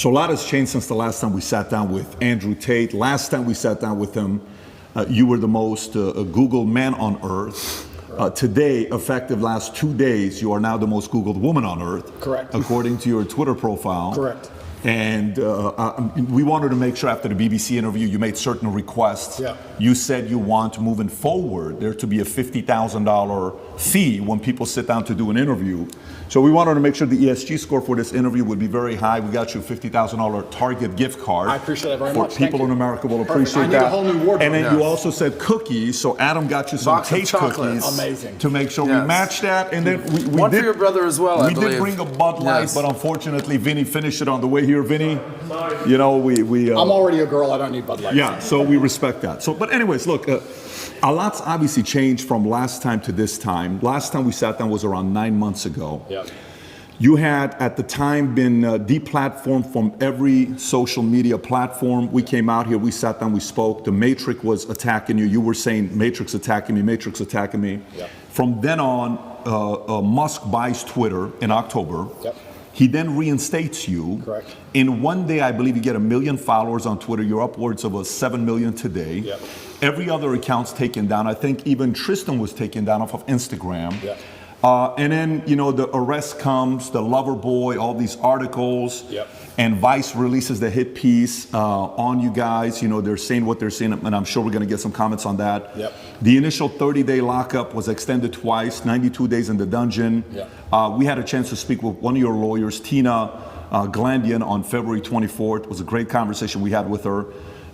So a lot has changed since the last time we sat down with Andrew Tate. Last time we sat down with him, you were the most Googled man on earth. Today, effective last 2 days, you are now the most Googled woman on earth. Correct. According to your Twitter profile. Correct. And we wanted to make sure after the BBC interview, you made certain requests. Yeah. You said you want, moving forward, there to be a $50,000 fee when people sit down to do an interview. So we wanted to make sure the ESG score for this interview would be very high. We got you a $50,000 Target gift card. I appreciate it very for much. People in America will appreciate I need that. a whole new wardrobe. And then Yeah. you also said cookies. So Adam got you some Box of Tate chocolates. cookies. Amazing. To make sure we match that. And then we One did, for your brother as well, I we believe. did bring a Bud Light, Yes. but unfortunately, Vinny finished it on the way here. Vinny, you know, I'm already a girl. I don't need Bud Light. yeah, so we respect that. So, but anyways, look, a lot's obviously changed from last time to this time. Last time we sat down was around 9 months ago. Yeah. You had, at the time, been deplatformed from every social media platform. We came out here, we sat down, we spoke. The Matrix was attacking you. You were saying, Matrix attacking me, Matrix attacking me. Yep. From then on, Musk buys Twitter in October. Yep. He then reinstates you. Correct. In one day, I believe you get 1 million followers on Twitter. You're upwards of 7 million today. Yep. Every other account's taken down. I think even Tristan was taken down off of Instagram. Yep. And then, you know, the arrest comes, the lover boy, all these articles. Yep. And Vice releases the hit piece on you guys. You know, they're saying what they're saying, and I'm sure we're going to get some comments on that. Yep. The initial 30-day lockup was extended twice, 92 days in the dungeon. Yep. We had a chance to speak with one of your lawyers, Tina Glandian, on February 24th. It was a great conversation we had with her.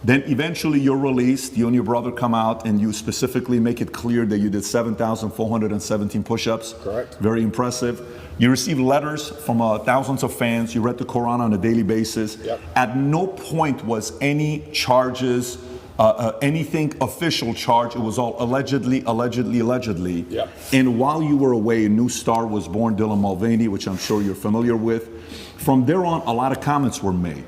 Then eventually you're released, you and your brother come out, and you specifically make it clear that you did 7,417 push-ups. Correct. Very impressive. You received letters from thousands of fans. You read the Quran on a daily basis. Yep. At no point was any charges, anything official charge. It was all allegedly. Yep. And while you were away, a new star was born, Dylan Mulvaney, which I'm sure you're familiar with. From there on, a lot of comments were made.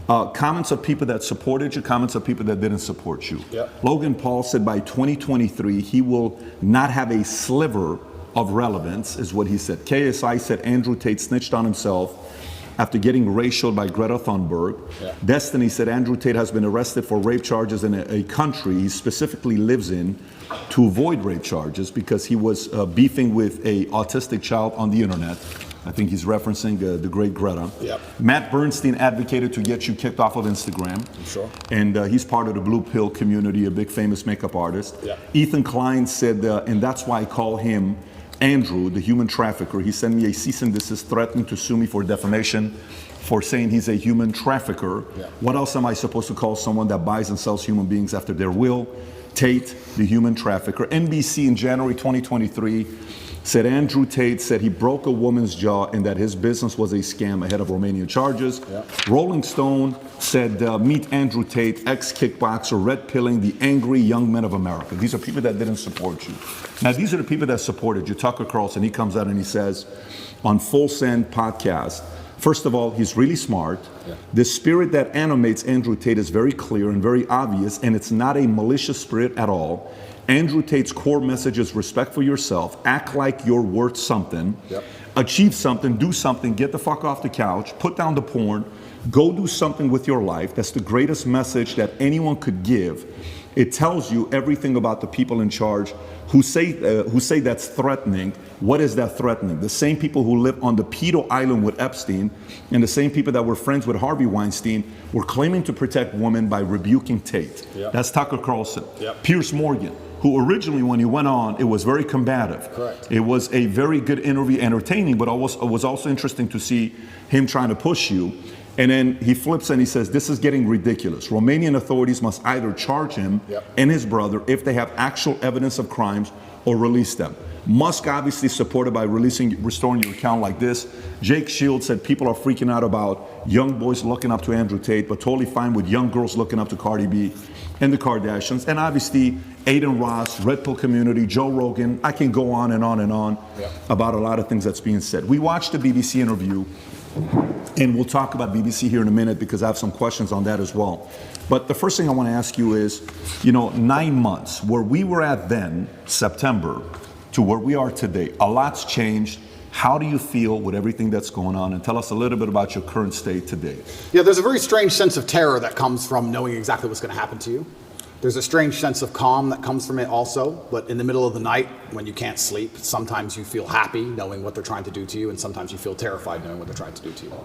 Comments of people that supported you, comments of people that didn't support you. Yep. Logan Paul said by 2023, he will not have a sliver of relevance, is what he said. KSI said Andrew Tate snitched on himself after getting racialed by Greta Thunberg. Yeah. Destiny said Andrew Tate has been arrested for rape charges in a country he specifically lives in to avoid rape charges because he was beefing with a autistic child on the internet. I think he's referencing the great Greta. Yep. Matt Bernstein advocated to get you kicked off of Instagram. Sure. And he's part of the Blue Pill community, a big famous makeup artist. Yep. Ethan Klein said, and that's why I call him Andrew, the human trafficker. He sent me a cease and desist threatening to sue me for defamation for saying he's a human trafficker. Yeah. What else am I supposed to call someone that buys and sells human beings after their will? Tate, the human trafficker. NBC in January 2023 said Andrew Tate said he broke a woman's jaw and that his business was a scam ahead of Romanian charges. Yeah. Rolling Stone said, meet Andrew Tate, ex-kickboxer, red-pilling the angry young men of America. These are people that didn't support you. Now, these are the people that supported you. Tucker Carlson, he comes out and he says on Full Send podcast, first of all, he's really smart. Yeah. The spirit that animates Andrew Tate is very clear and very obvious, and it's not a malicious spirit at all. Andrew Tate's core message is respect for yourself, act like you're worth something, achieve something, do something, get the fuck off the couch, put down the porn, go do something with your life. That's the greatest message that anyone could give. It tells you everything about the people in charge who say that's threatening. What is that threatening? The same people who live on the pedo island with Epstein and the same people that were friends with Harvey Weinstein were claiming to protect women by rebuking Tate. Yep. That's Tucker Carlson. Yep. Piers Morgan, who originally, when he went on, it was very combative. Correct. It was a very good interview, entertaining, but it was also interesting to see him trying to push you. And then he flips and he says, this is getting ridiculous. Romanian authorities must either charge him and his brother if they have actual evidence of crimes or release them. Musk obviously supported by restoring your account like this. Jake Shields said people are freaking out about young boys looking up to Andrew Tate, but totally fine with young girls looking up to Cardi B and the Kardashians. And obviously, Aiden Ross, Red Pill community, Joe Rogan. I can go on and on and on about a lot of things that's being said. We watched the BBC interview, and we'll talk about BBC here in a minute because I have some questions on that as well. But the first thing I want to ask you is, 9 months, where we were at then, September, to where we are today, a lot's changed. How do you feel with everything that's going on? And tell us a little bit about your current state today. Yeah, there's a very strange sense of terror that comes from knowing exactly what's going to happen to you. There's a strange sense of calm that comes from it also, but in the middle of the night when you can't sleep, sometimes you feel happy knowing what they're trying to do to you, and sometimes you feel terrified knowing what they're trying to do to you.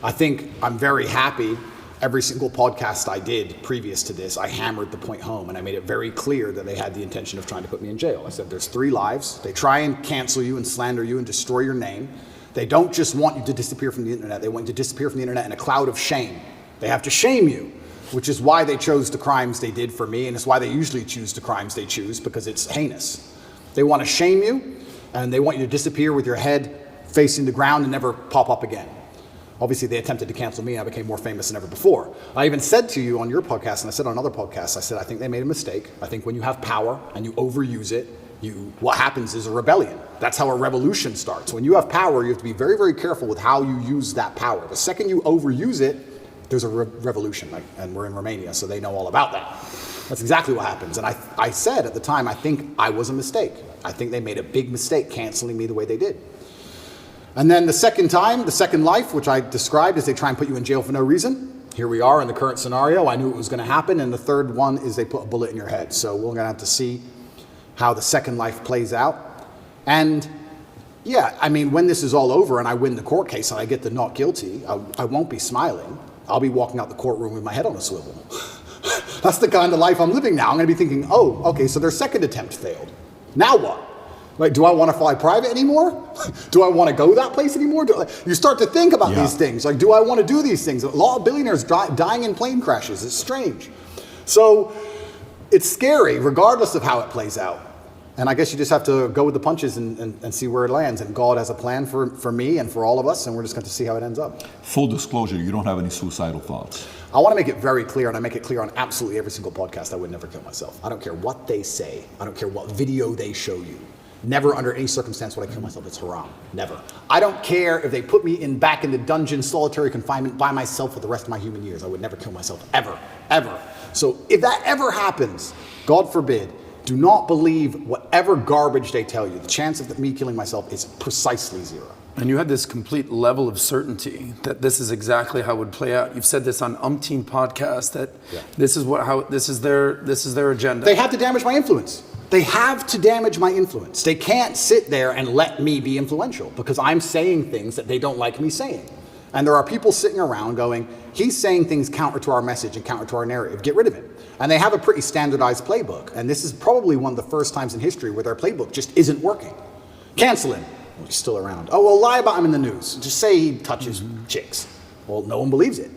I think I'm very happy. Every single podcast I did previous to this, I hammered the point home and I made it very clear that they had the intention of trying to put me in jail. I said, there's 3 lives. They try and cancel you and slander you and destroy your name. They don't just want you to disappear from the internet. They want you to disappear from the internet in a cloud of shame. They have to shame you, which is why they chose the crimes they did for me, and it's why they usually choose the crimes they choose, because it's heinous. They want to shame you, and they want you to disappear with your head facing the ground and never pop up again. Obviously, they attempted to cancel me, and I became more famous than ever before. I even said to you on your podcast, and I said on other podcasts, I said, I think they made a mistake. I think when you have power and you overuse it, what happens is a rebellion. That's how a revolution starts. When you have power, you have to be very, very careful with how you use that power. The second you overuse it, there's a revolution, and we're in Romania, so they know all about that. That's exactly what happens. And I said at the time, I think I was a mistake. I think they made a big mistake canceling me the way they did. And then the second time, the second life, which I described as they try and put you in jail for no reason. Here we are in the current scenario. I knew it was going to happen. And the third one is they put a bullet in your head. So we're going to have to see how the second life plays out. And yeah, I mean, when this is all over and I win the court case and I get the not guilty, I won't be smiling. I'll be walking out the courtroom with my head on a swivel. That's the kind of life I'm living now. I'm going to be thinking, oh, okay, so their second attempt failed. Now what? Like, do I want to fly private anymore? Do I want to go that place anymore? You start to think about these things. Like, do I want to do these things? A lot of billionaires dying in plane crashes. It's strange. So it's scary, regardless of how it plays out. And I guess you just have to go with the punches and see where it lands. And God has a plan for me and for all of us, and we're just going to see how it ends up. Full disclosure, you don't have any suicidal thoughts. I want to make it very clear, and I make it clear on absolutely every single podcast, I would never kill myself. I don't care what they say. I don't care what video they show you. Never under any circumstance would I kill myself. It's haram. Never. I don't care if they put me back in the dungeon, solitary confinement by myself for the rest of my human years. I would never kill myself, ever, ever. So if that ever happens, God forbid, do not believe whatever garbage they tell you. The chance of me killing myself is precisely 0. And you had this complete level of certainty that this is exactly how it would play out. You've said this on umpteen podcasts that this is their agenda. They have to damage my influence. They have to damage my influence. They can't sit there and let me be influential because I'm saying things that they don't like me saying. And there are people sitting around going, he's saying things counter to our message and counter to our narrative. Get rid of him. And they have a pretty standardized playbook. And this is probably one of the first times in history where their playbook just isn't working. Cancel him. Well, he's still around. Oh, well, lie about him in the news. Just say he touches chicks. Well, no one believes it.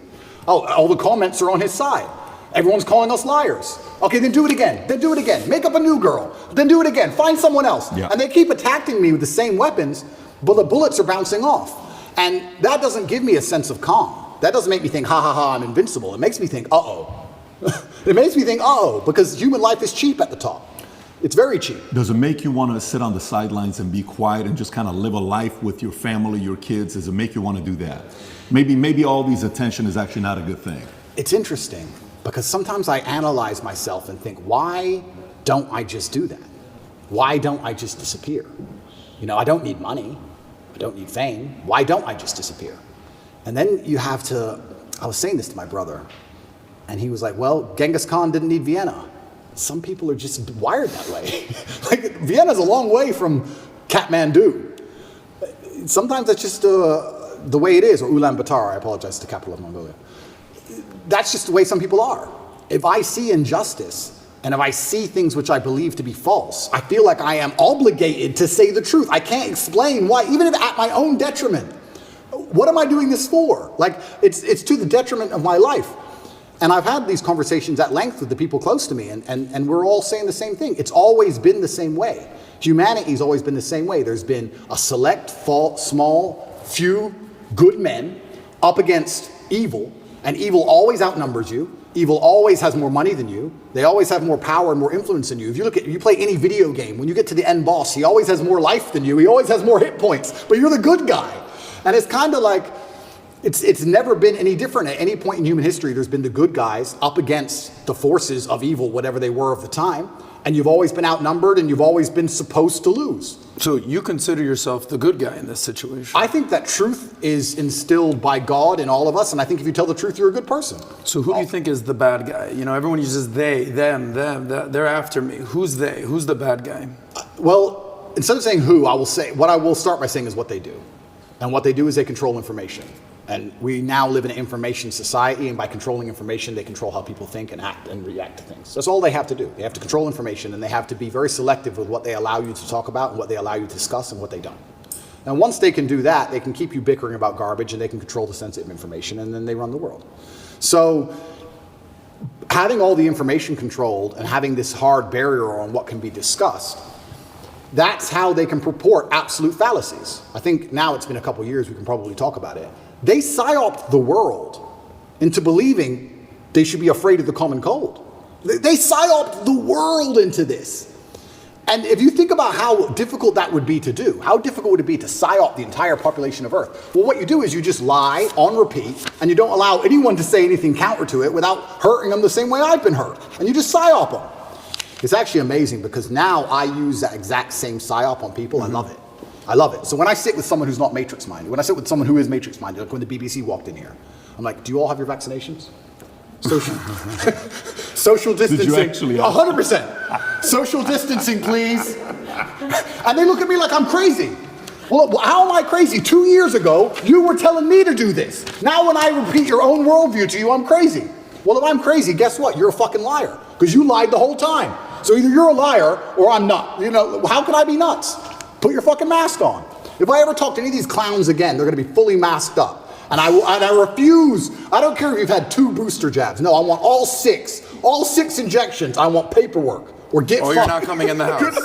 Oh, all the comments are on his side. Everyone's calling us liars. Okay, then do it again. Then do it again. Make up a new girl. Then do it again. Find someone else. Yeah. And they keep attacking me with the same weapons, but the bullets are bouncing off. And that doesn't give me a sense of calm. That doesn't make me think, ha ha ha, I'm invincible. It makes me think, uh-oh. It makes me think, uh-oh, because human life is cheap at the top. It's very cheap. Does it make you want to sit on the sidelines and be quiet and just kind of live a life with your family, your kids? Does it make you want to do that? Maybe all these attention is actually not a good thing. It's interesting because sometimes I analyze myself and think, why don't I just do that? Why don't I just disappear? You know, I don't need money. I don't need fame. Why don't I just disappear? And then you have to, I was saying this to my brother, and he was like, well, Genghis Khan didn't need Vienna. Some people are just wired that way. Like, Vienna's a long way from Kathmandu. Sometimes that's just the way it is, or Ulaanbaatar, I apologize, the capital of Mongolia. That's just the way some people are. If I see injustice, and if I see things which I believe to be false, I feel like I am obligated to say the truth. I can't explain why, even if at my own detriment. What am I doing this for? Like, it's to the detriment of my life. And I've had these conversations at length with the people close to me, and we're all saying the same thing. It's always been the same way. Humanity's always been the same way. There's been a select, small, few good men up against evil, and evil always outnumbers you. Evil always has more money than you. They always have more power and more influence than you. If you play any video game, when you get to the end boss, he always has more life than you. He always has more hit points, but you're the good guy. And it's kind of like, It's never been any different. At any point in human history, there's been the good guys up against the forces of evil, whatever they were of the time, and you've always been outnumbered and you've always been supposed to lose. So you consider yourself the good guy in this situation? I think that truth is instilled by God in all of us, and I think if you tell the truth, you're a good person. So who do you think is the bad guy? You know, everyone uses they, them, they're after me. Who's they? Who's the bad guy? Well, instead of saying who, I will say, what I will start by saying is what they do. And what they do is they control information. And we now live in an information society, and by controlling information, they control how people think and act and react to things. That's all they have to do. They have to control information, and they have to be very selective with what they allow you to talk about and what they allow you to discuss and what they don't. And once they can do that, they can keep you bickering about garbage, and they can control the sensitive information, and then they run the world. So having all the information controlled and having this hard barrier on what can be discussed, that's how they can purport absolute fallacies. I think now it's been a couple years, we can probably talk about it. They psyoped the world into believing they should be afraid of the common cold. They psyoped the world into this. And if you think about how difficult that would be to do, how difficult would it be to psyop the entire population of Earth? Well, what you do is you just lie on repeat, and you don't allow anyone to say anything counter to it without hurting them the same way I've been hurt. And you just psyop them. It's actually amazing because now I use that exact same psyop on people. I love it. I love it. So when I sit with someone who's not matrix-minded, when I sit with someone who is matrix-minded, like when the BBC walked in here, I'm like, do you all have your vaccinations? Social distancing. Did you actually? 100%. Social distancing, please. And they look at me like I'm crazy. Well, how am I crazy? 2 years ago, you were telling me to do this. Now when I repeat your own worldview to you, I'm crazy. Well, if I'm crazy, guess what? You're a fucking liar because you lied the whole time. So either you're a liar or I'm not. You know, how can I be nuts? Put your fucking mask on. If I ever talk to any of these clowns again, they're going to be fully masked up. And I refuse. I don't care if you've had 2 booster jabs. No, I want all 6 injections. I want paperwork or get fucked. You're not coming in the house.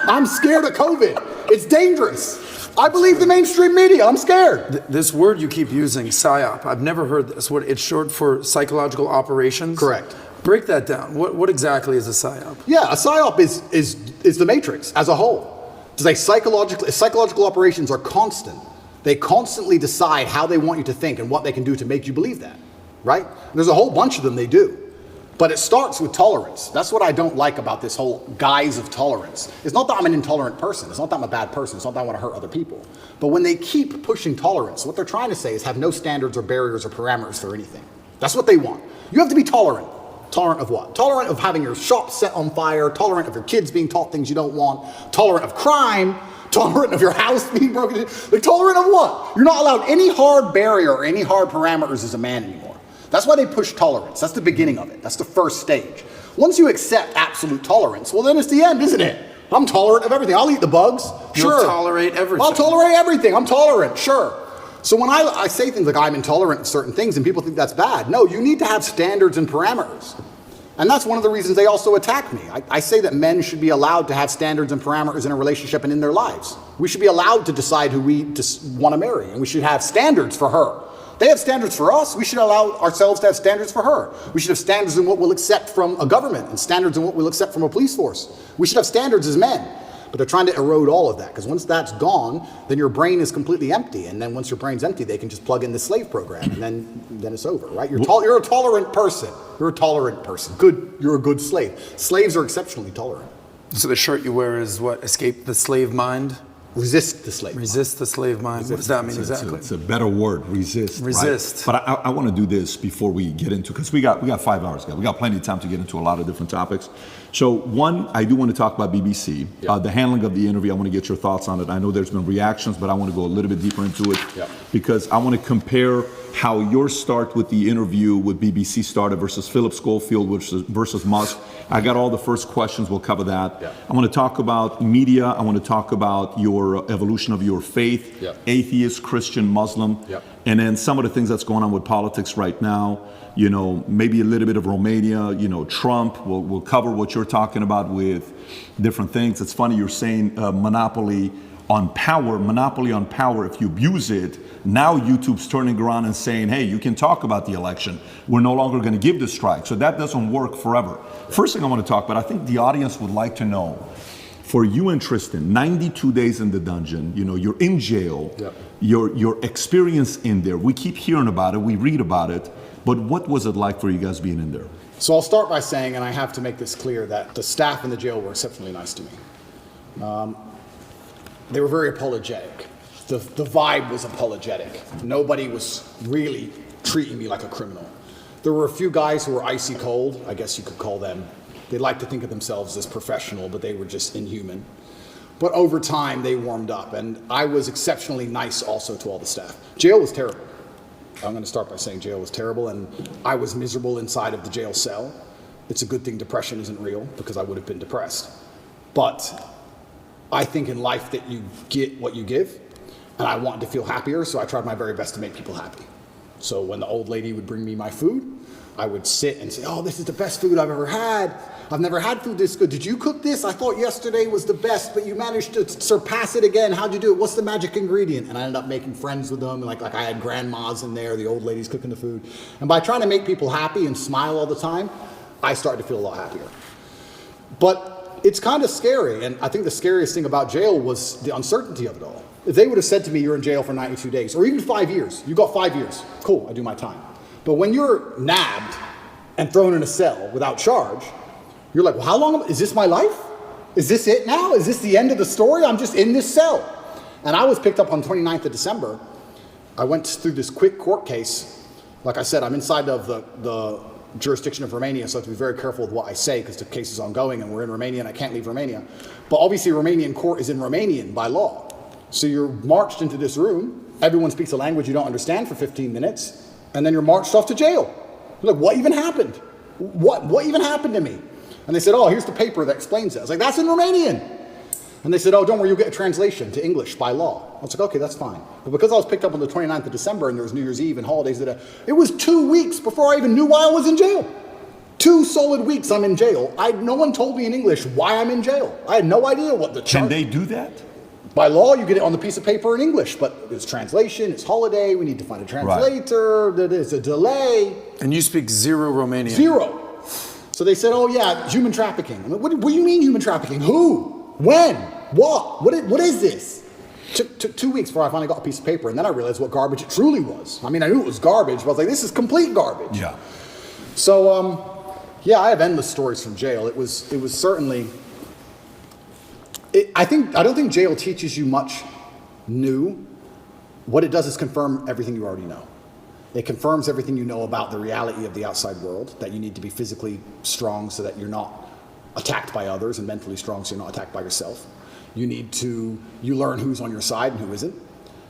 I'm scared of COVID. It's dangerous. I believe the mainstream media. I'm scared. This word you keep using, psyop, I've never heard this word. It's short for psychological operations? Correct. Break that down. What exactly is a psyop? Yeah, a psyop is the matrix as a whole. Psychological operations are constant. They constantly decide how they want you to think and what they can do to make you believe that, right? There's a whole bunch of them they do. But it starts with tolerance. That's what I don't like about this whole guise of tolerance. It's not that I'm an intolerant person. It's not that I'm a bad person. It's not that I want to hurt other people. But when they keep pushing tolerance, what they're trying to say is have no standards or barriers or parameters for anything. That's what they want. You have to be tolerant. Tolerant of what? Tolerant of having your shop set on fire, tolerant of your kids being taught things you don't want, tolerant of crime, tolerant of your house being broken into. Like, tolerant of what? You're not allowed any hard barrier or any hard parameters as a man anymore. That's why they push tolerance. That's the beginning of it. That's the first stage. Once you accept absolute tolerance, well then it's the end, isn't it? I'm tolerant of everything. I'll eat the bugs. Sure. You'll tolerate everything. I'll tolerate everything. I'm tolerant. Sure. So when I say things like I'm intolerant of certain things and people think that's bad, no, you need to have standards and parameters. And that's one of the reasons they also attack me. I say that men should be allowed to have standards and parameters in a relationship and in their lives. We should be allowed to decide who we want to marry, and we should have standards for her. They have standards for us. We should allow ourselves to have standards for her. We should have standards in what we'll accept from a government and standards in what we'll accept from a police force. We should have standards as men. But they're trying to erode all of that, because once that's gone, then your brain is completely empty. And then once your brain's empty, they can just plug in the slave program, and then it's over, right? You're a tolerant person. You're a tolerant person. Good. You're a good slave. Slaves are exceptionally tolerant. So the shirt you wear is what? Escape the slave mind? Resist the slave mind. Resist the slave mind. What does that mean exactly? It's a better word, resist. Resist. Right? But I want to do this before we get into, because we got 5 hours, guys. We got plenty of time to get into a lot of different topics. So one, I do want to talk about BBC. Yeah. The handling of the interview, I want to get your thoughts on it. I know there's been reactions, but I want to go a little bit deeper into it. Yeah. Because I want to compare how your start with the interview with BBC started versus Philip Schofield versus Musk. I got all the first questions. We'll cover that. Yeah. I want to talk about media. I want to talk about your evolution of your faith, Yeah. atheist, Christian, Muslim, Yeah. and then some of the things that's going on with politics right now. You know, maybe a little bit of Romania, you know, Trump. We'll cover what you're talking about with different things. It's funny you're saying monopoly on power. If you abuse it, now YouTube's turning around and saying, hey, you can talk about the election. We're no longer going to give the strike. So that doesn't work forever. First thing I want to talk about, I think the audience would like to know, For you and Tristan, 92 days in the dungeon, you know, you're in jail, Yep. your experience in there, we keep hearing about it, we read about it, but what was it like for you guys being in there? So I'll start by saying, and I have to make this clear, that the staff in the jail were exceptionally nice to me. They were very apologetic. The vibe was apologetic. Nobody was really treating me like a criminal. There were a few guys who were icy cold, I guess you could call them. They like to think of themselves as professional, but they were just inhuman. But over time, they warmed up, and I was exceptionally nice also to all the staff. Jail was terrible. I'm going to start by saying jail was terrible, and I was miserable inside of the jail cell. It's a good thing depression isn't real, because I would have been depressed. But I think in life that you get what you give, and I wanted to feel happier, so I tried my very best to make people happy. So when the old lady would bring me my food, I would sit and say, oh, this is the best food I've ever had. I've never had food this good. Did you cook this? I thought yesterday was the best, but you managed to surpass it again. How'd you do it? What's the magic ingredient? And I ended up making friends with them. Like I had grandmas in there, the old ladies cooking the food. And by trying to make people happy and smile all the time, I started to feel a lot happier. But it's kind of scary. And I think the scariest thing about jail was the uncertainty of it all. If they would have said to me, you're in jail for 92 days, or even 5 years, you got 5 years, cool, I do my time. But when you're nabbed and thrown in a cell without charge, you're like, well, how long, is this my life? Is this it now? Is this the end of the story? I'm just in this cell. And I was picked up on the 29th of December. I went through this quick court case. Like I said, I'm inside of the jurisdiction of Romania, so I have to be very careful with what I say because the case is ongoing and we're in Romania and I can't leave Romania. But obviously Romanian court is in Romanian by law. So you're marched into this room, everyone speaks a language you don't understand for 15 minutes, and then you're marched off to jail. You're like, what even happened? What even happened to me? And they said, oh, here's the paper that explains it. I was like, that's in Romanian. And they said, oh, don't worry, you'll get a translation to English by law. I was like, okay, that's fine. But because I was picked up on the 29th of December and there was New Year's Eve and holidays, it was 2 weeks before I even knew why I was in jail. 2 solid weeks I'm in jail. No one told me in English why I'm in jail. I had no idea what the charge. Can they do that? By law, you get it on the piece of paper in English, but it's translation, it's holiday, we need to find a translator, there's a delay. And you speak zero Romanian. Zero. So they said, oh yeah, human trafficking. I'm like, what do you mean human trafficking? Who? When? What? What is this? Took 2 weeks before I finally got a piece of paper, and then I realized what garbage it truly was. I mean, I knew it was garbage, but I was like, this is complete garbage. Yeah. So, yeah, I have endless stories from jail. It was certainly... I don't think jail teaches you much new. What it does is confirm everything you already know. It confirms everything you know about the reality of the outside world, that you need to be physically strong so that you're not attacked by others, and mentally strong so you're not attacked by yourself. You learn who's on your side and who isn't.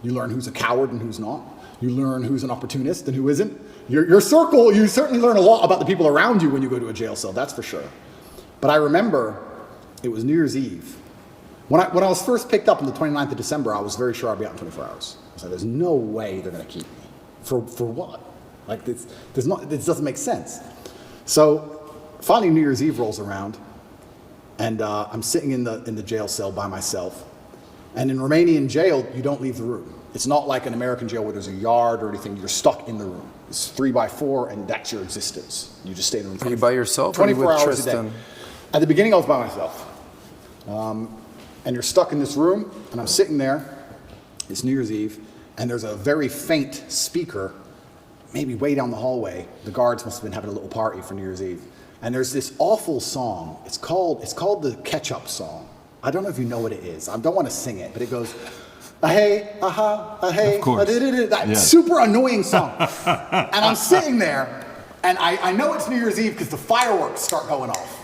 You learn who's a coward and who's not. You learn who's an opportunist and who isn't. Your circle, you certainly learn a lot about the people around you when you go to a jail cell, that's for sure. But I remember it was New Year's Eve. When I was first picked up on the 29th of December, I was very sure I'd be out in 24 hours. I was like, there's no way they're going to keep me. For what? Like, this doesn't make sense. So finally New Year's Eve rolls around, and I'm sitting in the jail cell by myself. And in Romanian jail, you don't leave the room. It's not like an American jail where there's a yard or anything. You're stuck in the room. It's 3x4, and that's your existence. You just stay in the room. Are you by yourself? 24 or are you with hours Tristan? a day. At the beginning, I was by myself. And you're stuck in this room, and I'm sitting there. It's New Year's Eve, and there's a very faint speaker, maybe way down the hallway. The guards must have been having a little party for New Year's Eve. And there's this awful song. It's called the Ketchup song. I don't know if you know what it is. I don't want to sing it, but it goes, hey, hey, of course. That super annoying song. And I'm sitting there, and I know it's New Year's Eve because the fireworks start going off.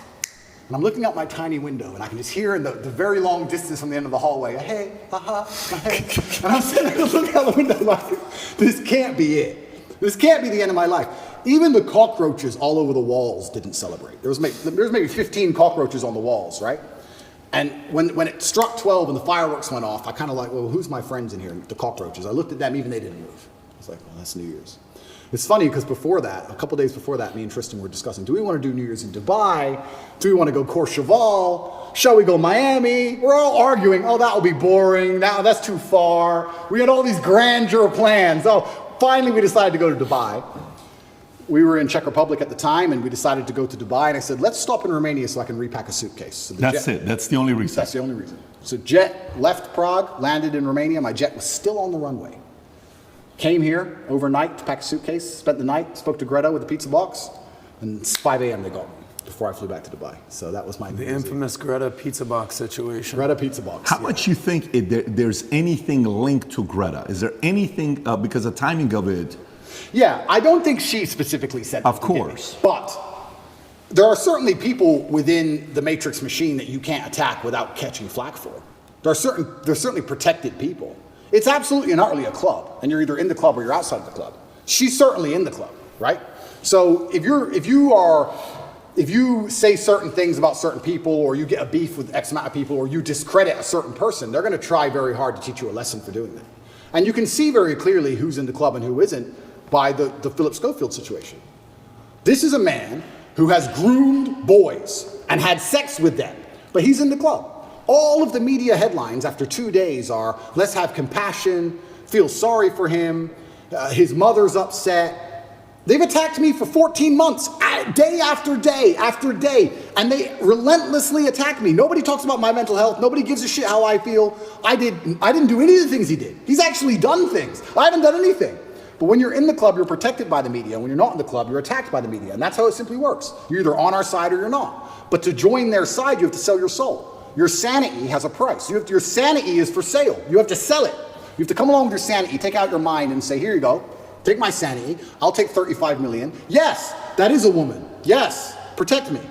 And I'm looking out my tiny window, and I can just hear in the very long distance from the end of the hallway, hey, hey. And I'm sitting there looking out the window like, this can't be it. This can't be the end of my life. Even the cockroaches all over the walls didn't celebrate. There was maybe 15 cockroaches on the walls, right? And when it struck 12 and the fireworks went off, I kind of like, well, who's my friends in here? The cockroaches. I looked at them, even they didn't move. I was like, well, that's New Year's. It's funny because before that, a couple days before that, me and Tristan were discussing, do we want to do New Year's in Dubai? Do we want to go Courchevel? Shall we go Miami? We're all arguing, oh, that will be boring. That's too far. We had all these grandeur plans. Oh, finally we decided to go to Dubai. We were in Czech Republic at the time, and we decided to go to Dubai. And I said, let's stop in Romania so I can repack a suitcase. So That's it. That's the only reason. That's the only reason. So jet left Prague, landed in Romania. My jet was still on the runway. Came here overnight to pack a suitcase, spent the night, spoke to Greta with a pizza box, and it's 5 a.m. they got me before I flew back to Dubai. So that was my The infamous Greta pizza box situation. Greta pizza box. How much you think there's anything linked to Greta? Is there anything, because the timing of it? Yeah, I don't think she specifically said that. Of course. But there are certainly people within the Matrix machine that you can't attack without catching flack for. There's certainly protected people. It's absolutely and utterly a club, and you're either in the club or you're outside of the club. She's certainly in the club, right? So if you say certain things about certain people, or you get a beef with X amount of people, or you discredit a certain person, they're going to try very hard to teach you a lesson for doing that. And you can see very clearly who's in the club and who isn't by the Philip Schofield situation. This is a man who has groomed boys and had sex with them, but he's in the club. All of the media headlines after 2 days are, let's have compassion, feel sorry for him, his mother's upset. They've attacked me for 14 months, day after day after day, and they relentlessly attack me. Nobody talks about my mental health. Nobody gives a shit how I feel. I didn't do any of the things he did. He's actually done things. I haven't done anything. But when you're in the club, you're protected by the media. When you're not in the club, you're attacked by the media. And that's how it simply works. You're either on our side or you're not. But to join their side, you have to sell your soul. Your sanity has a price. Your sanity is for sale. You have to sell it. You have to come along with your sanity, take out your mind and say, here you go. Take my sanity. I'll take 35 million. Yes, that is a woman. Yes, protect me.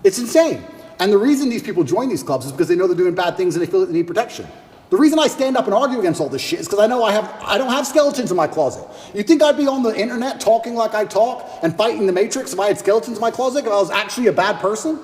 It's insane. And the reason these people join these clubs is because they know they're doing bad things and they feel that they need protection. The reason I stand up and argue against all this shit is because I know I don't have skeletons in my closet. You think I'd be on the internet talking like I talk and fighting the Matrix if I had skeletons in my closet, if I was actually a bad person?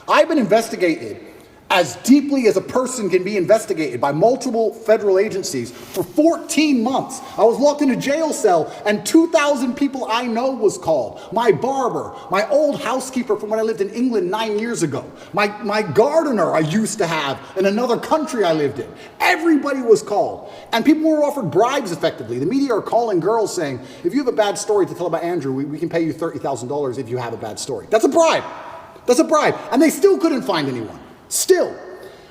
I've been investigated as deeply as a person can be investigated by multiple federal agencies for 14 months. I was locked in a jail cell and 2,000 people I know was called. My barber, my old housekeeper from when I lived in England 9 years ago, my gardener I used to have in another country I lived in. Everybody was called. And people were offered bribes effectively. The media are calling girls saying, if you have a bad story to tell about Andrew, we can pay you $30,000 if you have a bad story. That's a bribe. That's a bribe. And they still couldn't find anyone. Still,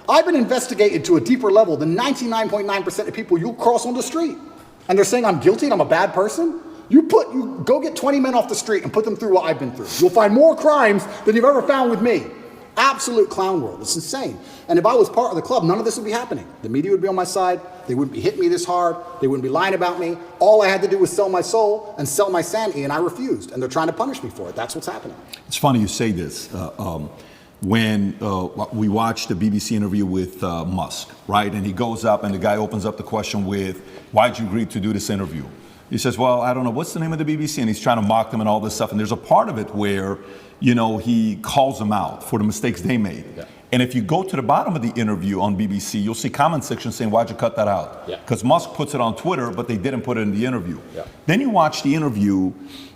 I've been investigated to a deeper level than 99.9% of people you'll cross on the street. And they're saying I'm guilty and I'm a bad person? You go get 20 men off the street and put them through what I've been through. You'll find more crimes than you've ever found with me. Absolute clown world. It's insane. And if I was part of the club, none of this would be happening. The media would be on my side. They wouldn't be hitting me this hard. They wouldn't be lying about me. All I had to do was sell my soul and sell my sanity, and I refused. And they're trying to punish me for it. That's what's happening. It's funny you say this. When we watched the BBC interview with Musk, right? And he goes up and the guy opens up the question with, why'd you agree to do this interview? He says, well, I don't know, what's the name of the BBC? And he's trying to mock them and all this stuff. And there's a part of it where, he calls them out for the mistakes they made. Yeah. And if you go to the bottom of the interview on BBC, you'll see comment section saying, why'd you cut that out? Because Musk puts it on Twitter, but they didn't put it in the interview. Yeah. Then you watch the interview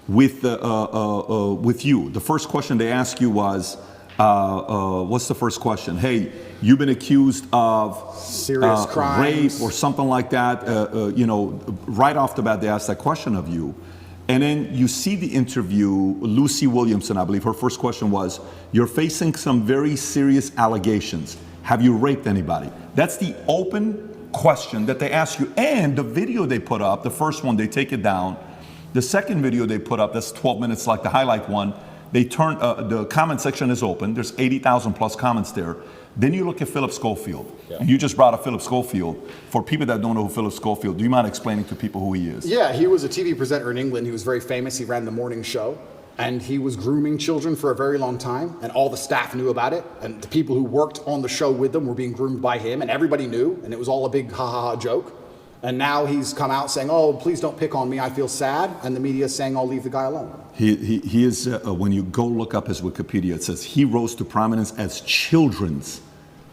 with you. The first question they ask you was, what's the first question? Hey, you've been accused of serious crimes, rape or something like that. Right off the bat, they ask that question of you. And then you see the interview, Lucy Williamson, I believe, her first question was, you're facing some very serious allegations. Have you raped anybody? That's the open question that they ask you. And the video they put up, the first one, they take it down. The second video they put up, that's 12 minutes like the highlight one, they turn, the comment section is open. There's 80,000 plus comments there. Then you look at Philip Schofield. Yeah. And you just brought up Philip Schofield. For people that don't know who Philip Schofield, do you mind explaining to people who he is? Yeah, he was a TV presenter in England. He was very famous. He ran the morning show. And he was grooming children for a very long time. And all the staff knew about it. And the people who worked on the show with them were being groomed by him. And everybody knew. And it was all a big ha-ha-ha joke. And now he's come out saying, oh, please don't pick on me, I feel sad. And the media is saying, I'll leave the guy alone. He is, when you go look up his Wikipedia, it says he rose to prominence as children's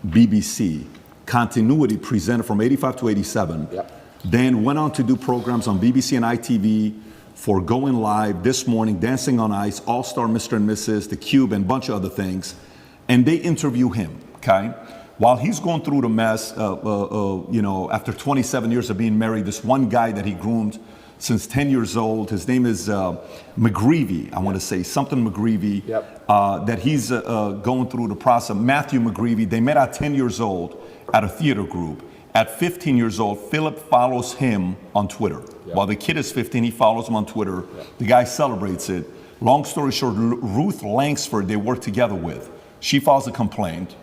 BBC continuity presenter from 85 to 87. Yep. Then went on to do programs on BBC and ITV for Going Live, This Morning, Dancing on Ice, All-Star Mr. and Mrs., The Cube, and a bunch of other things. And they interview him, okay? While he's going through the mess, after 27 years of being married, this one guy that he groomed since 10 years old. His name is McGreevy, I want to say, something McGreevy, that he's going through the process. Matthew McGreevy, they met at 10 years old at a theater group. At 15 years old, Philip follows him on Twitter. While the kid is 15, he follows him on Twitter. The guy celebrates it. Long story short, Ruth Langsford, they work together with. She files a complaint.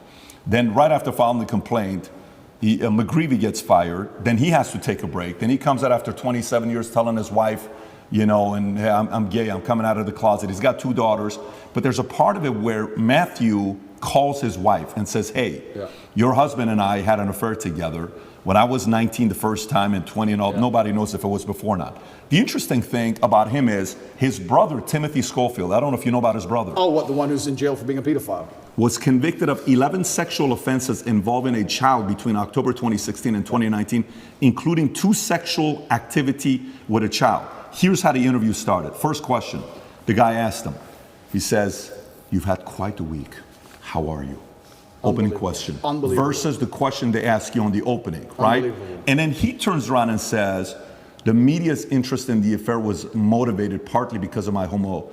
Then right after filing the complaint, McGreevy gets fired. Then he has to take a break. Then he comes out after 27 years telling his wife, you know, and hey, I'm gay, I'm coming out of the closet. He's got 2 daughters. But there's a part of it where Matthew calls his wife and says, hey, your husband and I had an affair together when I was 19 the first time and 20 and all. Nobody knows if it was before or not. The interesting thing about him is his brother, Timothy Schofield, I don't know if you know about his brother. Oh, what, the one who's in jail for being a pedophile? Was convicted of 11 sexual offenses involving a child between October 2016 and 2019, including 2 sexual activity with a child. Here's how the interview started. First question, the guy asked him, he says, you've had quite a week. How are you? Opening question. Versus the question they ask you on the opening, right? And then he turns around and says, the media's interest in the affair was motivated partly because of homophobia,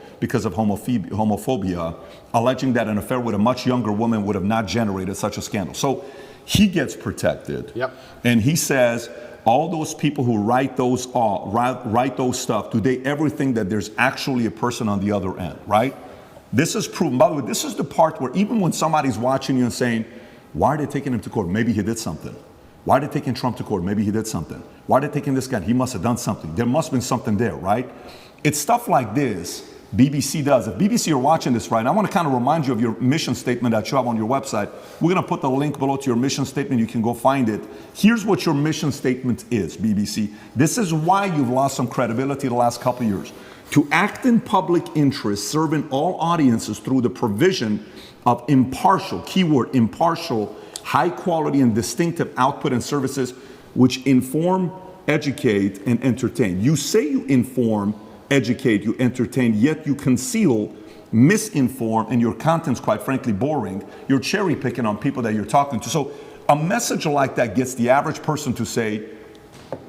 alleging that an affair with a much younger woman would have not generated such a scandal. So he gets protected. And he says, all those people who write those stuff, do they ever think that there's actually a person on the other end, right? This is proven. By the way, this is the part where even when somebody's watching you and saying, why are they taking him to court? Maybe he did something. Why are they taking Trump to court? Maybe he did something. Why are they taking this guy? He must have done something. There must have been something there, right? It's stuff like this BBC does. If BBC are watching this right now, I want to kind of remind you of your mission statement that you have on your website. We're going to put the link below to your mission statement. You can go find it. Here's what your mission statement is, BBC. This is why you've lost some credibility the last couple of years. To act in public interest, serving all audiences through the provision of impartial, keyword impartial, high quality and distinctive output and services which inform, educate, and entertain. You say you inform, educate, you entertain, yet you conceal, misinform, and your content's quite frankly boring. You're cherry picking on people that you're talking to. So a message like that gets the average person to say,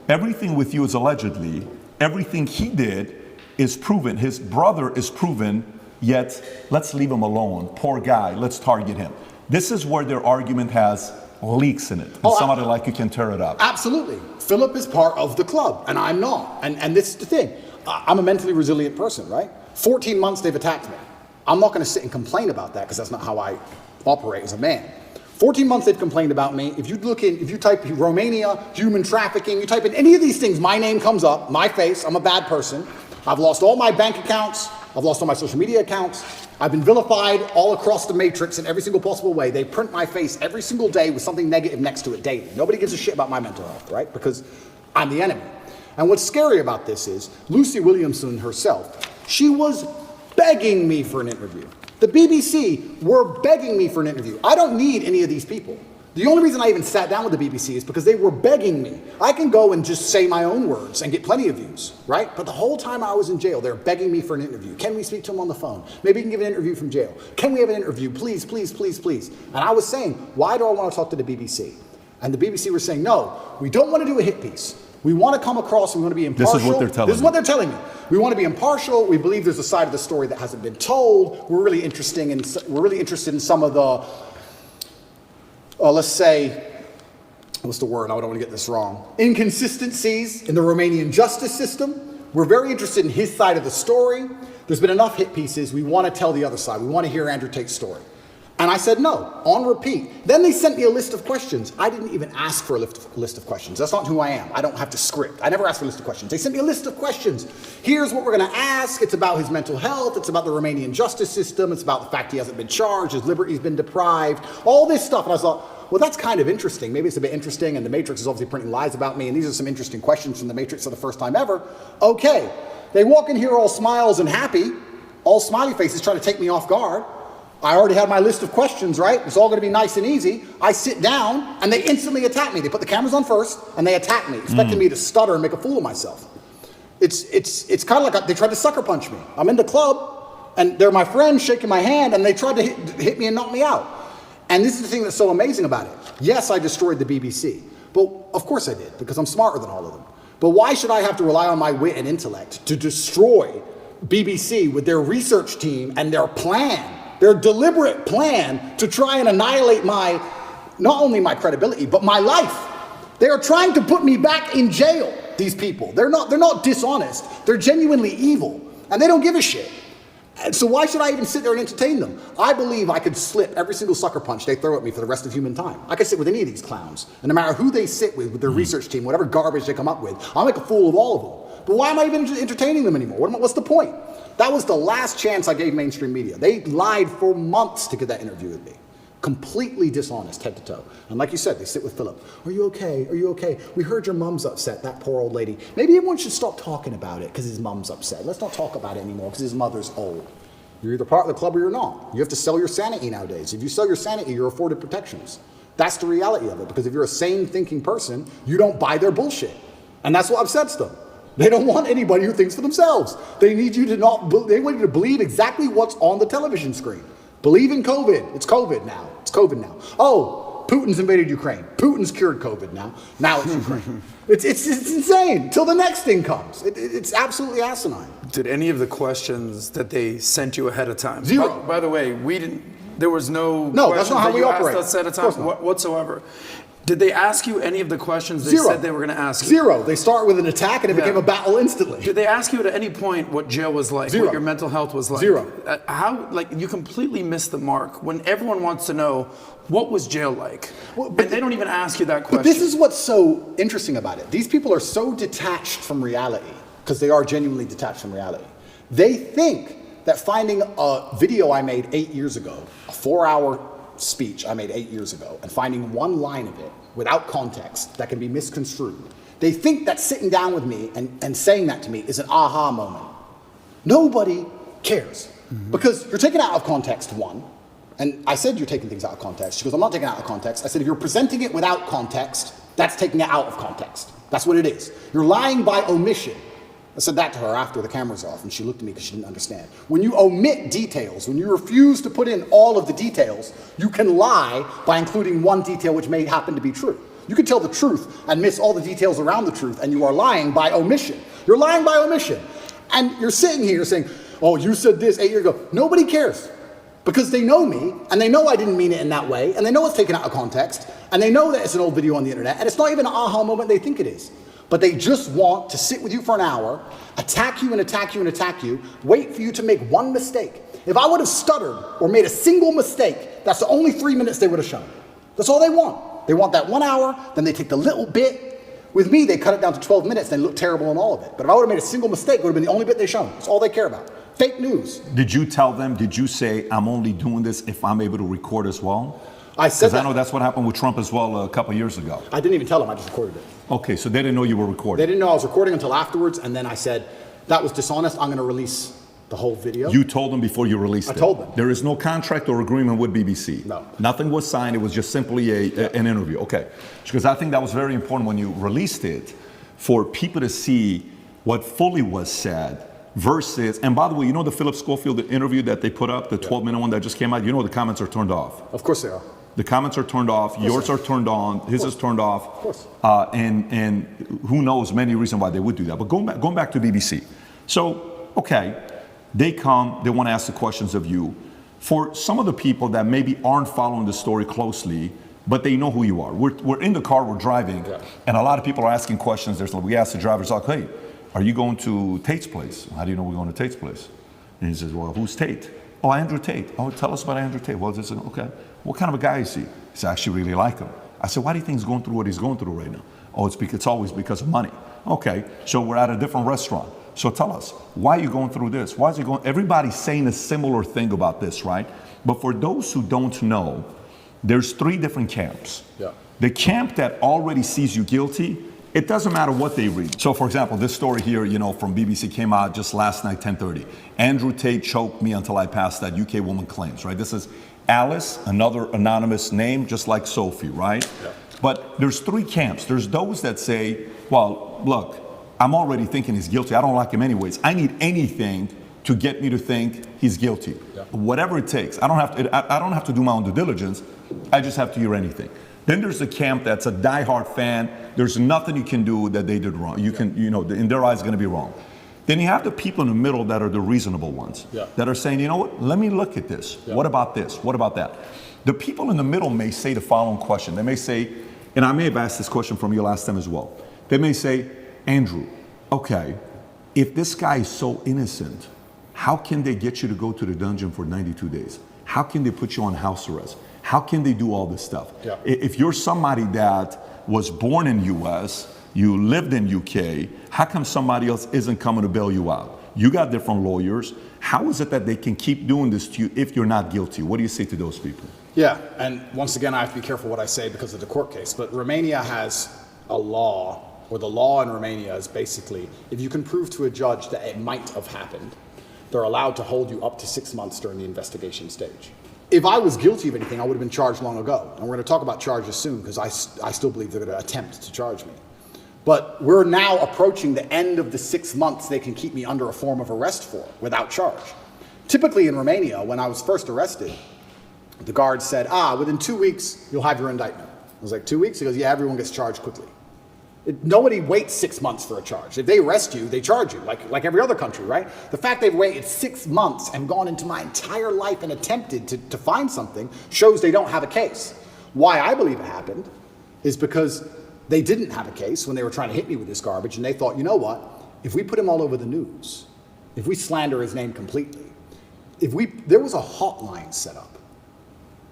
everything with you is allegedly, everything he did is proven, his brother is proven, yet let's leave him alone. Poor guy, let's target him. This is where their argument has leaks in it. And somebody like you can tear it up. Absolutely. Philip is part of the club, and I'm not. And this is the thing. I'm a mentally resilient person, right? 14 months they've attacked me. I'm not going to sit and complain about that because that's not how I operate as a man. 14 months they've complained about me. If you type Romania, human trafficking, you type in any of these things, my name comes up, my face, I'm a bad person. I've lost all my bank accounts. I've lost all my social media accounts. I've been vilified all across the matrix in every single possible way. They print my face every single day with something negative next to it daily. Nobody gives a shit about my mental health, right? Because I'm the enemy. And what's scary about this is Lucy Williamson herself, she was begging me for an interview. The BBC were begging me for an interview. I don't need any of these people. The only reason I even sat down with the BBC is because they were begging me. I can go and just say my own words and get plenty of views, right? But the whole time I was in jail, they're begging me for an interview. Can we speak to him on the phone? Maybe you can give an interview from jail. Can we have an interview? Please, please, please, please. And I was saying, why do I want to talk to the BBC? And the BBC were saying, no, we don't want to do a hit piece. We want to come across, we want to be impartial. This is what they're telling me. This is what they're telling me. We want to be impartial. We believe there's a side of the story that hasn't been told. We're really interested in some of the, let's say, what's the word? I don't want to get this wrong. Inconsistencies in the Romanian justice system. We're very interested in his side of the story. There's been enough hit pieces. We want to tell the other side. We want to hear Andrew Tate's story. And I said no, on repeat. Then they sent me a list of questions. I didn't even ask for a list of questions. That's not who I am. I don't have to script. I never asked for a list of questions. They sent me a list of questions. Here's what we're going to ask. It's about his mental health. It's about the Romanian justice system. It's about the fact he hasn't been charged. His liberty's been deprived. All this stuff. And I thought, well, that's kind of interesting. Maybe it's a bit interesting. And the Matrix is obviously printing lies about me. And these are some interesting questions from the Matrix for the first time ever. Okay. They walk in here all smiles and happy, all smiley faces trying to take me off guard. I already had my list of questions, right? It's all going to be nice and easy. I sit down, and they instantly attack me. They put the cameras on first, and they attack me, expecting me to stutter and make a fool of myself. It's kind of like they tried to sucker punch me. I'm in the club, and they're my friends shaking my hand, and they tried to hit me and knock me out. And this is the thing that's so amazing about it. Yes, I destroyed the BBC. But of course I did, because I'm smarter than all of them. But why should I have to rely on my wit and intellect to destroy BBC with their research team and their plan, their deliberate plan to try and annihilate not only my credibility, but my life? They are trying to put me back in jail, these people. They're not dishonest. They're genuinely evil, and they don't give a shit. And so why should I even sit there and entertain them? I believe I could slip every single sucker punch they throw at me for the rest of human time. I could sit with any of these clowns, and no matter who they sit with their research team, whatever garbage they come up with, I'll make a fool of all of them. But why am I even entertaining them anymore? What's the point? That was the last chance I gave mainstream media. They lied for months to get that interview with me. Completely dishonest, head to toe. And like you said, they sit with Philip. Are you okay? Are you okay? We heard your mom's upset, that poor old lady. Maybe everyone should stop talking about it because his mom's upset. Let's not talk about it anymore because his mother's old. You're either part of the club or you're not. You have to sell your sanity nowadays. If you sell your sanity, you're afforded protections. That's the reality of it, because if you're a sane thinking person, you don't buy their bullshit. And that's what upsets them. They don't want anybody who thinks for themselves. They need you to they want you to believe exactly what's on the television screen. Believe in COVID. It's COVID now. It's COVID now. Oh, Putin's invaded Ukraine. Putin's cured COVID now. Now it's Ukraine. It's insane. Till the next thing comes. It's absolutely asinine. Did any of the questions that they sent you ahead of time? Zero. By the way, we didn't. There was no. No, that's not how we operate. Asked us ahead of time whatsoever. Did they ask you any of the questions they Zero. said they were going to ask you? Zero. They start with an attack and it became a battle instantly. Did they ask you at any point what jail was like? Zero. What your mental health was like? Zero. How, like, you completely missed the mark when everyone wants to know what was jail like. Well, and they don't even ask you that question. But this is what's so interesting about it. These people are so detached from reality, because they are genuinely detached from reality. They think that finding a video I made 8 years ago, a 4-hour speech I made 8 years ago, and finding one line of it without context that can be misconstrued, they think that sitting down with me and saying that to me is an aha moment. Nobody cares. Because you're taking it out of context, one. And I said you're taking things out of context. She goes, I'm not taking it out of context. I said, if you're presenting it without context, that's taking it out of context. That's what it is. You're lying by omission. I said that to her after the camera's off, and she looked at me because she didn't understand. When you omit details, when you refuse to put in all of the details, you can lie by including one detail which may happen to be true. You can tell the truth and miss all the details around the truth, and you are lying by omission. You're lying by omission. And you're sitting here saying, oh, you said this 8 years ago. Nobody cares. Because they know me, and they know I didn't mean it in that way, and they know it's taken out of context, and they know that it's an old video on the internet, and it's not even an aha moment they think it is. But they just want to sit with you for an hour, attack you and attack you and attack you, wait for you to make one mistake. If I would have stuttered or made a single mistake, that's the only 3 minutes they would have shown. That's all they want. They want that 1 hour, then they take the little bit. With me, they cut it down to 12 minutes, and they look terrible in all of it. But if I would have made a single mistake, it would have been the only bit they shown. That's all they care about. Fake news. Did you tell them, did you say, I'm only doing this if I'm able to record as well? I said that. Because I know that's what happened with Trump as well a couple of years ago. I didn't even tell them, I just recorded it. Okay, so they didn't know you were recording. They didn't know I was recording until afterwards, and then I said, that was dishonest, I'm gonna release the whole video. You told them before you released it? I told them. There is no contract or agreement with BBC? No. Nothing was signed, it was just simply an interview, okay. Because I think that was very important when you released it, for people to see what fully was said, versus, and by the way, you know the Philip Schofield interview that they put up, the 12-minute one that just came out, you know the comments are turned off. Of course they are. The comments are turned off, yours are turned on, his is turned off. Of course. And who knows many reasons why they would do that. But going back to BBC. So, okay, they come, they want to ask the questions of you. For some of the people that maybe aren't following the story closely, but they know who you are. We're in the car, we're driving, and a lot of people are asking questions. We ask the drivers, like, hey, are you going to Tate's place? How do you know we're going to Tate's place? And he says, well, who's Tate? Oh, Andrew Tate. Oh, tell us about Andrew Tate. Well, this is, okay. What kind of a guy is he? He said, I actually really like him. I said, why do you think he's going through what he's going through right now? Oh, it's always because of money. Okay, so we're at a different restaurant. So tell us, why are you going through this? Why is he going? Everybody's saying a similar thing about this, right? But for those who don't know, there's 3 different camps. Yeah. The camp that already sees you guilty, it doesn't matter what they read. So for example, this story here, you know, from BBC came out just last night, 10:30. Andrew Tate choked me until I passed, that UK woman claims, right? This is Alice, another anonymous name, just like Sophie, right? Yeah. But there's 3 camps. There's those that say, well, look, I'm already thinking he's guilty. I don't like him anyways. I need anything to get me to think he's guilty. Yeah. Whatever it takes. I don't have to do my own due diligence. I just have to hear anything. Then there's the camp that's a diehard fan. There's nothing you can do that they did wrong. You can, you know, in their eyes, it's going to be wrong. Then you have the people in the middle that are the reasonable ones, that are saying, you know what, let me look at this. What about this? What about that? The people in the middle may say the following question. They may say, and I may have asked this question from you last time as well. They may say, Andrew, okay, if this guy is so innocent, how can they get you to go to the dungeon for 92 days? How can they put you on house arrest? How can they do all this stuff? If you're somebody that was born in US, you lived in UK, how come somebody else isn't coming to bail you out? You got different lawyers. How is it that they can keep doing this to you if you're not guilty? What do you say to those people? Yeah, and once again, I have to be careful what I say because of the court case, but Romania has a law, or the law in Romania is basically, if you can prove to a judge that it might have happened, they're allowed to hold you up to 6 months during the investigation stage. If I was guilty of anything, I would have been charged long ago. And we're going to talk about charges soon because I still believe they're going to attempt to charge me. But we're now approaching the end of the 6 months they can keep me under a form of arrest for without charge. Typically in Romania, when I was first arrested, the guard said, within 2 weeks, you'll have your indictment. I was like, 2 weeks? He goes, yeah, everyone gets charged quickly. Nobody waits 6 months for a charge. If they arrest you, they charge you, like every other country, right? The fact they've waited 6 months and gone into my entire life and attempted to find something shows they don't have a case. Why I believe it happened is because they didn't have a case when they were trying to hit me with this garbage, and they thought, you know what? If we put him all over the news, if we slander his name completely, there was a hotline set up.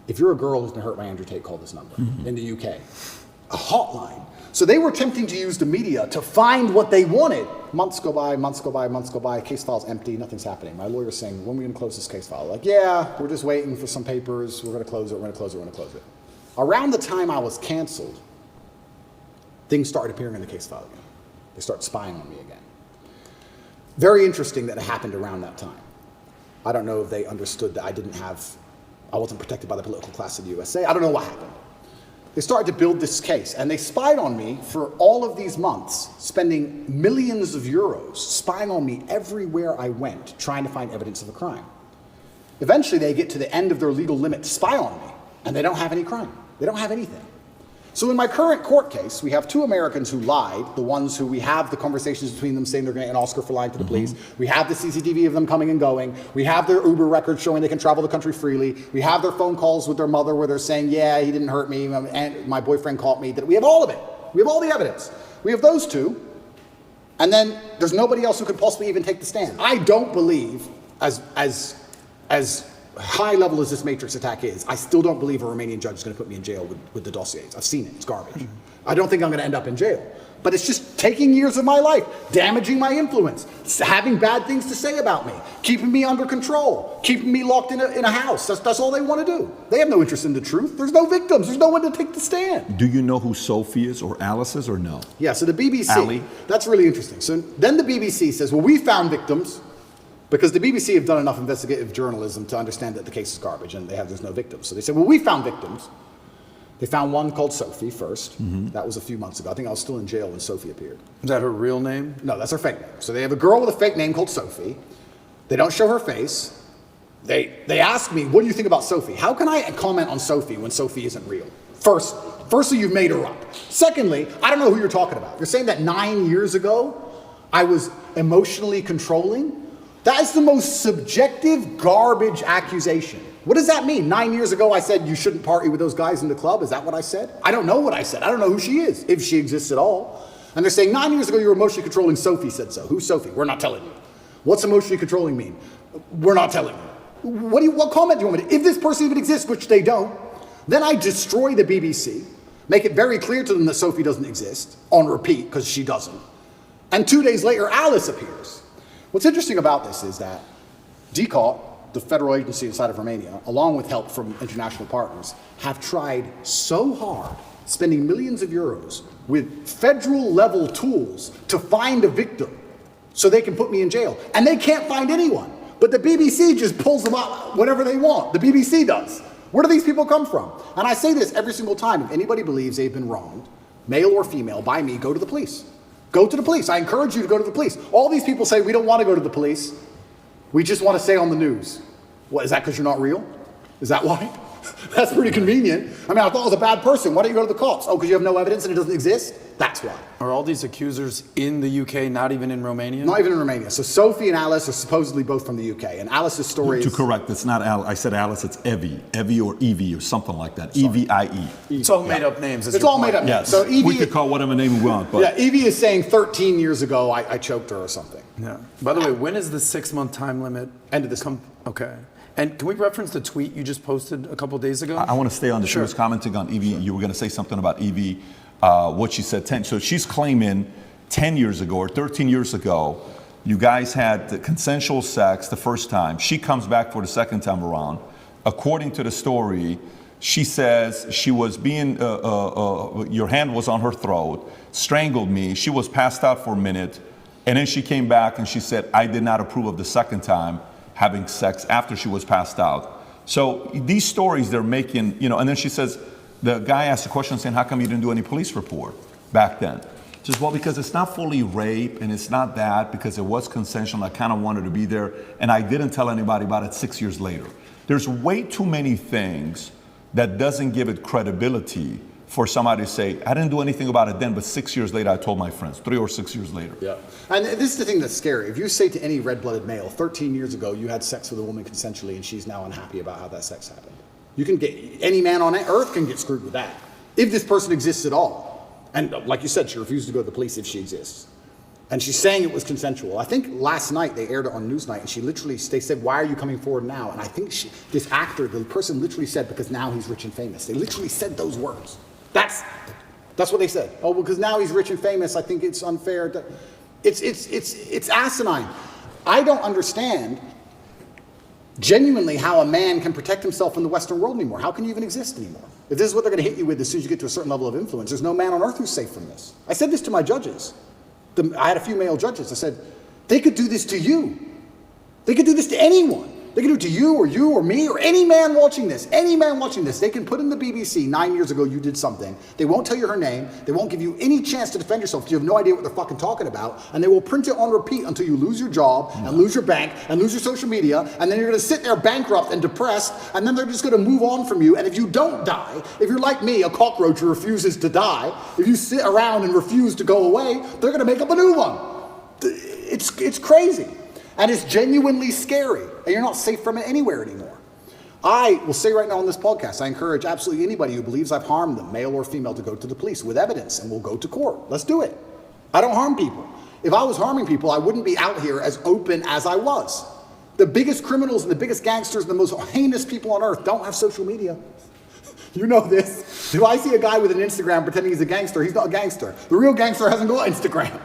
If you're a girl who's been hurt by Andrew Tate, call this number in the UK. A hotline. So they were attempting to use the media to find what they wanted. Months go by, months go by, months go by, case file's empty, nothing's happening. My lawyer's saying, when are we gonna close this case file? Like, yeah, we're just waiting for some papers, we're gonna close it, we're gonna close it, we're gonna close it. Around the time I was canceled, things started appearing in the case file again. They started spying on me again. Very interesting that it happened around that time. I don't know if they understood that I wasn't protected by the political class of the USA. I don't know what happened. They started to build this case, and they spied on me for all of these months, spending millions of euros, spying on me everywhere I went, trying to find evidence of a crime. Eventually, they get to the end of their legal limit to spy on me, and they don't have any crime. They don't have anything. So in my current court case, we have two Americans who lied, the ones who we have the conversations between them saying they're going to get an Oscar for lying to the police. We have the CCTV of them coming and going. We have their Uber records showing they can travel the country freely. We have their phone calls with their mother where they're saying, yeah, he didn't hurt me, and my boyfriend caught me. We have all of it. We have all the evidence. We have those two, and then there's nobody else who could possibly even take the stand. I don't believe, as high level as this Matrix attack is, I still don't believe a Romanian judge is going to put me in jail with the dossiers. I've seen it. It's garbage. I don't think I'm going to end up in jail. But it's just taking years of my life, damaging my influence, having bad things to say about me, keeping me under control, keeping me locked in a house. That's all they want to do. They have no interest in the truth. There's no victims. There's no one to take the stand. Do you know who Sophie is or Alice is or no? Yeah, so the BBC, Ali? That's really interesting. So then the BBC says, well, we found victims, because the BBC have done enough investigative journalism to understand that the case is garbage and there's no victims. So they said, well, we found victims. They found one called Sophie first. That was a few months ago. I think I was still in jail when Sophie appeared. Is that her real name? No, that's her fake name. So they have a girl with a fake name called Sophie. They don't show her face. They ask me, what do you think about Sophie? How can I comment on Sophie when Sophie isn't real? Firstly, you've made her up. Secondly, I don't know who you're talking about. You're saying that 9 years ago, I was emotionally controlling? That is the most subjective garbage accusation. What does that mean? 9 years ago, I said you shouldn't party with those guys in the club. Is that what I said? I don't know what I said. I don't know who she is, if she exists at all. And they're saying 9 years ago, you were emotionally controlling. Sophie said so. Who's Sophie? We're not telling you. What's emotionally controlling mean? We're not telling you. What comment do you want me to? If this person even exists, which they don't, then I destroy the BBC, make it very clear to them that Sophie doesn't exist, on repeat, because she doesn't. And 2 days later, Alice appears. What's interesting about this is that DCOT, the federal agency inside of Romania, along with help from international partners, have tried so hard, spending millions of euros with federal level tools to find a victim so they can put me in jail. And they can't find anyone. But the BBC just pulls them out whenever they want. The BBC does. Where do these people come from? And I say this every single time. If anybody believes they've been wronged, male or female, by me, go to the police. Go to the police. I encourage you to go to the police. All these people say, we don't want to go to the police. We just want to stay on the news. What, is that because you're not real? Is that why? That's pretty convenient. I mean, I thought I was a bad person. Why don't you go to the cops? Oh, because you have no evidence and it doesn't exist? That's why. Are all these accusers in the UK, not even in Romania? Not even in Romania. So Sophie and Alice are supposedly both from the UK. And Alice's story To is... correct, it's not Alice. I said Alice, it's Evie. Evie or Evie or something like that. Evie. It's all made up names. It's all made up names. Yes. So Evie, we could call whatever name we want. But yeah, Evie is saying 13 years ago I choked her or something. Yeah. By the way, when is the 6-month time limit? End of this month. Okay. And can we reference the tweet you just posted a couple days ago? I want to stay on this. Sure. She was commenting on Evie. You were going to say something about Evie, what she said 10. So she's claiming 10 years ago or 13 years ago, you guys had the consensual sex the first time. She comes back for the second time around. According to the story, she says she was being, your hand was on her throat, strangled me. She was passed out for a minute. And then she came back and she said, I did not approve of the second time having sex after she was passed out. So these stories they're making, you know, and then she says, the guy asked a question saying, how come you didn't do any police report back then? She says, well, because it's not fully rape and it's not that, because it was consensual. I kind of wanted to be there and I didn't tell anybody about it 6 years later. There's way too many things that doesn't give it credibility for somebody to say, I didn't do anything about it then, but 6 years later, I told my friends, 3 or 6 years later. Yeah. And this is the thing that's scary. If you say to any red-blooded male, 13 years ago, you had sex with a woman consensually and she's now unhappy about how that sex happened. You can get, any man on earth can get screwed with that. If this person exists at all. And like you said, she refused to go to the police if she exists. And she's saying it was consensual. I think last night they aired it on Newsnight and she literally, they said, why are you coming forward now? And I think this actor, the person literally said, because now he's rich and famous. They literally said those words. That's what they said. Oh, because now he's rich and famous, I think it's unfair. It's asinine. I don't understand genuinely how a man can protect himself in the Western world anymore. How can you even exist anymore? If this is what they're going to hit you with as soon as you get to a certain level of influence, there's no man on earth who's safe from this. I said this to my judges. I had a few male judges. I said, they could do this to you. They could do this to anyone. They can do it to you or me or any man watching this. Any man watching this. They can put in the BBC 9 years ago you did something. They won't tell you her name. They won't give you any chance to defend yourself because you have no idea what they're fucking talking about. And they will print it on repeat until you lose your job and lose your bank and lose your social media. And then you're going to sit there bankrupt and depressed. And then they're just going to move on from you. And if you don't die, if you're like me, a cockroach who refuses to die, if you sit around and refuse to go away, they're going to make up a new one. It's crazy. And it's genuinely scary. And you're not safe from it anywhere anymore. I will say right now on this podcast, I encourage absolutely anybody who believes I've harmed them, male or female, to go to the police with evidence and we'll go to court. Let's do it. I don't harm people. If I was harming people, I wouldn't be out here as open as I was. The biggest criminals and the biggest gangsters and the most heinous people on earth don't have social media. You know this. If I see a guy with an Instagram pretending he's a gangster, he's not a gangster. The real gangster hasn't got Instagram.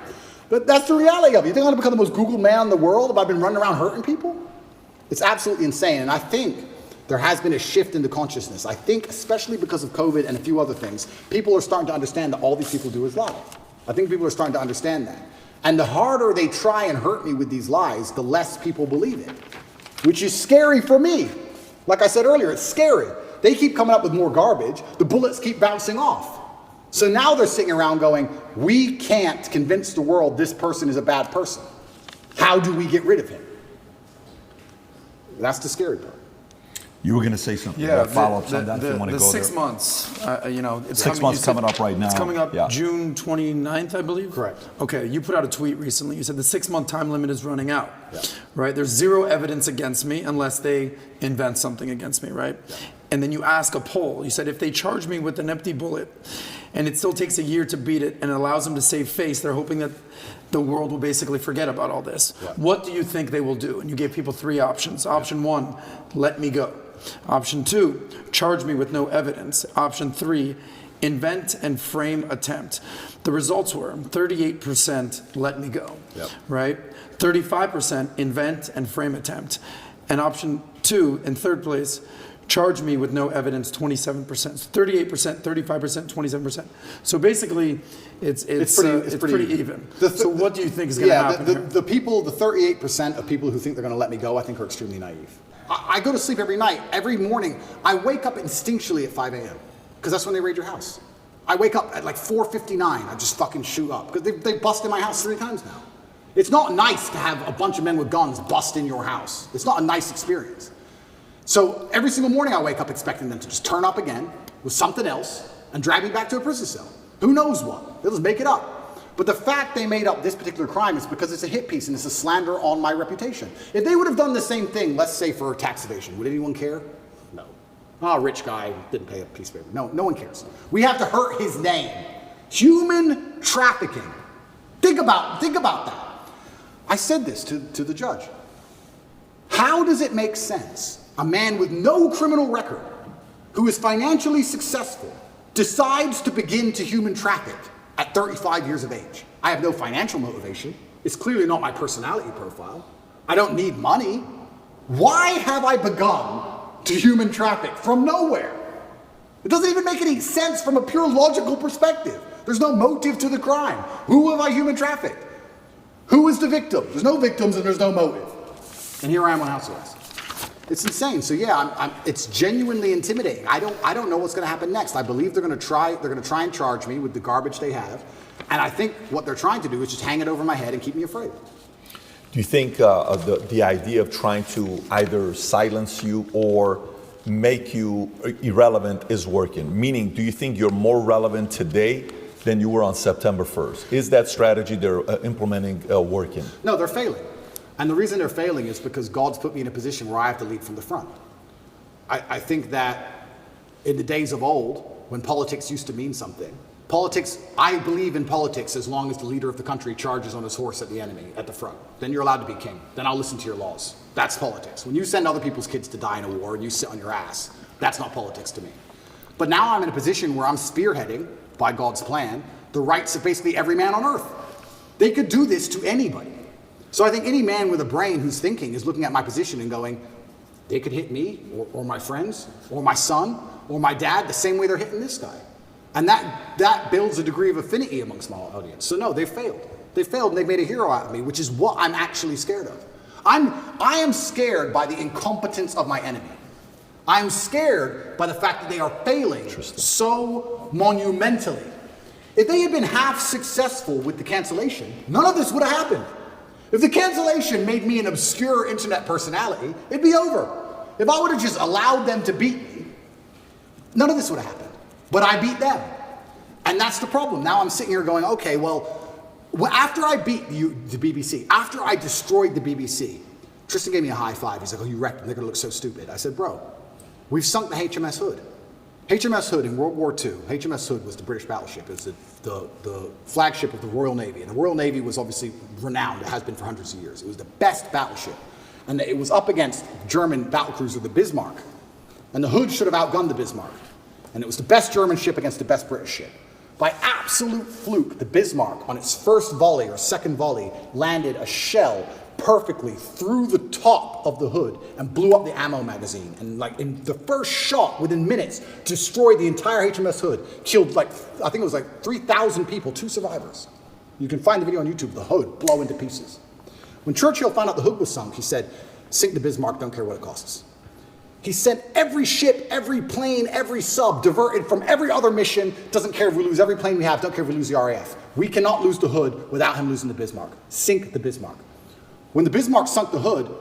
But that's the reality of it. You think I'm going to become the most Googled man in the world if I've been running around hurting people? It's absolutely insane. And I think there has been a shift in the consciousness. I think, especially because of COVID and a few other things, people are starting to understand that all these people do is lie. I think people are starting to understand that. And the harder they try and hurt me with these lies, the less people believe it, which is scary for me. Like I said earlier, it's scary. They keep coming up with more garbage. The bullets keep bouncing off. So now they're sitting around going, we can't convince the world this person is a bad person. How do we get rid of him? That's the scary part. You were going to say something. Yeah, Follow-ups on that if you want to go 6 there. months, you know, it's 6 months coming up right now. It's coming up Yeah. June 29th, I believe. Correct. Okay, you put out a tweet recently. You said the 6-month time limit is running out. Yeah. Right? There's zero evidence against me unless they invent something against me, right? Yeah. And then you ask a poll. You said if they charge me with an empty bullet and it still takes a year to beat it and allows them to save face, they're hoping that the world will basically forget about all this. Yeah. What do you think they will do? And you gave people 3 options. Option 1, let me go. Option 2, charge me with no evidence. Option 3, invent and frame attempt. The results were 38% let me go, right? 35% invent and frame attempt. And option 2, in third place, charge me with no evidence, 27%. 38%, 35%, 27%. So basically, it's pretty even. So what do you think is going to happen here? The people, the 38% of people who think they're going to let me go, I think are extremely naive. I go to sleep every night, every morning. I wake up instinctually at 5 a.m. because that's when they raid your house. I wake up at like 4:59. I just fucking shoot up because they busted my house 3 times now. It's not nice to have a bunch of men with guns bust in your house. It's not a nice experience. So every single morning I wake up expecting them to just turn up again with something else and drag me back to a prison cell. Who knows what? They'll just make it up. But the fact they made up this particular crime is because it's a hit piece and it's a slander on my reputation. If they would have done the same thing, let's say for tax evasion, would anyone care? No. Oh, rich guy didn't pay a piece of paper. No, no one cares. We have to hurt his name. Human trafficking. Think about that. I said this to the judge. How does it make sense a man with no criminal record who is financially successful decides to begin to human traffic at 35 years of age? I have no financial motivation. It's clearly not my personality profile. I don't need money. Why have I begun to human traffic from nowhere? It doesn't even make any sense from a pure logical perspective. There's no motive to the crime. Who have I human trafficked? Who is the victim? There's no victims and there's no motive. And here I am on house arrest. It's insane. So yeah, it's genuinely intimidating. I don't know what's going to happen next. I believe they're going to try and charge me with the garbage they have. And I think what they're trying to do is just hang it over my head and keep me afraid. Do you think the idea of trying to either silence you or make you irrelevant is working? Meaning, do you think you're more relevant today than you were on September 1st? Is that strategy they're implementing working? No, they're failing. And the reason they're failing is because God's put me in a position where I have to lead from the front. I think that in the days of old, when politics used to mean something, I believe in politics as long as the leader of the country charges on his horse at the enemy at the front. Then you're allowed to be king. Then I'll listen to your laws. That's politics. When you send other people's kids to die in a war and you sit on your ass, that's not politics to me. But now I'm in a position where I'm spearheading, by God's plan, the rights of basically every man on earth. They could do this to anybody. So I think any man with a brain who's thinking is looking at my position and going, they could hit me or my friends or my son or my dad the same way they're hitting this guy. And that builds a degree of affinity amongst my audience. So no, they failed. They failed and they've made a hero out of me, which is what I'm actually scared of. I am scared by the incompetence of my enemy. I'm scared by the fact that they are failing so monumentally. If they had been half successful with the cancellation, none of this would have happened. If the cancellation made me an obscure internet personality, it'd be over. If I would have just allowed them to beat me, none of this would have happened. But I beat them. And that's the problem. Now I'm sitting here going, okay, well, after I beat the BBC, after I destroyed the BBC, Tristan gave me a high five. He's like, oh, you wrecked them. They're going to look so stupid. I said, bro, we've sunk the HMS Hood. HMS Hood in World War II, HMS Hood was the British battleship. It was the flagship of the Royal Navy. And the Royal Navy was obviously renowned. It has been for hundreds of years. It was the best battleship. And it was up against German battlecruiser, the Bismarck. And the Hood should have outgunned the Bismarck. And it was the best German ship against the best British ship. By absolute fluke, the Bismarck, on its first volley or second volley, landed a shell perfectly through the top of the Hood and blew up the ammo magazine. And like in the first shot, within minutes, destroyed the entire HMS Hood. Killed I think it was 3,000 people, 2 survivors. You can find the video on YouTube, the Hood blow into pieces. When Churchill found out the Hood was sunk, he said, sink the Bismarck, don't care what it costs. He sent every ship, every plane, every sub diverted from every other mission. Doesn't care if we lose every plane we have, don't care if we lose the RAF. We cannot lose the Hood without him losing the Bismarck. Sink the Bismarck. When the Bismarck sunk the Hood,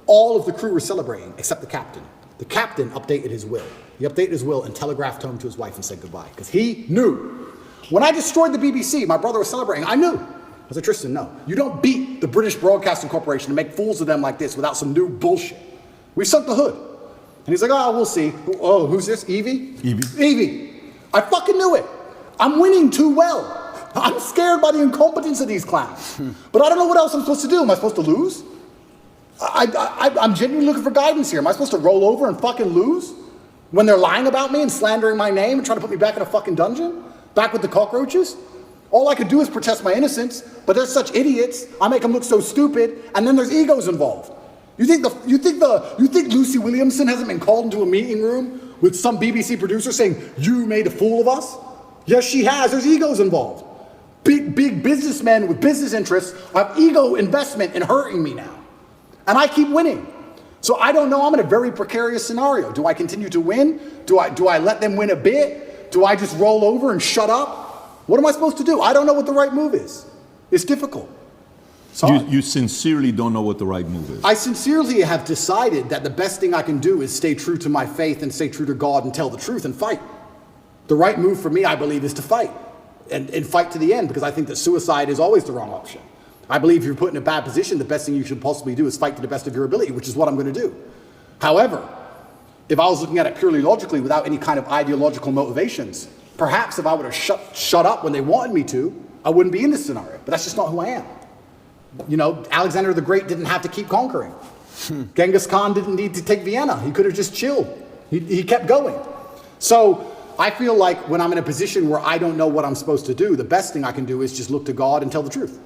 all of the crew were celebrating, except the captain. The captain updated his will. He updated his will and telegraphed home to his wife and said goodbye, because he knew. When I destroyed the BBC, my brother was celebrating, I knew. I said, Tristan, no. You don't beat the British Broadcasting Corporation and make fools of them like this without some new bullshit. We sunk the Hood. And he's like, oh, we'll see. Oh, who's this? Evie? Evie. I fucking knew it. I'm winning too well. I'm scared by the incompetence of these clowns. But I don't know what else I'm supposed to do. Am I supposed to lose? I'm genuinely looking for guidance here. Am I supposed to roll over and fucking lose? When they're lying about me and slandering my name and trying to put me back in a fucking dungeon? Back with the cockroaches? All I could do is protest my innocence, but they're such idiots. I make them look so stupid, and then there's egos involved. You think Lucy Williamson hasn't been called into a meeting room with some BBC producer saying, you made a fool of us? Yes, she has. There's egos involved. Big businessmen with business interests have ego investment in hurting me now. And I keep winning. So I don't know. I'm in a very precarious scenario. Do I continue to win? Do I let them win a bit? Do I just roll over and shut up? What am I supposed to do? I don't know what the right move is. It's difficult. Sorry. You sincerely don't know what the right move is. I sincerely have decided that the best thing I can do is stay true to my faith and stay true to God and tell the truth and fight. The right move for me, I believe, is to fight and fight to the end, because I think that suicide is always the wrong option. I believe if you're put in a bad position, the best thing you should possibly do is fight to the best of your ability, which is what I'm going to do. However, if I was looking at it purely logically without any kind of ideological motivations, perhaps if I would have shut up when they wanted me to, I wouldn't be in this scenario. But that's just not who I am. You know, Alexander the Great didn't have to keep conquering. Genghis Khan didn't need to take Vienna. He could have just chilled. He kept going. So I feel like when I'm in a position where I don't know what I'm supposed to do, the best thing I can do is just look to God and tell the truth.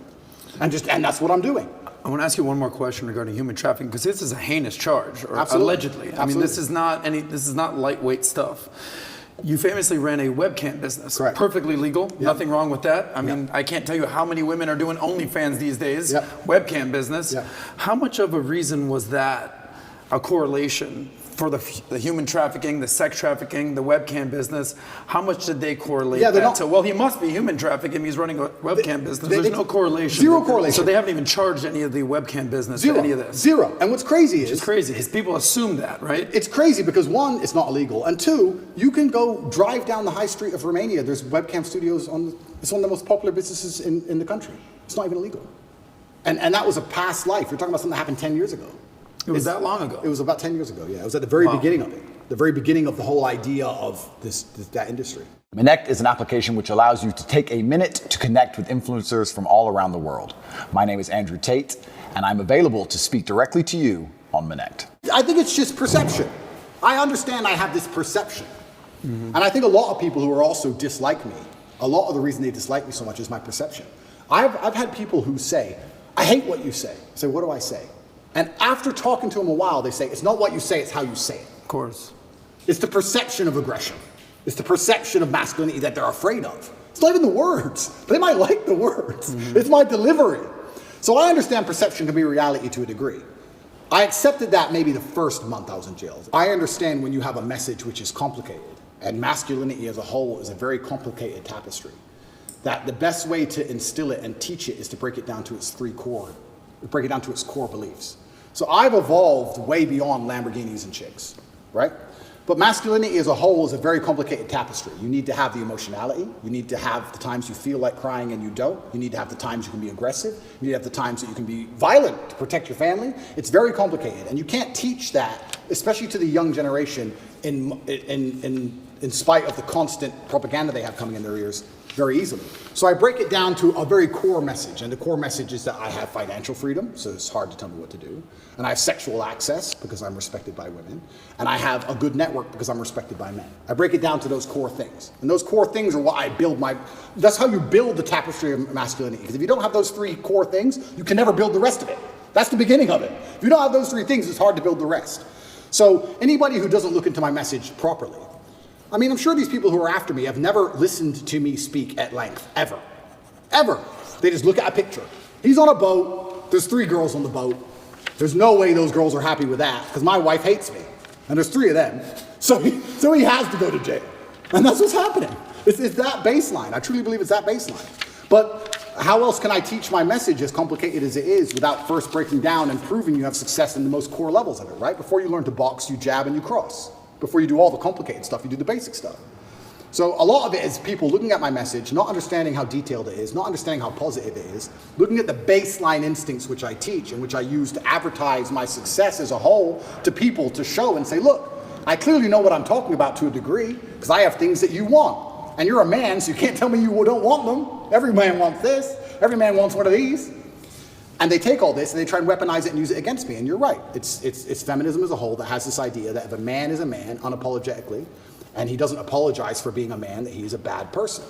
And that's what I'm doing. I want to ask you one more question regarding human trafficking, because this is a heinous charge, or Absolutely. allegedly. I mean, Absolutely. this is not lightweight stuff. You famously ran a webcam business. Correct. Perfectly legal. Yep. Nothing wrong with that. I mean, I can't tell you how many women are doing OnlyFans these days. Yep. Webcam business. Yep. How much of a reason was that a correlation for the human trafficking, the sex trafficking, the webcam business? How much did they correlate that to? Well, he must be human trafficking. He's running a webcam business. There's no correlation. Zero correlation. So they haven't even charged any of the webcam business Zero. for any of this. Zero. And what's crazy is... It's crazy. People assume that, right? It's crazy because, one, it's not illegal. And two, you can go drive down the high street of Romania. There's webcam studios it's one of the most popular businesses in the country. It's not even illegal. And that was a past life. You're talking about something that happened 10 years ago. It was that long ago? It was about 10 years ago, yeah. It was at the very beginning of it. The very beginning of the whole idea of that industry. Connect is an application which allows you to take a minute to connect with influencers from all around the world. My name is Andrew Tate, and I'm available to speak directly to you on Connect. I think it's just perception. I understand I have this perception. Mm-hmm. And I think a lot of people who are also dislike me, a lot of the reason they dislike me so much is my perception. I've had people who say, I hate what you say. I say, what do I say? And after talking to them a while, they say, it's not what you say, it's how you say it. Of course. It's the perception of aggression. It's the perception of masculinity that they're afraid of. It's not even the words. They might like the words. Mm-hmm. It's my delivery. So I understand perception can be reality to a degree. I accepted that maybe the first month I was in jail. I understand when you have a message which is complicated, and masculinity as a whole is a very complicated tapestry, that the best way to instill it and teach it is to break it down to its core beliefs. So I've evolved way beyond Lamborghinis and chicks, right? But masculinity as a whole is a very complicated tapestry. You need to have the emotionality. You need to have the times you feel like crying and you don't. You need to have the times you can be aggressive. You need to have the times that you can be violent to protect your family. It's very complicated. And you can't teach that, especially to the young generation, in spite of the constant propaganda they have coming in their ears, very easily. So I break it down to a very core message, and the core message is that I have financial freedom, so it's hard to tell me what to do, and I have sexual access because I'm respected by women, and I have a good network because I'm respected by men. I break it down to those core things, and those core things are what I build that's how you build the tapestry of masculinity, because if you don't have those three core things, you can never build the rest of it. That's the beginning of it. If you don't have those three things, it's hard to build the rest. So anybody who doesn't look into my message properly, I mean, I'm sure these people who are after me have never listened to me speak at length, ever. Ever. They just look at a picture. He's on a boat. There's 3 girls on the boat. There's no way those girls are happy with that, because my wife hates me. And there's 3 of them. So he has to go to jail. And that's what's happening. It's that baseline. I truly believe it's that baseline. But how else can I teach my message, as complicated as it is, without first breaking down and proving you have success in the most core levels of it, right? Before you learn to box, you jab and you cross. Before you do all the complicated stuff, you do the basic stuff. So a lot of it is people looking at my message, not understanding how detailed it is, not understanding how positive it is, looking at the baseline instincts which I teach and which I use to advertise my success as a whole to people to show and say, look, I clearly know what I'm talking about to a degree because I have things that you want. And you're a man, so you can't tell me you don't want them. Every man wants this. Every man wants one of these. And they take all this and they try and weaponize it and use it against me. And you're right. It's feminism as a whole that has this idea that if a man is a man unapologetically, and he doesn't apologize for being a man, that he's a bad person.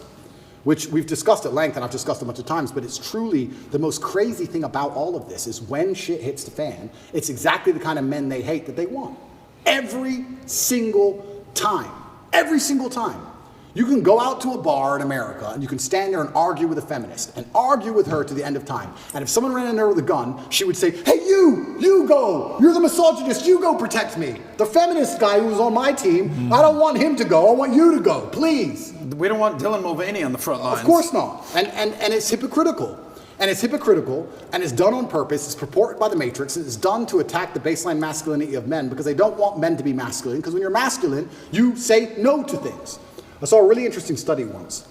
Which we've discussed at length, and I've discussed a bunch of times, but it's truly the most crazy thing about all of this is when shit hits the fan, it's exactly the kind of men they hate that they want. Every single time. Every single time. You can go out to a bar in America and you can stand there and argue with a feminist and argue with her to the end of time. And if someone ran in there with a gun, she would say, hey, you go. You're the misogynist. You go protect me. The feminist guy who was on my team, I don't want him to go. I want you to go, please. We don't want Dylan Mulvaney on the front lines. Of course not. And it's hypocritical. And it's hypocritical, and it's done on purpose, it's purported by the Matrix, and it's done to attack the baseline masculinity of men because they don't want men to be masculine, because when you're masculine, you say no to things. I saw a really interesting study once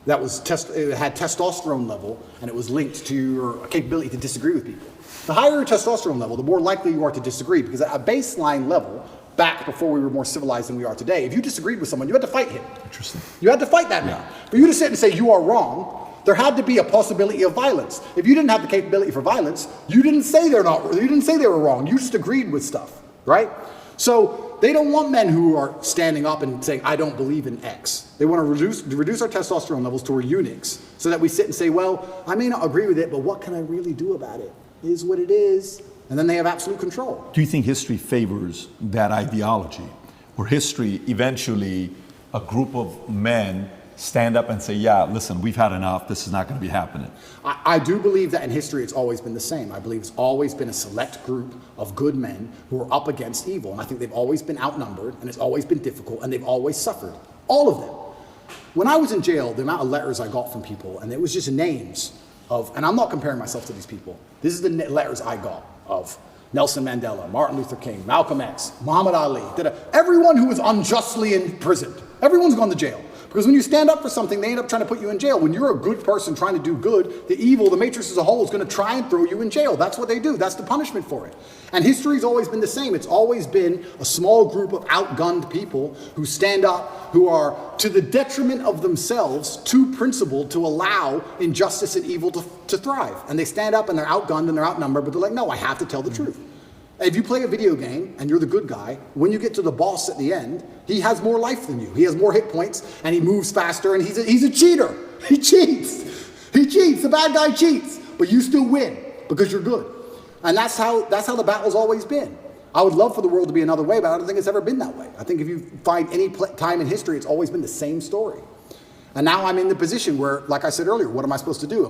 that was it had testosterone level, and it was linked to your capability to disagree with people. The higher your testosterone level, the more likely you are to disagree, because at a baseline level, back before we were more civilized than we are today, if you disagreed with someone, you had to fight him. Interesting. You had to fight that man. For you to sit and say you are wrong, there had to be a possibility of violence. If you didn't have the capability for violence, you didn't say you didn't say they were wrong. You just agreed with stuff, right? So they don't want men who are standing up and saying, I don't believe in X. They want to reduce our testosterone levels to our eunuchs so that we sit and say, well, I may not agree with it, but what can I really do about it? It is what it is. And then they have absolute control. Do you think history favors that ideology? Or history, eventually, a group of men stand up and say, yeah, listen, we've had enough, this is not going to be happening? I do believe that in history it's always been the same. I believe it's always been a select group of good men who are up against evil. And I think they've always been outnumbered, and it's always been difficult, and they've always suffered. All of them. When I was in jail, the amount of letters I got from people, and it was just names of, and I'm not comparing myself to these people, this is the letters I got of Nelson Mandela, Martin Luther King, Malcolm X, Muhammad Ali, everyone who was unjustly imprisoned. Everyone's gone to jail. Because when you stand up for something, they end up trying to put you in jail. When you're a good person trying to do good, the evil, the Matrix as a whole, is going to try and throw you in jail. That's what they do. That's the punishment for it. And history's always been the same. It's always been a small group of outgunned people who stand up, who are, to the detriment of themselves, too principled to allow injustice and evil to thrive. And they stand up and they're outgunned and they're outnumbered, but they're like, no, I have to tell the truth. If you play a video game and you're the good guy, when you get to the boss at the end, he has more life than you. He has more hit points and he moves faster and he's a cheater. He cheats. He cheats. The bad guy cheats. But you still win because you're good. And that's how the battle's always been. I would love for the world to be another way, but I don't think it's ever been that way. I think if you find any time in history, it's always been the same story. And now I'm in the position where, like I said earlier, what am I supposed to do?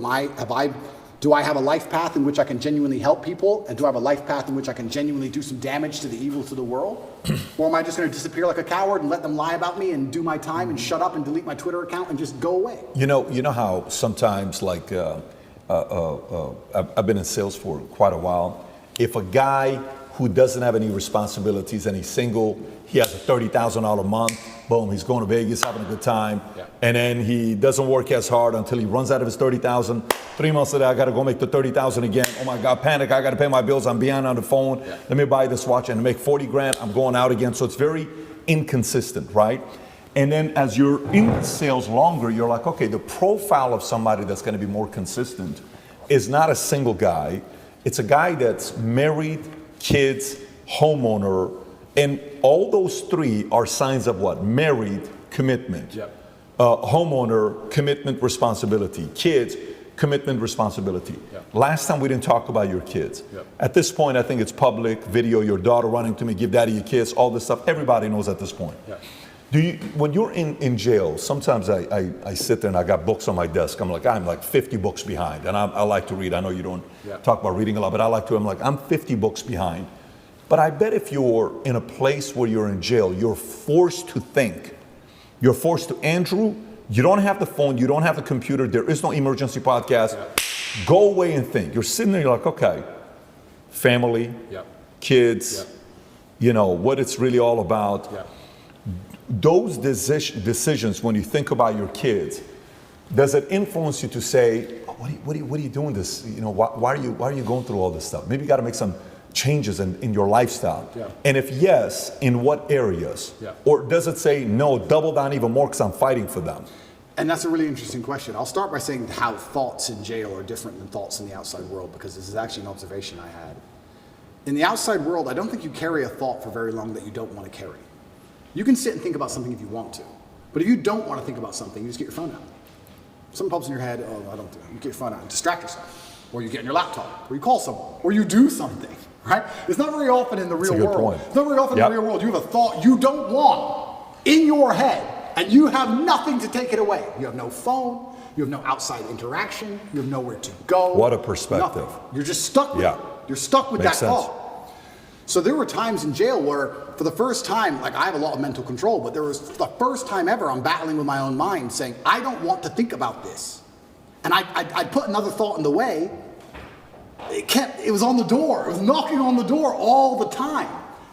Do I have a life path in which I can genuinely help people? And do I have a life path in which I can genuinely do some damage to the evil to the world? Or am I just going to disappear like a coward and let them lie about me and do my time and shut up and delete my Twitter account and just go away? You know how sometimes, like, I've been in sales for quite a while. If a guy who doesn't have any responsibilities and he's single, he has a $30,000 a month, boom, he's going to Vegas, having a good time, and then he doesn't work as hard until he runs out of his $30,000. 3 months later, I got to go make the $30,000 again. Oh my God, panic! I got to pay my bills. I'm behind on the phone. Let me buy this watch and make 40 grand. I'm going out again. So it's very inconsistent, right? And then as you're in sales longer, you're like, okay, the profile of somebody that's going to be more consistent is not a single guy. It's a guy that's married, kids, homeowner, and all those three are signs of what? Married, commitment. Homeowner, commitment, responsibility. Kids, commitment, responsibility. Last time we didn't talk about your kids. At this point, I think it's public, video, your daughter running to me, give daddy a kiss, all this stuff. Everybody knows at this point. When you're in jail, sometimes I sit there and I got books on my desk. I'm like 50 books behind. And I like to read. I know you don't talk about reading a lot, but I like to. I'm 50 books behind. But I bet if you're in a place where you're in jail, you're forced to think. You're forced to, Andrew, you don't have the phone, you don't have the computer, there is no emergency podcast. Go away and think. You're sitting there, you're like, okay, family, kids, you know, what it's really all about. Those decisions, when you think about your kids, does it influence you to say, oh, what are you doing this? You know, why are you going through all this stuff? Maybe you got to make some changes in your lifestyle. And if yes, in what areas? Or does it say, no, double down even more because I'm fighting for them? And that's a really interesting question. I'll start by saying how thoughts in jail are different than thoughts in the outside world, because this is actually an observation I had. In the outside world, I don't think you carry a thought for very long that you don't want to carry. You can sit and think about something if you want to. But if you don't want to think about something, you just get your phone out. Something pops in your head, oh, I don't do it. You get your phone out and distract yourself. Or you get on your laptop, or you call someone, or you do something, right? It's not very often in the real world. It's not very often in the real world you have a thought you don't want in your head, and you have nothing to take it away. You have no phone, you have no outside interaction, you have nowhere to go. What a perspective. Nothing. You're just stuck with it. You're stuck with that thought. So there were times in jail where, for the first time, like I have a lot of mental control, but there was the first time ever I'm battling with my own mind saying, I don't want to think about this. and I'd put another thought in the way, it was on the door. It was knocking on the door all the time.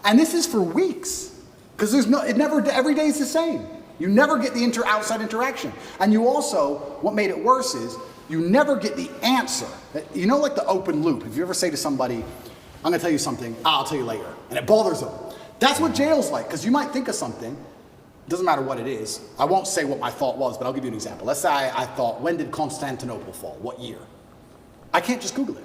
And this is for weeks, because every day is the same. You never get the outside interaction. And you also, what made it worse is, you never get the answer. You know, like the open loop. If you ever say to somebody, I'm gonna tell you something, I'll tell you later, and it bothers them. That's what jail's like, because you might think of something, doesn't matter what it is. I won't say what my thought was, but I'll give you an example. Let's say I thought, when did Constantinople fall? What year? I can't just Google it.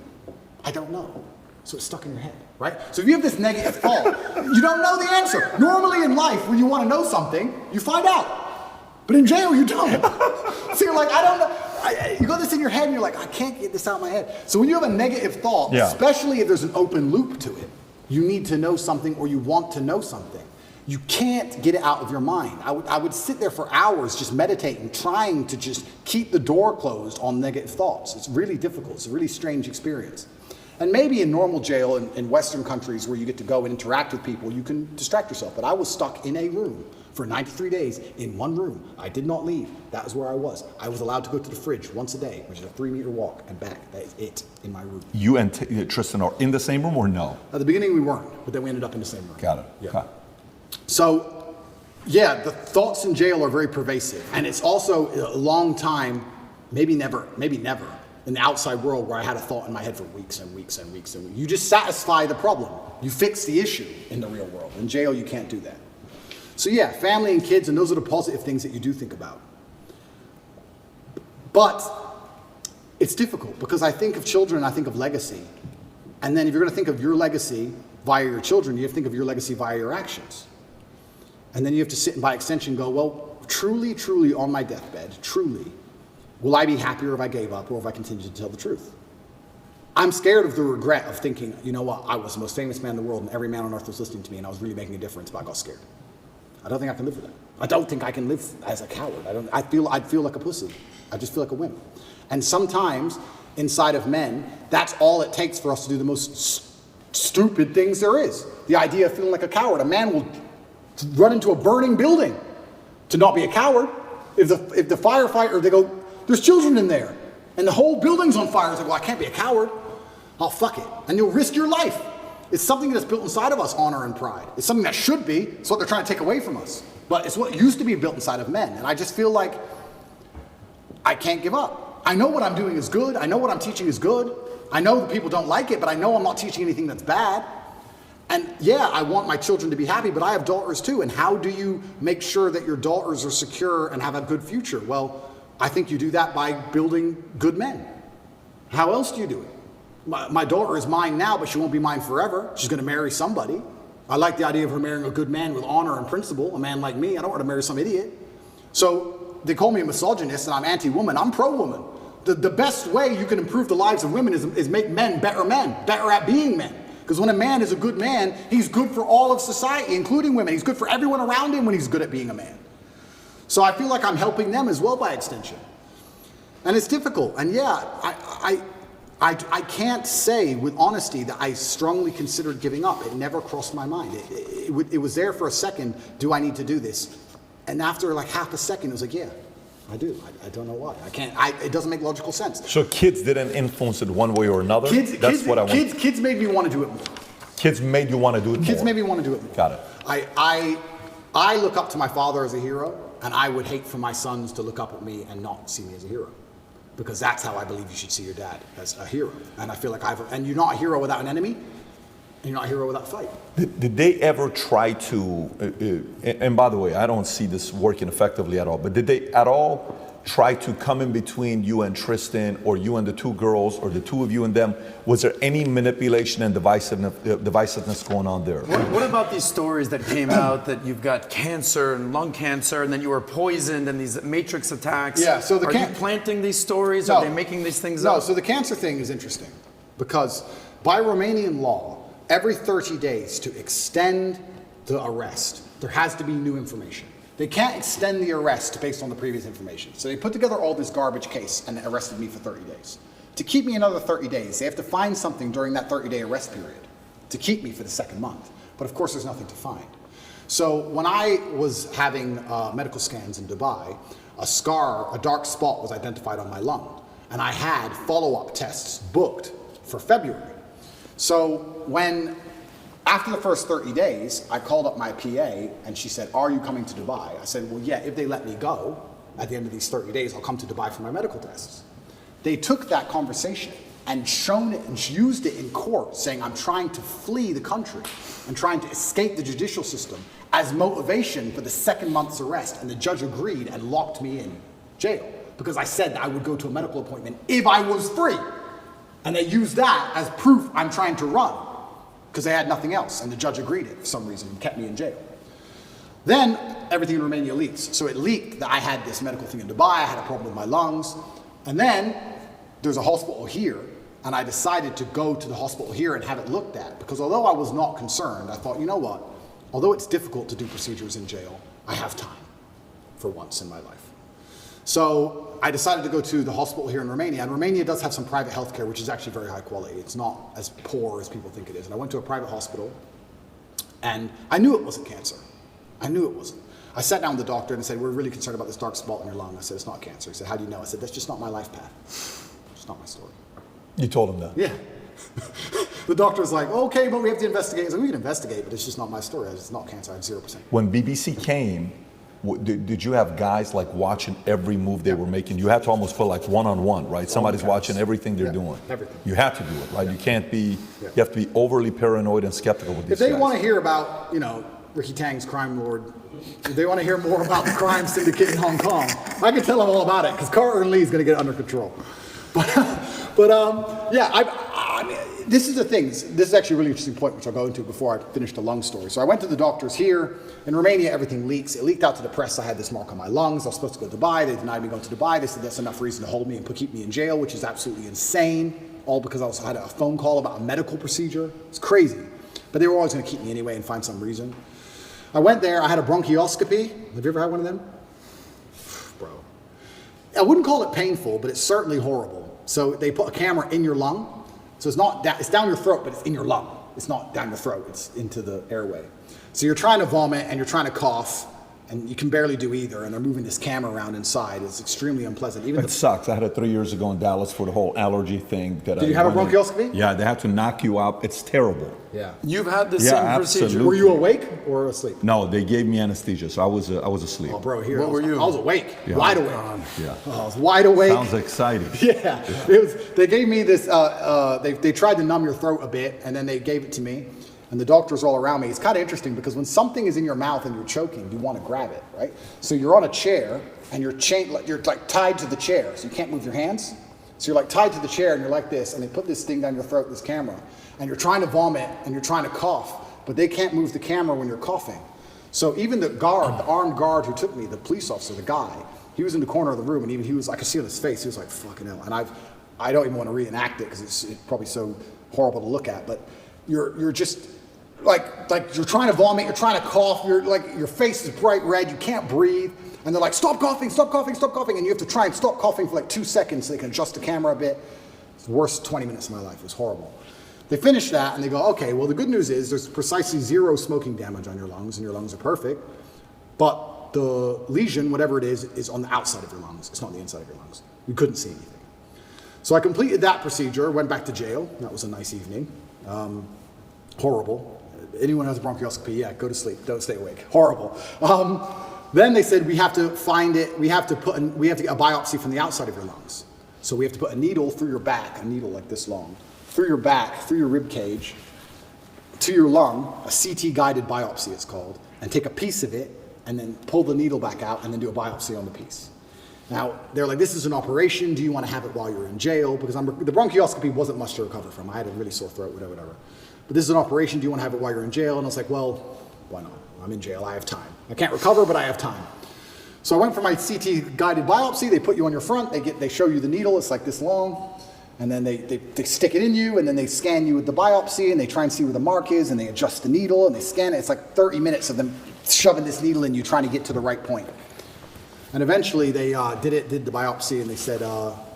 I don't know. So it's stuck in your head, right? So if you have this negative thought, you don't know the answer. Normally in life, when you want to know something, you find out. But in jail, you don't. So you're like, I don't know. You got this in your head and you're like, I can't get this out of my head. So when you have a negative thought, especially if there's an open loop to it, you need to know something or you want to know something. You can't get it out of your mind. I would sit there for hours just meditating, trying to just keep the door closed on negative thoughts. It's really difficult. It's a really strange experience. And maybe in normal jail in Western countries where you get to go and interact with people, you can distract yourself. But I was stuck in a room for 93 days in one room. I did not leave. That was where I was. I was allowed to go to the fridge once a day, which is a 3-meter walk and back. That is it in my room. You and Tristan are in the same room or no? At the beginning we weren't, but then we ended up in the same room. Got it. Yeah. Okay. So, yeah, the thoughts in jail are very pervasive. And it's also a long time, maybe never, in the outside world where I had a thought in my head for weeks and weeks and weeks and weeks. You just satisfy the problem. You fix the issue in the real world. In jail, you can't do that. So yeah, family and kids, and those are the positive things that you do think about. But it's difficult because I think of children, I think of legacy. And then if you're going to think of your legacy via your children, you have to think of your legacy via your actions. And then you have to sit and by extension go, well, truly, truly on my deathbed, truly, will I be happier if I gave up or if I continued to tell the truth? I'm scared of the regret of thinking, you know what, I was the most famous man in the world and every man on earth was listening to me and I was really making a difference, but I got scared. I don't think I can live with that. I don't think I can live as a coward. I'd feel like a pussy. I just feel like a wimp. And sometimes inside of men, that's all it takes for us to do the most stupid things there is. The idea of feeling like a coward. A man will run into a burning building to not be a coward. If the firefighter, they go, there's children in there, and the whole building's on fire. It's like, well, I can't be a coward. Oh, fuck it. And you'll risk your life. It's something that's built inside of us, honor and pride. It's something that should be. It's what they're trying to take away from us. But it's what used to be built inside of men. And I just feel like I can't give up. I know what I'm doing is good. I know what I'm teaching is good. I know that people don't like it, but I know I'm not teaching anything that's bad. And yeah, I want my children to be happy, but I have daughters too. And how do you make sure that your daughters are secure and have a good future? Well, I think you do that by building good men. How else do you do it? My daughter is mine now, but she won't be mine forever. She's going to marry somebody. I like the idea of her marrying a good man with honor and principle, a man like me. I don't want to marry some idiot. So they call me a misogynist and I'm anti-woman. I'm pro-woman. The best way you can improve the lives of women is make men, better at being men. Because when a man is a good man, he's good for all of society, including women. He's good for everyone around him when he's good at being a man. So I feel like I'm helping them as well by extension. And it's difficult. And yeah, I can't say with honesty that I strongly considered giving up. It never crossed my mind. It was there for a second, do I need to do this? And after like half a second, it was like, yeah, I do. I don't know why. I can't. It doesn't make logical sense. So kids didn't influence it one way or another? Kids made me want to do it more. Kids made you want to do it more? Kids made me want to do it more. Got it. I look up to my father as a hero, and I would hate for my sons to look up at me and not see me as a hero. Because that's how I believe you should see your dad, as a hero. And I feel like and you're not a hero without an enemy, and you're not a hero without a fight. Did they ever try to, and by the way, I don't see this working effectively at all, but did they at all try to come in between you and Tristan, or you and the two girls, or the two of you and them? Was there any manipulation and divisiveness going on there? What about these stories that came out that you've got cancer and lung cancer, and then you were poisoned, and these matrix attacks? Yeah, so are you planting these stories? No, are they making these things up? No, so the cancer thing is interesting, because by Romanian law, every 30 days to extend the arrest, there has to be new information. They can't extend the arrest based on the previous information. So they put together all this garbage case and arrested me for 30 days. To keep me another 30 days, they have to find something during that 30-day arrest period to keep me for the second month. But of course, there's nothing to find. So when I was having medical scans in Dubai, a dark spot was identified on my lung. and I had follow-up tests booked for February. So after the first 30 days, I called up my PA and she said, "Are you coming to Dubai?" I said, "Well, yeah, if they let me go at the end of these 30 days, I'll come to Dubai for my medical tests." They took that conversation and shown it and used it in court, saying I'm trying to flee the country and trying to escape the judicial system as motivation for the second month's arrest. And the judge agreed and locked me in jail because I said that I would go to a medical appointment if I was free. And they used that as proof I'm trying to run because they had nothing else. And the judge agreed it for some reason and kept me in jail. Then everything in Romania leaks. So it leaked that I had this medical thing in Dubai, I had a problem with my lungs. And then there's a hospital here, and I decided to go to the hospital here and have it looked at, because although I was not concerned, I thought, you know what, although it's difficult to do procedures in jail, I have time for once in my life. So I decided to go to the hospital here in Romania, and Romania does have some private healthcare, which is actually very high quality. It's not as poor as people think it is. And I went to a private hospital, and I knew it wasn't cancer. I knew it wasn't. I sat down with the doctor and said, "We're really concerned about this dark spot in your lung." I said, "It's not cancer." He said, "How do you know?" I said, "That's just not my life path. It's not my story." You told him that? Yeah. The doctor was like, "Okay, but we have to investigate." I said, "We can investigate, but it's just not my story. It's not cancer. I have 0%. When BBC came, did you have guys like watching every move they were making? You had to almost put like one-on-one, right? Somebody's watching everything they're doing. Everything. You have to do it, right? You can't be, you have to be overly paranoid and skeptical with these If they guys. want to hear about, Ricky Tang's crime lord, if they want to hear more about the crime syndicate in Hong Kong, I can tell them all about it because Carter and Lee is going to get it under control. I mean, this is the thing. This is actually a really interesting point, which I'll go into before I finish the lung story. So I went to the doctors here. In Romania, everything leaks. It leaked out to the press. I had this mark on my lungs. I was supposed to go to Dubai. They denied me going to Dubai. They said that's enough reason to hold me and keep me in jail, which is absolutely insane, all because I had a phone call about a medical procedure. It's crazy. But they were always going to keep me anyway and find some reason. I went there. I had a bronchioscopy. Have you ever had one of them? Bro. I wouldn't call it painful, but it's certainly horrible. So they put a camera in your lung. So it's down your throat, but it's in your lung. It's not down your throat, it's into the airway. So you're trying to vomit and you're trying to cough, and you can barely do either, and they're moving this camera around inside. It's extremely unpleasant. It sucks. I had it 3 years ago in Dallas for the whole allergy thing. Did you have a bronchioscopy? Yeah, they have to knock you out. It's terrible. Yeah. You've had the same procedure. Absolutely. Were you awake or asleep? No, they gave me anesthesia, so I was asleep. Oh, bro, here. What were you? I was awake, Yeah. wide awake. Yeah. Oh, I was wide awake. Sounds exciting. Yeah. They gave me this, they tried to numb your throat a bit, and then they gave it to me. And the doctors all around me. It's kind of interesting because when something is in your mouth and you're choking, you want to grab it, right? So you're on a chair and you're like tied to the chair, so you can't move your hands. So you're like tied to the chair and you're like this, and they put this thing down your throat, this camera, and you're trying to vomit and you're trying to cough, but they can't move the camera when you're coughing. So even the armed guard who took me, the police officer, the guy, he was in the corner of the room, and even I could see on his face, he was like, "Fucking hell." And I don't even want to reenact it because it's probably so horrible to look at, but you're just like you're trying to vomit, you're trying to cough, your face is bright red, you can't breathe, and they're like, "Stop coughing, stop coughing, stop coughing," and you have to try and stop coughing for like 2 seconds so they can adjust the camera a bit. It's the worst 20 minutes of my life. It was horrible. They finish that and they go, "Okay, well, the good news is there's precisely 0 smoking damage on your lungs, and your lungs are perfect, but the lesion, whatever it is on the outside of your lungs. It's not the inside of your lungs." We couldn't see anything. So I completed that procedure, went back to jail. That was a nice evening. Horrible. Anyone who has a bronchioscopy, yeah, go to sleep. Don't stay awake. Horrible. Then they said we have to find it. We have to get a biopsy from the outside of your lungs. So we have to put a needle through your back, a needle like this long, through your back, through your rib cage, to your lung, a CT guided biopsy it's called, and take a piece of it and then pull the needle back out and then do a biopsy on the piece. Now, they're like, "This is an operation. Do you want to have it while you're in jail?" Because the bronchioscopy wasn't much to recover from. I had a really sore throat, whatever. But this is an operation. Do you want to have it while you're in jail? And I was like, well, why not? I'm in jail. I have time. I can't recover, but I have time. So I went for my CT guided biopsy. They put you on your front. They show you the needle. It's like this long. And then they stick it in you, and then they scan you with the biopsy, and they try and see where the mark is, and they adjust the needle, and they scan it. It's like 30 minutes of them shoving this needle in you, trying to get to the right point. And eventually they did the biopsy, and they said,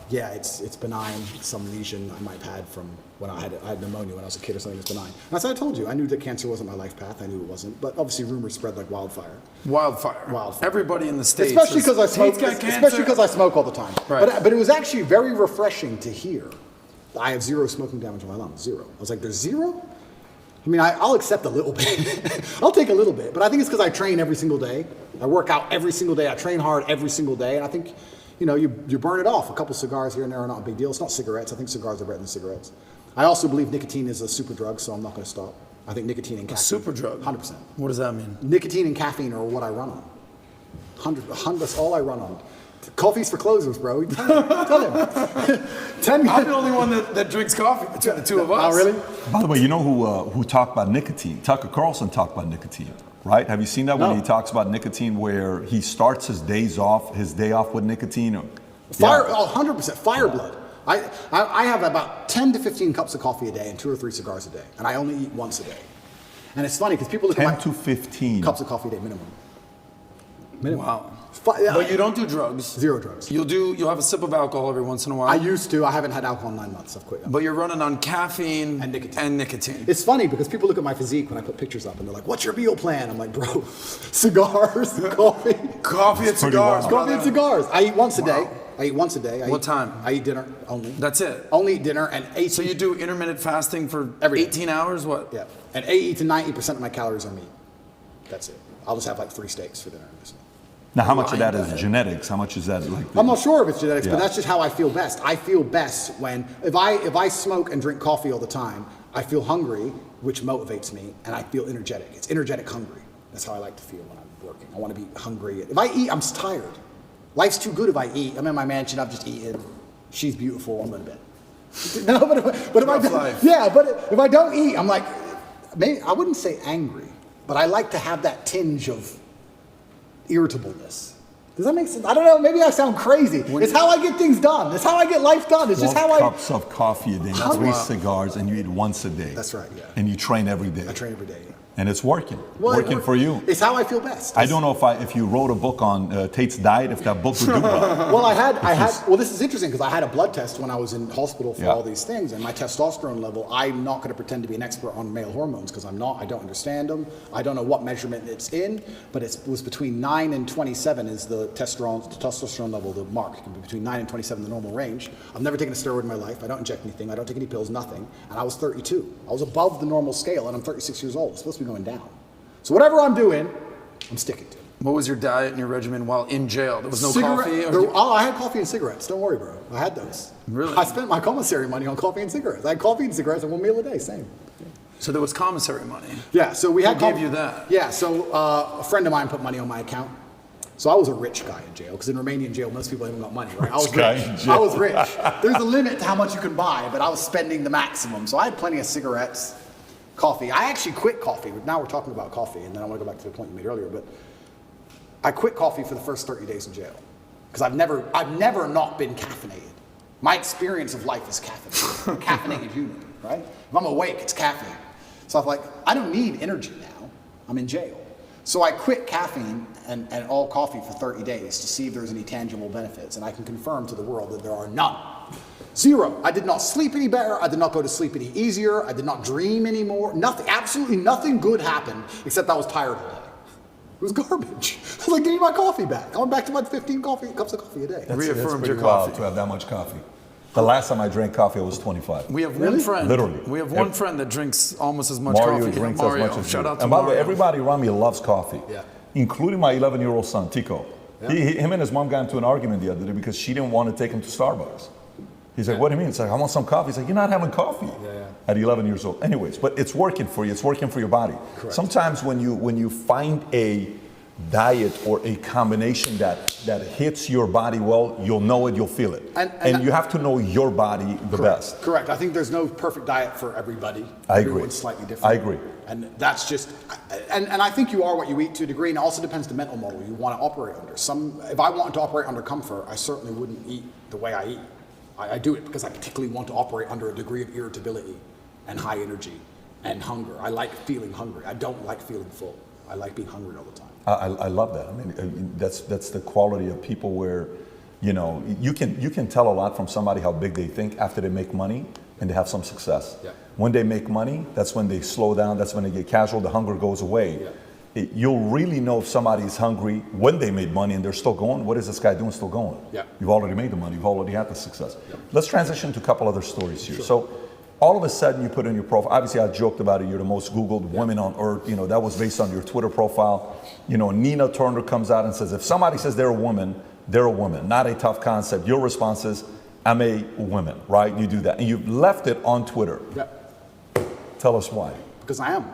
Yeah, it's benign. Some lesion I might have had from when I had pneumonia when I was a kid or something that's benign. And as I told you, I knew that cancer wasn't my life path. I knew it wasn't. But obviously rumors spread like wildfire. Wildfire. Everybody in the States. Especially because I smoke. Tate's got cancer. Especially because I smoke all the time. Right. But it was actually very refreshing to hear that I have zero smoking damage in my lungs. Zero. I was like, there's zero? I mean, I'll accept a little bit. I'll take a little bit. But I think it's because I train every single day. I work out every single day. I train hard every single day. And I think, you know, you burn it off. A couple cigars here and there are not a big deal. It's not cigarettes. I think cigars are better than cigarettes. I also believe nicotine is a super drug, so I'm not going to stop. I think nicotine and caffeine. A super drug? 100%. What does that mean? Nicotine and caffeine are what I run on. 100, that's all I run on. Coffee's for closers, bro. Tell him. I'm the only one that drinks coffee between the two of us. Oh, really? By the way, you know who talked about nicotine? Tucker Carlson talked about nicotine, right? Have you seen that when No. he talks about nicotine, where he starts his day off with nicotine? Fire, Yeah. 100%. Fire blood. I have about 10 to 15 cups of coffee a day and 2 or 3 cigars a day, and I only eat once a day. And it's funny because people look 10 at my to 15 cups of coffee a day minimum. Minimum. Wow. Yeah, But you don't do drugs. zero drugs. You'll have a sip of alcohol every once in a while. I used to. I haven't had alcohol in 9 months. I've quit. But you're running on caffeine And nicotine. It's It's funny because people look at my physique when I put pictures up and they're like, "What's your meal plan?" I'm like, "Bro, cigars, coffee, coffee and pretty cigars. wild. coffee and cigars." I eat once a day. I eat once a day. What time? I eat dinner only. That's it. Only eat dinner and 80. So you do intermittent fasting for Every day. 18 hours? What? Yeah, and 80 to 90% of my calories are meat. That's it. I'll just have like 3 steaks for dinner. Now, how much of that is genetics? How much is that like? I'm not sure if it's genetics, Yeah. but that's just how I feel best. I feel best when if I smoke and drink coffee all the time, I feel hungry, which motivates me, and I feel energetic. It's energetic hungry. That's how I like to feel when I'm working. I want to be hungry. If I eat, I'm tired. Life's too good if I eat. I'm in my mansion. I've just eaten. She's beautiful. I'm going to bed. No, but if I don't, life. yeah, but if I don't eat, I'm like, maybe I wouldn't say angry, but I like to have that tinge of irritableness. Does that make sense? I don't know. Maybe I sound crazy. It's how I get things done. It's how I get life done. It's just 12 how cups of coffee a day, 3 cigars, and you eat once a day. That's right, yeah. And you train every day. I train every day. Yeah. And it's working. Well, Working for you. It's how I feel best. I don't know if you wrote a book on Tate's diet, if that book would do well. Well, well, this is interesting because I had a blood test when I was in hospital for Yeah. all these things, and my testosterone level, I'm not going to pretend to be an expert on male hormones because I'm not. I don't understand them. I don't know what measurement it's in, but it was between 9 and 27 is the testosterone level, the mark. It can be between 9 and 27, the normal range. I've never taken a steroid in my life. I don't inject anything. I don't take any pills, nothing. And I was 32. I was above the normal scale, and I'm 36 years old. It's supposed to be going down. So whatever I'm doing, I'm sticking to. What was your diet and your regimen while in jail? There was no coffee? I had coffee and cigarettes. Don't worry, bro. I had those. Really? I spent my commissary money on coffee and cigarettes. I had coffee and cigarettes and 1 meal a day, same. So there was commissary money. Yeah, so we had. Who gave you that? Yeah, so a friend of mine put money on my account. So I was a rich guy in jail because in Romanian jail, most people haven't got money, right? I was guy rich. in jail. I was rich. There's a limit to how much you can buy, but I was spending the maximum. So I had plenty of cigarettes, coffee. I actually quit coffee. Now we're talking about coffee, and then I want to go back to the point you made earlier. But I quit coffee for the first 30 days in jail because I've never not been caffeinated. My experience of life is caffeinated. I'm a caffeinated human, right? If I'm awake, it's caffeine. So I'm like, I don't need energy now. I'm in jail. So I quit caffeine and all coffee for 30 days to see if there's any tangible benefits, and I can confirm to the world that there are none. Zero. I did not sleep any better. I did not go to sleep any easier. I did not dream anymore. Nothing, absolutely nothing good happened except I was tired all day. It was garbage. I was like, give me my coffee back. I went back to my 15 cups of coffee a day. Reaffirmed your wild coffee. to have that much coffee. The last time I drank coffee, I was 25. We have Really? one friend. Literally. We have one friend that drinks almost as much Mario coffee. drinks Mario. as much as Shout you. out to And by the way, Mario. everybody around me loves coffee, Yeah. including my 11-year-old son, Tico. Him and his mom got into an argument the other day because she didn't want to take him to Starbucks. He's like, what do you mean? It's like, I want some coffee. He's like, you're not having coffee at 11 years old. Anyways, but it's working for you. It's working for your body. Correct. Sometimes when you find a diet or a combination that hits your body well, you'll know it, you'll feel it. And you have to know your body the best. Correct. I think there's no perfect diet for everybody. I agree. Everyone's slightly different. I agree. And that's just, and I think you are what you eat to a degree, and it also depends the mental model you want to operate under. If I wanted to operate under comfort, I certainly wouldn't eat the way I eat. I do it because I particularly want to operate under a degree of irritability and high energy and hunger. I like feeling hungry. I don't like feeling full. I like being hungry all the time. I love that. I mean, that's the quality of people where You know, you can tell a lot from somebody how big they think after they make money and they have some success. Yeah. When they make money, that's when they slow down, that's when they get casual, the hunger goes away. Yeah. You'll really know if somebody is hungry when they made money and they're still going. What is this guy doing still going? Yeah. You've already made the money, you've already had the success. Yeah. Let's transition to a couple other stories here. Sure. So all of a sudden you put in your profile, obviously I joked about it, you're the most Googled woman on earth, you know, that was based on your Twitter profile. You know, Nina Turner comes out and says, if somebody says they're a woman, not a tough concept. Your response is, I'm a woman, right? You do that. And you've left it on Twitter. Yeah. Tell us why. Because I am.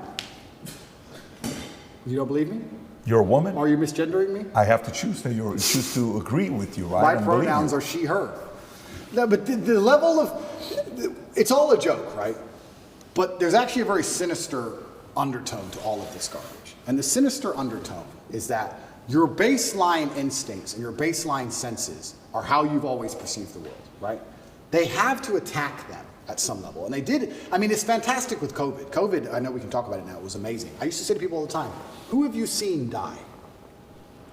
You don't believe me? You're a woman? Are you misgendering me? I have to choose to agree with you, right? My I don't believe pronouns you. are she, her. No, but the level of, it's all a joke, right? But there's actually a very sinister undertone to all of this garbage. And the sinister undertone is that your baseline instincts and your baseline senses are how you've always perceived the world, right? They have to attack them at some level. And they did. I mean, it's fantastic with COVID. COVID, I know we can talk about it now, it was amazing. I used to say to people all the time, who have you seen die?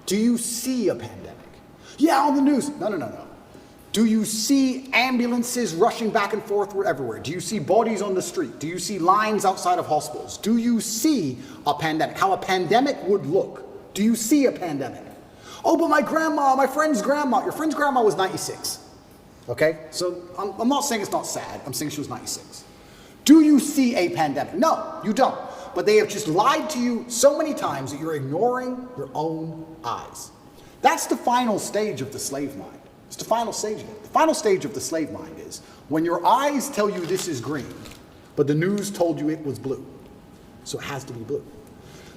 Do you see a pandemic? Yeah, on the news. No. Do you see ambulances rushing back and forth everywhere? Do you see bodies on the street? Do you see lines outside of hospitals? Do you see a pandemic? How a pandemic would look? Do you see a pandemic? Oh, but my grandma, my friend's grandma, your friend's grandma was 96. Okay? So I'm not saying it's not sad. I'm saying she was 96. Do you see a pandemic? No, you don't. But they have just lied to you so many times that you're ignoring your own eyes. That's the final stage of the slave mind. It's the final stage of it. The final stage of the slave mind is when your eyes tell you this is green, but the news told you it was blue. So it has to be blue.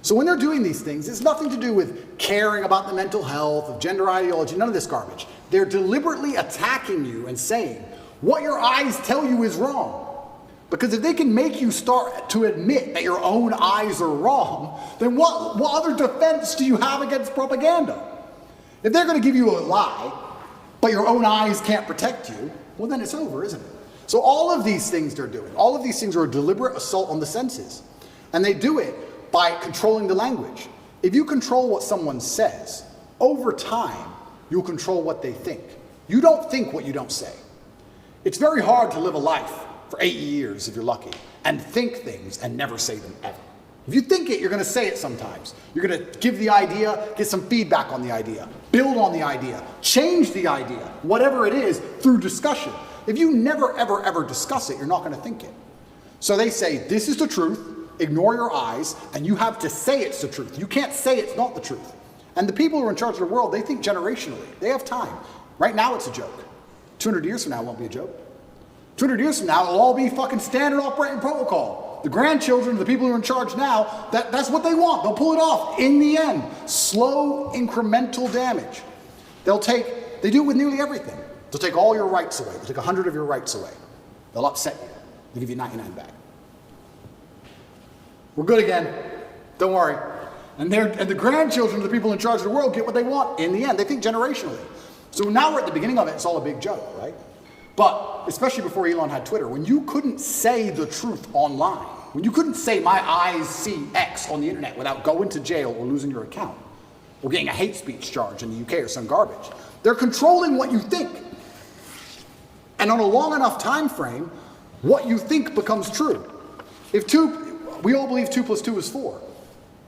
So when they're doing these things, it's nothing to do with caring about the mental health, of gender ideology, none of this garbage. They're deliberately attacking you and saying, what your eyes tell you is wrong. Because if they can make you start to admit that your own eyes are wrong, then what other defense do you have against propaganda? If they're going to give you a lie, but your own eyes can't protect you, well then it's over, isn't it? So all of these things they're doing, all of these things are a deliberate assault on the senses. And they do it by controlling the language. If you control what someone says, over time, you'll control what they think. You don't think what you don't say. It's very hard to live a life for 8 years, if you're lucky, and think things and never say them ever. If you think it, you're going to say it sometimes. You're going to give the idea, get some feedback on the idea, build on the idea, change the idea, whatever it is, through discussion. If you never, ever, ever discuss it, you're not going to think it. So they say, this is the truth, ignore your eyes, and you have to say it's the truth. You can't say it's not the truth. And the people who are in charge of the world, they think generationally. They have time. Right now it's a joke. 200 years from now it won't be a joke. 200 years from now it'll all be fucking standard operating protocol. The grandchildren of the people who are in charge now, that's what they want. They'll pull it off in the end. Slow, incremental damage. They do it with nearly everything. They'll take all your rights away. They'll take 100 of your rights away. They'll upset you. They'll give you 99 back. We're good again. Don't worry. And the grandchildren of the people in charge of the world get what they want in the end. They think generationally. So now we're at the beginning of it. It's all a big joke, right? But especially before Elon had Twitter, when you couldn't say the truth online, when you couldn't say my eyes see X on the internet without going to jail or losing your account or getting a hate speech charge in the UK or some garbage, they're controlling what you think. And on a long enough time frame, what you think becomes true. We all believe 2 + 2 is 4.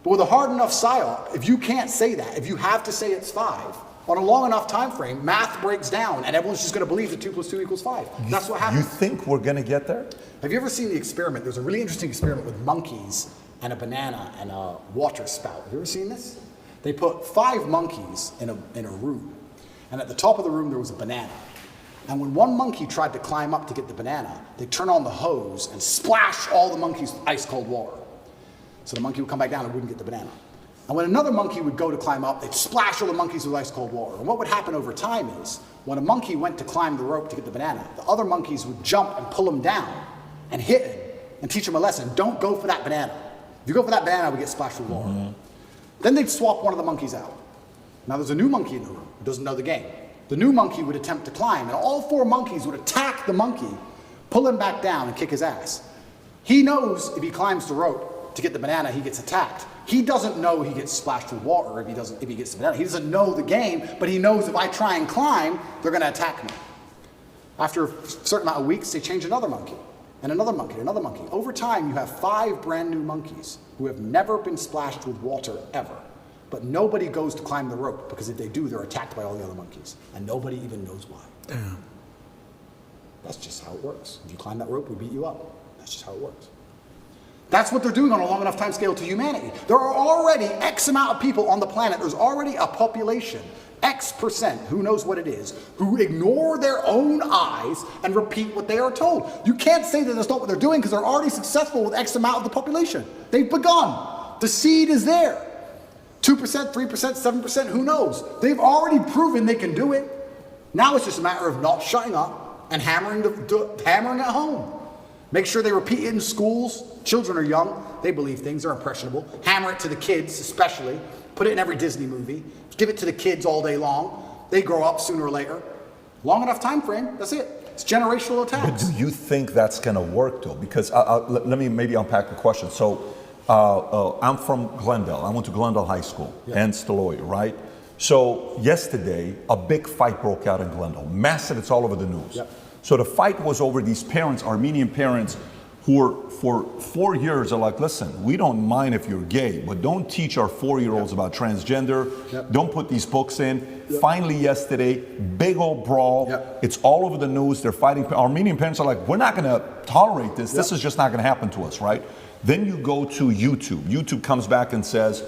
But with a hard enough psyop, if you can't say that, if you have to say it's 5, on a long enough time frame, math breaks down and everyone's just going to believe that 2 + 2 = 5. That's what happens. You think we're going to get there? Have you ever seen the experiment? There's a really interesting experiment with monkeys and a banana and a water spout. Have you ever seen this? They put 5 monkeys in a room. And at the top of the room there was a banana. And when one monkey tried to climb up to get the banana, they'd turn on the hose and splash all the monkeys with ice cold water. So the monkey would come back down and wouldn't get the banana. And when another monkey would go to climb up, they'd splash all the monkeys with ice cold water. And what would happen over time is, when a monkey went to climb the rope to get the banana, the other monkeys would jump and pull him down and hit him and teach him a lesson. Don't go for that banana. If you go for that banana, we get splashed with water. Mm-hmm. Then they'd swap one of the monkeys out. Now there's a new monkey in the room who doesn't know the game. The new monkey would attempt to climb, and all 4 monkeys would attack the monkey, pull him back down and kick his ass. He knows if he climbs the rope, to get the banana, he gets attacked. He doesn't know he gets splashed with water if he gets the banana. He doesn't know the game, but he knows if I try and climb, they're going to attack me. After a certain amount of weeks, they change another monkey, and another monkey, and another monkey. Over time, you have 5 brand new monkeys who have never been splashed with water ever. But nobody goes to climb the rope, because if they do, they're attacked by all the other monkeys. And nobody even knows why. Damn. That's just how it works. If you climb that rope, we beat you up. That's just how it works. That's what they're doing on a long enough time scale to humanity. There are already X amount of people on the planet. There's already a population, X%, who knows what it is, who ignore their own eyes and repeat what they are told. You can't say that that's not what they're doing, because they're already successful with X amount of the population. They've begun. The seed is there. 2%, 3%, 7%, who knows? They've already proven they can do it. Now it's just a matter of not shutting up and hammering at home. Make sure they repeat it in schools. Children are young. They believe things. They're impressionable. Hammer it to the kids, especially. Put it in every Disney movie. Give it to the kids all day long. They grow up sooner or later. Long enough time frame, that's it. It's generational attacks. But do you think that's going to work, though? Because let me maybe unpack the question. So I'm from Glendale. I went to Glendale High School and Staloy, right? So yesterday, a big fight broke out in Glendale. Massive, it's all over the news. Yep. So the fight was over these parents, Armenian parents, who were for 4 years are like, listen, we don't mind if you're gay, but don't teach our 4-year-olds about transgender. Don't put these books in. Finally yesterday, big old brawl. It's all over the news. They're fighting. Armenian parents are like, we're not going to tolerate this. This is just not going to happen to us, right? Then you go to YouTube. YouTube comes back and says,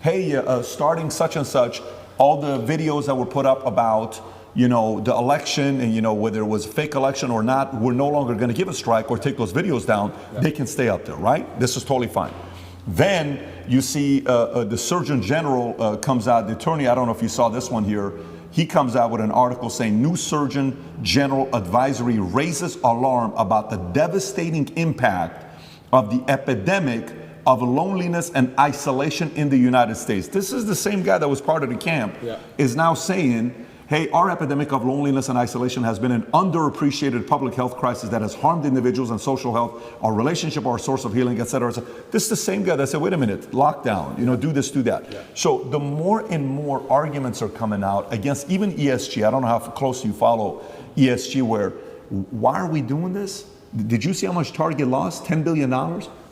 hey, starting such and such, all the videos that were put up about the election and, whether it was a fake election or not, we're no longer going to give a strike or take those videos down. They can stay up there, right? This is totally fine. Then you see the Surgeon General comes out, the attorney, I don't know if you saw this one here, he comes out with an article saying new Surgeon General advisory raises alarm about the devastating impact of the epidemic of loneliness and isolation in the United States. This is the same guy that was part of the camp, is now saying, hey, our epidemic of loneliness and isolation has been an underappreciated public health crisis that has harmed individuals and social health, our relationship, our source of healing, et cetera, et cetera. This is the same guy that said, wait a minute, lockdown, do this, do that. So the more and more arguments are coming out against even ESG. I don't know how close you follow ESG, where, why are we doing this? Did you see how much Target lost? $10 billion?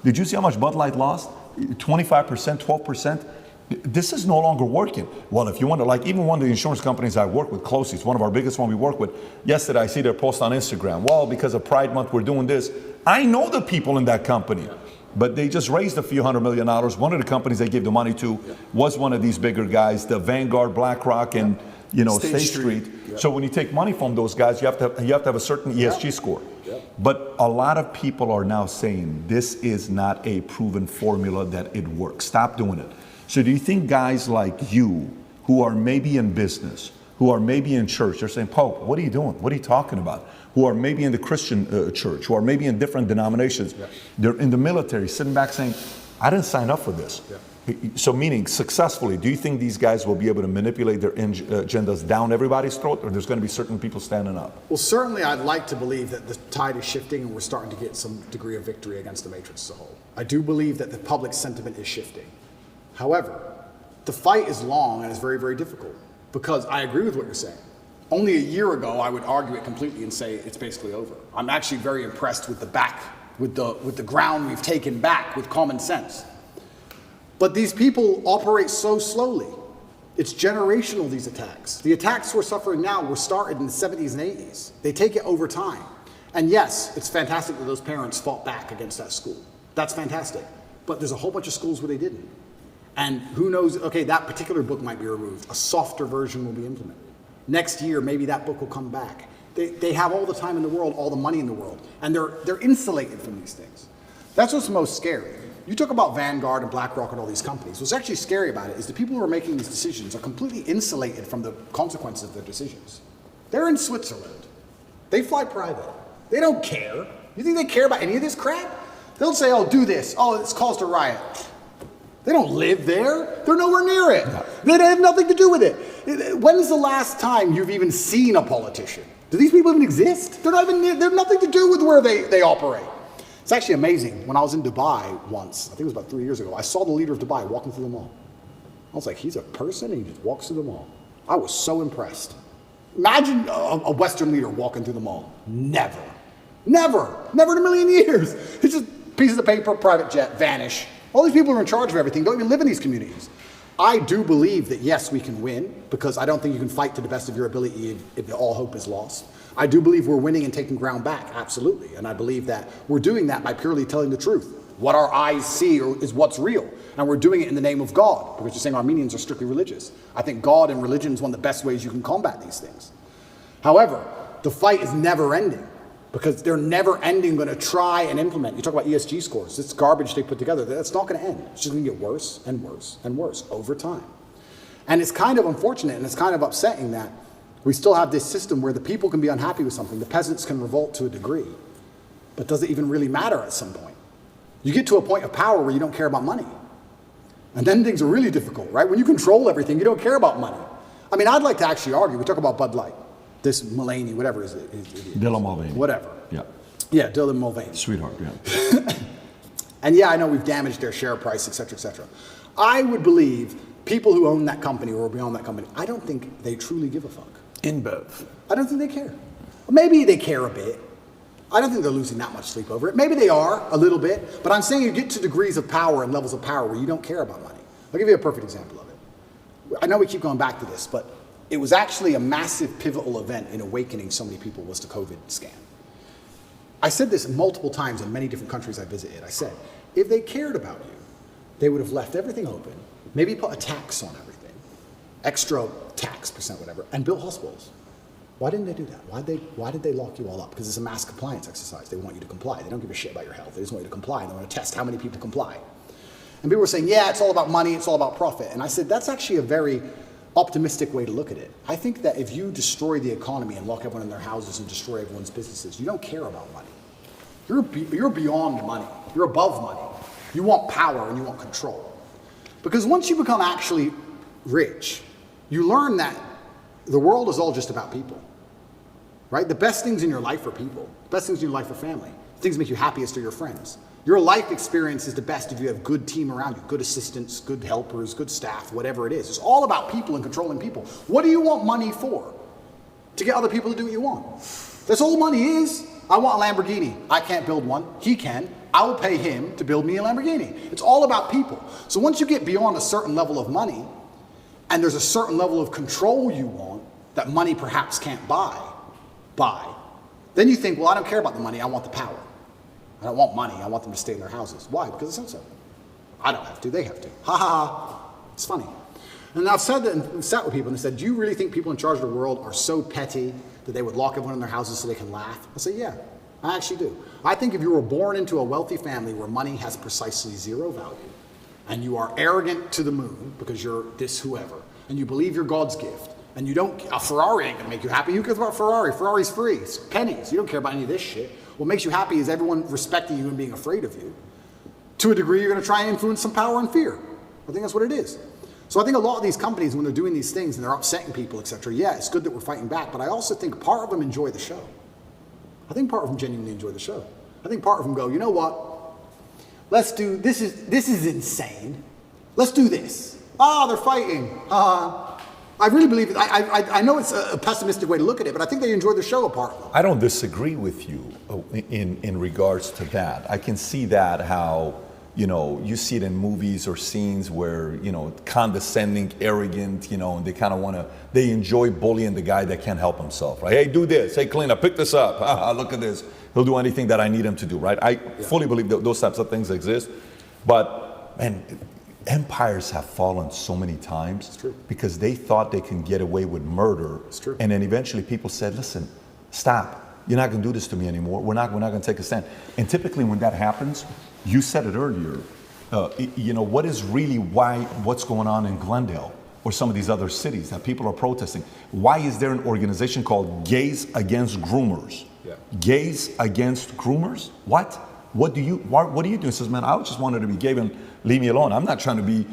Did you see how much Bud Light lost? 25%, 12%? This is no longer working. Well, if you want to, even one of the insurance companies I work with closely, it's one of our biggest one we work with. Yesterday, I see their post on Instagram. Well, because of Pride Month, we're doing this. I know the people in that company, but they just raised a few $100 million. One of the companies they gave the money to was one of these bigger guys, the Vanguard, BlackRock, and State Street. So when you take money from those guys, you have to have a certain ESG score. But a lot of people are now saying this is not a proven formula that it works. Stop doing it. So do you think guys like you, who are maybe in business, who are maybe in church, they're saying, Pope, what are you doing? What are you talking about? Who are maybe in the Christian church, who are maybe in different denominations, they're in the military, sitting back saying, I didn't sign up for this. So meaning successfully, do you think these guys will be able to manipulate their agendas down everybody's throat, or there's going to be certain people standing up? Well, certainly I'd like to believe that the tide is shifting and we're starting to get some degree of victory against the matrix as a whole. I do believe that the public sentiment is shifting. However, the fight is long and it's very, very difficult, because I agree with what you're saying. Only a year ago, I would argue it completely and say it's basically over. I'm actually very impressed with the ground we've taken back with common sense. But these people operate so slowly. It's generational, these attacks. The attacks we're suffering now were started in the 70s and 80s. They take it over time. And yes, it's fantastic that those parents fought back against that school. That's fantastic. But there's a whole bunch of schools where they didn't. And who knows, okay, that particular book might be removed. A softer version will be implemented. Next year, maybe that book will come back. They have all the time in the world, all the money in the world, and they're insulated from these things. That's what's most scary. You talk about Vanguard and BlackRock and all these companies. What's actually scary about it is the people who are making these decisions are completely insulated from the consequences of their decisions. They're in Switzerland. They fly private. They don't care. You think they care about any of this crap? They'll say, oh, do this. Oh, it's caused a riot. They don't live there. They're nowhere near it. They have nothing to do with it. When's the last time you've even seen a politician? Do these people even exist? They have nothing to do with where they operate. It's actually amazing. When I was in Dubai once, I think it was about 3 years ago, I saw the leader of Dubai walking through the mall. I was like, he's a person and he just walks through the mall. I was so impressed. Imagine a Western leader walking through the mall. Never. Never. Never in a million years. It's just pieces of paper, private jet, vanish. All these people who are in charge of everything don't even live in these communities. I do believe that, yes, we can win, because I don't think you can fight to the best of your ability if all hope is lost. I do believe we're winning and taking ground back, absolutely. And I believe that we're doing that by purely telling the truth. What our eyes see is what's real. And we're doing it in the name of God, because you're saying Armenians are strictly religious. I think God and religion is one of the best ways you can combat these things. However, the fight is never ending, because they're never ending going to try and implement. You talk about ESG scores. It's garbage they put together. That's not going to end. It's just going to get worse and worse and worse over time. And it's kind of unfortunate and it's kind of upsetting that we still have this system where the people can be unhappy with something. The peasants can revolt to a degree. But does it even really matter at some point? You get to a point of power where you don't care about money. And then things are really difficult, right? When you control everything, you don't care about money. I mean, I'd like to actually argue. We talk about Bud Light. This Mulaney, whatever is it? Dylan Mulvaney. Whatever. Yeah. Yeah, Dylan Mulvaney. Sweetheart, yeah. And yeah, I know we've damaged their share price, et cetera, et cetera. I would believe people who own that company or are beyond that company, I don't think they truly give a fuck. InBev. I don't think they care. Maybe they care a bit. I don't think they're losing that much sleep over it. Maybe they are, a little bit. But I'm saying you get to degrees of power and levels of power where you don't care about money. I'll give you a perfect example of it. I know we keep going back to this, but it was actually a massive pivotal event in awakening so many people was the COVID scam. I said this multiple times in many different countries I visited. I said, if they cared about you, they would have left everything open, maybe put a tax on everything, extra tax percent, whatever, and built hospitals. Why didn't they do that? Why did they lock you all up? Because it's a mass compliance exercise. They want you to comply. They don't give a shit about your health. They just want you to comply, and they want to test how many people comply. And people were saying, yeah, it's all about money, it's all about profit. And I said, that's actually a very optimistic way to look at it. I think that if you destroy the economy and lock everyone in their houses and destroy everyone's businesses, you don't care about money. You're beyond money. You're above money. You want power and you want control. Because once you become actually rich, you learn that the world is all just about people. Right? The best things in your life are people. The best things in your life are family. The things that make you happiest are your friends. Your life experience is the best if you have a good team around you, good assistants, good helpers, good staff, whatever it is. It's all about people and controlling people. What do you want money for? To get other people to do what you want. That's all money is. I want a Lamborghini. I can't build one. He can. I will pay him to build me a Lamborghini. It's all about people. So once you get beyond a certain level of money, and there's a certain level of control you want that money perhaps can't buy, then you think, well, I don't care about the money. I want the power. I don't want money. I want them to stay in their houses. Why? Because it says so. I don't have to. They have to. Ha ha ha. It's funny. And I've said that and sat with people and said, do you really think people in charge of the world are so petty that they would lock everyone in their houses so they can laugh? I say, yeah, I actually do. I think if you were born into a wealthy family where money has precisely zero value, and you are arrogant to the moon because you're this whoever, and you believe you're God's gift, and you don't, a Ferrari ain't gonna make you happy. Who cares about Ferrari? Ferrari's free. It's pennies. You don't care about any of this shit. What makes you happy is everyone respecting you and being afraid of you. To a degree, you're going to try and influence some power and fear. I think that's what it is. So I think a lot of these companies, when they're doing these things and they're upsetting people, etc., yeah, it's good that we're fighting back, but I also think part of them enjoy the show. I think part of them genuinely enjoy the show. I think part of them go, you know what? Let's do, this is insane. Let's do this. Ah, they're fighting. I really believe it. I know it's a pessimistic way to look at it, but I think they enjoy the show apart from it. I don't disagree with you in regards to that. I can see that how, you see it in movies or scenes where, condescending, arrogant, and they kind of they enjoy bullying the guy that can't help himself, right? Hey, do this. Hey, clean up, pick this up. Look at this. He'll do anything that I need him to do, right? I fully believe that those types of things exist. But, man, empires have fallen so many times because they thought they can get away with murder. It's true. And then eventually people said, listen, stop. You're not going to do this to me anymore. We're not going to take a stand. And typically when that happens, you said it earlier, what is really what's going on in Glendale or some of these other cities that people are protesting? Why is there an organization called Gays Against Groomers? Yeah. Gays Against Groomers? What? What are you doing? He says, man, I just wanted to be gay and leave me alone. I'm not trying to be,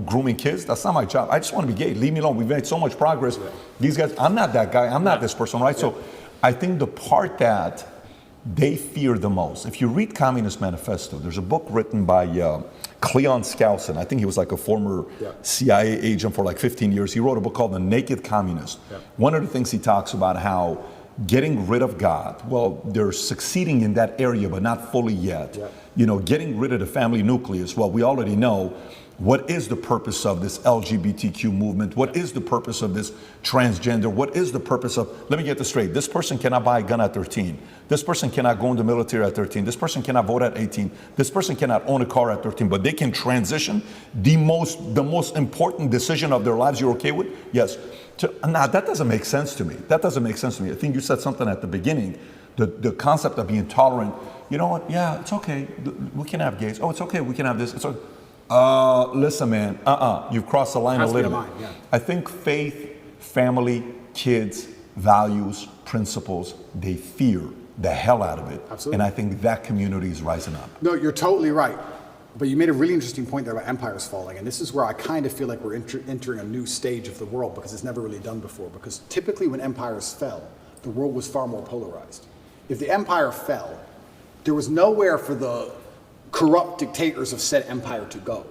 grooming kids. That's not my job. I just want to be gay. Leave me alone. We've made so much progress. Yeah. These guys, I'm not that guy. I'm not this person, right? Yeah. So I think the part that they fear the most. If you read Communist Manifesto, there's a book written by Cleon Skousen. I think he was like a former CIA agent for like 15 years. He wrote a book called The Naked Communist. One of the things he talks about how getting rid of God, well, they're succeeding in that area, but not fully yet. You know, getting rid of the family nucleus, well, we already know what is the purpose of this LGBTQ movement? What is the purpose of this transgender? What is the purpose of, let me get this straight, this person cannot buy a gun at 13. This person cannot go in the military at 13. This person cannot vote at 18. This person cannot own a car at 13, but they can transition. The most important decision of their lives, you're okay with? Yes. Now, that doesn't make sense to me. That doesn't make sense to me. I think you said something at the beginning, the concept of being tolerant. You know what? Yeah, it's okay. We can have gays. Oh, it's okay. We can have this. It's okay. Listen, man, you've crossed the line a little bit. I think faith, family, kids, values, principles, they fear the hell out of it. Absolutely. And I think that community is rising up. No, you're totally right. But you made a really interesting point there about empires falling. And this is where I kind of feel like we're entering a new stage of the world because it's never really done before. Because typically when empires fell, the world was far more polarized. If the empire fell, there was nowhere for the corrupt dictators of said empire to go.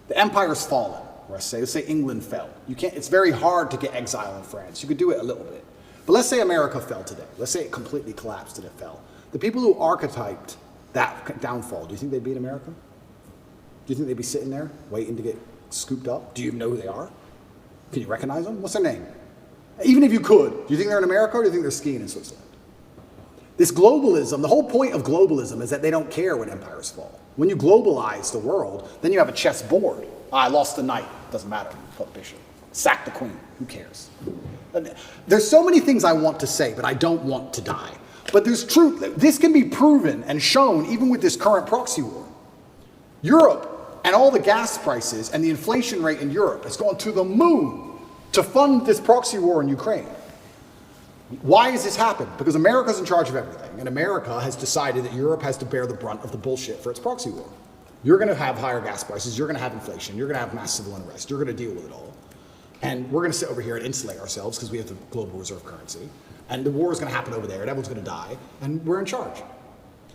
The empire's fallen, or let's say England fell. You can't, it's very hard to get exile in France. You could do it a little bit. But let's say America fell today. Let's say it completely collapsed and it fell. The people who archetyped that downfall, do you think they'd be in America? Do you think they'd be sitting there waiting to get scooped up? Do you even know who they are? Can you recognize them? What's their name? Even if you could, do you think they're in America or do you think they're skiing in Switzerland? This globalism, the whole point of globalism is that they don't care when empires fall. When you globalize the world, then you have a chessboard. I lost the knight, doesn't matter, put the bishop. Sack the queen, who cares? There's so many things I want to say, but I don't want to die. But there's truth, this can be proven and shown even with this current proxy war. Europe and all the gas prices and the inflation rate in Europe has gone to the moon to fund this proxy war in Ukraine. Why has this happened? Because America's in charge of everything, and America has decided that Europe has to bear the brunt of the bullshit for its proxy war. You're going to have higher gas prices, you're going to have inflation, you're going to have mass civil unrest, you're going to deal with it all. And we're going to sit over here and insulate ourselves because we have the global reserve currency, and the war is going to happen over there, and everyone's going to die, and we're in charge.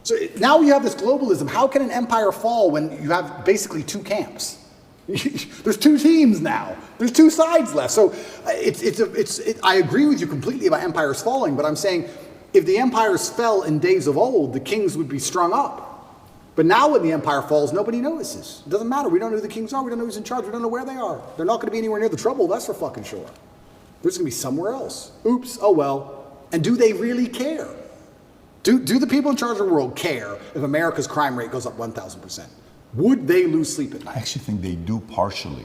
So now you have this globalism. How can an empire fall when you have basically two camps? There's two teams now. There's two sides left. So I agree with you completely about empires falling, but I'm saying if the empires fell in days of old, the kings would be strung up. But now when the empire falls, nobody notices. It doesn't matter. We don't know who the kings are. We don't know who's in charge. We don't know where they are. They're not going to be anywhere near the trouble. That's for fucking sure. They're just going to be somewhere else. Oops. Oh well. And do they really care? Do the people in charge of the world care if America's crime rate goes up 1,000%? Would they lose sleep at night? I actually think they do partially,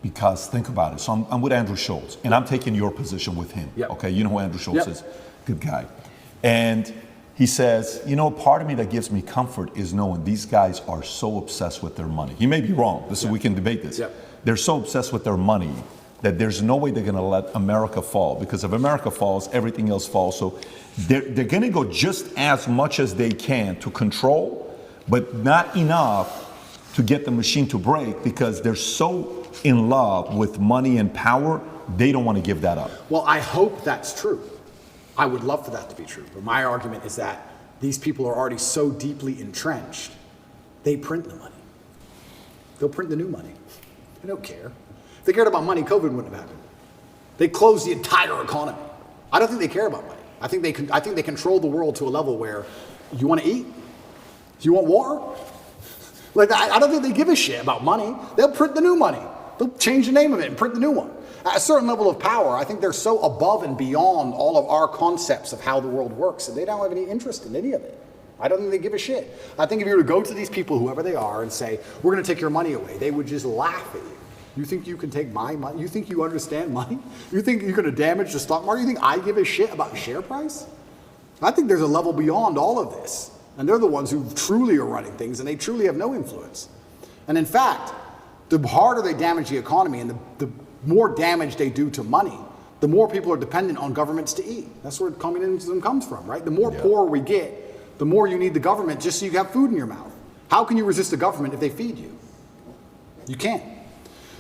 because think about it. So I'm with Andrew Schultz, and I'm taking your position with him. Yep. Okay, you know who Andrew Schultz Yep. is? Good guy. And he says, you know, part of me that gives me comfort is knowing these guys are so obsessed with their money. He may be wrong. We can debate this. Yep. They're so obsessed with their money that there's no way they're going to let America fall, because if America falls, everything else falls. So they're going to go just as much as they can to control, but not enough to get the machine to break, because they're so in love with money and power, they don't want to give that up. Well, I hope that's true. I would love for that to be true. But my argument is that these people are already so deeply entrenched, they print the money. They'll print the new money. They don't care. If they cared about money, COVID wouldn't have happened. They closed the entire economy. I don't think they care about money. I think they control the world to a level where you want to eat? Do you want water? Like, I don't think they give a shit about money. They'll print the new money. They'll change the name of it and print the new one. At a certain level of power, I think they're so above and beyond all of our concepts of how the world works that they don't have any interest in any of it. I don't think they give a shit. I think if you were to go to these people, whoever they are, and say, we're going to take your money away, they would just laugh at you. You think you can take my money? You think you understand money? You think you're going to damage the stock market? You think I give a shit about share price? I think there's a level beyond all of this. And they're the ones who truly are running things, and they truly have no influence. And in fact, the harder they damage the economy and the more damage they do to money, the more people are dependent on governments to eat. That's where communism comes from, right? The more poor we get, the more you need the government just so you have food in your mouth. How can you resist the government if they feed you? You can't.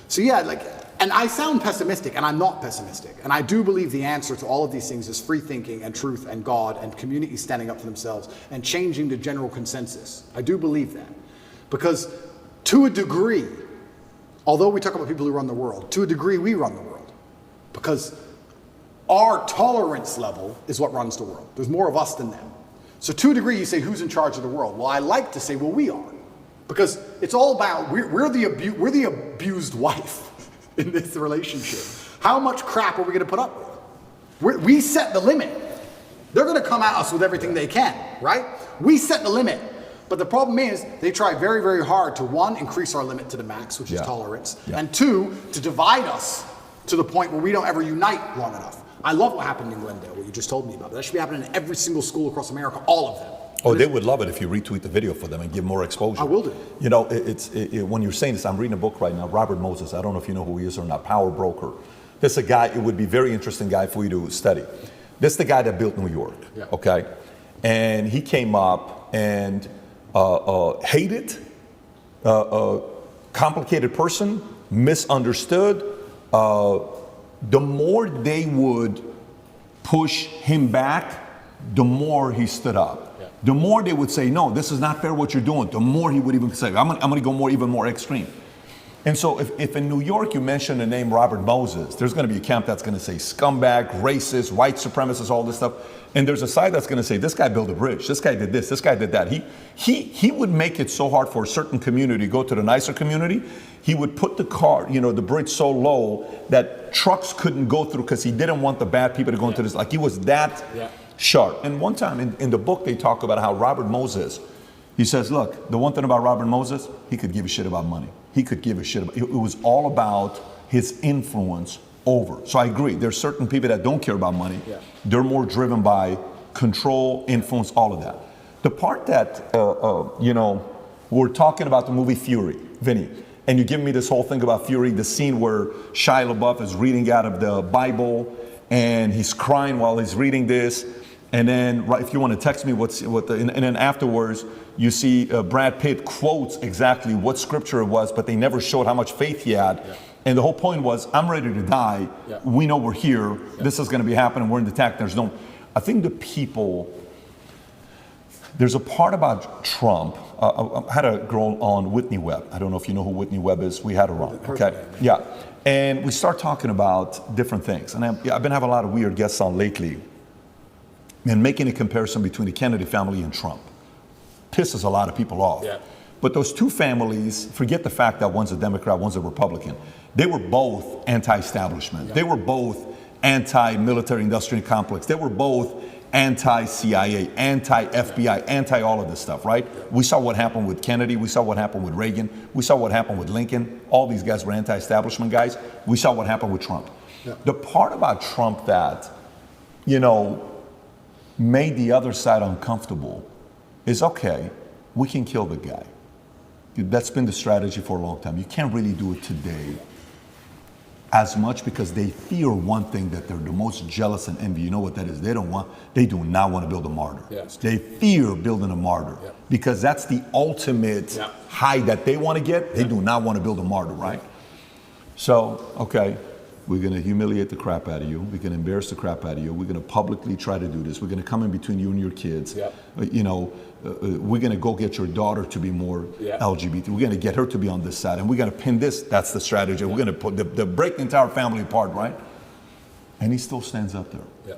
So yeah, like, And I sound pessimistic, and I'm not pessimistic. And I do believe the answer to all of these things is free thinking and truth and God and communities standing up for themselves and changing the general consensus. I do believe that. Because to a degree, although we talk about people who run the world, to a degree we run the world. Because our tolerance level is what runs the world. There's more of us than them. So to a degree you say, who's in charge of the world? Well, I like to say, well, we are. Because it's all about, we're the abused wife in this relationship. How much crap are we going to put up with? We set the limit. They're going to come at us with everything they can, right? We set the limit. But the problem is they try very, very hard to, one, increase our limit to the max, which is tolerance, and two, to divide us to the point where we don't ever unite long enough. I love what happened in Glendale, what you just told me about. That should be happening in every single school across America, all of them. Oh, they would love it if you retweet the video for them and give more exposure. I will do. You know, when you're saying this, I'm reading a book right now, Robert Moses. I don't know if you know who he is or not, Power Broker. This is a guy, it would be a very interesting guy for you to study. This is the guy that built New York, okay? And he came up and hated, complicated person, misunderstood. The more they would push him back, the more he stood up. The more they would say, no, this is not fair what you're doing, the more he would even say, I'm gonna go even more extreme. And so if in New York you mention the name Robert Moses, there's gonna be a camp that's gonna say scumbag, racist, white supremacist, all this stuff. And there's a side that's gonna say, this guy built a bridge, this guy did this guy did that. He would make it so hard for a certain community to go to the nicer community. He would put the the bridge so low that trucks couldn't go through because he didn't want the bad people to go into this. Like he was that sharp. And one time in the book, they talk about how Robert Moses, he says, look, the one thing about Robert Moses, he could give a shit about money. He could give a shit about, it was all about his influence over. So I agree, there's certain people that don't care about money. They're more driven by control, influence, all of that. The part that, we're talking about the movie Fury, Vinny, and you give me this whole thing about Fury, the scene where Shia LaBeouf is reading out of the Bible and he's crying while he's reading this. And then, if you want to text me and then afterwards, you see Brad Pitt quotes exactly what scripture it was, but they never showed how much faith he had. And the whole point was, I'm ready to die. We know we're here. This is going to be happening. We're in the attack. I think the people, there's a part about Trump. I had a girl on, Whitney Webb. I don't know if you know who Whitney Webb is. We had her on. Okay. Yeah. And we start talking about different things. And I've been having a lot of weird guests on lately. And making a comparison between the Kennedy family and Trump pisses a lot of people off. But those two families, forget the fact that one's a Democrat, one's a Republican. They were both anti-establishment. They were both anti-military industrial complex. They were both anti-CIA, anti-FBI, anti-all of this stuff, right? We saw what happened with Kennedy. We saw what happened with Reagan. We saw what happened with Lincoln. All these guys were anti-establishment guys. We saw what happened with Trump. The part about Trump that, made the other side uncomfortable is, okay, we can kill the guy. That's been the strategy for a long time. You can't really do it today as much because they fear one thing that they're the most jealous and envy. You know what that is? They do not want to build a martyr. They fear building a martyr because that's the ultimate high that they want to get. They do not want to build a martyr, right? So, okay. We're going to humiliate the crap out of you. We're going to embarrass the crap out of you. We're going to publicly try to do this. We're going to come in between you and your kids. We're going to go get your daughter to be more LGBT. We're going to get her to be on this side. And we're going to pin this. That's the strategy. We're going to put break the entire family apart, right? And he still stands up there.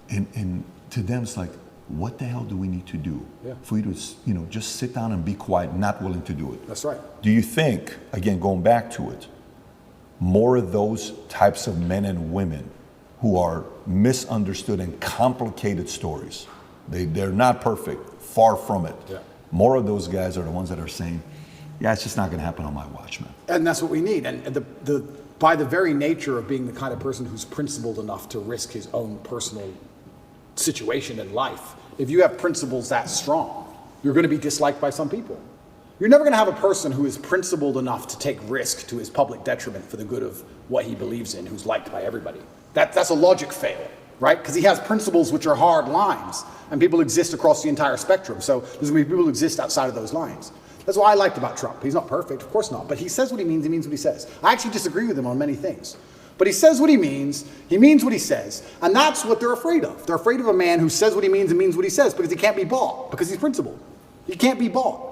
And to them, it's like, what the hell do we need to do for you to, just sit down and be quiet, not willing to do it? That's right. Do you think, again, going back to it, more of those types of men and women who are misunderstood and complicated stories. They're not perfect, far from it. More of those guys are the ones that are saying, yeah, it's just not going to happen on my watch, man. And that's what we need. And by the very nature of being the kind of person who's principled enough to risk his own personal situation in life, if you have principles that strong, you're going to be disliked by some people. You're never going to have a person who is principled enough to take risk to his public detriment for the good of what he believes in, who's liked by everybody. That's a logic fail, right? Because he has principles which are hard lines, and people exist across the entire spectrum. So there's going to be people who exist outside of those lines. That's what I liked about Trump. He's not perfect, of course not, but he says what he means what he says. I actually disagree with him on many things. But he says what he means what he says, and that's what they're afraid of. They're afraid of a man who says what he means and means what he says because he can't be bought, because he's principled. He can't be bought.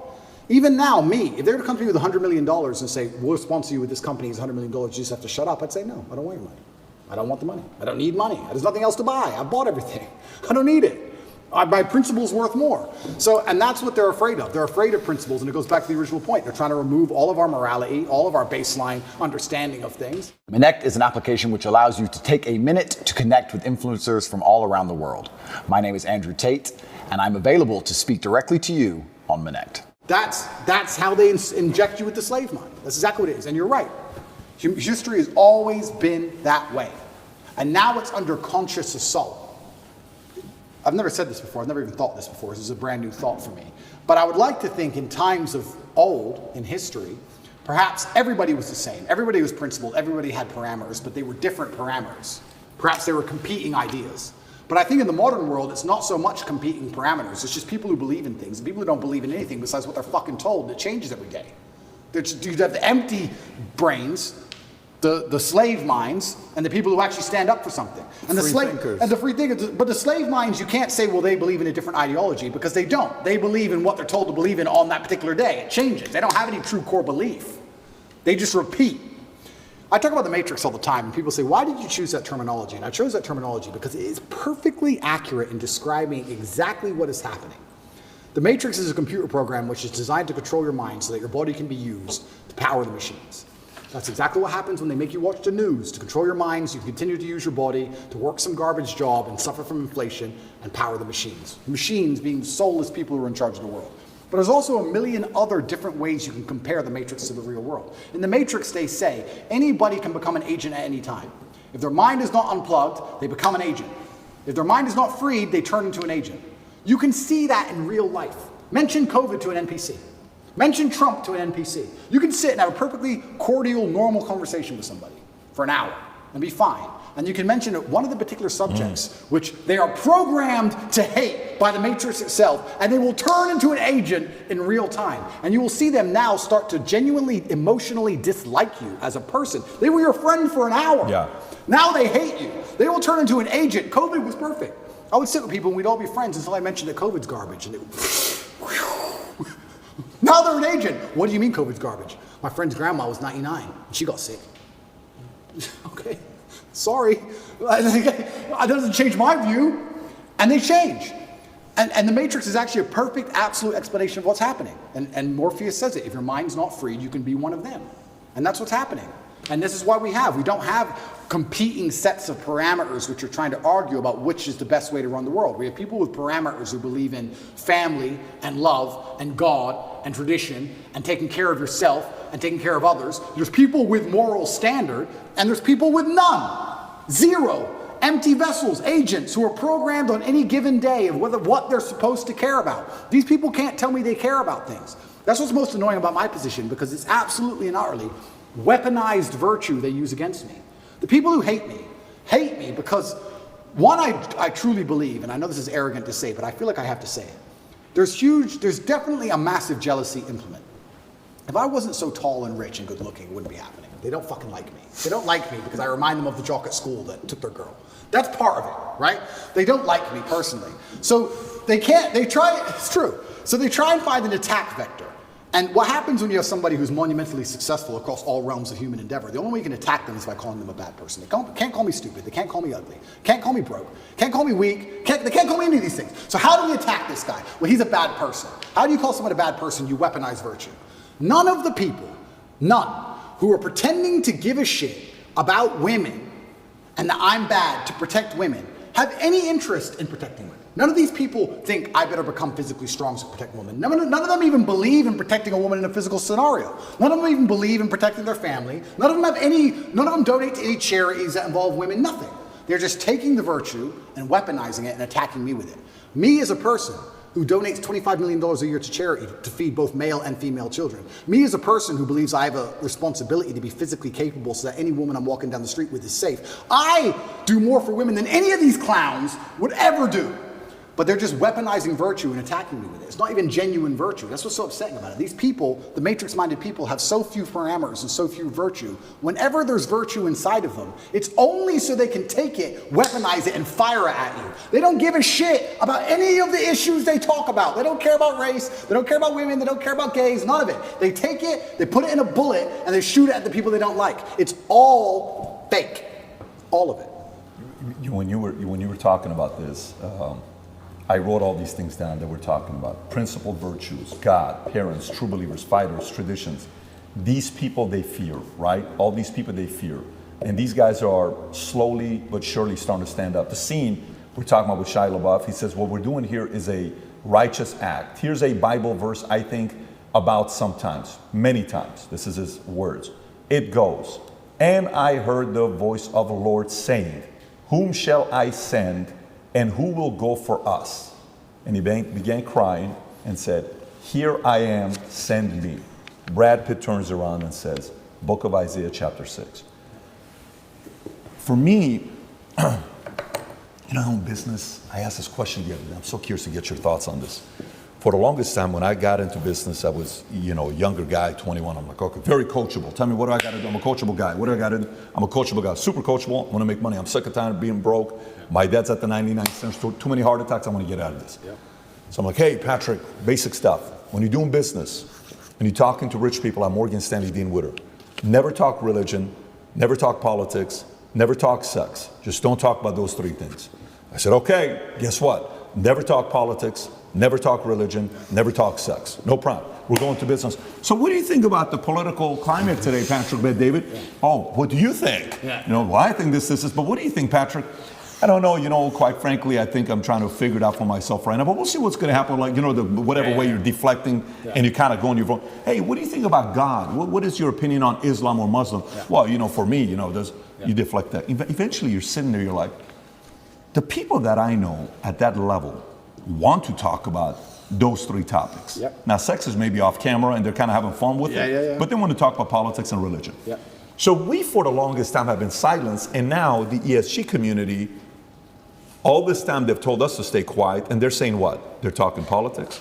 Even now, me, if they were to come to me with $100 million and say, we'll sponsor you with this company, it's $100 million, you just have to shut up, I'd say, no, I don't want your money. I don't want the money. I don't need money. There's nothing else to buy. I bought everything. I don't need it. My principle's worth more. So, and that's what they're afraid of. They're afraid of principles, and it goes back to the original point. They're trying to remove all of our morality, all of our baseline understanding of things. Connect is an application which allows you to take a minute to connect with influencers from all around the world. My name is Andrew Tate, and I'm available to speak directly to you on Connect. That's how they inject you with the slave mind. That's exactly what it is. And you're right. History has always been that way. And now it's under conscious assault. I've never said this before. I've never even thought this before. This is a brand new thought for me. But I would like to think in times of old, in history, perhaps everybody was the same. Everybody was principled. Everybody had parameters, but they were different parameters. Perhaps they were competing ideas. But I think in the modern world, it's not so much competing parameters. It's just people who believe in things and people who don't believe in anything besides what they're fucking told. And it changes every day. You have the empty brains, the slave minds, and the people who actually stand up for something. And the free thinkers. But the slave minds, you can't say, well, they believe in a different ideology, because they don't. They believe in what they're told to believe in on that particular day. It changes. They don't have any true core belief. They just repeat. I talk about the Matrix all the time, and people say, why did you choose that terminology? And I chose that terminology because it is perfectly accurate in describing exactly what is happening. The Matrix is a computer program which is designed to control your mind so that your body can be used to power the machines. That's exactly what happens when they make you watch the news, to control your mind so you continue to use your body, to work some garbage job and suffer from inflation and power the machines. Machines being soulless people who are in charge of the world. But there's also a million other different ways you can compare the Matrix to the real world. In the Matrix, they say anybody can become an agent at any time. If their mind is not unplugged, they become an agent. If their mind is not freed, they turn into an agent. You can see that in real life. Mention COVID to an NPC. Mention Trump to an NPC. You can sit and have a perfectly cordial, normal conversation with somebody for an hour and be fine. And you can mention one of the particular subjects which they are programmed to hate by the Matrix itself, and they will turn into an agent in real time. And you will see them now start to genuinely, emotionally dislike you as a person. They were your friend for an hour. Yeah. Now they hate you. They will turn into an agent. COVID was perfect. I would sit with people and we'd all be friends until I mentioned that COVID's garbage. And they would, now they're an agent. What do you mean COVID's garbage? My friend's grandma was 99 and she got sick. Okay. Sorry, that doesn't change my view. And they change. And the Matrix is actually a perfect, absolute explanation of what's happening. And Morpheus says it, if your mind's not freed, you can be one of them. And that's what's happening. And this is why we don't have competing sets of parameters which are trying to argue about which is the best way to run the world. We have people with parameters who believe in family and love and God and tradition and taking care of yourself and taking care of others. There's people with moral standard and there's people with none. Zero. Empty vessels, agents who are programmed on any given day of what they're supposed to care about. These people can't tell me they care about things. That's what's most annoying about my position, because it's absolutely and utterly weaponized virtue they use against me. The people who hate me because, one, I truly believe, and I know this is arrogant to say, but I feel like I have to say it. There's definitely a massive jealousy implement. If I wasn't so tall and rich and good looking, it wouldn't be happening. They don't fucking like me. They don't like me because I remind them of the jock at school that took their girl. That's part of it, right? They don't like me personally. So it's true. So they try and find an attack vector. And what happens when you have somebody who's monumentally successful across all realms of human endeavor, the only way you can attack them is by calling them a bad person. They can't call me stupid. They can't call me ugly. Can't call me broke. Can't call me weak. They can't call me any of these things. So how do we attack this guy? Well, he's a bad person. How do you call someone a bad person? You weaponize virtue. None of the people, who are pretending to give a shit about women and that I'm bad to protect women have any interest in protecting women. None of these people think I better become physically strong to protect women. None of them even believe in protecting a woman in a physical scenario. None of them even believe in protecting their family. None of them donate to any charities that involve women, nothing. They're just taking the virtue and weaponizing it and attacking me with it. Me as a person who donates $25 million a year to charity to feed both male and female children. Me as a person who believes I have a responsibility to be physically capable so that any woman I'm walking down the street with is safe. I do more for women than any of these clowns would ever do. but they're just weaponizing virtue and attacking me with it. It's not even genuine virtue. That's what's so upsetting about it. These people, the matrix-minded people, have so few parameters and so few virtue. Whenever there's virtue inside of them, it's only so they can take it, weaponize it, and fire it at you. They don't give a shit about any of the issues they talk about. They don't care about race, they don't care about women, they don't care about gays, none of it. They take it, they put it in a bullet, and they shoot it at the people they don't like. It's all fake. All of it. When you were talking about this, I wrote all these things down that we're talking about. Principled virtues, God, parents, true believers, fighters, traditions. These people they fear, right? All these people they fear. And these guys are slowly but surely starting to stand up. The scene we're talking about with Shia LaBeouf, he says, what we're doing here is a righteous act. Here's a Bible verse I think about sometimes, many times. This is his words. It goes, and I heard the voice of the Lord saying, whom shall I send, and who will go for us? And he began crying and said, here I am, send me. Brad Pitt turns around and says, Book of Isaiah chapter 6. For me, in my own business, I asked this question the other day. I'm so curious to get your thoughts on this. For the longest time, when I got into business, I was, a younger guy, 21. I'm like, okay, very coachable. Tell me, what do I got to do? I'm a coachable guy. What do I got to do? I'm a coachable guy, super coachable. I want to make money. I'm sick and tired of being broke. My dad's at the 99 cents. Too many heart attacks. I want to get out of this. So I'm like, hey, Patrick, basic stuff. When you're doing business and you're talking to rich people at Morgan Stanley Dean Witter, never talk religion, never talk politics, never talk sex. Just don't talk about those three things. I said, okay, guess what? Never talk politics, never talk religion, never talk sex. No problem. We're going to business. So what do you think about the political climate today, Patrick, David? Oh, what do you think? Well, I think this is, but what do you think, Patrick? I don't know, quite frankly, I think I'm trying to figure it out for myself right now, but we'll see what's going to happen, like, whatever way you're deflecting and you kind of go on your phone. Hey, what do you think about God? What is your opinion on Islam or Muslim? Well, for me, you deflect that. Eventually you're sitting there, you're like, the people that I know at that level want to talk about those three topics. Now, sex is maybe off camera and they're kind of having fun with it, but they want to talk about politics and religion. So we, for the longest time, have been silenced, and now the ESG community, all this time they've told us to stay quiet, and they're saying what? They're talking politics,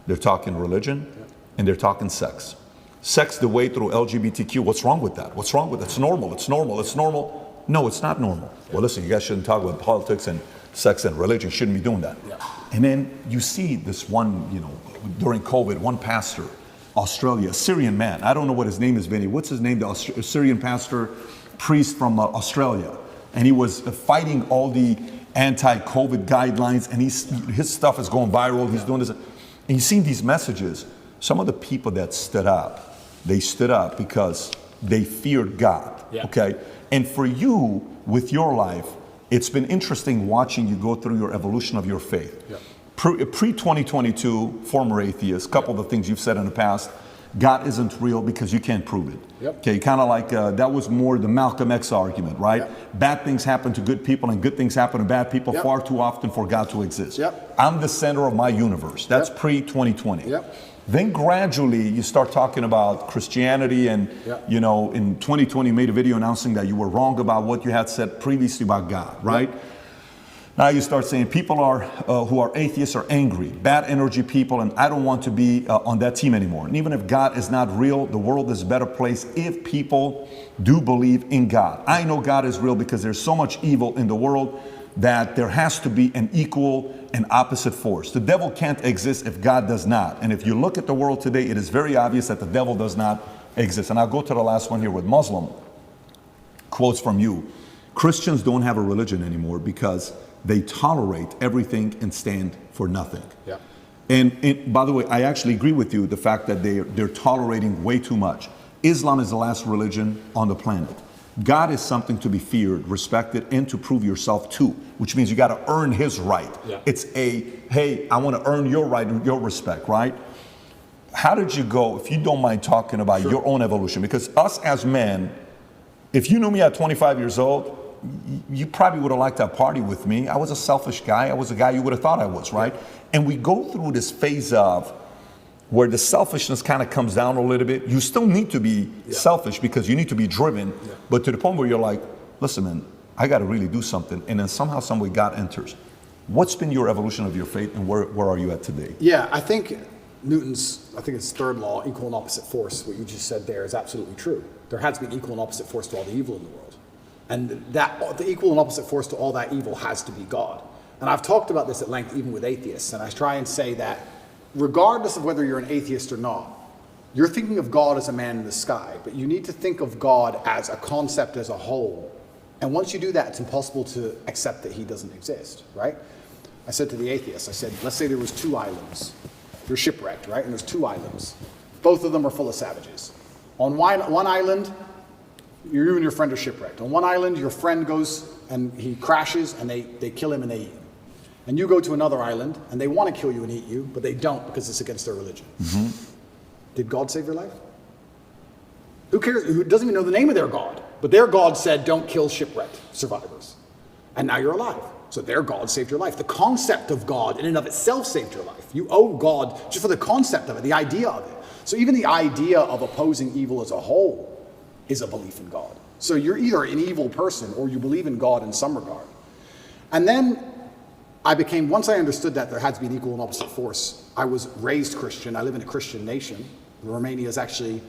they're talking religion, and they're talking sex. Sex the way through LGBTQ, what's wrong with that? What's wrong with it? It's normal, it's normal, it's normal. No, it's not normal. Well, listen, you guys shouldn't talk about politics and sex and religion, you shouldn't be doing that. And then you see this one, during COVID, one pastor, Australia, a Syrian man. I don't know what his name is, Vinny. What's his name? The Syrian pastor, priest from Australia. And he was fighting all the anti-COVID guidelines, and his stuff is going viral. He's doing this. And you've seen these messages. Some of the people that stood up, they stood up because they feared God, okay? And for you, with your life, it's been interesting watching you go through your evolution of your faith. Pre-2022, former atheist, couple of the things you've said in the past, God isn't real because you can't prove it. Okay, kind of like, that was more the Malcolm X argument, right? Bad things happen to good people and good things happen to bad people far too often for God to exist. I'm the center of my universe. That's pre-2020. Then gradually you start talking about Christianity and, in 2020 you made a video announcing that you were wrong about what you had said previously about God, right? Now you start saying people who are atheists are angry, bad energy people, and I don't want to be on that team anymore. And even if God is not real, the world is a better place if people do believe in God. I know God is real because there's so much evil in the world that there has to be an equal and opposite force. The devil can't exist if God does not. And if you look at the world today, it is very obvious that the devil does not exist. And I'll go to the last one here with Muslim. Quotes from you. Christians don't have a religion anymore because they tolerate everything and stand for nothing. And by the way, I actually agree with you, the fact that they're tolerating way too much. Islam is the last religion on the planet. God is something to be feared, respected, and to prove yourself to, which means you got to earn his right. It's hey, I want to earn your right and your respect, right? How did you go, if you don't mind talking about your own evolution? Because us as men, if you knew me at 25 years old, you probably would have liked to party with me. I was a selfish guy. I was a guy you would have thought I was, right? And we go through this phase of where the selfishness kind of comes down a little bit. You still need to be selfish because you need to be driven, but to the point where you're like, listen, man, I got to really do something. And then somehow, some way, God enters. What's been your evolution of your faith, and where are you at today? Yeah, I think Newton's, I think it's third law, equal and opposite force, what you just said there is absolutely true. There has to be an equal and opposite force to all the evil in the world. And that the equal and opposite force to all that evil has to be God. And I've talked about this at length even with atheists, and I try and say that regardless of whether you're an atheist or not, you're thinking of God as a man in the sky, but you need to think of God as a concept as a whole. And once you do that, it's impossible to accept that he doesn't exist, right? I said to the atheists, I said, let's say there was 2 islands. You're shipwrecked, right? And there's 2 islands. Both of them are full of savages. On one island, you and your friend are shipwrecked. On one island, your friend goes and he crashes and they kill him and they eat him. And you go to another island and they want to kill you and eat you, but they don't because it's against their religion. Mm-hmm. Did God save your life? Who cares? Who doesn't even know the name of their God? But their God said, don't kill shipwrecked survivors. And now you're alive. So their God saved your life. The concept of God in and of itself saved your life. You owe God just for the concept of it, the idea of it. So even the idea of opposing evil as a whole is a belief in God. So you're either an evil person or you believe in God in some regard. And then once I understood that there had to be an equal and opposite force, I was raised Christian. I live in a Christian nation. Romania is actually,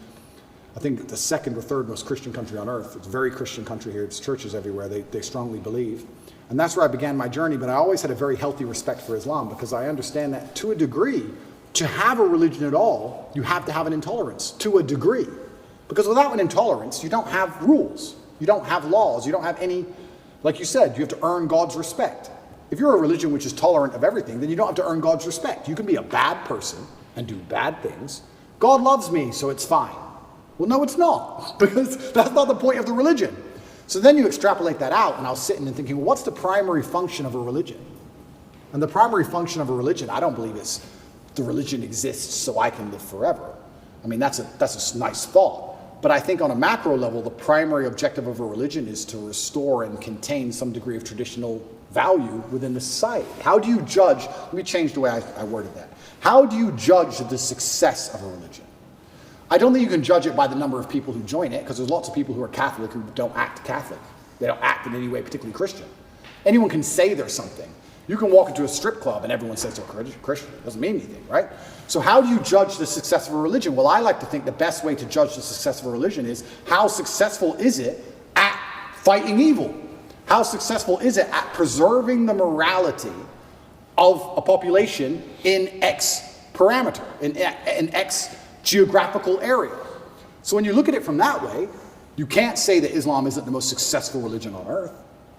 I think, the second or third most Christian country on earth. It's a very Christian country here. It's churches everywhere. They strongly believe. And that's where I began my journey, but I always had a very healthy respect for Islam because I understand that to a degree, to have a religion at all, you have to have an intolerance, to a degree. Because without an intolerance, you don't have rules. You don't have laws. You don't have any, like you said, you have to earn God's respect. If you're a religion which is tolerant of everything, then you don't have to earn God's respect. You can be a bad person and do bad things. God loves me, so it's fine. Well, no, it's not, because that's not the point of the religion. So then you extrapolate that out, and I was sitting and thinking, well, what's the primary function of a religion? And the primary function of a religion, I don't believe is the religion exists so I can live forever. I mean, that's a nice thought. But I think on a macro level, the primary objective of a religion is to restore and contain some degree of traditional value within the society. How do you judge, let me change the way I worded that. How do you judge the success of a religion? I don't think you can judge it by the number of people who join it, because there's lots of people who are Catholic who don't act Catholic. They don't act in any way particularly Christian. Anyone can say they're something. You can walk into a strip club and everyone says they're Christian. It doesn't mean anything, right? So how do you judge the success of a religion? Well, I like to think the best way to judge the success of a religion is how successful is it at fighting evil? How successful is it at preserving the morality of a population in X parameter, in X geographical area? So when you look at it from that way, you can't say that Islam isn't the most successful religion on earth.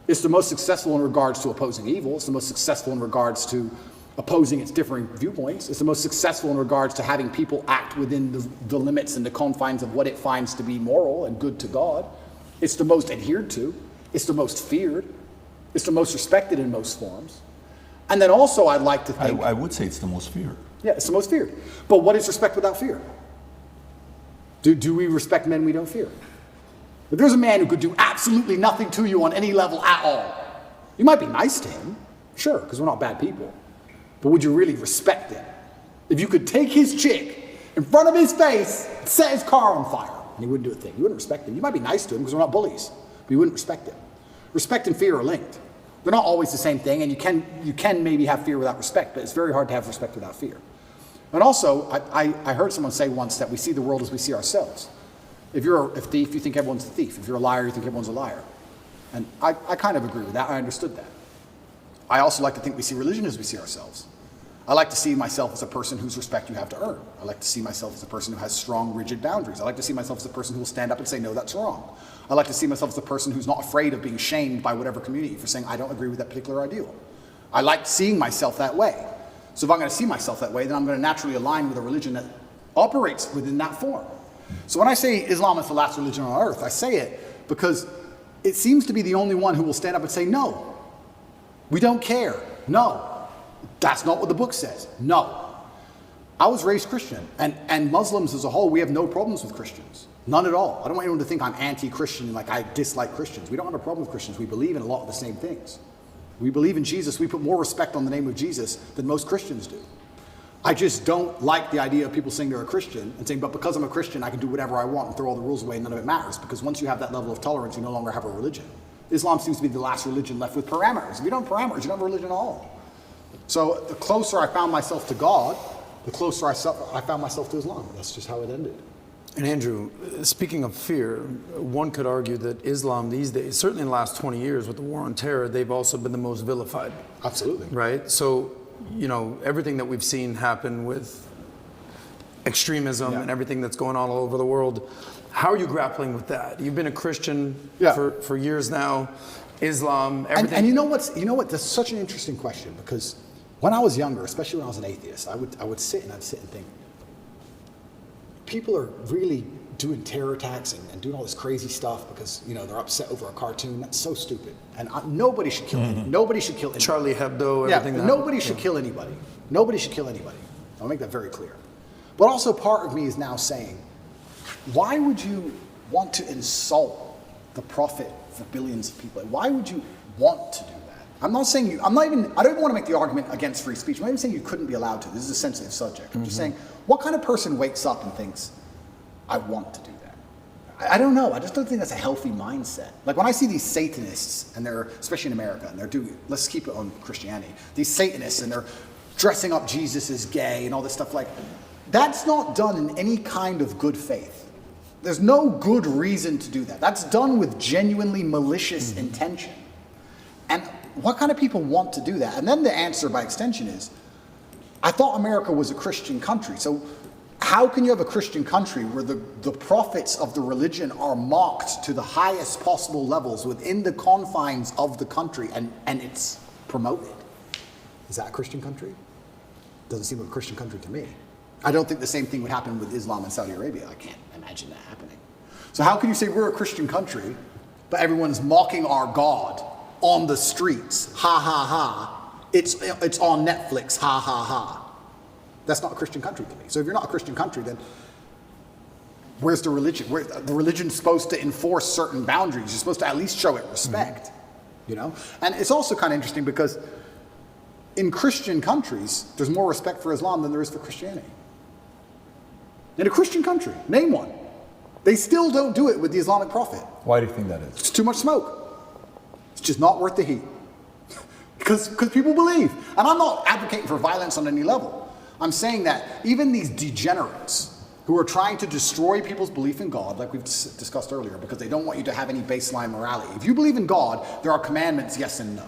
It's the most successful in regards to opposing evil. It's the most successful in regards to opposing its differing viewpoints. It's the most successful in regards to having people act within the limits and the confines of what it finds to be moral and good to God. It's the most adhered to. It's the most feared. It's the most respected in most forms. And then also I'd like to think... I would say it's the most feared. Yeah, it's the most feared. But what is respect without fear? Do we respect men we don't fear? If there's a man who could do absolutely nothing to you on any level at all, you might be nice to him, sure, because we're not bad people. But would you really respect him? If you could take his chick in front of his face, set his car on fire, and he wouldn't do a thing, you wouldn't respect him. You might be nice to him because we're not bullies, but you wouldn't respect him. Respect and fear are linked. They're not always the same thing, and you can maybe have fear without respect, but it's very hard to have respect without fear. And also, I heard someone say once that we see the world as we see ourselves. If you're a thief, you think everyone's a thief. If you're a liar, you think everyone's a liar. And I kind of agree with that. I understood that. I also like to think we see religion as we see ourselves. I like to see myself as a person whose respect you have to earn. I like to see myself as a person who has strong, rigid boundaries. I like to see myself as a person who will stand up and say, no, that's wrong. I like to see myself as a person who's not afraid of being shamed by whatever community for saying, I don't agree with that particular ideal. I like seeing myself that way. So if I'm going to see myself that way, then I'm going to naturally align with a religion that operates within that form. So when I say Islam is the last religion on earth, I say it because it seems to be the only one who will stand up and say, no, we don't care. No, that's not what the book says. No. I was raised Christian, and Muslims as a whole, we have no problems with Christians. None at all. I don't want anyone to think I'm anti-Christian and like I dislike Christians. We don't have a problem with Christians. We believe in a lot of the same things. We believe in Jesus. We put more respect on the name of Jesus than most Christians do. I just don't like the idea of people saying they're a Christian and saying, but because I'm a Christian, I can do whatever I want and throw all the rules away and none of it matters. Because once you have that level of tolerance, you no longer have a religion. Islam seems to be the last religion left with parameters. If you don't have parameters, you don't have a religion at all. So the closer I found myself to God, the closer I found myself to Islam. That's just how it ended. And Andrew, speaking of fear, one could argue that Islam these days, certainly in the last 20 years with the war on terror, they've also been the most vilified. Absolutely. Right? So, you know, everything that we've seen happen with extremism and everything that's going on all over the world, how are you grappling with that? You've been a Christian for years now, Islam, everything. And you know what? That's such an interesting question, because when I was younger, especially when I was an atheist, I would sit and think, people are really doing terror attacks and doing all this crazy stuff because, you know, they're upset over a cartoon. That's so stupid. And nobody should kill anybody. Nobody should kill anybody. Charlie Hebdo, everything. Yeah, nobody should kill anybody. Nobody should kill anybody. I'll make that very clear. But also part of me is now saying, why would you want to insult the prophet for billions of people? Why would you want to do that? I'm not saying I don't even want to make the argument against free speech. I'm not even saying you couldn't be allowed to. This is a sensitive subject. I'm just saying, what kind of person wakes up and thinks, I want to do that? I don't know. I just don't think that's a healthy mindset. Like when I see these Satanists, and they're, especially in America, and they're doing, let's keep it on Christianity, these Satanists, and they're dressing up Jesus as gay and all this stuff, like, that's not done in any kind of good faith. There's no good reason to do that. That's done with genuinely malicious intention. And what kind of people want to do that? And then the answer by extension is, I thought America was a Christian country. So how can you have a Christian country where the prophets of the religion are mocked to the highest possible levels within the confines of the country, and it's promoted? Is that a Christian country? Doesn't seem like a Christian country to me. I don't think the same thing would happen with Islam in Saudi Arabia. I can't imagine that happening. So how can you say we're a Christian country, but everyone's mocking our God on the streets? Ha ha ha. It's on Netflix. Ha ha ha. That's not a Christian country to me. So if you're not a Christian country, then where's the religion? The religion's supposed to enforce certain boundaries. You're supposed to at least show it respect, you know? And it's also kind of interesting because in Christian countries, there's more respect for Islam than there is for Christianity. In a Christian country, name one. They still don't do it with the Islamic Prophet. Why do you think that is? It's too much smoke. It's just not worth the heat. Because people believe. And I'm not advocating for violence on any level. I'm saying that even these degenerates who are trying to destroy people's belief in God, like we've discussed earlier, because they don't want you to have any baseline morality. If you believe in God, there are commandments, yes and no.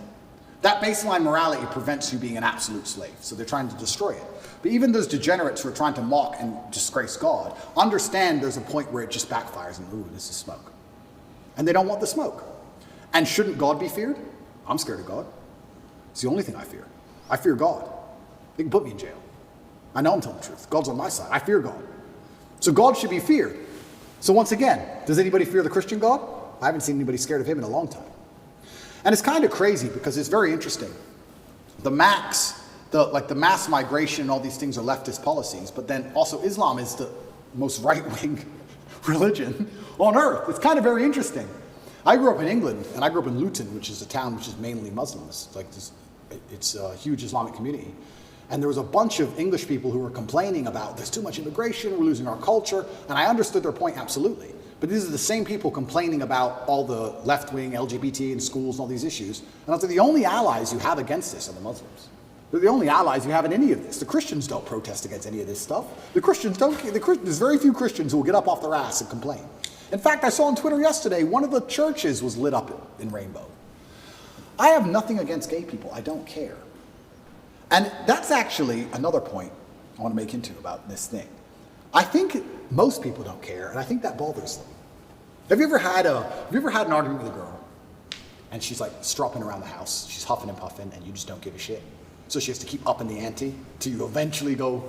That baseline morality prevents you being an absolute slave. So they're trying to destroy it. But even those degenerates who are trying to mock and disgrace God, understand there's a point where it just backfires and, ooh, this is smoke. And they don't want the smoke. And shouldn't God be feared? I'm scared of God. It's the only thing I fear. I fear God. They can put me in jail. I know I'm telling the truth. God's on my side. I fear God. So God should be feared. So once again, does anybody fear the Christian God? I haven't seen anybody scared of him in a long time. And it's kind of crazy because it's very interesting. The mass migration and all these things are leftist policies, but then also Islam is the most right-wing religion on earth. It's kind of very interesting. I grew up in England, and I grew up in Luton, which is a town which is mainly Muslims. It's a huge Islamic community. And there was a bunch of English people who were complaining about there's too much immigration, we're losing our culture, and I understood their point absolutely. But these are the same people complaining about all the left-wing LGBT in schools and all these issues. And I was like, the only allies you have against this are the Muslims. They're the only allies you have in any of this. The Christians don't protest against any of this stuff. The Christians don't. There's very few Christians who will get up off their ass and complain. In fact, I saw on Twitter yesterday, one of the churches was lit up in rainbow. I have nothing against gay people. I don't care. And that's actually another point I want to make into about this thing. I think most people don't care, and I think that bothers them. Have you ever had an argument with a girl, and she's like stropping around the house, she's huffing and puffing, and you just don't give a shit? So she has to keep upping the ante till you eventually go,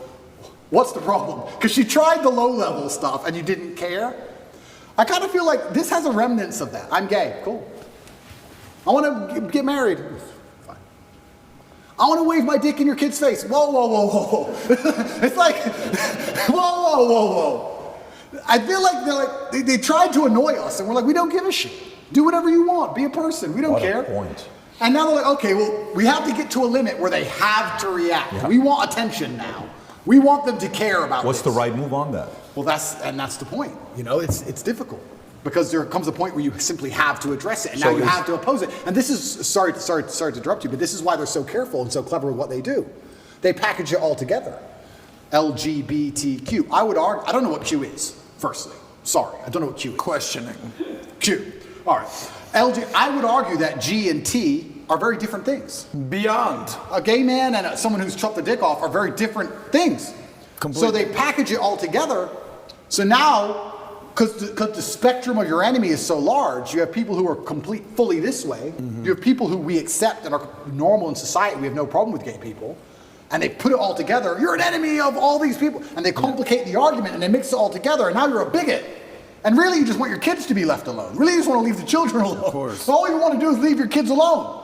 what's the problem? Because she tried the low-level stuff and you didn't care. I kind of feel like this has a remnants of that. I'm gay, cool. I want to get married. Fine. I want to wave my dick in your kid's face. Whoa, whoa, whoa, whoa, whoa. It's like, whoa, whoa, whoa, whoa. I feel like they tried to annoy us, and we're like, we don't give a shit. Do whatever you want. Be a person. We don't care. What a point. And now they're like, okay, well, we have to get to a limit where they have to react. Yeah. We want attention now. We want them to care about What's this. the right move on that? Well, that's the point. You know, it's difficult. Because there comes a point where you simply have to address it, and So now you is- have to oppose it. And this is, sorry to interrupt you, but this is why they're so careful and so clever with what they do. They package it all together. LGBTQ. I would argue, I don't know what Q is, firstly. Sorry, I don't know what Q is. Questioning. Q. All right. I would argue that G and T are very different things. Beyond. A gay man and someone who's chopped the dick off are very different things. Completely. So they package it all together. So now, because the spectrum of your enemy is so large, you have people who are fully this way. You have people who we accept and are normal in society. We have no problem with gay people. And they put it all together. You're an enemy of all these people. And they complicate the argument and they mix it all together. And now you're a bigot. And really, you just want your kids to be left alone. Really, you just want to leave the children alone. Of course. All you want to do is leave your kids alone.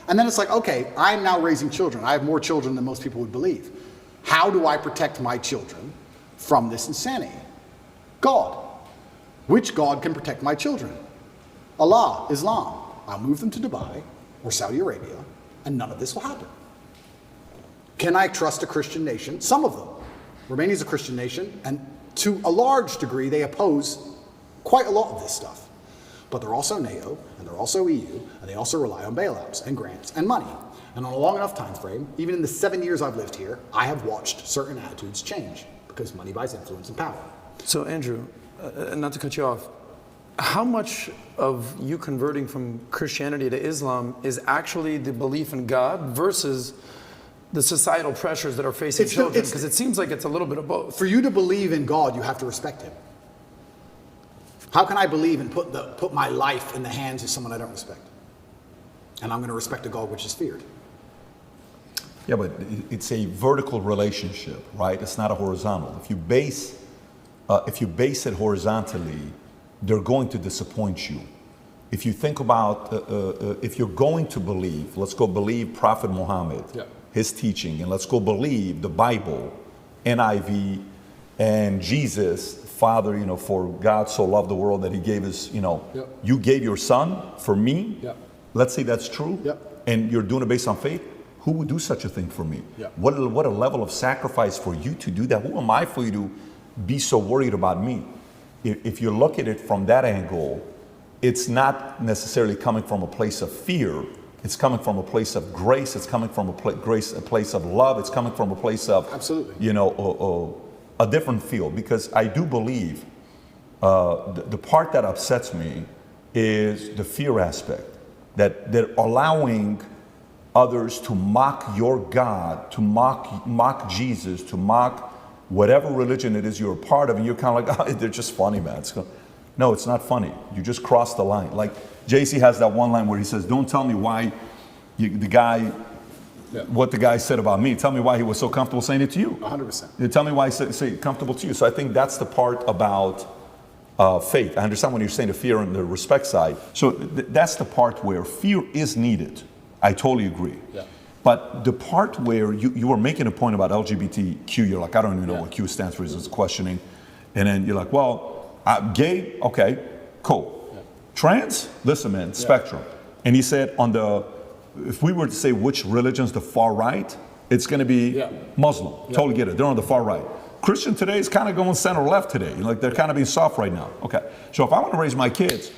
And then it's like, okay, I'm now raising children. I have more children than most people would believe. How do I protect my children from this insanity? God. Which God can protect my children? Allah, Islam. I'll move them to Dubai or Saudi Arabia, and none of this will happen. Can I trust a Christian nation? Some of them. Romania is a Christian nation, and to a large degree, they oppose quite a lot of this stuff. But they're also NATO, and they're also EU, and they also rely on bailouts and grants and money. And on a long enough time frame, even in the 7 years I've lived here, I have watched certain attitudes change because money buys influence and power. So Andrew, not to cut you off, how much of you converting from Christianity to Islam is actually the belief in God versus the societal pressures that are facing children? Because it seems like it's a little bit of both. For you to believe in God, you have to respect him. How can I believe and put my life in the hands of someone I don't respect? And I'm going to respect a God which is feared. Yeah, but it's a vertical relationship, right? It's not a horizontal. If you base it horizontally, they're going to disappoint you. If you think about, if you're going to believe, let's go believe Prophet Muhammad, his teaching, and let's go believe the Bible, NIV, and Jesus, Father, for God so loved the world that he gave his, you gave your son for me. Let's say that's true. And you're doing it based on faith. Who would do such a thing for me? What a level of sacrifice for you to do that. Who am I for you to be so worried about me? If you look at it from that angle, it's not necessarily coming from a place of fear. It's coming from a place of grace. It's coming from a place of love. It's coming from a place of, absolutely, a different feel. Because I do believe the part that upsets me is the fear aspect, that they're allowing others to mock your God, to mock Jesus, to mock whatever religion it is you're a part of, and you're kind of like, oh, they're just funny, man. No, it's not funny. You just crossed the line. Like JC has that one line where he says, don't tell me why what the guy said about me. Tell me why he was so comfortable saying it to you. 100%. Tell me why he said comfortable to you. So I think that's the part about faith. I understand when you're saying the fear and the respect side. So that's the part where fear is needed. I totally agree. But the part where you were making a point about LGBTQ, you're like, I don't even know what Q stands for, is questioning. And then you're like, well, gay, okay, cool. Trans, listen, man, spectrum. And he said if we were to say which religion's the far right, it's going to be Muslim. Totally get it. They're on the far right. Christian today is kind of going center left today. Like they're kind of being soft right now. Okay. So if I want to raise my kids,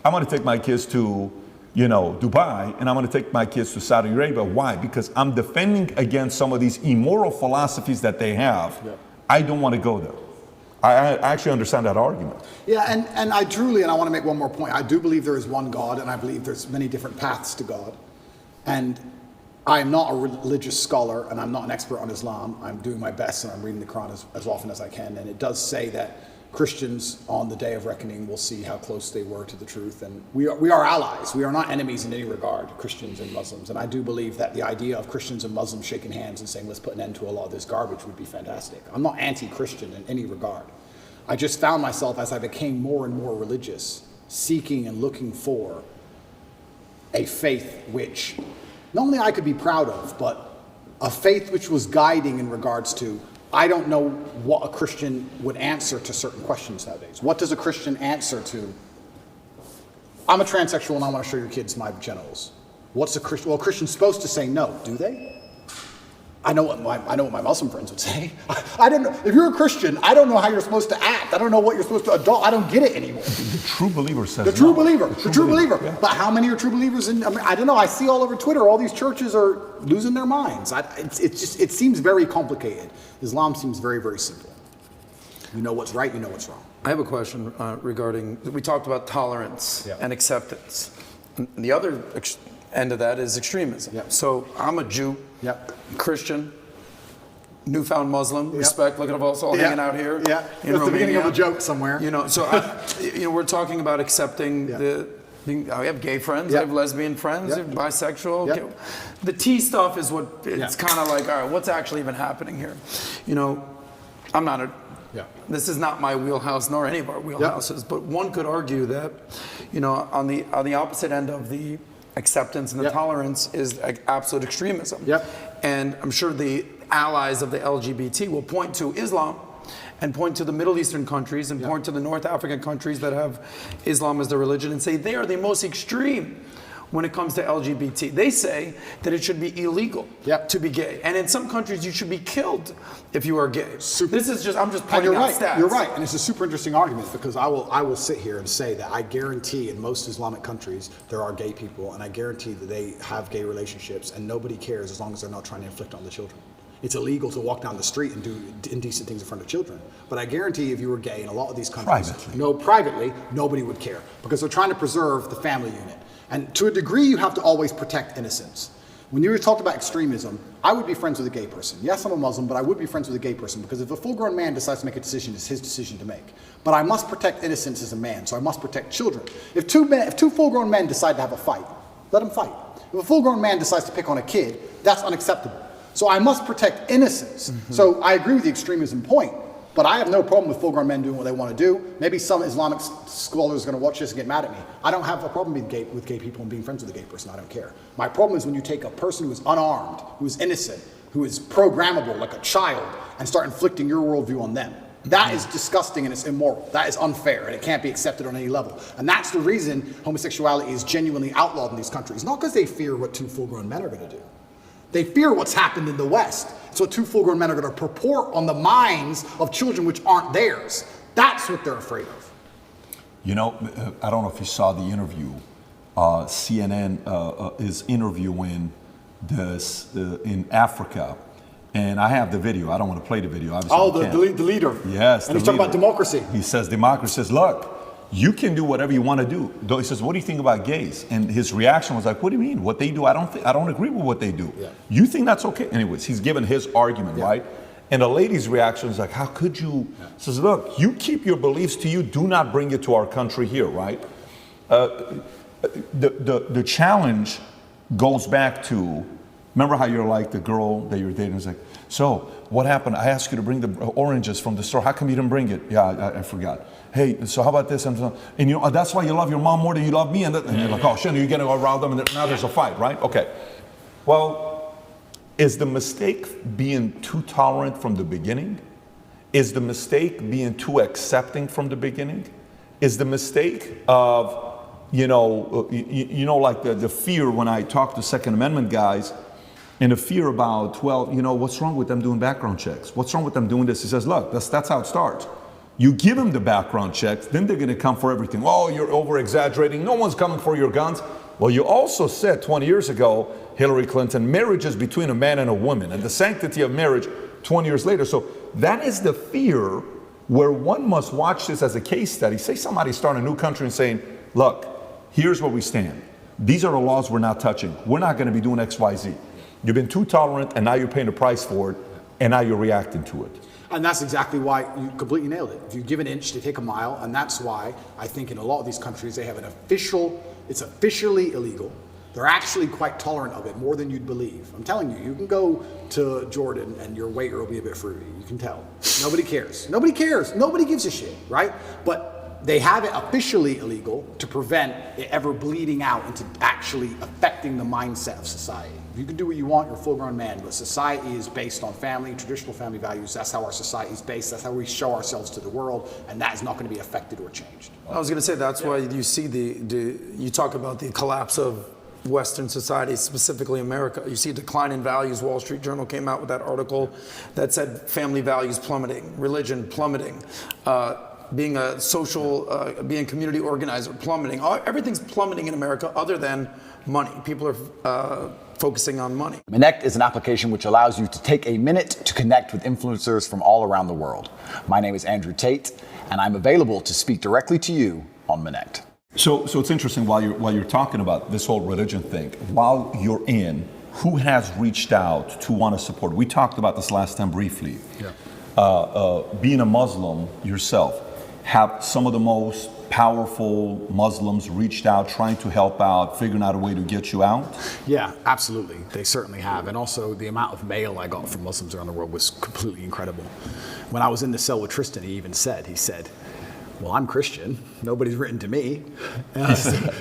I want to take my kids to Dubai, and I'm going to take my kids to Saudi Arabia. Why? Because I'm defending against some of these immoral philosophies that they have. I don't want to go there. I actually understand that argument. Yeah, and I truly, and I want to make one more point, I do believe there is one God, and I believe there's many different paths to God. And I'm not a religious scholar, and I'm not an expert on Islam. I'm doing my best, and I'm reading the Quran as often as I can. And it does say that Christians on the day of reckoning will see how close they were to the truth. And we are allies. We are not enemies in any regard, Christians and Muslims. And I do believe that the idea of Christians and Muslims shaking hands and saying, let's put an end to a lot of this garbage would be fantastic. I'm not anti-Christian in any regard. I just found myself, as I became more and more religious, seeking and looking for a faith which not only I could be proud of, but a faith which was guiding in regards to, I don't know what a Christian would answer to certain questions nowadays. What does a Christian answer to, I'm a transsexual and I want to show your kids my genitals. What's a Christian? Well, a Christian's supposed to say no, do they? I know what my Muslim friends would say. I don't know. If you're a Christian, I don't know how you're supposed to act. I don't know what you're supposed to adopt. I don't get it anymore. The true believer says The true no. believer. The true believer. Yeah. But how many are true believers? I mean, I don't know. I see all over Twitter, all these churches are losing their minds. It seems very complicated. Islam seems very, very simple. You know what's right, you know what's wrong. I have a question regarding, we talked about tolerance Yeah. and acceptance. And the other end of that is extremism. Yeah. So I'm a Jew, Yep. Christian, newfound Muslim, respect, look at us all hanging out here. Yeah, in that's the beginning of Romania. a joke somewhere. You know, so we're talking about accepting I have gay friends, I have lesbian friends, I have bisexual. Yep. Okay. The T stuff is what, it's Yeah. kind of like, all right, what's actually even happening here? You know, I'm not a, this is not my wheelhouse nor any of our wheelhouses, but one could argue that, you know, on the opposite end of the acceptance and the tolerance is absolute extremism. Yep. And I'm sure the allies of the LGBT will point to Islam and point to the Middle Eastern countries and point to the North African countries that have Islam as their religion and say they are the most extreme when it comes to LGBT. They say that it should be illegal to be gay. And in some countries you should be killed if you are gay. This is just, I'm just pointing out stats. You're right, and it's a super interesting argument because I will sit here and say that I guarantee in most Islamic countries there are gay people, and I guarantee that they have gay relationships, and nobody cares as long as they're not trying to inflict on the children. It's illegal to walk down the street and do indecent things in front of children. But I guarantee if you were gay in a lot of these countries, privately, nobody would care because they're trying to preserve the family unit. And to a degree, you have to always protect innocence. When you talked about extremism, I would be friends with a gay person. Yes, I'm a Muslim, but I would be friends with a gay person because if a full-grown man decides to make a decision, it's his decision to make. But I must protect innocence as a man, so I must protect children. If two full-grown men decide to have a fight, let them fight. If a full-grown man decides to pick on a kid, that's unacceptable. So I must protect innocence. So I agree with the extremism point, but I have no problem with full-grown men doing what they want to do. Maybe some Islamic scholars are going to watch this and get mad at me. I don't have a problem with gay people and being friends with a gay person. I don't care. My problem is when you take a person who is unarmed, who is innocent, who is programmable like a child, and start inflicting your worldview on them. That is disgusting and it's immoral. That is unfair and it can't be accepted on any level. And that's the reason homosexuality is genuinely outlawed in these countries. Not because they fear what two full-grown men are going to do. They fear what's happened in the West. It's what two full-grown men are going to purport on the minds of children which aren't theirs. That's what they're afraid of. You know, I don't know if you saw the interview. CNN is interviewing this in Africa. And I have the video. I don't want to play the video. Obviously, the leader. Yes. And he's talking about democracy. He says democracy says, look, you can do whatever you want to do. He says, what do you think about gays? And his reaction was like, what do you mean? What they do? I don't agree with what they do. Yeah. You think that's okay? Anyways, he's given his argument, right? And the lady's reaction is like, how could you? Says, look, you keep your beliefs to you. Do not bring it to our country here, right? The challenge goes back to, remember how you're like the girl that you're dating is like, so what happened? I asked you to bring the oranges from the store. How come you didn't bring it? Yeah, I forgot. Hey, so how about this? And you know, that's why you love your mom more than you love me. And you're like, oh, shit, you're getting around them. And now there's a fight, right? Okay. Well, is the mistake being too tolerant from the beginning? Is the mistake being too accepting from the beginning? Is the mistake of, like the fear when I talk to Second Amendment guys, and the fear about, well, what's wrong with them doing background checks? What's wrong with them doing this? He says, look, that's how it starts. You give them the background checks, then they're going to come for everything. Oh, you're over-exaggerating. No one's coming for your guns. Well, you also said 20 years ago, Hillary Clinton, marriage is between a man and a woman, and the sanctity of marriage 20 years later. So that is the fear where one must watch this as a case study. Say somebody start a new country and saying, look, here's where we stand. These are the laws we're not touching. We're not going to be doing X, Y, Z. You've been too tolerant, and now you're paying the price for it, and now you're reacting to it. And that's exactly why you completely nailed it. If you give an inch, they take a mile, and that's why I think in a lot of these countries they have it's officially illegal. They're actually quite tolerant of it, more than you'd believe. I'm telling you, you can go to Jordan and your waiter will be a bit fruity. You can tell. Nobody cares. Nobody cares. Nobody gives a shit, right? But they have it officially illegal to prevent it ever bleeding out into actually affecting the mindset of society. You can do what you want, you're a full-grown man, but society is based on family, traditional family values. That's how our society is based. That's how we show ourselves to the world, and that is not going to be affected or changed. I was going to say that's why you see you talk about the collapse of Western society, specifically America. You see a decline in values. Wall Street Journal came out with that article that said family values plummeting, religion plummeting, being a social, being a community organizer plummeting. Everything's plummeting in America other than money. People are focusing on money. Connect is an application which allows you to take a minute to connect with influencers from all around the world. My name is Andrew Tate, and I'm available to speak directly to you on Connect. So it's interesting while you're talking about this whole religion thing, while you're in, who has reached out to want to support? We talked about this last time briefly. Yeah. Being a Muslim yourself, have some of the most powerful Muslims reached out, trying to help out, figuring out a way to get you out? Yeah, absolutely. They certainly have. And also the amount of mail I got from Muslims around the world was completely incredible. When I was in the cell with Tristan, he said, well, I'm Christian. Nobody's written to me.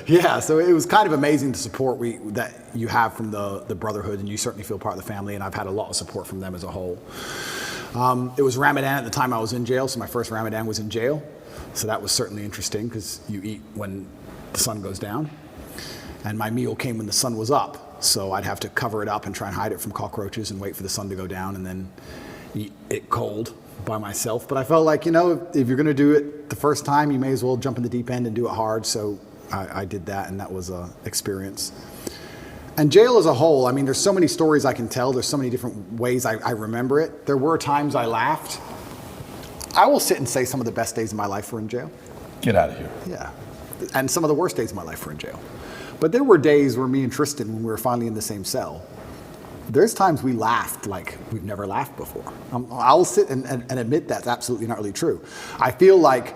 Yeah, so it was kind of amazing the support that you have from the Brotherhood, and you certainly feel part of the family, and I've had a lot of support from them as a whole. It was Ramadan at the time I was in jail, so my first Ramadan was in jail. So that was certainly interesting because you eat when the sun goes down. And my meal came when the sun was up, so I'd have to cover it up and try and hide it from cockroaches and wait for the sun to go down and then eat it cold by myself. But I felt like, if you're gonna do it the first time, you may as well jump in the deep end and do it hard. So I did that, and that was an experience. And jail as a whole, I mean, there's so many stories I can tell. There's so many different ways I remember it. There were times I laughed. I will sit and say some of the best days of my life were in jail. Get out of here. Yeah. And some of the worst days of my life were in jail. But there were days where me and Tristan, when we were finally in the same cell, there's times we laughed like we've never laughed before. I'll sit and admit that's absolutely not really true. I feel like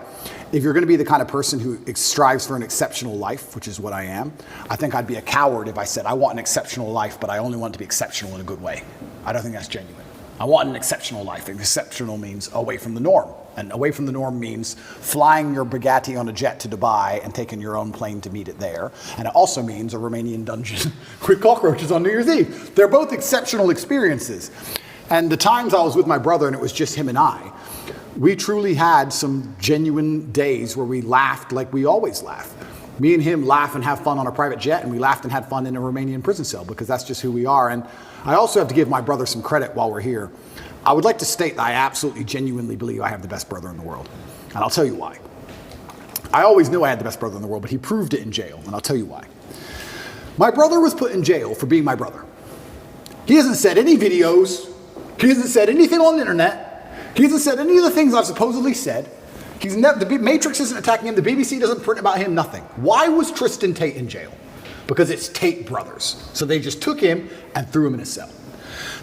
if you're going to be the kind of person who strives for an exceptional life, which is what I am, I think I'd be a coward if I said I want an exceptional life, but I only want it to be exceptional in a good way. I don't think that's genuine. I want an exceptional life. And exceptional means away from the norm. And away from the norm means flying your Bugatti on a jet to Dubai and taking your own plane to meet it there. And it also means a Romanian dungeon with cockroaches on New Year's Eve. They're both exceptional experiences. And the times I was with my brother and it was just him and I, we truly had some genuine days where we laughed like we always laugh. Me and him laugh and have fun on a private jet, and we laughed and had fun in a Romanian prison cell because that's just who we are. And I also have to give my brother some credit while we're here. I would like to state that I absolutely, genuinely believe I have the best brother in the world. And I'll tell you why. I always knew I had the best brother in the world, but he proved it in jail, and I'll tell you why. My brother was put in jail for being my brother. He hasn't said any videos. He hasn't said anything on the internet. He hasn't said any of the things I've supposedly said. The Matrix isn't attacking him. The BBC doesn't print about him, nothing. Why was Tristan Tate in jail? Because it's Tate brothers. So they just took him and threw him in a cell.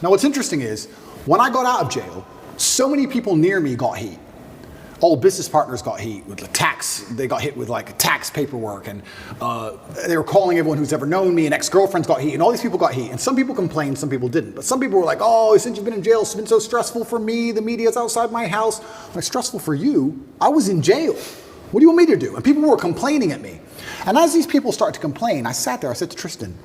Now what's interesting is, when I got out of jail, so many people near me got heat. Old business partners got heat with the tax. They got hit with like tax paperwork, and they were calling everyone who's ever known me, and ex-girlfriends got heat, and all these people got heat. And some people complained, some people didn't. But some people were like, oh, since you've been in jail, it's been so stressful for me. The media's outside my house. I'm like, stressful for you? I was in jail. What do you want me to do? And people were complaining at me. And as these people started to complain, I sat there, I said to Tristan,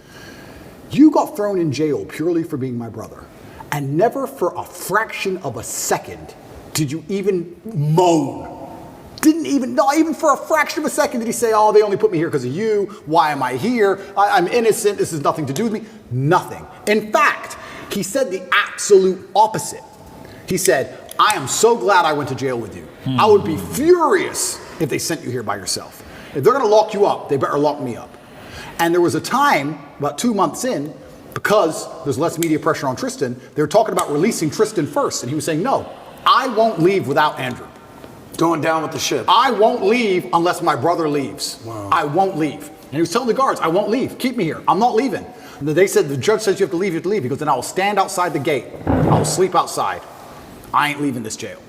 you got thrown in jail purely for being my brother. And never for a fraction of a second did you even moan. Not even for a fraction of a second did he say, oh, they only put me here because of you. Why am I here? I'm innocent. This has nothing to do with me. Nothing. In fact, he said the absolute opposite. He said, I am so glad I went to jail with you. I would be furious if they sent you here by yourself. If they're going to lock you up, they better lock me up. And there was a time, about 2 months in, because there's less media pressure on Tristan, they were talking about releasing Tristan first. And he was saying, no, I won't leave without Andrew. Going down with the ship. I won't leave unless my brother leaves. Wow. I won't leave. And he was telling the guards, I won't leave. Keep me here. I'm not leaving. And they said, the judge says you have to leave, you have to leave. He goes, then I will stand outside the gate. I will sleep outside. I ain't leaving this jail.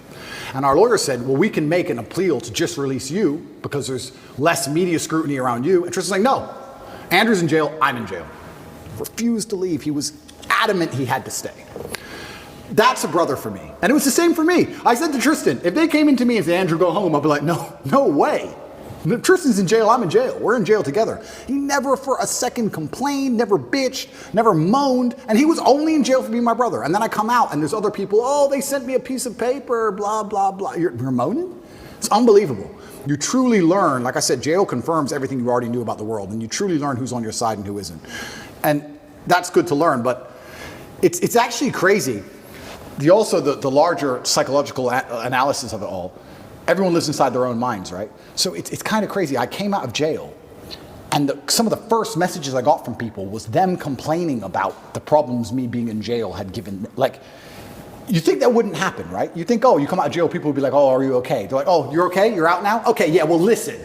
And our lawyer said, well, we can make an appeal to just release you because there's less media scrutiny around you. And Tristan's like, no, Andrew's in jail, I'm in jail. Refused to leave. He was adamant he had to stay. That's a brother for me. And it was the same for me. I said to Tristan, if they came into me and said, Andrew, go home, I'd be like, no way. If Tristan's in jail, I'm in jail. We're in jail together. He never for a second complained, never bitched, never moaned, and he was only in jail for being my brother. And then I come out and there's other people, oh, they sent me a piece of paper, blah, blah, blah. You're moaning? It's unbelievable. You truly learn, like I said, jail confirms everything you already knew about the world, and you truly learn who's on your side and who isn't. And that's good to learn, but it's actually crazy. The larger psychological analysis of it all, everyone lives inside their own minds, right? So it's kind of crazy. I came out of jail, and some of the first messages I got from people was them complaining about the problems me being in jail had given, like, you think that wouldn't happen, right? You think, oh, you come out of jail, people would be like, oh, are you okay? They're like, oh, you're okay? You're out now? Okay, yeah, well, listen,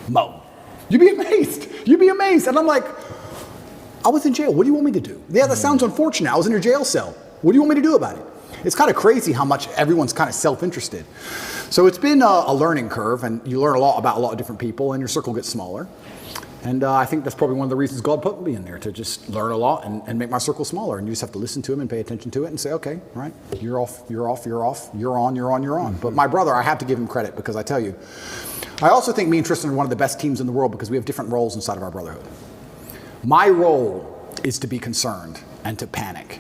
Mo. You'd be amazed. You'd be amazed. And I'm like, I was in jail. What do you want me to do? Yeah, that sounds unfortunate. I was in a jail cell. What do you want me to do about it? It's kind of crazy how much everyone's kind of self-interested. So it's been a learning curve, and you learn a lot about a lot of different people, and your circle gets smaller. And I think that's probably one of the reasons God put me in there, to just learn a lot and make my circle smaller. And you just have to listen to him and pay attention to it and say, okay, all right, you're off, you're off, you're off, you're on, you're on, you're on. But my brother, I have to give him credit, because I tell you, I also think me and Tristan are one of the best teams in the world because we have different roles inside of our brotherhood. My role is to be concerned and to panic.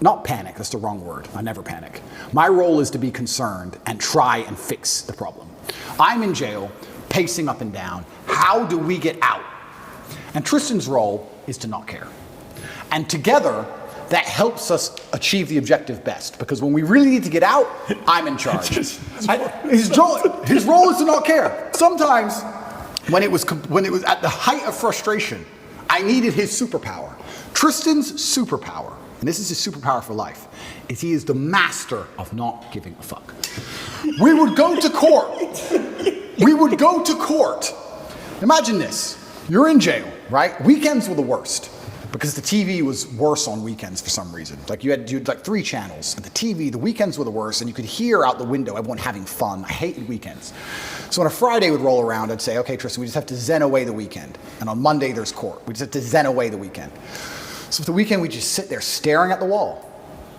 Not panic, that's the wrong word. I never panic. My role is to be concerned and try and fix the problem. I'm in jail, pacing up and down. How do we get out? And Tristan's role is to not care. And together, that helps us achieve the objective best, because when we really need to get out, I'm in charge. His role is to not care. Sometimes, when it was at the height of frustration, I needed his superpower. Tristan's superpower, and this is his superpower for life, is he is the master of not giving a fuck. We would go to court. We would go to court. Imagine this. You're in jail, right? Weekends were the worst, because the TV was worse on weekends for some reason. Like you had like 3 channels, and the weekends were the worst, and you could hear out the window everyone having fun. I hated weekends. So when a Friday would roll around, I'd say, okay, Tristan, we just have to zen away the weekend. And on Monday, there's court. We just have to zen away the weekend. So for the weekend, we just sit there staring at the wall.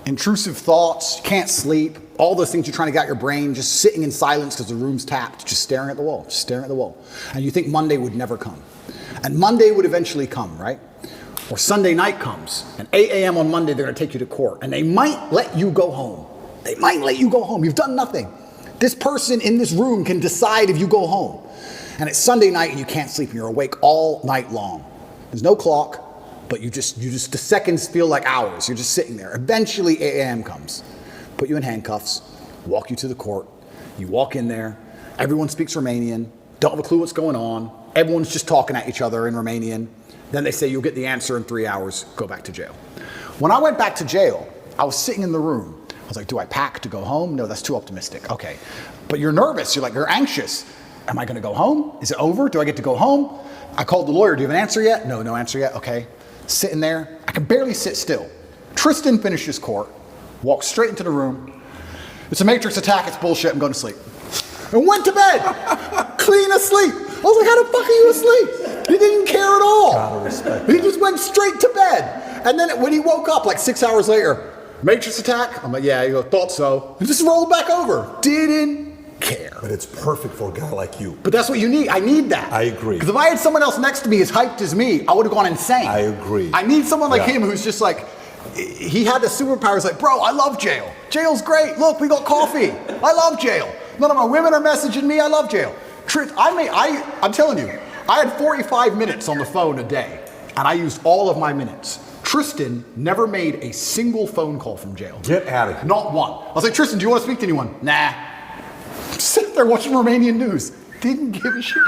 Intrusive thoughts, can't sleep, all those things you're trying to get out your brain, just sitting in silence because the room's tapped, just staring at the wall, just staring at the wall. And you think Monday would never come. And Monday would eventually come, right? Or Sunday night comes, and 8 a.m. on Monday, they're gonna take you to court, and they might let you go home. They might let you go home. You've done nothing. This person in this room can decide if you go home. And it's Sunday night and you can't sleep and you're awake all night long. There's no clock, but the seconds feel like hours. You're just sitting there. Eventually 8 a.m. comes. Put you in handcuffs, walk you to the court. You walk in there, everyone speaks Romanian, don't have a clue what's going on. Everyone's just talking at each other in Romanian. Then they say you'll get the answer in 3 hours, go back to jail. When I went back to jail, I was sitting in the room. I was like, do I pack to go home? No, that's too optimistic. Okay. But you're nervous, you're anxious. Am I gonna go home? Is it over? Do I get to go home? I called the lawyer, do you have an answer yet? No, no answer yet, okay. Sitting there, I can barely sit still. Tristan finishes court, walks straight into the room. It's a matrix attack, it's bullshit, I'm going to sleep. And went to bed, clean asleep. I was like, how the fuck are you asleep? He didn't care at all. Gotta respect. He just went straight to bed. And then when he woke up like 6 hours later, matrix attack? I'm like, yeah, you thought so. He just rolled back over. Didn't care. But it's perfect for a guy like you. But that's what you need. I need that. I agree. Because if I had someone else next to me as hyped as me, I would have gone insane. I agree. I need someone like him who's just like, he had the superpowers like, bro, I love jail. Jail's great. Look, we got coffee. I love jail. None of my women are messaging me. I love jail. I'm telling you, I had 45 minutes on the phone a day, and I used all of my minutes. Tristan never made a single phone call from jail. Get out of here. Not one. I was like, Tristan, do you want to speak to anyone? Nah. Sit there watching Romanian news. Didn't give a shit.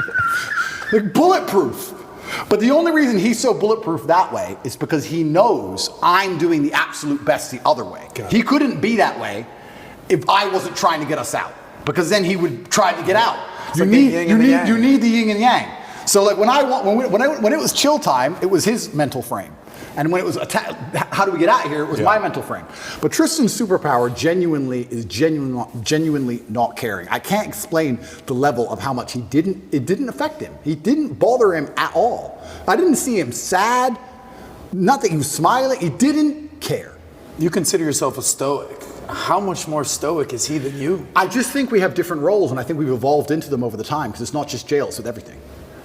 Like bulletproof. But the only reason he's so bulletproof that way is because he knows I'm doing the absolute best the other way. He couldn't be that way if I wasn't trying to get us out, because then he would try to get out. You need the yin and yang. So like when it was chill time, it was his mental frame. And when it was how do we get out of here, it was my mental frame. But Tristan's superpower is genuinely not caring. I can't explain the level of how much it didn't affect him. He didn't bother him at all. I didn't see him sad, nothing. He was smiling, he didn't care. You consider yourself a stoic. How much more stoic is he than you? I just think we have different roles, and I think we've evolved into them over the time, because it's not just jail, it's with everything.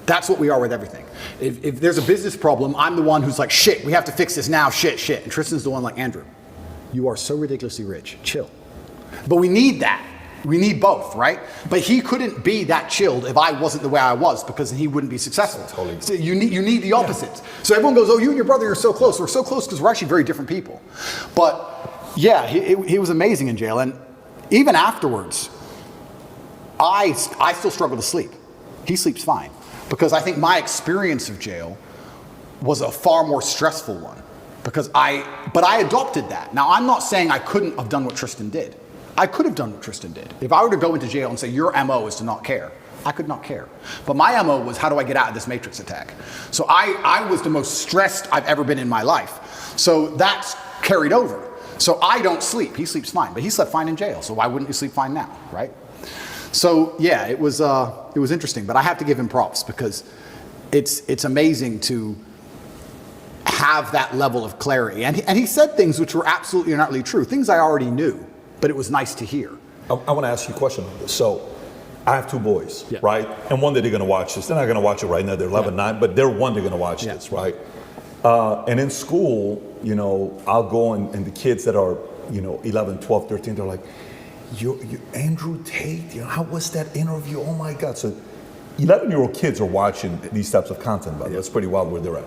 That's what we are with everything. If there's a business problem, I'm the one who's like, shit, we have to fix this now, shit. And Tristan's the one like, Andrew, you are so ridiculously rich, chill. But we need that. We need both, right? But he couldn't be that chilled if I wasn't the way I was, because he wouldn't be successful. Totally. So you need the opposites. So everyone goes, oh, you and your brother are so close. We're so close because we're actually very different people. But yeah, he was amazing in jail. And even afterwards, I still struggle to sleep. He sleeps fine. Because I think my experience of jail was a far more stressful one. But I adopted that. Now, I'm not saying I couldn't have done what Tristan did. I could have done what Tristan did. If I were to go into jail and say, your MO is to not care, I could not care. But my MO was, how do I get out of this matrix attack? So I was the most stressed I've ever been in my life. So that's carried over. So I don't sleep. He sleeps fine, but he slept fine in jail. So why wouldn't he sleep fine now, right? So yeah, it was interesting, but I have to give him props because it's amazing to have that level of clarity. And he said things which were absolutely and utterly true, things I already knew, but it was nice to hear. I want to ask you a question on this. So I have two boys, Yeah. right? And one day they're going to watch this. They're not going to watch it right now. They're 11, 9, but they're one, they're going to watch Yeah. this, right? And in school, you know, I'll go and the kids that are, you know, 11, 12, 13, they're like, you Andrew Tate, you know, how was that interview? Oh my God. So 11-year-old kids are watching these types of content, by the way. That's pretty wild where they're at.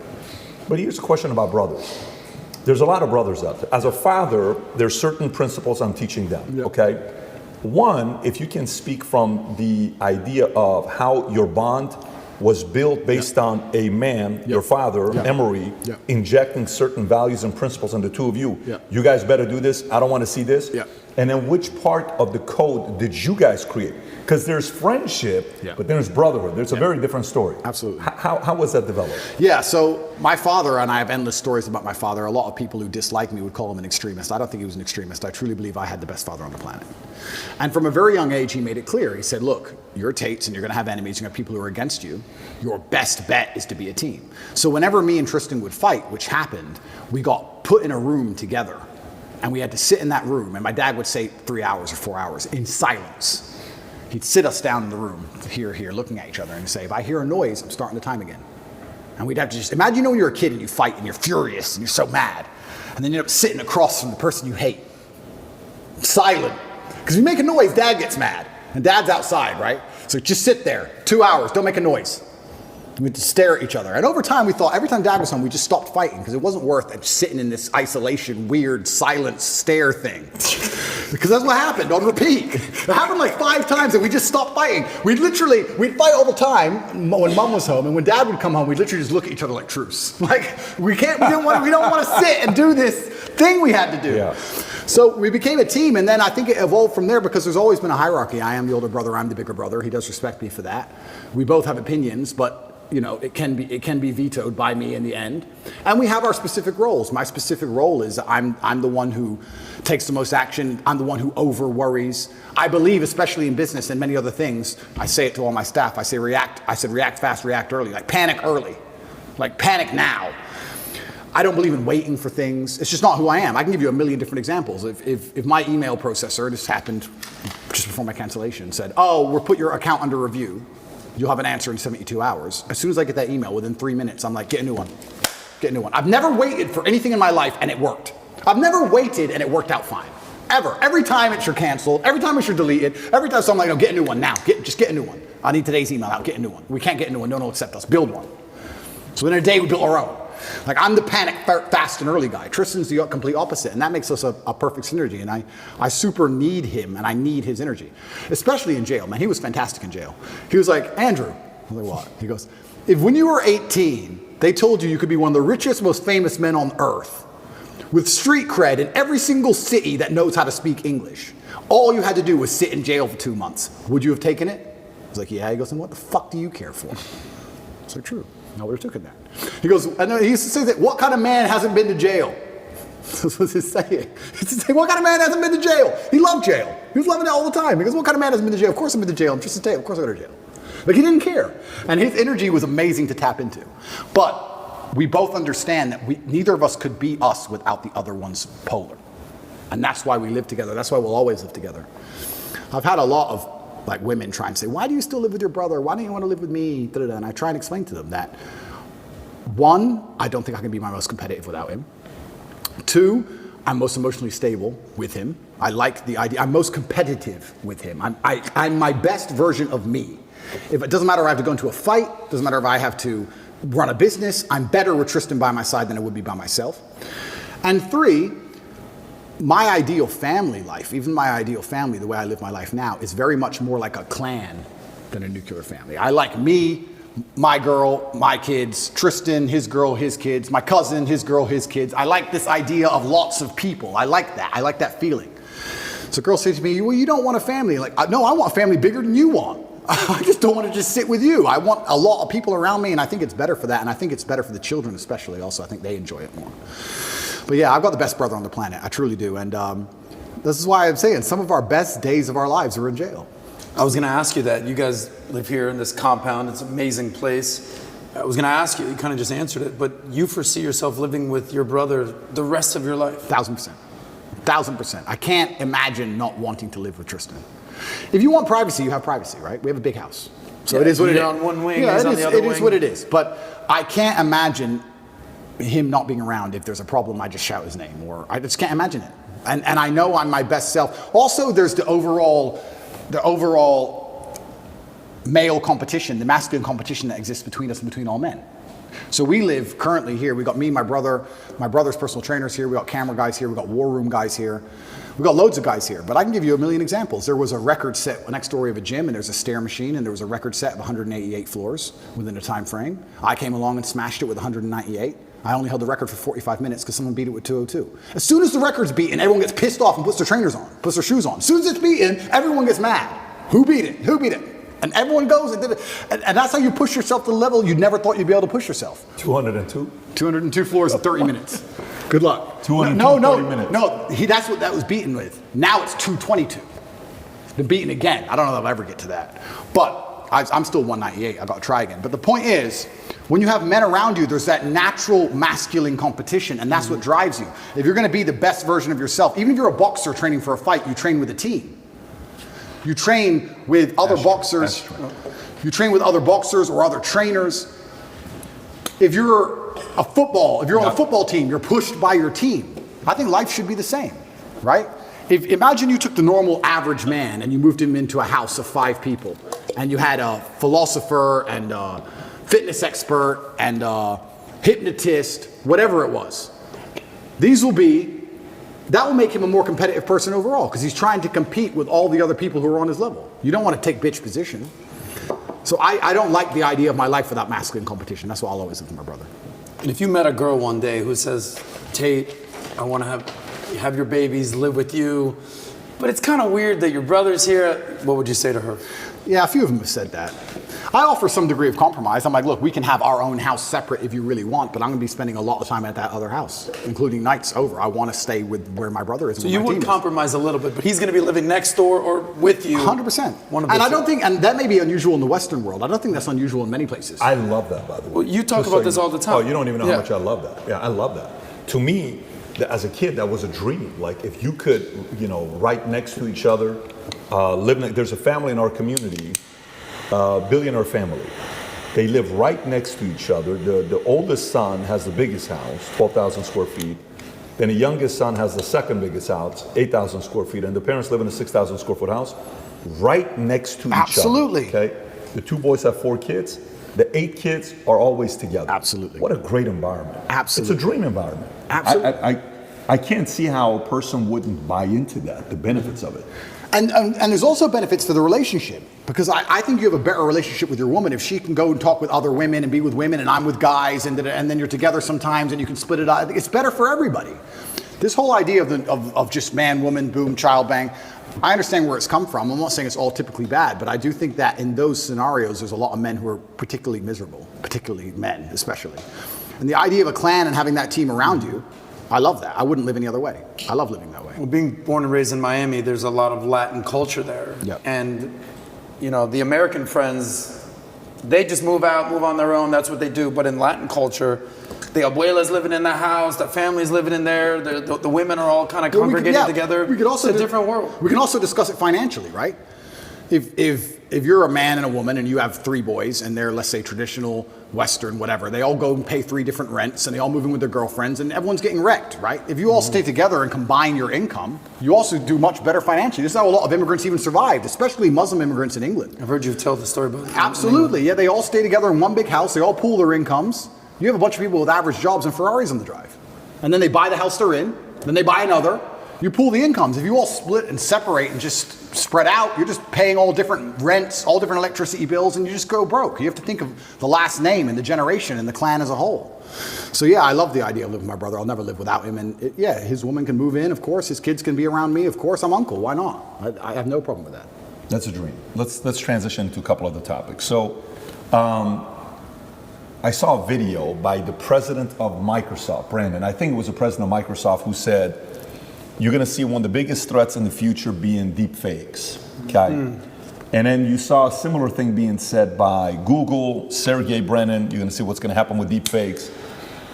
But here's a question about brothers. There's a lot of brothers out there. As a father, there's certain principles I'm teaching them, okay? One, if you can speak from the idea of how your bond was built based on a man, your father, Emery, injecting certain values and principles in the two of you. You guys better do this. I don't want to see this. And then which part of the code did you guys create? Because there's friendship, but there's brotherhood. There's a very different story. Absolutely. How was that developed? Yeah, so my father, and I have endless stories about my father. A lot of people who dislike me would call him an extremist. I don't think he was an extremist. I truly believe I had the best father on the planet. And from a very young age, he made it clear. He said, look, you're Tates and you're going to have enemies. You're going to have people who are against you. Your best bet is to be a team. So whenever me and Tristan would fight, which happened, we got put in a room together. And we had to sit in that room. And my dad would say 3 hours or 4 hours in silence. He'd sit us down in the room, here, looking at each other, and say, if I hear a noise, I'm starting the time again. And we'd have to just, imagine, you know, when you're a kid and you fight and you're furious and you're so mad. And then you end up sitting across from the person you hate. Silent. Because if you make a noise, Dad gets mad. And Dad's outside, right? So just sit there, 2 hours, don't make a noise. We had to stare at each other. And over time, we thought, every time Dad was home, we just stopped fighting because it wasn't worth it sitting in this isolation, weird, silent stare thing. Because that's what happened on repeat. It happened like 5 times and we just stopped fighting. We'd fight all the time when Mom was home, and when Dad would come home, we'd literally just look at each other like truce. Like, we don't want to sit and do this thing we had to do. Yeah. So we became a team, and then I think it evolved from there because there's always been a hierarchy. I am the older brother, I'm the bigger brother. He does respect me for that. We both have opinions, but you know, it can be vetoed by me in the end. And we have our specific roles. My specific role is I'm the one who takes the most action. I'm the one who over worries. I believe, especially in business and many other things, I say it to all my staff. I said react fast, react early. Like panic early. Like panic now. I don't believe in waiting for things. It's just not who I am. I can give you a million different examples. If my email processor, this happened just before my cancellation, said, oh, we'll put your account under review. You'll have an answer in 72 hours. As soon as I get that email, within 3 minutes, I'm like, get a new one. Get a new one. I've never waited for anything in my life and it worked. I've never waited and it worked out fine. Ever. Every time it's your canceled, every time it's your deleted, every time, so I'm like, no, get a new one now. Just get a new one. I need today's email out, get a new one. We can't get a new one, no one will accept us. Build one. So within a day, we built our own. Like, I'm the panic fast and early guy. Tristan's the complete opposite, and that makes us a perfect synergy, and I super need him, and I need his energy. Especially in jail, man. He was fantastic in jail. He was like, Andrew. I was like, what? He goes, if when you were 18, they told you could be one of the richest, most famous men on earth, with street cred in every single city that knows how to speak English, all you had to do was sit in jail for 2 months, would you have taken it? I was like, yeah. He goes, and what the fuck do you care for? It's like, true. I would have taken that. He goes, I know, he used to say that, what kind of man hasn't been to jail? That's what he's saying. He used to say, what kind of man hasn't been to jail? He loved jail. He was loving it all the time. He goes, what kind of man hasn't been to jail? Of course I've been to jail. I'm Tristan Tate. Of course I go to jail. Like, he didn't care. And his energy was amazing to tap into. But we both understand that neither of us could be us without the other one's polar. And that's why we live together. That's why we'll always live together. I've had a lot of like women try and say, why do you still live with your brother? Why don't you want to live with me? Da-da-da. And I try and explain to them that, one, I don't think I can be my most competitive without him. 2, I'm most emotionally stable with him. I like the idea. I'm most competitive with him. I'm my best version of me. If it doesn't matter if I have to go into a fight, doesn't matter if I have to run a business, I'm better with Tristan by my side than I would be by myself. And 3, my ideal family life, even my ideal family, the way I live my life now, is very much more like a clan than a nuclear family. I like me, my girl, my kids, Tristan, his girl, his kids, my cousin, his girl, his kids. I like this idea of lots of people. I like that. I like that feeling. So girls say to me, well, you don't want a family. Like, no, I want a family bigger than you want. I just don't want to just sit with you. I want a lot of people around me, and I think it's better for that, and I think it's better for the children especially also. I think they enjoy it more. But yeah, I've got the best brother on the planet. I truly do. And this is why I'm saying some of our best days of our lives are in jail. I was going to ask you that. You guys live here in this compound. It's an amazing place. I was going to ask you, you kind of just answered it, but you foresee yourself living with your brother the rest of your life? 1,000%. 1,000%. I can't imagine not wanting to live with Tristan. If you want privacy, you have privacy, right? We have a big house. So it is what it is. You're on one wing, yeah, he's on the other wing. It is what it is. But I can't imagine him not being around. If there's a problem, I just shout his name, or I just can't imagine it. And I know I'm my best self. Also, there's the overall male competition, the masculine competition that exists between us and between all men. So we live currently here. We got me, my brother's personal trainers here. We got camera guys here. We got war room guys here. We got loads of guys here. But I can give you a million examples. There was a record set next door of a gym, and there's a stair machine, and there was a record set of 188 floors within a time frame. I came along and smashed it with 198. I only held the record for 45 minutes because someone beat it with 202. As soon as the record's beaten, everyone gets pissed off and puts their trainers on, puts their shoes on. As soon as it's beaten, everyone gets mad. Who beat it? Who beat it? And everyone goes and did it. And that's how you push yourself to the level you never thought you'd be able to push yourself. 202? 202 floors in 30 minutes. Good luck. 202 30 minutes. No, that's what that was beaten with. Now it's 222. It's been beaten again. I don't know if I'll ever get to that. But I'm still 198. I've got to try again. But the point is, when you have men around you, there's that natural masculine competition, and that's what drives you. If you're going to be the best version of yourself, even if you're a boxer training for a fight, you train with a team. You train with other boxers. You train with other boxers or other trainers. If you're on a football team, you're pushed by your team. I think life should be the same, right? Imagine you took the normal average man and you moved him into a house of 5 people, and you had a philosopher and a fitness expert and a hypnotist, whatever it was. That will make him a more competitive person overall, because he's trying to compete with all the other people who are on his level. You don't want to take bitch position. So I don't like the idea of my life without masculine competition. That's why I'll always live with my brother. And if you met a girl one day who says, Tate, I want to have your babies, live with you, but it's kind of weird that your brother's here, what would you say to her? Yeah, a few of them have said that. I offer some degree of compromise. I'm like, look, we can have our own house separate if you really want, but I'm going to be spending a lot of time at that other house, including nights over. I want to stay with where my brother is. So you would compromise a little bit, but he's going to be living next door or with you. 100%. And I don't think, and that may be unusual in the Western world. I don't think that's unusual in many places. I love that, by the way. Well, you talk about this all the time. Oh, you don't even know how much I love that. Yeah, I love that. To me, as a kid, that was a dream. Like, if you could, right next to each other, there's a family in our community, billionaire family. They live right next to each other. The oldest son has the biggest house, 12,000 square feet. Then the youngest son has the second biggest house, 8,000 square feet. And the parents live in a 6,000 square foot house right next to each other. Absolutely. Okay? The 2 boys have 4 kids. The 8 kids are always together. Absolutely. What a great environment. Absolutely. It's a dream environment. Absolutely. I can't see how a person wouldn't buy into that, the benefits of it. And there's also benefits for the relationship, because I think you have a better relationship with your woman if she can go and talk with other women and be with women, and I'm with guys, and then you're together sometimes and you can split it out. It's better for everybody. This whole idea of just man, woman, boom, child bang, I understand where it's come from. I'm not saying it's all typically bad, but I do think that in those scenarios, there's a lot of men who are particularly miserable, particularly men especially. And the idea of a clan and having that team around you, I love that. I wouldn't live any other way. I love living that way. Well, being born and raised in Miami, there's a lot of Latin culture there. Yep. And, the American friends, they just move out, move on their own. That's what they do. But in Latin culture, the abuela's living in the house, the family's living in there, the women are all kind of congregating together. It's a different world. We can also discuss it financially, right? If you're a man and a woman and you have 3 boys and they're, let's say, traditional, Western, whatever, they all go and pay 3 different rents and they all move in with their girlfriends and everyone's getting wrecked, right? If you all stay together and combine your income, you also do much better financially. This is how a lot of immigrants even survived, especially Muslim immigrants in England. I've heard you tell the story about that. Absolutely, yeah, they all stay together in one big house, they all pool their incomes. You have a bunch of people with average jobs and Ferraris on the drive. And then they buy the house they're in, then they buy another. You pool the incomes. If you all split and separate and just spread out, you're just paying all different rents, all different electricity bills, and you just go broke. You have to think of the last name and the generation and the clan as a whole. So yeah, I love the idea of living with my brother. I'll never live without him. And yeah, his woman can move in, of course. His kids can be around me. Of course, I'm uncle. Why not? I have no problem with that. That's a dream. Let's transition to a couple other topics. So, I saw a video by the president of Microsoft, Brandon. I think it was the president of Microsoft who said, you're going to see one of the biggest threats in the future being deep fakes. Okay. And then you saw a similar thing being said by Google, Sergey Brin. You're going to see what's going to happen with deep fakes.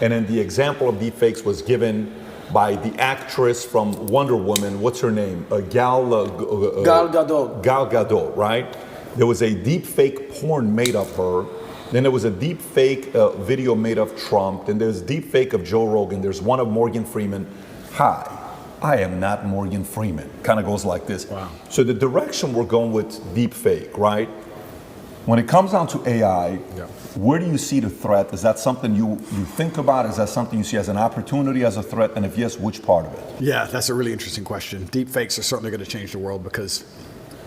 And then the example of deep fakes was given by the actress from Wonder Woman. What's her name? Gal Gadot. Gal Gadot, right? There was a deep fake porn made of her. Then there was a deep fake video made of Trump. Then there's deep fake of Joe Rogan. There's one of Morgan Freeman. Hi, I am not Morgan Freeman. Kind of goes like this. Wow. So the direction we're going with deep fake, right? When it comes down to AI, where do you see the threat? Is that something you think about? Is that something you see as an opportunity, as a threat? And if yes, which part of it? Yeah, that's a really interesting question. Deep fakes are certainly going to change the world because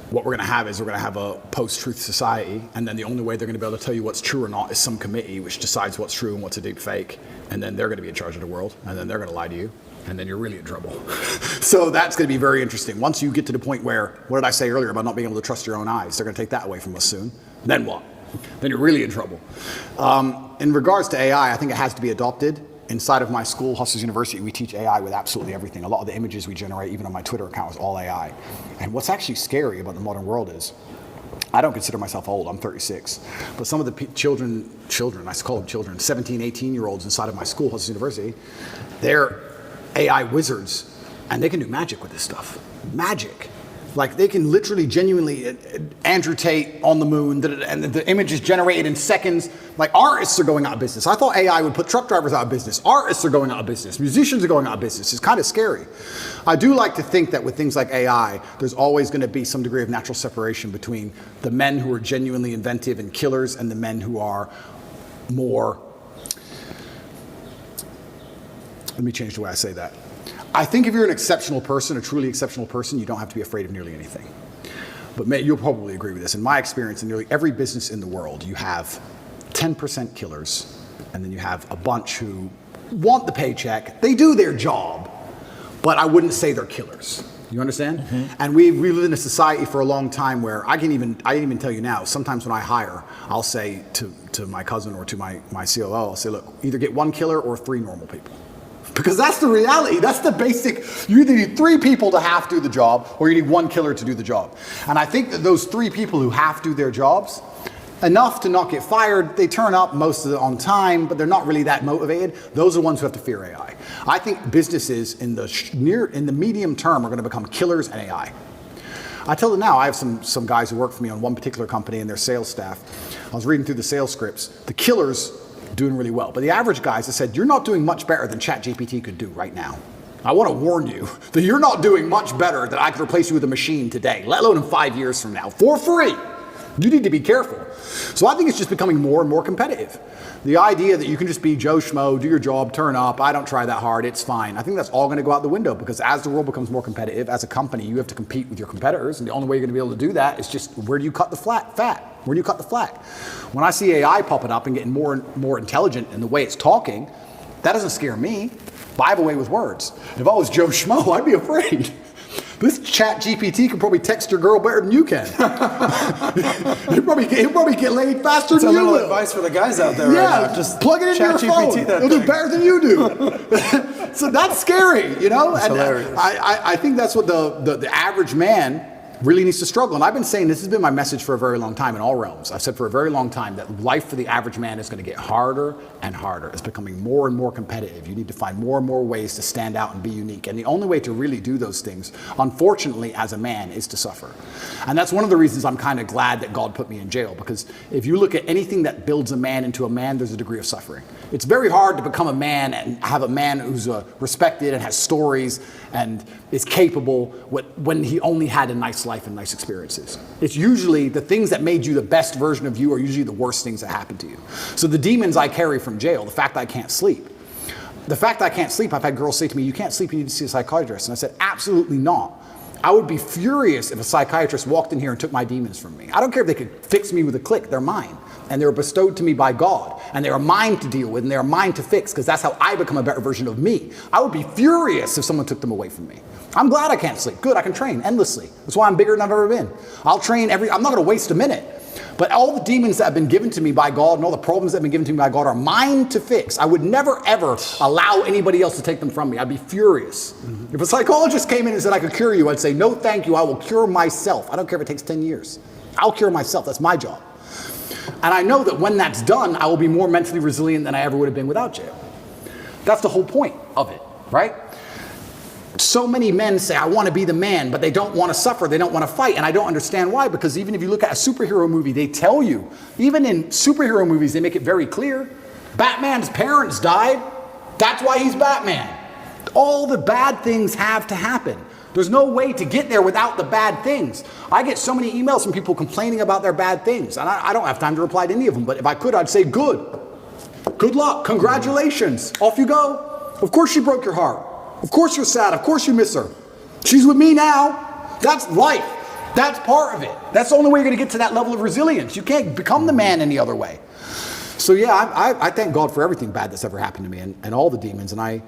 what we're going to have is we're going to have a post-truth society, and then the only way they're going to be able to tell you what's true or not is some committee which decides what's true and what's a deep fake, and then they're going to be in charge of the world, and then they're going to lie to you, and then you're really in trouble. So that's going to be very interesting. Once you get to the point where, what did I say earlier about not being able to trust your own eyes? They're going to take that away from us soon. Then what? Then you're really in trouble. In regards to AI, I think it has to be adopted. Inside of my school, Hustlers University, we teach AI with absolutely everything. A lot of the images we generate, even on my Twitter account, is all AI. And what's actually scary about the modern world is, I don't consider myself old, I'm 36, but some of the children, I call them children, 17, 18-year-olds inside of my school, Hustlers University, they're AI wizards, and they can do magic with this stuff. Magic. Like, they can literally, genuinely, Andrew Tate on the moon, and the image is generated in seconds. Like, artists are going out of business. I thought AI would put truck drivers out of business. Artists are going out of business. Musicians are going out of business. It's kind of scary. I do like to think that with things like AI, there's always going to be some degree of natural separation between the men who are genuinely inventive and killers and the men who are more... Let me change the way I say that. I think if you're an exceptional person, a truly exceptional person, you don't have to be afraid of nearly anything. But you'll probably agree with this. In my experience, in nearly every business in the world, you have 10% killers, and then you have a bunch who want the paycheck. They do their job, but I wouldn't say they're killers. You understand? Mm-hmm. And we live in a society for a long time where I can even tell you now, sometimes when I hire, I'll say to my cousin or to my COO, I'll say, look, either get 1 killer or 3 normal people. Because that's the reality, that's the basic, you either need 3 people to half do the job or you need 1 killer to do the job. And I think that those 3 people who half do their jobs, enough to not get fired, they turn up most of it on time, but they're not really that motivated, those are the ones who have to fear AI. I think businesses in the medium term are going to become killers and AI. I tell them now, I have some guys who work for me on one particular company and their sales staff. I was reading through the sales scripts. The killers doing really well. But the average guys, I said, you're not doing much better than ChatGPT could do right now. I want to warn you that you're not doing much better than I could replace you with a machine today, let alone in 5 years from now, for free. You need to be careful. So I think it's just becoming more and more competitive. The idea that you can just be Joe Schmo, do your job, turn up, I don't try that hard, it's fine. I think that's all going to go out the window because as the world becomes more competitive, as a company, you have to compete with your competitors. And the only way you're going to be able to do that is just where do you cut the fat? Where do you cut the slack? When I see AI popping up and getting more and more intelligent in the way it's talking, that doesn't scare me. But I have a way with words. If I was Joe Schmo, I'd be afraid. This chat GPT can probably text your girl better than you can. He'll probably get laid faster than you will. That's a little advice for the guys out there right now. Just plug it into your phone. It'll do better than you do. So that's scary, you know? That's hilarious. I think that's what the average man really needs to struggle. And I've been saying, this has been my message for a very long time in all realms. I've said for a very long time that life for the average man is going to get harder and harder. It's becoming more and more competitive. You need to find more and more ways to stand out and be unique. And the only way to really do those things, unfortunately, as a man, is to suffer. And that's one of the reasons I'm kind of glad that God put me in jail, because if you look at anything that builds a man into a man, there's a degree of suffering. It's very hard to become a man and have a man who's respected and has stories and is capable when he only had a nice life and nice experiences. It's usually the things that made you the best version of you are usually the worst things that happen to you. So the demons I carry from jail, the fact that I can't sleep. The fact that I can't sleep, I've had girls say to me, you can't sleep, you need to see a psychiatrist. And I said, absolutely not. I would be furious if a psychiatrist walked in here and took my demons from me. I don't care if they could fix me with a click, they're mine. And they were bestowed to me by God. And they are mine to deal with, and they are mine to fix, because that's how I become a better version of me. I would be furious if someone took them away from me. I'm glad I can't sleep. Good, I can train endlessly. That's why I'm bigger than I've ever been. I'll train I'm not gonna waste a minute. But all the demons that have been given to me by God and all the problems that have been given to me by God are mine to fix. I would never, ever allow anybody else to take them from me. I'd be furious. Mm-hmm. If a psychologist came in and said, I could cure you, I'd say, no, thank you, I will cure myself. I don't care if it takes 10 years. I'll cure myself, that's my job. And I know that when that's done, I will be more mentally resilient than I ever would have been without jail. That's the whole point of it, right? So many men say, I want to be the man, but they don't want to suffer, they don't want to fight, and I don't understand why, because even if you look at a superhero movie, they tell you, even in superhero movies, they make it very clear, Batman's parents died, that's why he's Batman. All the bad things have to happen. There's no way to get there without the bad things. I get so many emails from people complaining about their bad things, and I don't have time to reply to any of them, but if I could, I'd say, good. Good luck, congratulations, off you go. Of course she broke your heart. Of course you're sad, of course you miss her. She's with me now. That's life. That's part of it. That's the only way you're gonna get to that level of resilience. You can't become the man any other way. So yeah, I thank God for everything bad that's ever happened to me and all the demons, and I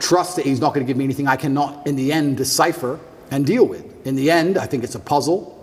trust that he's not gonna give me anything I cannot, in the end, decipher and deal with. In the end, I think it's a puzzle,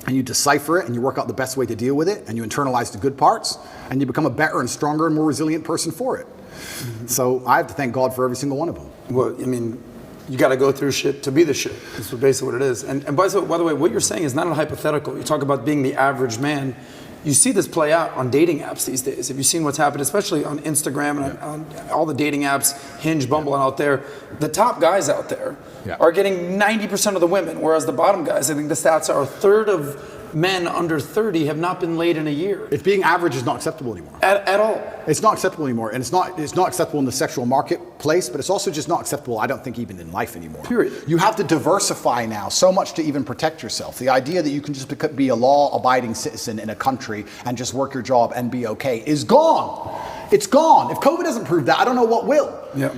and you decipher it, and you work out the best way to deal with it, and you internalize the good parts, and you become a better and stronger and more resilient person for it. Mm-hmm. So I have to thank God for every single one of them. Well, I mean, you got to go through shit to be the shit. That's basically what it is. And by the way, what you're saying is not a hypothetical. You talk about being the average man. You see this play out on dating apps these days. Have you seen what's happened, especially on Instagram and on all the dating apps, Hinge, Bumble, and out there? The top guys out there are getting 90% of the women, whereas the bottom guys, I think the stats are a third of men under 30 have not been laid in a year. If being average is not acceptable anymore. At all. It's not acceptable anymore, and it's not acceptable in the sexual marketplace, but it's also just not acceptable, I don't think, even in life anymore. Period. You have to diversify now so much to even protect yourself. The idea that you can just be a law-abiding citizen in a country and just work your job and be okay is gone. It's gone. If COVID doesn't prove that, I don't know what will. Yeah.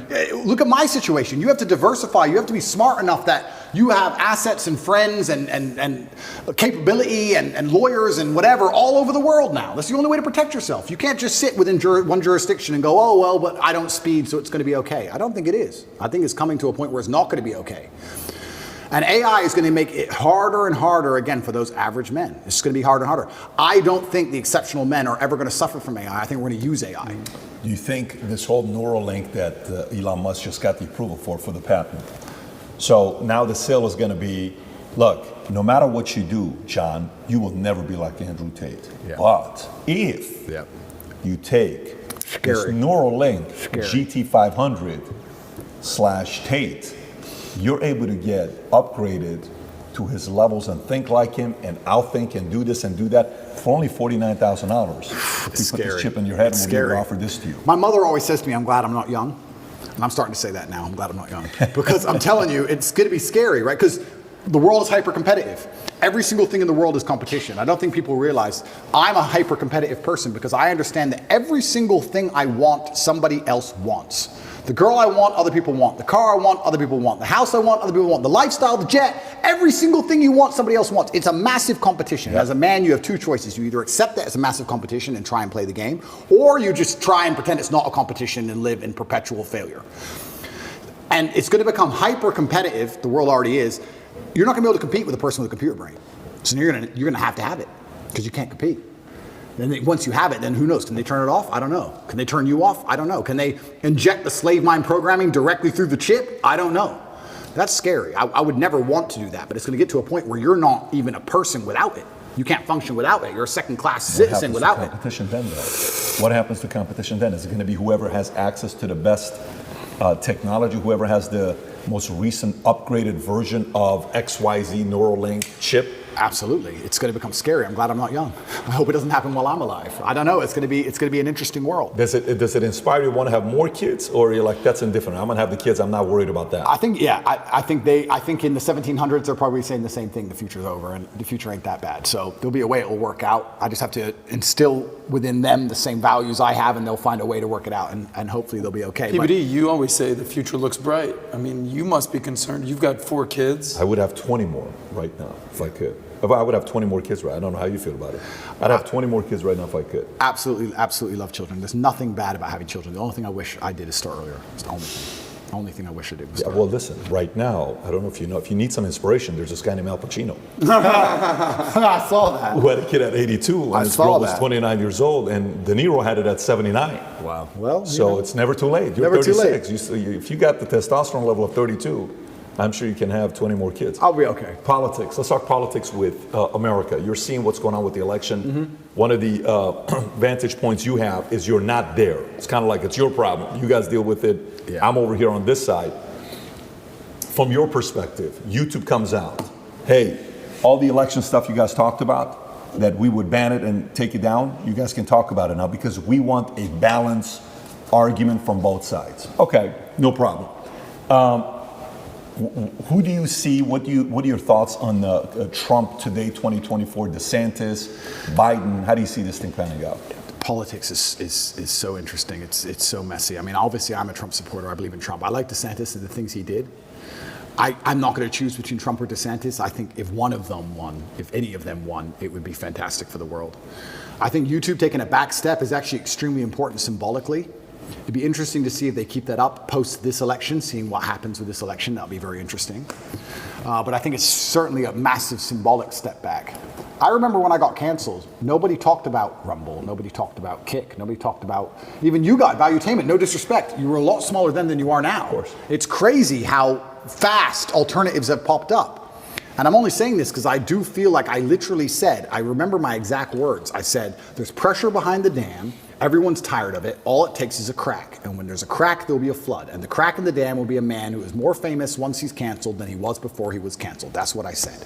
Look at my situation. You have to diversify. You have to be smart enough that you have assets and friends and capability and lawyers and whatever all over the world now. That's the only way to protect yourself. You can't just sit within one jurisdiction and go, oh, well, but I don't speed, so it's going to be okay. I don't think it is. I think it's coming to a point where it's not going to be okay. And AI is going to make it harder and harder, again, for those average men. It's going to be harder and harder. I don't think the exceptional men are ever going to suffer from AI. I think we're going to use AI. Do you think this whole Neuralink that Elon Musk just got the approval for the patent? So now the sale is going to be, look, no matter what you do, John, you will never be like Andrew Tate. Yeah. But if you take this Neuralink GT500/Tate, you're able to get upgraded to his levels and think like him and outthink and do this and do that for only $49,000. If you put this chip in your head, we'll never offer this to you. My mother always says to me, I'm glad I'm not young. And I'm starting to say that now, I'm glad I'm not young. Because I'm telling you, it's going to be scary, right? Because the world is hyper-competitive. Every single thing in the world is competition. I don't think people realize I'm a hyper-competitive person because I understand that every single thing I want, somebody else wants. The girl I want, other people want. The car I want, other people want. The house I want, other people want. The lifestyle, the jet, every single thing you want, somebody else wants. It's a massive competition. As a man, you have two choices. You either accept that as a massive competition and try and play the game, or you just try and pretend it's not a competition and live in perpetual failure. And it's going to become hyper-competitive, the world already is. You're not going to be able to compete with a person with a computer brain. So you're going to have it, because you can't compete. Then once you have it, then who knows? Can they turn it off? I don't know. Can they turn you off? I don't know. Can they inject the slave mind programming directly through the chip? I don't know. That's scary. I would never want to do that, but it's going to get to a point where you're not even a person without it. You can't function without it. You're a second-class citizen without it. What happens to competition then, though? What happens to competition then? Is it going to be whoever has access to the best technology, whoever has the most recent upgraded version of XYZ Neuralink chip? Absolutely. It's going to become scary. I'm glad I'm not young. I hope it doesn't happen while I'm alive. I don't know. It's going to be an interesting world. Does it inspire you to want to have more kids, or you're like, that's indifferent? I'm going to have the kids. I'm not worried about that. I think, yeah. I think in the 1700s they're probably saying the same thing. The future's over, and the future ain't that bad. So there'll be a way it will work out. I just have to instill within them the same values I have, and they'll find a way to work it out, and hopefully they'll be okay. PBD, you always say the future looks bright. I mean, you must be concerned. You've got 4 kids. I would have 20 more right now if I could. If I would have 20 more kids, right? I don't know how you feel about it. I'd have 20 more kids right now if I could. Absolutely, absolutely love children. There's nothing bad about having children. The only thing I wish I did is start earlier. It's the only thing. The only thing I wish I did was start well, listen, right now, I don't know if you know, if you need some inspiration, there's this guy named Al Pacino. I saw that. Who had a kid at 82, and his girl was 29 years old, and De Niro had it at 79. Wow. Well, so it's never too late. You're never 36. Too late. If you got the testosterone level of 32, I'm sure you can have 20 more kids. I'll be okay. Politics. Let's talk politics with America. You're seeing what's going on with the election. Mm-hmm. One of the vantage points you have is you're not there. It's kind of like it's your problem. You guys deal with it. Yeah. I'm over here on this side. From your perspective, YouTube comes out. Hey, all the election stuff you guys talked about, that we would ban it and take it down, you guys can talk about it now because we want a balanced argument from both sides. Okay, no problem. Who do you see? What are your thoughts on Trump today, 2024, DeSantis, Biden? How do you see this thing panning out? Politics is so interesting. It's so messy. I mean, obviously, I'm a Trump supporter. I believe in Trump. I like DeSantis and the things he did. I'm not going to choose between Trump or DeSantis. I think if one of them won, if any of them won, it would be fantastic for the world. I think YouTube taking a back step is actually extremely important symbolically. It'd be interesting to see if they keep that up post this election, seeing what happens with this election. That'll be very interesting. But I think it's certainly a massive symbolic step back. I remember when I got canceled, nobody talked about Rumble, nobody talked about Kick, nobody talked about, even you got Valuetainment, no disrespect. You were a lot smaller then than you are now. Of course. It's crazy how fast alternatives have popped up. And I'm only saying this because I do feel like I literally said, I remember my exact words. I said, there's pressure behind the dam. Everyone's tired of it. All it takes is a crack. And when there's a crack, there'll be a flood. And the crack in the dam will be a man who is more famous once he's canceled than he was before he was canceled. That's what I said.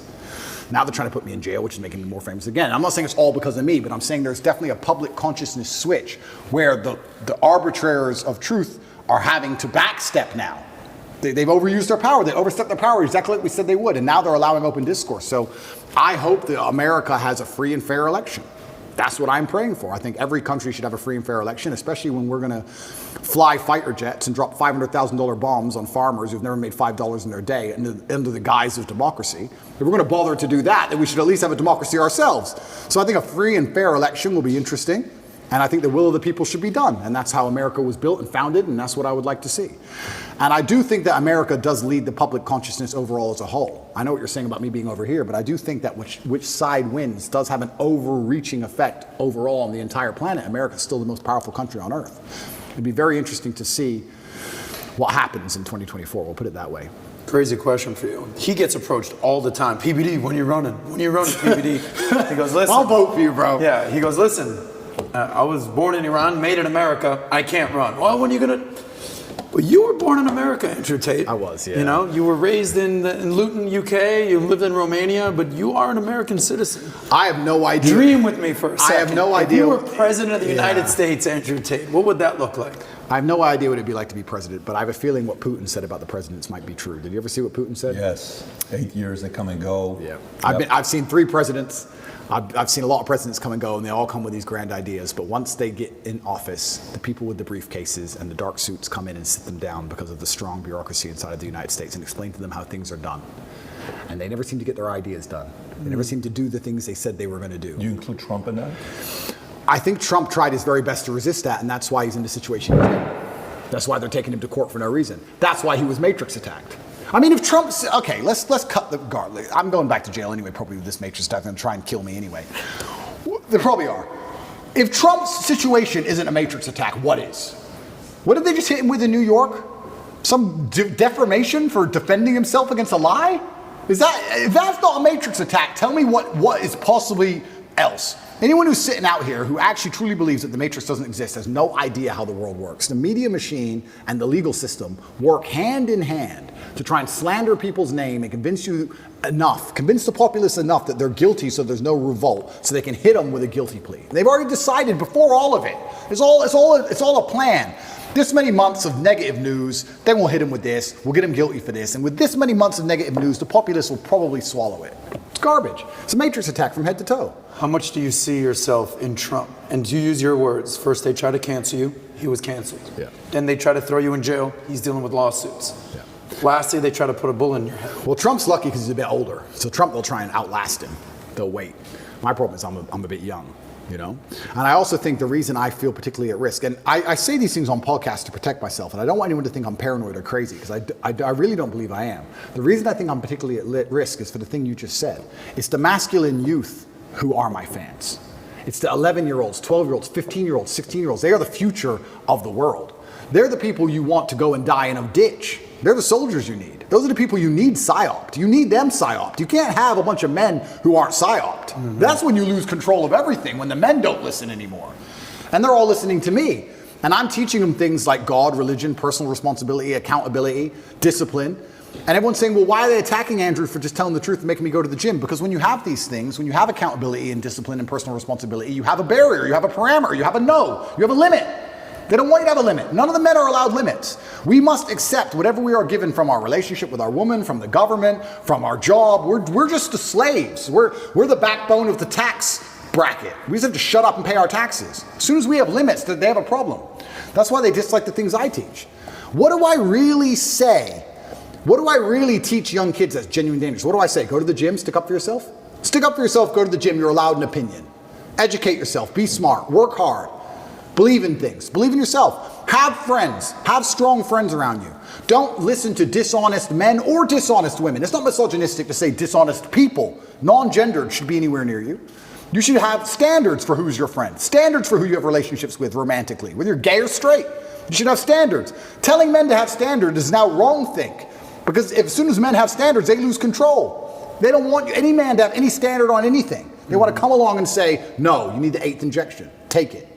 Now they're trying to put me in jail, which is making me more famous again. I'm not saying it's all because of me, but I'm saying there's definitely a public consciousness switch where the arbitrators of truth are having to backstep now. They've overused their power. They overstepped their power exactly like we said they would. And now they're allowing open discourse. So I hope that America has a free and fair election. That's what I'm praying for. I think every country should have a free and fair election, especially when we're going to fly fighter jets and drop $500,000 bombs on farmers who've never made $5 in their day under the guise of democracy. If we're going to bother to do that, then we should at least have a democracy ourselves. So I think a free and fair election will be interesting. And I think the will of the people should be done. And that's how America was built and founded, and that's what I would like to see. And I do think that America does lead the public consciousness overall as a whole. I know what you're saying about me being over here, but I do think that which side wins does have an overreaching effect overall on the entire planet. America is still the most powerful country on earth. It'd be very interesting to see what happens in 2024, we'll put it that way. Crazy question for you. He gets approached all the time. PBD, when you're running, PBD. He goes, listen. I'll vote for you, bro. Yeah, he goes, listen. I was born in Iran, made in America. I can't run. Well, when are you gonna? Well, you were born in America, Andrew Tate. I was, yeah. You know, you were raised in Luton, UK. You lived in Romania, but you are an American citizen. I have no idea. Dream with me for a second. I have no idea. If you were president of the United States, Andrew Tate, what would that look like? I have no idea what it'd be like to be president, but I have a feeling what Putin said about the presidents might be true. Did you ever see what Putin said? Yes. 8 years, they come and go. Yeah. I've seen 3 presidents. I've seen a lot of presidents come and go, and they all come with these grand ideas. But once they get in office, the people with the briefcases and the dark suits come in and sit them down because of the strong bureaucracy inside of the United States and explain to them how things are done. And they never seem to get their ideas done. They never seem to do the things they said they were going to do. Do you include Trump in that? I think Trump tried his very best to resist that, and that's why he's in the situation he's in. That's why they're taking him to court for no reason. That's why he was Matrix attacked. I mean, if Trump's, okay, let's cut the guard. I'm going back to jail anyway, probably with this Matrix attack. They're going to try and kill me anyway. They probably are. If Trump's situation isn't a Matrix attack, what is? What did they just hit him with in New York? Some defamation for defending himself against a lie? If that's not a Matrix attack, tell me what is possibly else. Anyone who's sitting out here who actually truly believes that the Matrix doesn't exist has no idea how the world works. The media machine and the legal system work hand in hand to try and slander people's name and convince the populace enough that they're guilty so there's no revolt, so they can hit them with a guilty plea. They've already decided before all of it. It's all a plan. This many months of negative news, they won't hit him with this, we'll get him guilty for this, and with this many months of negative news, the populace will probably swallow it. It's garbage. It's a Matrix attack from head to toe. How much do you see yourself in Trump? And to use your words, first they try to cancel you, he was canceled. Yeah. Then they try to throw you in jail, he's dealing with lawsuits. Yeah. Lastly, they try to put a bullet in your head. Well, Trump's lucky because he's a bit older. So Trump, they'll try and outlast him. They'll wait. My problem is I'm a bit young, you know? And I also think the reason I feel particularly at risk, and I say these things on podcasts to protect myself, and I don't want anyone to think I'm paranoid or crazy, because I really don't believe I am. The reason I think I'm particularly at risk is for the thing you just said. It's the masculine youth who are my fans. It's the 11-year-olds, 12-year-olds, 15-year-olds, 16-year-olds. They are the future of the world. They're the people you want to go and die in a ditch. They're the soldiers you need. Those are the people you need psyoped. You need them psyoped. You can't have a bunch of men who aren't psyoped. Mm-hmm. That's when you lose control of everything, when the men don't listen anymore. And they're all listening to me. And I'm teaching them things like God, religion, personal responsibility, accountability, discipline. And everyone's saying, well, why are they attacking Andrew for just telling the truth and making me go to the gym? Because when you have these things, when you have accountability and discipline and personal responsibility, you have a barrier, you have a parameter, you have a no, you have a limit. They don't want you to have a limit. None of the men are allowed limits. We must accept whatever we are given from our relationship with our woman, from the government, from our job. We're just the slaves. We're the backbone of the tax bracket. We just have to shut up and pay our taxes. As soon as we have limits, they have a problem. That's why they dislike the things I teach. What do I really say? What do I really teach young kids that's genuine dangerous? What do I say? Go to the gym, stick up for yourself? Stick up for yourself, go to the gym, you're allowed an opinion. Educate yourself, be smart, work hard. Believe in things. Believe in yourself. Have friends. Have strong friends around you. Don't listen to dishonest men or dishonest women. It's not misogynistic to say dishonest people. Non-gendered should be anywhere near you. You should have standards for who's your friend. Standards for who you have relationships with romantically. Whether you're gay or straight. You should have standards. Telling men to have standards is now wrong think. Because as soon as men have standards, they lose control. They don't want any man to have any standard on anything. They want to come along and say, no, you need the 8th injection. Take it.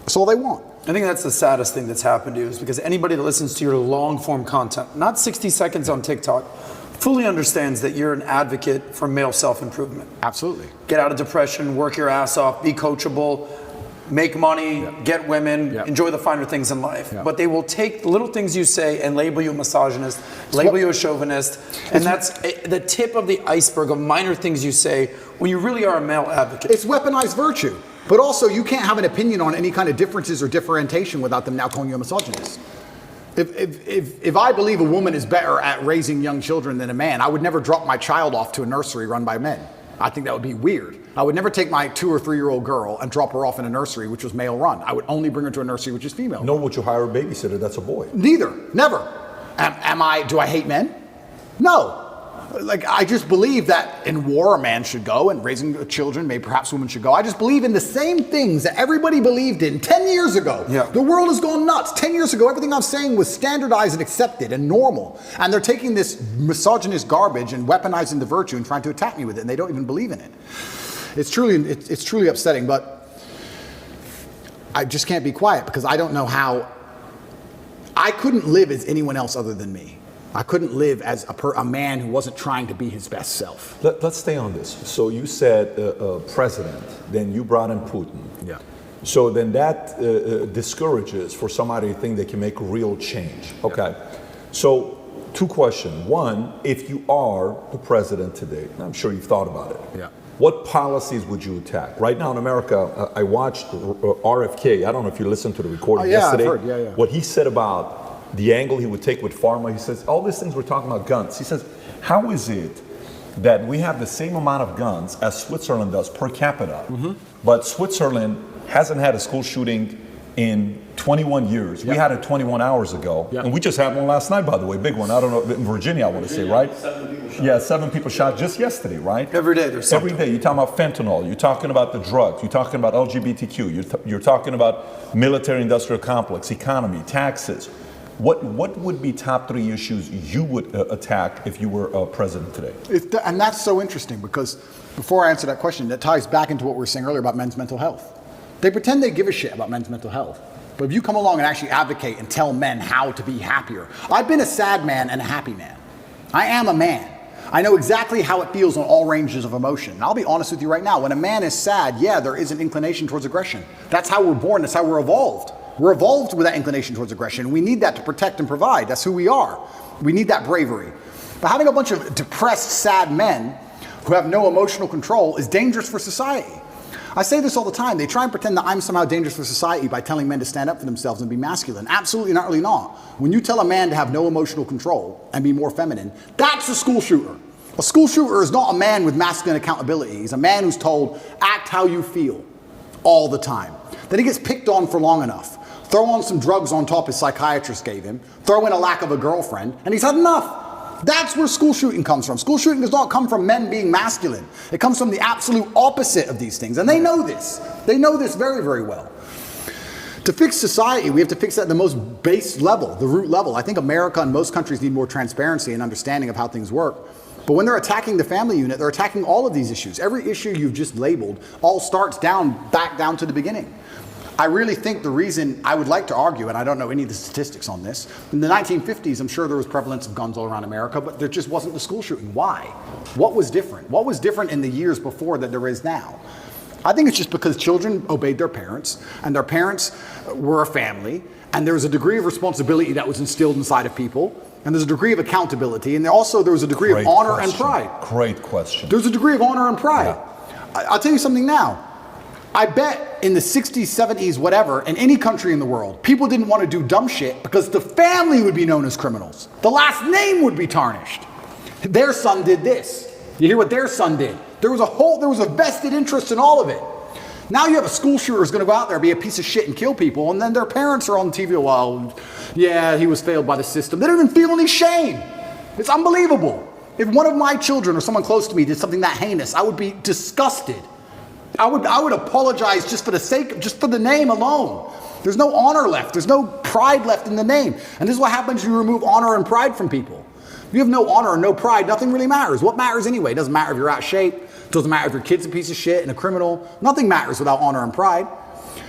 That's all they want. I think that's the saddest thing that's happened to you, is because anybody that listens to your long form content, not 60 seconds on TikTok, fully understands that you're an advocate for male self-improvement. Absolutely. Get out of depression, work your ass off, be coachable, make money, get women, enjoy the finer things in life. But they will take the little things you say and label you a misogynist, label you a chauvinist, and that's the tip of the iceberg of minor things you say when you really are a male advocate. It's weaponized virtue. But also, you can't have an opinion on any kind of differences or differentiation without them now calling you a misogynist. If I believe a woman is better at raising young children than a man, I would never drop my child off to a nursery run by men. I think that would be weird. I would never take my 2 or 3-year-old girl and drop her off in a nursery which was male run. I would only bring her to a nursery which is female. Nor would you hire a babysitter that's a boy. Neither. Never. Do I hate men? No. Like, I just believe that in war a man should go, and raising children, maybe perhaps women should go. I just believe in the same things that everybody believed in 10 years ago. The world has gone nuts. 10 years ago, everything I'm saying was standardized and accepted and normal. And they're taking this misogynist garbage and weaponizing the virtue and trying to attack me with it, and they don't even believe in it. It's truly upsetting, but I just can't be quiet because I don't know how. I couldn't live as anyone else other than me. I couldn't live as a man who wasn't trying to be his best self. Let's stay on this. So you said president, then you brought in Putin. Yeah. So then that discourages for somebody to think they can make real change. Okay. So 2 questions. One, if you are the president today, I'm sure you've thought about it. Yeah. What policies would you attack? Right now in America, I watched RFK. I don't know if you listened to the recording yesterday. I've heard. What he said about the angle he would take with pharma. He says, all these things we're talking about guns. He says, how is it that we have the same amount of guns as Switzerland does per capita, but Switzerland hasn't had a school shooting in 21 years. We had it 21 hours ago, and we just had one last night, by the way, big one. I don't know, in Virginia, I want to say, right? 7 people shot. Yeah, 7 people shot just yesterday, right? Every day there's something. Every day. You're talking about fentanyl. You're talking about the drugs. You're talking about LGBTQ. You're talking about military-industrial complex, economy, taxes. What would be top 3 issues you would attack if you were president today? And that's so interesting, because before I answer that question, that ties back into what we were saying earlier about men's mental health. They pretend they give a shit about men's mental health. But if you come along and actually advocate and tell men how to be happier. I've been a sad man and a happy man. I am a man. I know exactly how it feels on all ranges of emotion. And I'll be honest with you right now, when a man is sad, yeah, there is an inclination towards aggression. That's how we're born, that's how we're evolved. We're evolved with that inclination towards aggression. We need that to protect and provide. That's who we are. We need that bravery. But having a bunch of depressed, sad men who have no emotional control is dangerous for society. I say this all the time. They try and pretend that I'm somehow dangerous for society by telling men to stand up for themselves and be masculine. Absolutely not, really not. When you tell a man to have no emotional control and be more feminine, that's a school shooter. A school shooter is not a man with masculine accountability. He's a man who's told, act how you feel all the time. Then he gets picked on for long enough. Throw on some drugs on top his psychiatrist gave him, throw in a lack of a girlfriend, and he's had enough. That's where school shooting comes from. School shooting does not come from men being masculine. It comes from the absolute opposite of these things. And they know this. They know this very, very well. To fix society, we have to fix it at the most base level, the root level. I think America and most countries need more transparency and understanding of how things work. But when they're attacking the family unit, they're attacking all of these issues. Every issue you've just labeled all starts back down to the beginning. I really think the reason I would like to argue, and I don't know any of the statistics on this, in the 1950s, I'm sure there was prevalence of guns all around America, but there just wasn't the school shooting. Why? What was different? What was different in the years before that there is now? I think it's just because children obeyed their parents, and their parents were a family, and there was a degree of responsibility that was instilled inside of people, and there's a degree of accountability, and there was a degree of honor and pride. Great question. There's a degree of honor and pride. Yeah. I'll tell you something now. I bet in the 60s, 70s, whatever, in any country in the world, people didn't want to do dumb shit because the family would be known as criminals. The last name would be tarnished. Their son did this. You hear what their son did? There was a vested interest in all of it. Now you have a school shooter who's going to go out there, be a piece of shit and kill people, and then their parents are on TV, well, yeah, he was failed by the system. They don't even feel any shame. It's unbelievable. If one of my children or someone close to me did something that heinous, I would be disgusted. I would apologize just for the name alone. There's no honor left. There's no pride left in the name. And this is what happens when you remove honor and pride from people. If you have no honor and no pride, nothing really matters. What matters anyway? It doesn't matter if you're out of shape. It doesn't matter if your kid's a piece of shit and a criminal. Nothing matters without honor and pride.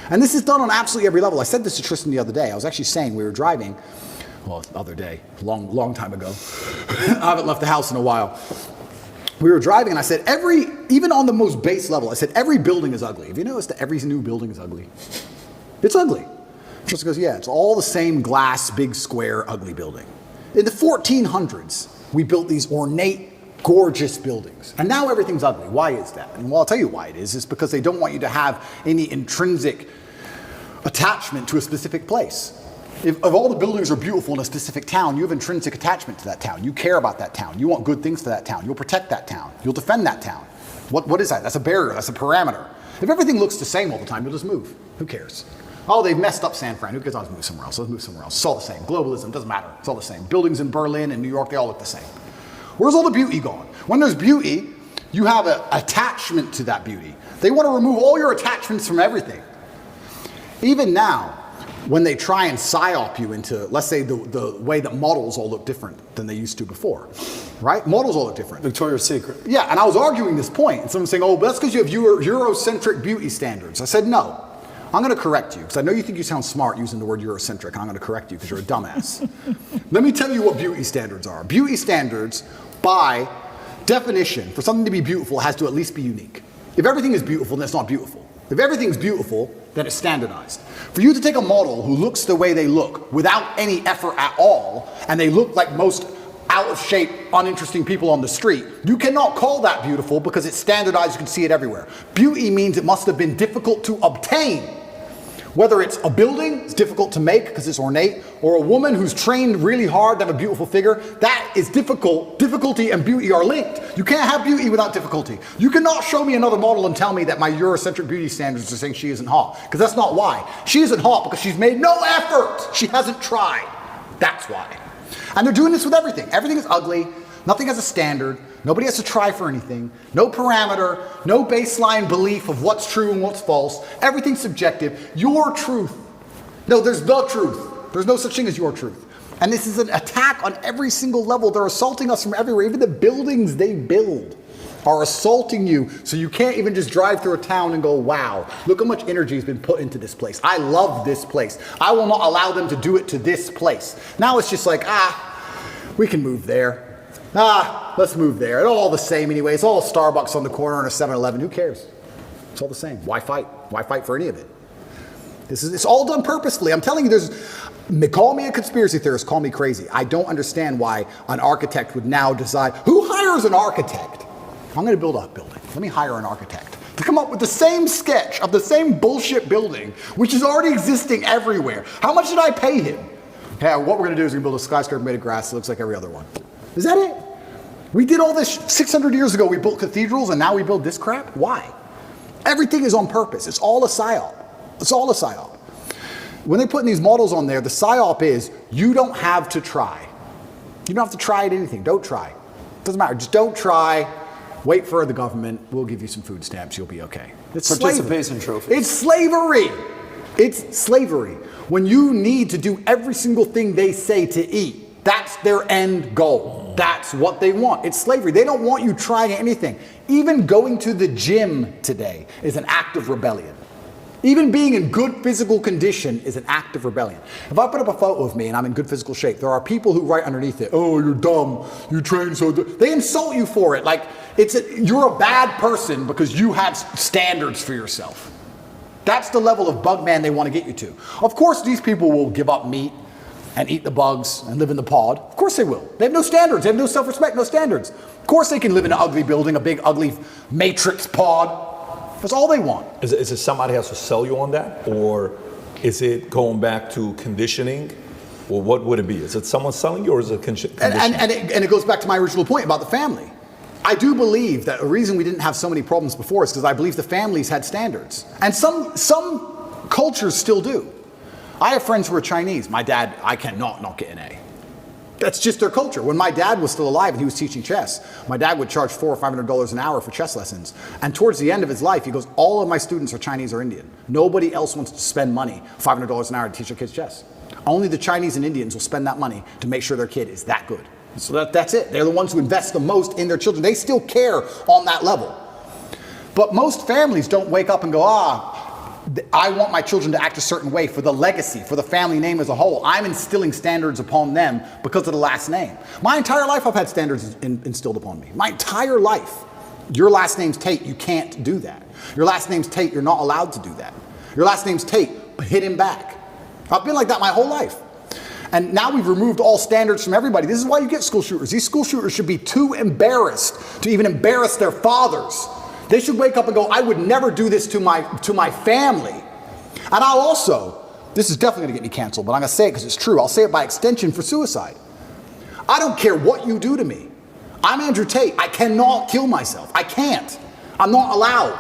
And this is done on absolutely every level. I said this to Tristan the other day. I was actually saying, we were driving, well, the other day, long time ago. I haven't left the house in a while. We were driving and I said, even on the most base level, I said, every building is ugly. Have you noticed that every new building is ugly? It's ugly. Tristan goes, yeah, it's all the same glass, big square, ugly building. In the 1400s, we built these ornate, gorgeous buildings. And now everything's ugly. Why is that? And well, I'll tell you why it is. It's because they don't want you to have any intrinsic attachment to a specific place. If all the buildings are beautiful in a specific town, you have intrinsic attachment to that town. You care about that town. You want good things for that town. You'll protect that town. You'll defend that town. What is that? That's a barrier. That's a parameter. If everything looks the same all the time, you'll just move. Who cares? Oh, they've messed up San Fran. Who cares? I'll just move somewhere else. Let's move somewhere else. It's all the same. Globalism doesn't matter. It's all the same. Buildings in Berlin and New York, they all look the same. Where's all the beauty gone? When there's beauty, you have an attachment to that beauty. They want to remove all your attachments from everything. Even now, when they try and psyop you into, let's say, the way that models all look different than they used to before, right? Models all look different. Victoria's Secret. Yeah, and I was arguing this point, and someone's saying, oh, but that's because you have Eurocentric beauty standards. I said, no. I'm going to correct you, because I know you think you sound smart using the word Eurocentric, and I'm going to correct you because you're a dumbass. Let me tell you what beauty standards are. Beauty standards, by definition, for something to be beautiful, has to at least be unique. If everything is beautiful, then it's not beautiful. If everything's beautiful, then it's standardized. For you to take a model who looks the way they look without any effort at all, and they look like most out of shape, uninteresting people on the street, you cannot call that beautiful because it's standardized, you can see it everywhere. Beauty means it must have been difficult to obtain. Whether it's a building, it's difficult to make because it's ornate, or a woman who's trained really hard to have a beautiful figure, that is difficult. Difficulty and beauty are linked. You can't have beauty without difficulty. You cannot show me another model and tell me that my Eurocentric beauty standards are saying she isn't hot, because that's not why. She isn't hot because she's made no effort. She hasn't tried. That's why. And they're doing this with everything. Everything is ugly. Nothing has a standard. Nobody has to try for anything. No parameter. No baseline belief of what's true and what's false. Everything's subjective. Your truth. No, there's the truth. There's no such thing as your truth. And this is an attack on every single level. They're assaulting us from everywhere. Even the buildings they build are assaulting you, so you can't even just drive through a town and go, wow, look how much energy has been put into this place. I love this place. I will not allow them to do it to this place. Now it's just like, we can move there. Let's move there. It's all the same anyway. It's all a Starbucks on the corner and a 7-Eleven. Who cares? It's all the same. Why fight? Why fight for any of it? It's all done purposefully. I'm telling you, call me a conspiracy theorist, call me crazy. I don't understand why an architect would now decide, who hires an architect? I'm going to build a building. Let me hire an architect to come up with the same sketch of the same bullshit building, which is already existing everywhere. How much did I pay him? Hey, what we're going to do is we're going to build a skyscraper made of grass that looks like every other one. Is that it? We did all this 600 years ago. We built cathedrals and now we build this crap? Why? Everything is on purpose. It's all a psyop. It's all a psyop. When they're putting these models on there, the psyop is you don't have to try. You don't have to try at anything. Don't try. Doesn't matter. Just don't try. Wait for the government. We'll give you some food stamps. You'll be okay. It's participation trophy. It's slavery. It's slavery. When you need to do every single thing they say to eat, that's their end goal. That's what they want. It's slavery. They don't want you trying anything. Even going to the gym today is an act of rebellion. Even being in good physical condition is an act of rebellion. If I put up a photo of me and I'm in good physical shape, there are people who write underneath it, oh, you're dumb, you train so dumb. They insult you for it. Like, you're a bad person because you have standards for yourself. That's the level of bug man they want to get you to. Of course, these people will give up meat and eat the bugs and live in the pod. Of course they will. They have no standards. They have no self-respect, no standards. Of course they can live in an ugly building, a big, ugly matrix pod. That's all they want. Is it somebody has to sell you on that? Or is it going back to conditioning? Or what would it be? Is it someone selling you or is it conditioning? And it goes back to my original point about the family. I do believe that the reason we didn't have so many problems before is because I believe the families had standards. And some cultures still do. I have friends who are Chinese. My dad, I cannot not get an A. That's just their culture. When my dad was still alive and he was teaching chess, my dad would charge $400 or $500 an hour for chess lessons. And towards the end of his life, he goes, all of my students are Chinese or Indian. Nobody else wants to spend money, $500 an hour to teach their kids chess. Only the Chinese and Indians will spend that money to make sure their kid is that good. So that's it. They're the ones who invest the most in their children. They still care on that level. But most families don't wake up and go, I want my children to act a certain way for the legacy, for the family name as a whole. I'm instilling standards upon them because of the last name. My entire life I've had standards instilled upon me. My entire life. Your last name's Tate, you can't do that. Your last name's Tate, you're not allowed to do that. Your last name's Tate, but hit him back. I've been like that my whole life. And now we've removed all standards from everybody. This is why you get school shooters. These school shooters should be too embarrassed to even embarrass their fathers. They should wake up and go, I would never do this to my family. And I'll also, this is definitely gonna get me canceled, but I'm gonna say it because it's true. I'll say it by extension for suicide. I don't care what you do to me. I'm Andrew Tate. I cannot kill myself. I can't. I'm not allowed.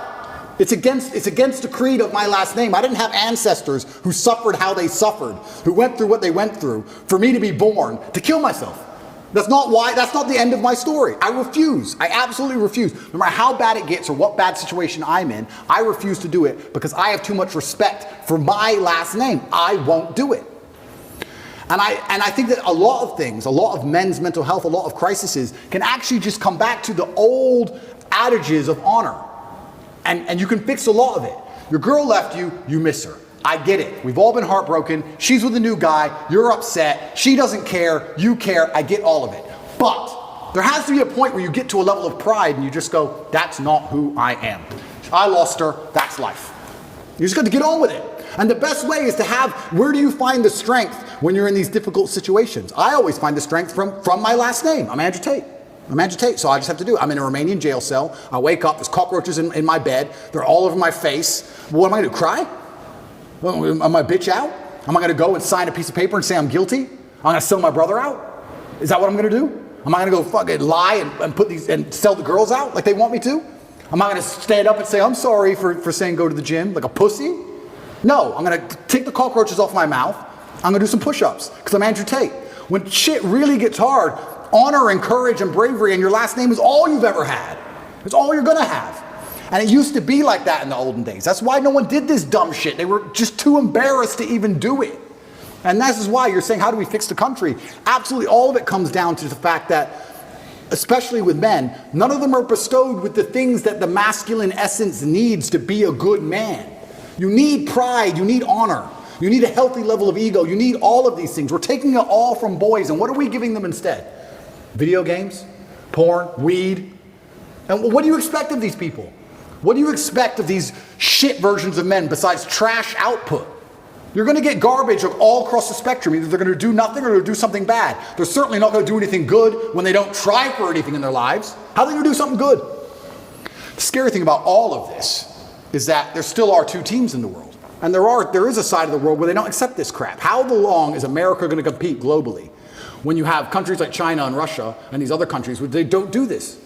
It's against the creed of my last name. I didn't have ancestors who suffered how they suffered, who went through what they went through, for me to be born, to kill myself. That's not the end of my story. I refuse. I absolutely refuse. No matter how bad it gets or what bad situation I'm in, I refuse to do it because I have too much respect for my last name. I won't do it. And I think that a lot of things, a lot of men's mental health, a lot of crises can actually just come back to the old adages of honor. And you can fix a lot of it. Your girl left you, you miss her. I get it. We've all been heartbroken. She's with a new guy. You're upset. She doesn't care. You care. I get all of it. But there has to be a point where you get to a level of pride and you just go, that's not who I am. I lost her. That's life. You just got to get on with it. And the best way is to have, where do you find the strength when you're in these difficult situations? I always find the strength from my last name. I'm Andrew Tate. I'm Andrew Tate, so I just have to do it. I'm in a Romanian jail cell. I wake up, there's cockroaches in my bed. They're all over my face. What am I going to do, cry? Am I bitch out? Am I going to go and sign a piece of paper and say I'm guilty? I'm going to sell my brother out? Is that what I'm going to do? Am I going to go fucking lie and put these and sell the girls out like they want me to? Am I going to stand up and say I'm sorry for saying go to the gym like a pussy? No, I'm going to take the cockroaches off my mouth. I'm going to do some push-ups because I'm Andrew Tate. When shit really gets hard, honor and courage and bravery and your last name is all you've ever had. It's all you're going to have. And it used to be like that in the olden days. That's why no one did this dumb shit. They were just too embarrassed to even do it. And this is why you're saying, how do we fix the country? Absolutely, all of it comes down to the fact that, especially with men, none of them are bestowed with the things that the masculine essence needs to be a good man. You need pride, you need honor, you need a healthy level of ego, you need all of these things. We're taking it all from boys, and what are we giving them instead? Video games, porn, weed. And what do you expect of these people? What do you expect of these shit versions of men besides trash output? You're going to get garbage all across the spectrum. Either they're going to do nothing or they're going to do something bad. They're certainly not going to do anything good when they don't try for anything in their lives. How are they going to do something good? The scary thing about all of this is that there still are two teams in the world. And there is a side of the world where they don't accept this crap. How long is America going to compete globally when you have countries like China and Russia and these other countries where they don't do this?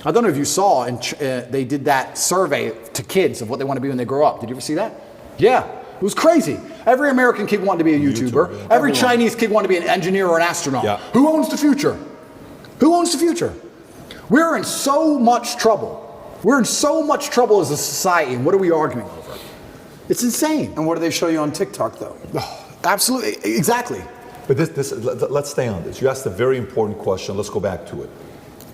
I don't know if you saw, they did that survey to kids of what they want to be when they grow up. Did you ever see that? Yeah, it was crazy. Every American kid wanted to be a YouTuber. Yeah. Every Chinese kid wanted to be an engineer or an astronaut. Yeah. Who owns the future? Who owns the future? We're in so much trouble. We're in so much trouble as a society, and what are we arguing over? It's insane. And what do they show you on TikTok, though? Oh, absolutely, exactly. But let's stay on this. You asked a very important question. Let's go back to it.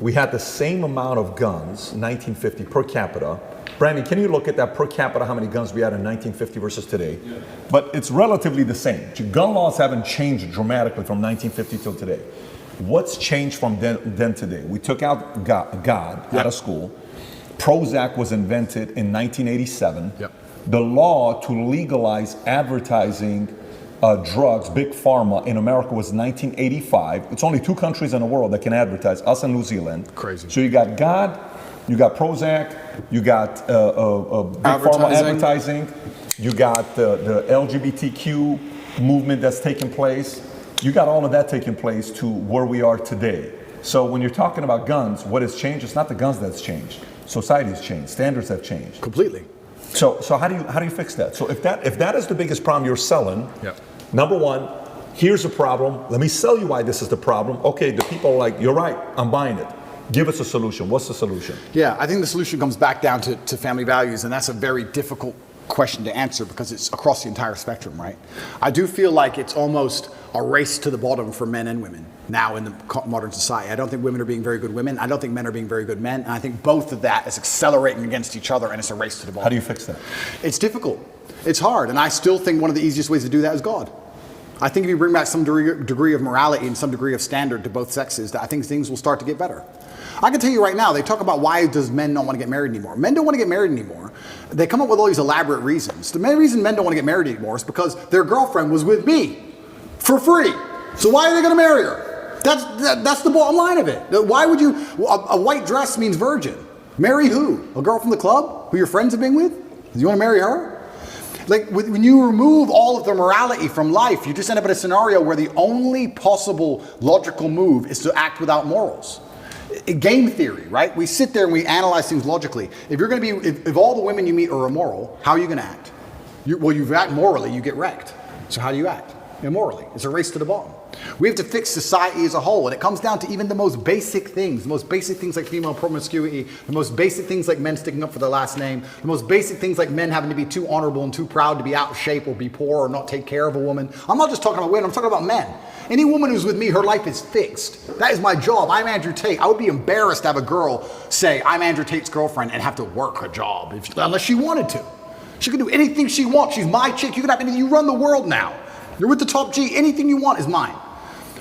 We had the same amount of guns, 1950 per capita. Brandon, can you look at that per capita, how many guns we had in 1950 versus today? Yeah. But it's relatively the same. Gun laws haven't changed dramatically from 1950 till today. What's changed from then to today? We took out God out of school. Prozac was invented in 1987. Yep. The law to legalize advertising drugs, big pharma, in America was 1985. It's only 2 countries in the world that can advertise, us and New Zealand. Crazy. So you got God, you got Prozac, you got big pharma advertising, you got the LGBTQ movement that's taking place. You got all of that taking place to where we are today. So when you're talking about guns, what has changed? It's not the guns that's changed. Society has changed. Standards have changed. Completely. So how do you fix that? So if that is the biggest problem you're selling, yep. Number one, here's a problem. Let me sell you why this is the problem. Okay, the people are like, you're right, I'm buying it. Give us a solution. What's the solution? Yeah, I think the solution comes back down to family values, and that's a very difficult question to answer because it's across the entire spectrum, right? I do feel like it's almost a race to the bottom for men and women now in the modern society. I don't think women are being very good women. I don't think men are being very good men. And I think both of that is accelerating against each other, and it's a race to the bottom. How do you fix that? It's difficult. It's hard. And I still think one of the easiest ways to do that is God. I think if you bring back some degree of morality and some degree of standard to both sexes, I think things will start to get better. I can tell you right now, they talk about why does men not want to get married anymore. Men don't want to get married anymore. They come up with all these elaborate reasons. The main reason men don't want to get married anymore is because their girlfriend was with me for free. So why are they going to marry her? That's the bottom line of it. Why would you, a white dress means virgin. Marry who? A girl from the club who your friends have been with? Do you want to marry her? Like when you remove all of the morality from life, you just end up in a scenario where the only possible logical move is to act without morals. Game theory, right? We sit there and we analyze things logically. If you're going to be, if all the women you meet are immoral, how are you going to act? Well, you act morally, you get wrecked. So how do you act? Immorally. It's a race to the bottom. We have to fix society as a whole, and it comes down to even the most basic things like female promiscuity, the most basic things like men sticking up for their last name, the most basic things like men having to be too honorable and too proud to be out of shape or be poor or not take care of a woman. I'm not just talking about women, I'm talking about men. Any woman who's with me, her life is fixed. That is my job. I'm Andrew Tate. I would be embarrassed to have a girl say, I'm Andrew Tate's girlfriend and have to work her job, unless she wanted to. She can do anything she wants. She's my chick. You can have anything. You run the world now. You're with the top G. Anything you want is mine.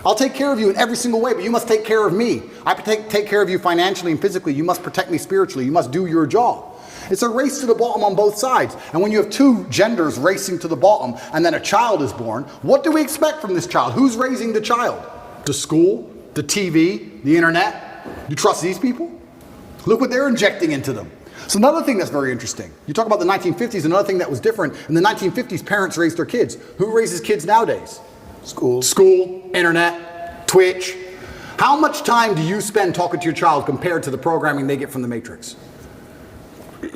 I'll take care of you in every single way, but you must take care of me. I take care of you financially and physically. You must protect me spiritually. You must do your job. It's a race to the bottom on both sides. And when you have two genders racing to the bottom and then a child is born, what do we expect from this child? Who's raising the child? The school, the TV, the internet? You trust these people? Look what they're injecting into them. So another thing that's very interesting, you talk about the 1950s, another thing that was different. In the 1950s, parents raised their kids. Who raises kids nowadays? School, internet, Twitch. How much time do you spend talking to your child compared to the programming they get from the Matrix?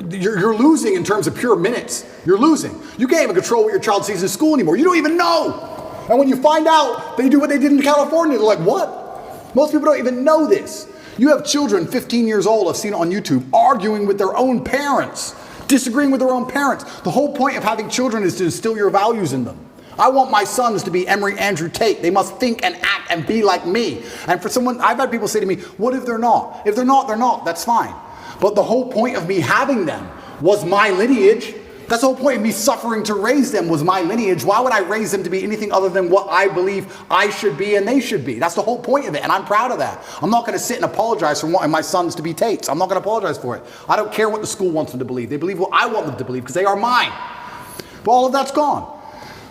You're losing in terms of pure minutes. You're losing. You can't even control what your child sees in school anymore. You don't even know. And when you find out they do what they did in California, they're like, what? Most people don't even know this. You have children 15 years old, I've seen it on YouTube, arguing with their own parents, disagreeing with their own parents. The whole point of having children is to instill your values in them. I want my sons to be Emery Andrew Tate. They must think and act and be like me. And for someone, I've had people say to me, what if they're not? If they're not, they're not. That's fine. But the whole point of me having them was my lineage. That's the whole point of me suffering to raise them was my lineage. Why would I raise them to be anything other than what I believe I should be and they should be? That's the whole point of it, and I'm proud of that. I'm not going to sit and apologize for wanting my sons to be Tates. I'm not going to apologize for it. I don't care what the school wants them to believe. They believe what I want them to believe because they are mine. But all of that's gone.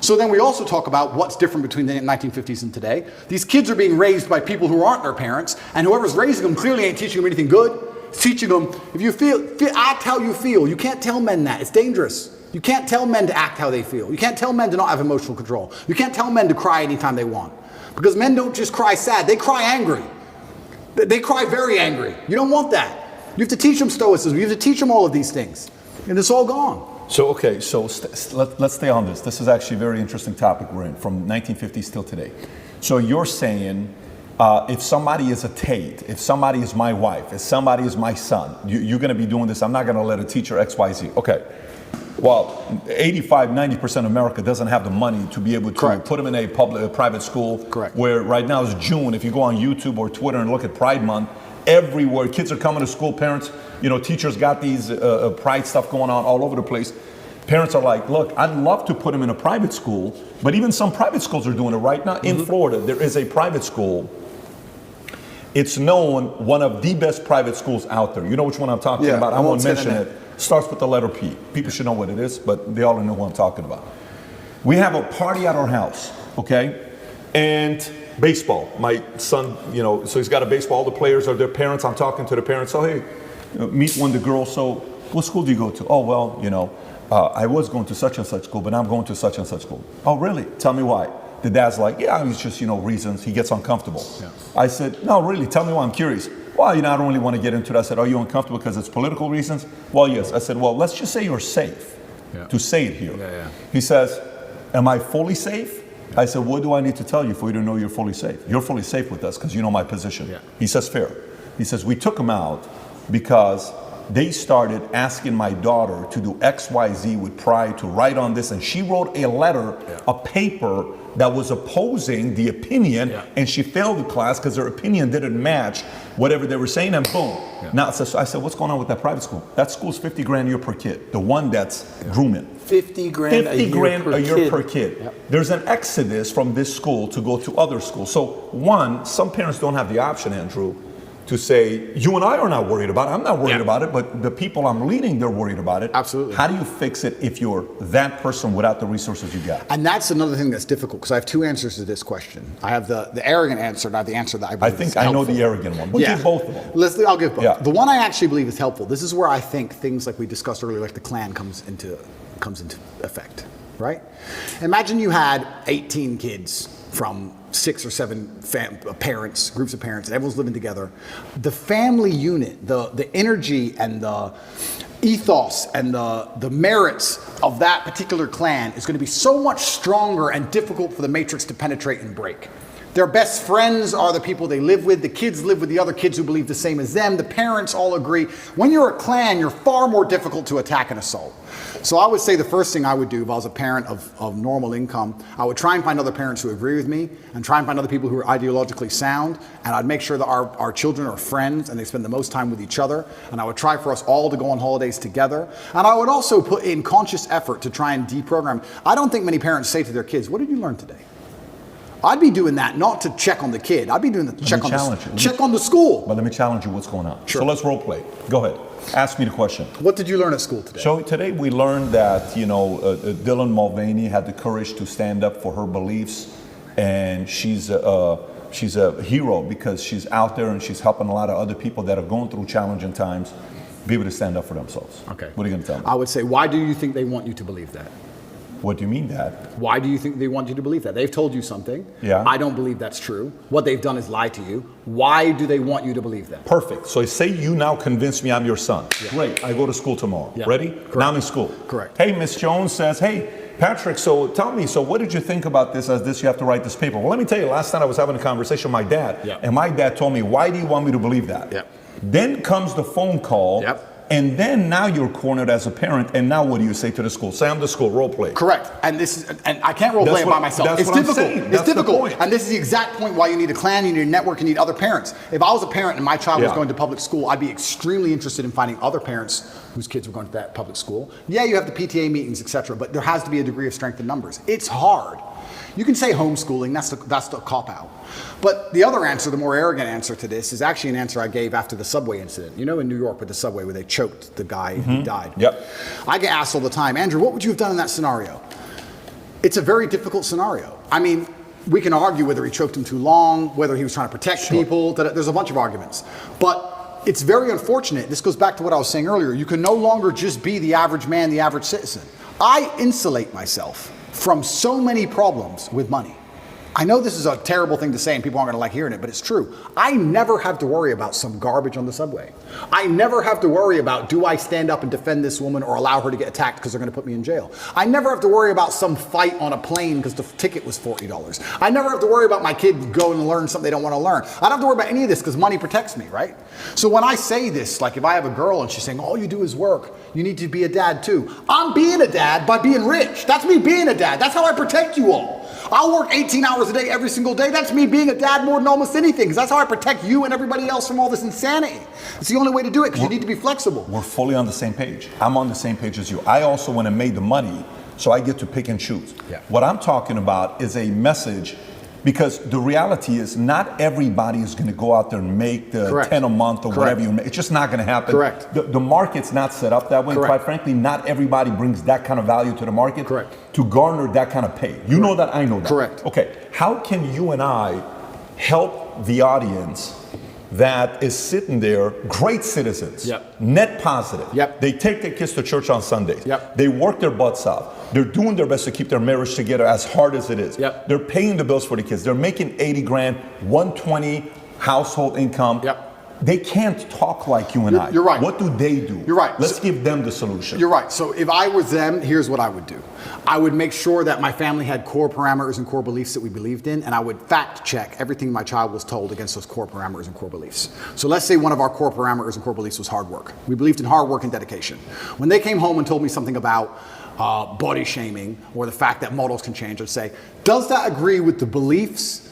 So then we also talk about what's different between the 1950s and today. These kids are being raised by people who aren't their parents, and whoever's raising them clearly ain't teaching them anything good. It's teaching them, if you feel, act how you feel. You can't tell men that. It's dangerous. You can't tell men to act how they feel. You can't tell men to not have emotional control. You can't tell men to cry anytime they want. Because men don't just cry sad, they cry angry. They cry very angry. You don't want that. You have to teach them stoicism. You have to teach them all of these things. And it's all gone. So, okay, so let's stay on this. This is actually a very interesting topic we're in, from 1950s till today. So you're saying if somebody is a Tate, if somebody is my wife, if somebody is my son, you're going to be doing this. I'm not going to let a teacher X, Y, Z. Okay. Well, 85, 90% of America doesn't have the money to be able to put them in a private school. Correct. Where right now is June. If you go on YouTube or Twitter and look at Pride Month, everywhere kids are coming to school, parents, teachers got these pride stuff going on all over the place. Parents are like, look, I'd love to put them in a private school, but even some private schools are doing it right now. In Florida, there is a private school. It's known one of the best private schools out there. You know which one I'm talking about? I won't mention it. Starts with the letter P. People should know what it is, but they all know what I'm talking about. We have a party at our house, okay? And baseball. My son, so he's got a baseball. All the players are their parents. I'm talking to the parents. So, hey, meet one of the girls. So, what school do you go to? Oh, well, I was going to such and such school, but I'm going to such and such school. Oh, really? Tell me why. The dad's like, yeah, it's just, reasons. He gets uncomfortable. Yeah. I said, no, really, tell me why. I'm curious. Well, I don't really want to get into it. I said, are you uncomfortable because it's political reasons? Well, yes. I said, well, let's just say you're safe to say it here. Yeah. He says, am I fully safe? I said, what do I need to tell you for you to know you're fully safe? You're fully safe with us because you know my position. Yeah. He says, fair. He says, we took him out because they started asking my daughter to do X, Y, Z with pride, to write on this, and she wrote a letter, a paper that was opposing the opinion, and she failed the class because her opinion didn't match whatever they were saying, and boom. Now, so I said, what's going on with that private school? That school's $50 grand a year per kid, the one that's grooming. 50 grand a year per kid. Yep. There's an exodus from this school to go to other schools. So one, some parents don't have the option, Andrew, to say, you and I are not worried about it. I'm not worried about it, but the people I'm leading, they're worried about it. Absolutely. How do you fix it if you're that person without the resources you got? And that's another thing that's difficult, because I have two answers to this question. I have the arrogant answer, and I have the answer that I believe is helpful. I know the arrogant one, but give both of them. I'll give both. Yeah. The one I actually believe is helpful. This is where I think things like we discussed earlier, like the Klan comes into effect, right? Imagine you had 18 kids from 6 or 7 parents, groups of parents, and everyone's living together. The family unit, the energy and the ethos and the merits of that particular clan is going to be so much stronger and difficult for the matrix to penetrate and break. Their best friends are the people they live with. The kids live with the other kids who believe the same as them. The parents all agree. When you're a clan, you're far more difficult to attack and assault. So I would say the first thing I would do if I was a parent of normal income, I would try and find other parents who agree with me and try and find other people who are ideologically sound, and I'd make sure that our children are friends and they spend the most time with each other, and I would try for us all to go on holidays together, and I would also put in conscious effort to try and deprogram. I don't think many parents say to their kids, what did you learn today? I'd be doing that not to check on the kid. I'd be doing that to check on the school. But let me challenge you what's going on. Sure. So let's role play. Go ahead. Ask me the question. What did you learn at school today? So today we learned that, Dylan Mulvaney had the courage to stand up for her beliefs, and she's a hero because she's out there and she's helping a lot of other people that are going through challenging times be able to stand up for themselves. Okay. What are you going to tell me? I would say, why do you think they want you to believe that? What do you mean that? Why do you think they want you to believe that? They've told you something. Yeah. I don't believe that's true. What they've done is lie to you. Why do they want you to believe that? Perfect. So say you now convince me I'm your son. Yeah. Great. I go to school tomorrow. Yeah. Ready? Correct. Now I'm in school. Correct. Hey, Miss Jones says, hey, Patrick, so tell me, so what did you think about this as this, you have to write this paper? Well, let me tell you, last night I was having a conversation with my dad, and my dad told me, why do you want me to believe that? Yep. Then comes the phone call. Yep. And then now you're cornered as a parent, and now what do you say to the school? Say I'm the school, role play. Correct. And I can't role play it by myself. It's difficult. It's difficult. And this is the exact point why you need a clan, you need a network, you need other parents. If I was a parent and my child was going to public school, I'd be extremely interested in finding other parents whose kids were going to that public school. Yeah, you have the PTA meetings, etc., but there has to be a degree of strength in numbers. It's hard. You can say homeschooling, that's the cop-out. But the other answer, the more arrogant answer to this, is actually an answer I gave after the subway incident. You know, in New York with the subway where they choked the guy and he died. Yep. I get asked all the time, Andrew, what would you have done in that scenario? It's a very difficult scenario. I mean, we can argue whether he choked him too long, whether he was trying to protect people. There's a bunch of arguments. But it's very unfortunate. This goes back to what I was saying earlier. You can no longer just be the average man, the average citizen. I insulate myself from so many problems with money. I know this is a terrible thing to say and people aren't gonna like hearing it, but it's true. I never have to worry about some garbage on the subway. I never have to worry about, do I stand up and defend this woman or allow her to get attacked because they're gonna put me in jail? I never have to worry about some fight on a plane because the ticket was $40. I never have to worry about my kid going to learn something they don't wanna learn. I don't have to worry about any of this because money protects me, right? So when I say this, like if I have a girl and she's saying, all you do is work, you need to be a dad too. I'm being a dad by being rich. That's me being a dad. That's how I protect you all. I'll work 18 hours a day every single day. That's me being a dad more than almost anything, because that's how I protect you and everybody else from all this insanity. It's the only way to do it, because you need to be flexible. We're fully on the same page. I'm on the same page as you. I also want to make the money, so I get to pick and choose. Yeah. What I'm talking about is a message, because the reality is not everybody is going to go out there and make the Correct. 10 a month or Correct. whatever you make. It's just not going to happen. Correct. The market's not set up that way. Correct. Quite frankly, not everybody brings that kind of value to the market. Correct. To garner that kind of pay. You know that, I know that. Correct. Okay, how can you and I help the audience that is sitting there, great citizens, Yep. net positive. Yep. They take their kids to church on Sundays. Yep. They work their butts out. They're doing their best to keep their marriage together as hard as it is. Yep. They're paying the bills for the kids. They're making 80 grand, 120 household income. Yep. They can't talk like you and I. You're right. What do they do? You're right. Let's give them the solution. You're right. So if I was them, here's what I would do. I would make sure that my family had core parameters and core beliefs that we believed in, and I would fact check everything my child was told against those core parameters and core beliefs. So let's say one of our core parameters and core beliefs was hard work. We believed in hard work and dedication. When they came home and told me something about body shaming or the fact that models can change, I'd say, does that agree with the beliefs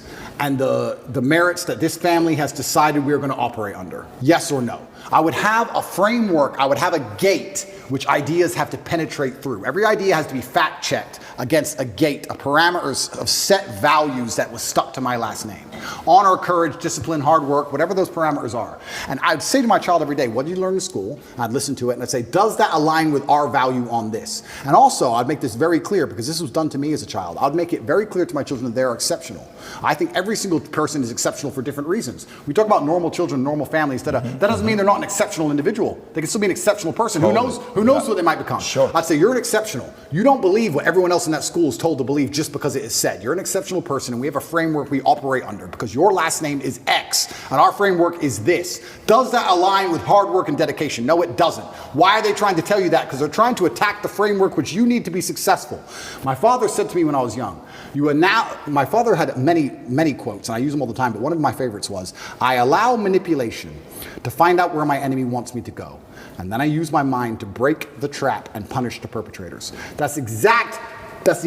and the merits that this family has decided we're going to operate under? Yes or no? I would have a framework, I would have a gate which ideas have to penetrate through. Every idea has to be fact checked against a gate, a parameters of set values that was stuck to my last name. Honor, courage, discipline, hard work, whatever those parameters are. And I'd say to my child every day, what did you learn in school? I'd listen to it and I'd say, does that align with our value on this? And also, I'd make this very clear, because this was done to me as a child. I'd make it very clear to my children that they're exceptional. I think every single person is exceptional for different reasons. We talk about normal children, normal families. That doesn't mean they're not an exceptional individual. They can still be an exceptional person. Totally. Who knows what they might become? Sure. I'd say you're an exceptional. You don't believe what everyone else in that school is told to believe just because it is said. You're an exceptional person, and we have a framework we operate under because your last name is X, and our framework is this. Does that align with hard work and dedication? No, it doesn't. Why are they trying to tell you that? Because they're trying to attack the framework which you need to be successful. My father said to me when I was young, my father had many quotes, and I use them all the time, but one of my favorites was, I allow manipulation to find out where my enemy wants me to go. And then I use my mind to break the trap and punish the perpetrators. That's the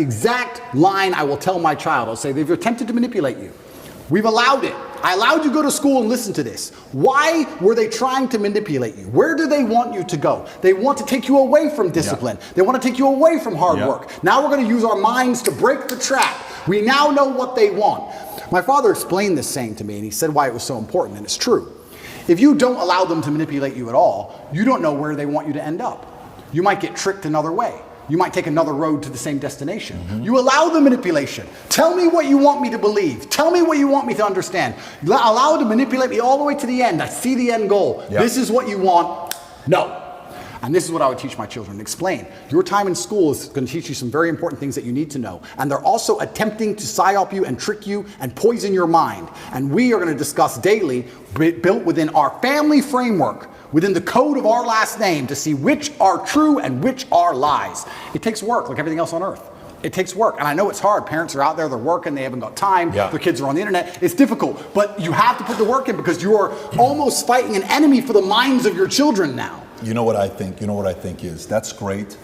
exact line I will tell my child. I'll say, they've attempted to manipulate you. We've allowed it. I allowed you to go to school and listen to this. Why were they trying to manipulate you? Where do they want you to go? They want to take you away from discipline. Yeah. They want to take you away from hard work. Now we're going to use our minds to break the trap. We now know what they want. My father explained this saying to me, and he said why it was so important, and it's true. If you don't allow them to manipulate you at all, you don't know where they want you to end up. You might get tricked another way. You might take another road to the same destination. Mm-hmm. You allow the manipulation. Tell me what you want me to believe. Tell me what you want me to understand. Allow it to manipulate me all the way to the end. I see the end goal. Yep. This is what you want. No. And this is what I would teach my children. Explain. Your time in school is going to teach you some very important things that you need to know. And they're also attempting to psyop you and trick you and poison your mind. And we are going to discuss daily, built within our family framework, within the code of our last name, to see which are true and which are lies. It takes work, like everything else on earth. It takes work, and I know it's hard. Parents are out there, they're working, they haven't got time, their kids are on the internet. It's difficult, but you have to put the work in because you are almost fighting an enemy for the minds of your children now. You know what I think? You know what I think is that's great,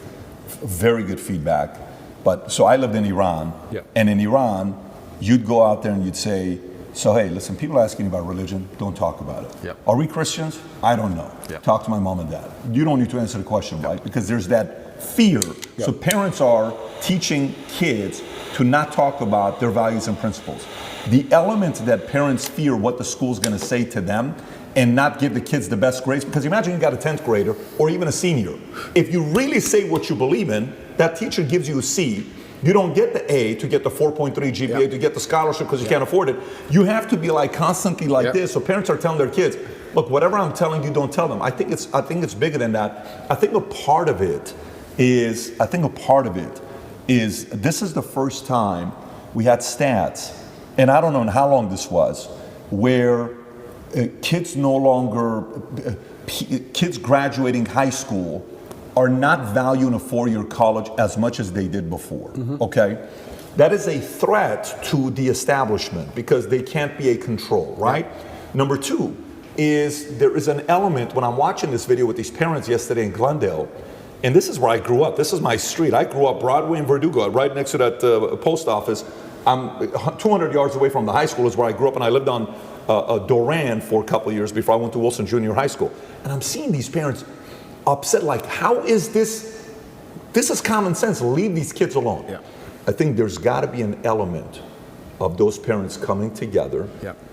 very good feedback. But so I lived in Iran, and in Iran, you'd go out there and you'd say, so hey, listen, people are asking about religion, don't talk about it. Are we Christians? I don't know. Talk to my mom and dad. You don't need to answer the question, right? Because there's that fear. So parents are teaching kids to not talk about their values and principles. The element that parents fear what the school's gonna say to them and not give the kids the best grades, because imagine you got a 10th grader or even a senior. If you really say what you believe in, that teacher gives you a C, you don't get the A to get the 4.3 GPA to get the scholarship because you can't afford it. You have to be like constantly like this. So parents are telling their kids, look, whatever I'm telling you, don't tell them. I think it's bigger than that. I think a part of it is this is the first time we had stats, and I don't know how long this was, where kids graduating high school are not valuing a four-year college as much as they did before, okay? That is a threat to the establishment because they can't be a control, right? Number two is there is an element, when I'm watching this video with these parents yesterday in Glendale, and this is where I grew up, this is my street. I grew up Broadway and Verdugo, right next to that post office. I'm 200 yards away from the high school is where I grew up, and I lived on Doran for a couple of years before I went to Wilson Junior High School. And I'm seeing these parents upset, like, how is this? This is common sense. Leave these kids alone. I think there's got to be an element of those parents coming together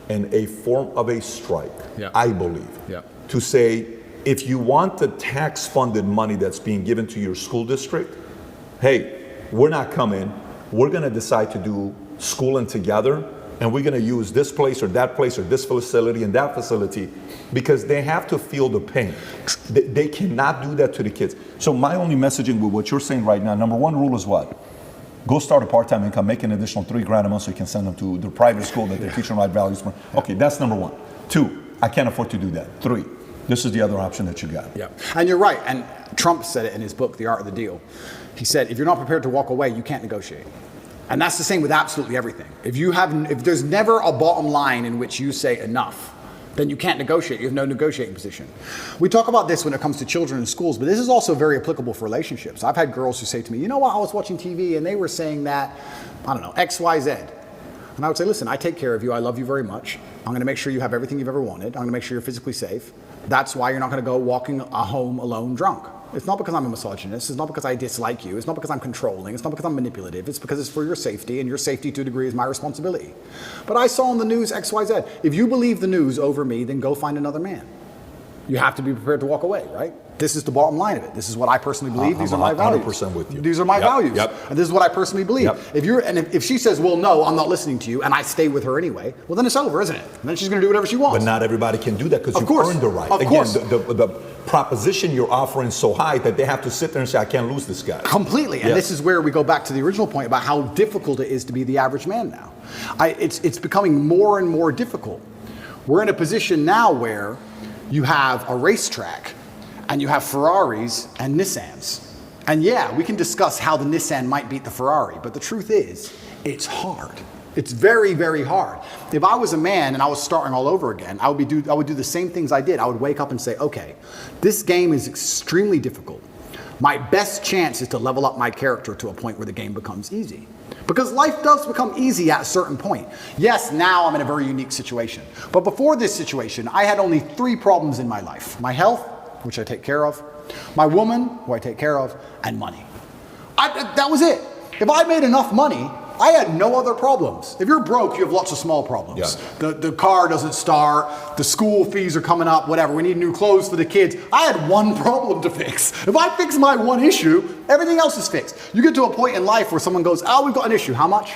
and a form of a strike, I believe, to say, if you want the tax-funded money that's being given to your school district, hey, we're not coming. We're going to decide to do schooling together, and we're going to use this place or this facility and that facility, because they have to feel the pain. They cannot do that to the kids. So my only messaging with what you're saying right now, number one rule is what? Go start a part-time income, make an additional $3,000 a month so you can send them to the private school that they're teaching right values. Okay, that's number one. Two, I can't afford to do that. Three, this is the other option that you got. And you're right. And Trump said it in his book, The Art of the Deal. He said, if you're not prepared to walk away, you can't negotiate. And that's the same with absolutely everything. If there's never a bottom line in which you say enough, then you can't negotiate. You have no negotiating position. We talk about this when it comes to children in schools, but this is also very applicable for relationships. I've had girls who say to me, you know what, I was watching TV and they were saying that, I don't know, X, Y, Z. And I would say, listen, I take care of you. I love you very much. I'm going to make sure you have everything you've ever wanted. I'm going to make sure you're physically safe. That's why you're not going to go walking home alone drunk. It's not because I'm a misogynist. It's not because I dislike you. It's not because I'm controlling. It's not because I'm manipulative. It's because it's for your safety, and your safety to a degree is my responsibility. But I saw on the news X, Y, Z. If you believe the news over me, then go find another man. You have to be prepared to walk away, right? This is the bottom line of it. This is what I personally believe. These are my values. 100% with you. These are my values. And this is what I personally believe. If she says, well, no, I'm not listening to you, and I stay with her anyway, well, then it's over, isn't it? And then she's going to do whatever she wants. But not everybody can do that because you've earned the right. Of course. The proposition you're offering is so high that they have to sit there and say, I can't lose this guy. Completely. And this is where we go back to the original point about how difficult it is to be the average man now. It's becoming more and more difficult. We're in a position now where you have a racetrack and you have Ferraris and Nissans. And yeah, we can discuss how the Nissan might beat the Ferrari, but the truth is, it's hard. It's very, very hard. If I was a man and I was starting all over again, I would do the same things I did. I would wake up and say, okay, this game is extremely difficult. My best chance is to level up my character to a point where the game becomes easy. Because life does become easy at a certain point. Yes, now I'm in a very unique situation. But before this situation, I had only 3 problems in my life. My health, which I take care of, my woman, who I take care of, and money. That was it. If I made enough money, I had no other problems. If you're broke, you have lots of small problems. The car doesn't start, the school fees are coming up, whatever, we need new clothes for the kids. I had one problem to fix. If I fix my one issue, everything else is fixed. You get to a point in life where someone goes, oh, we've got an issue, how much?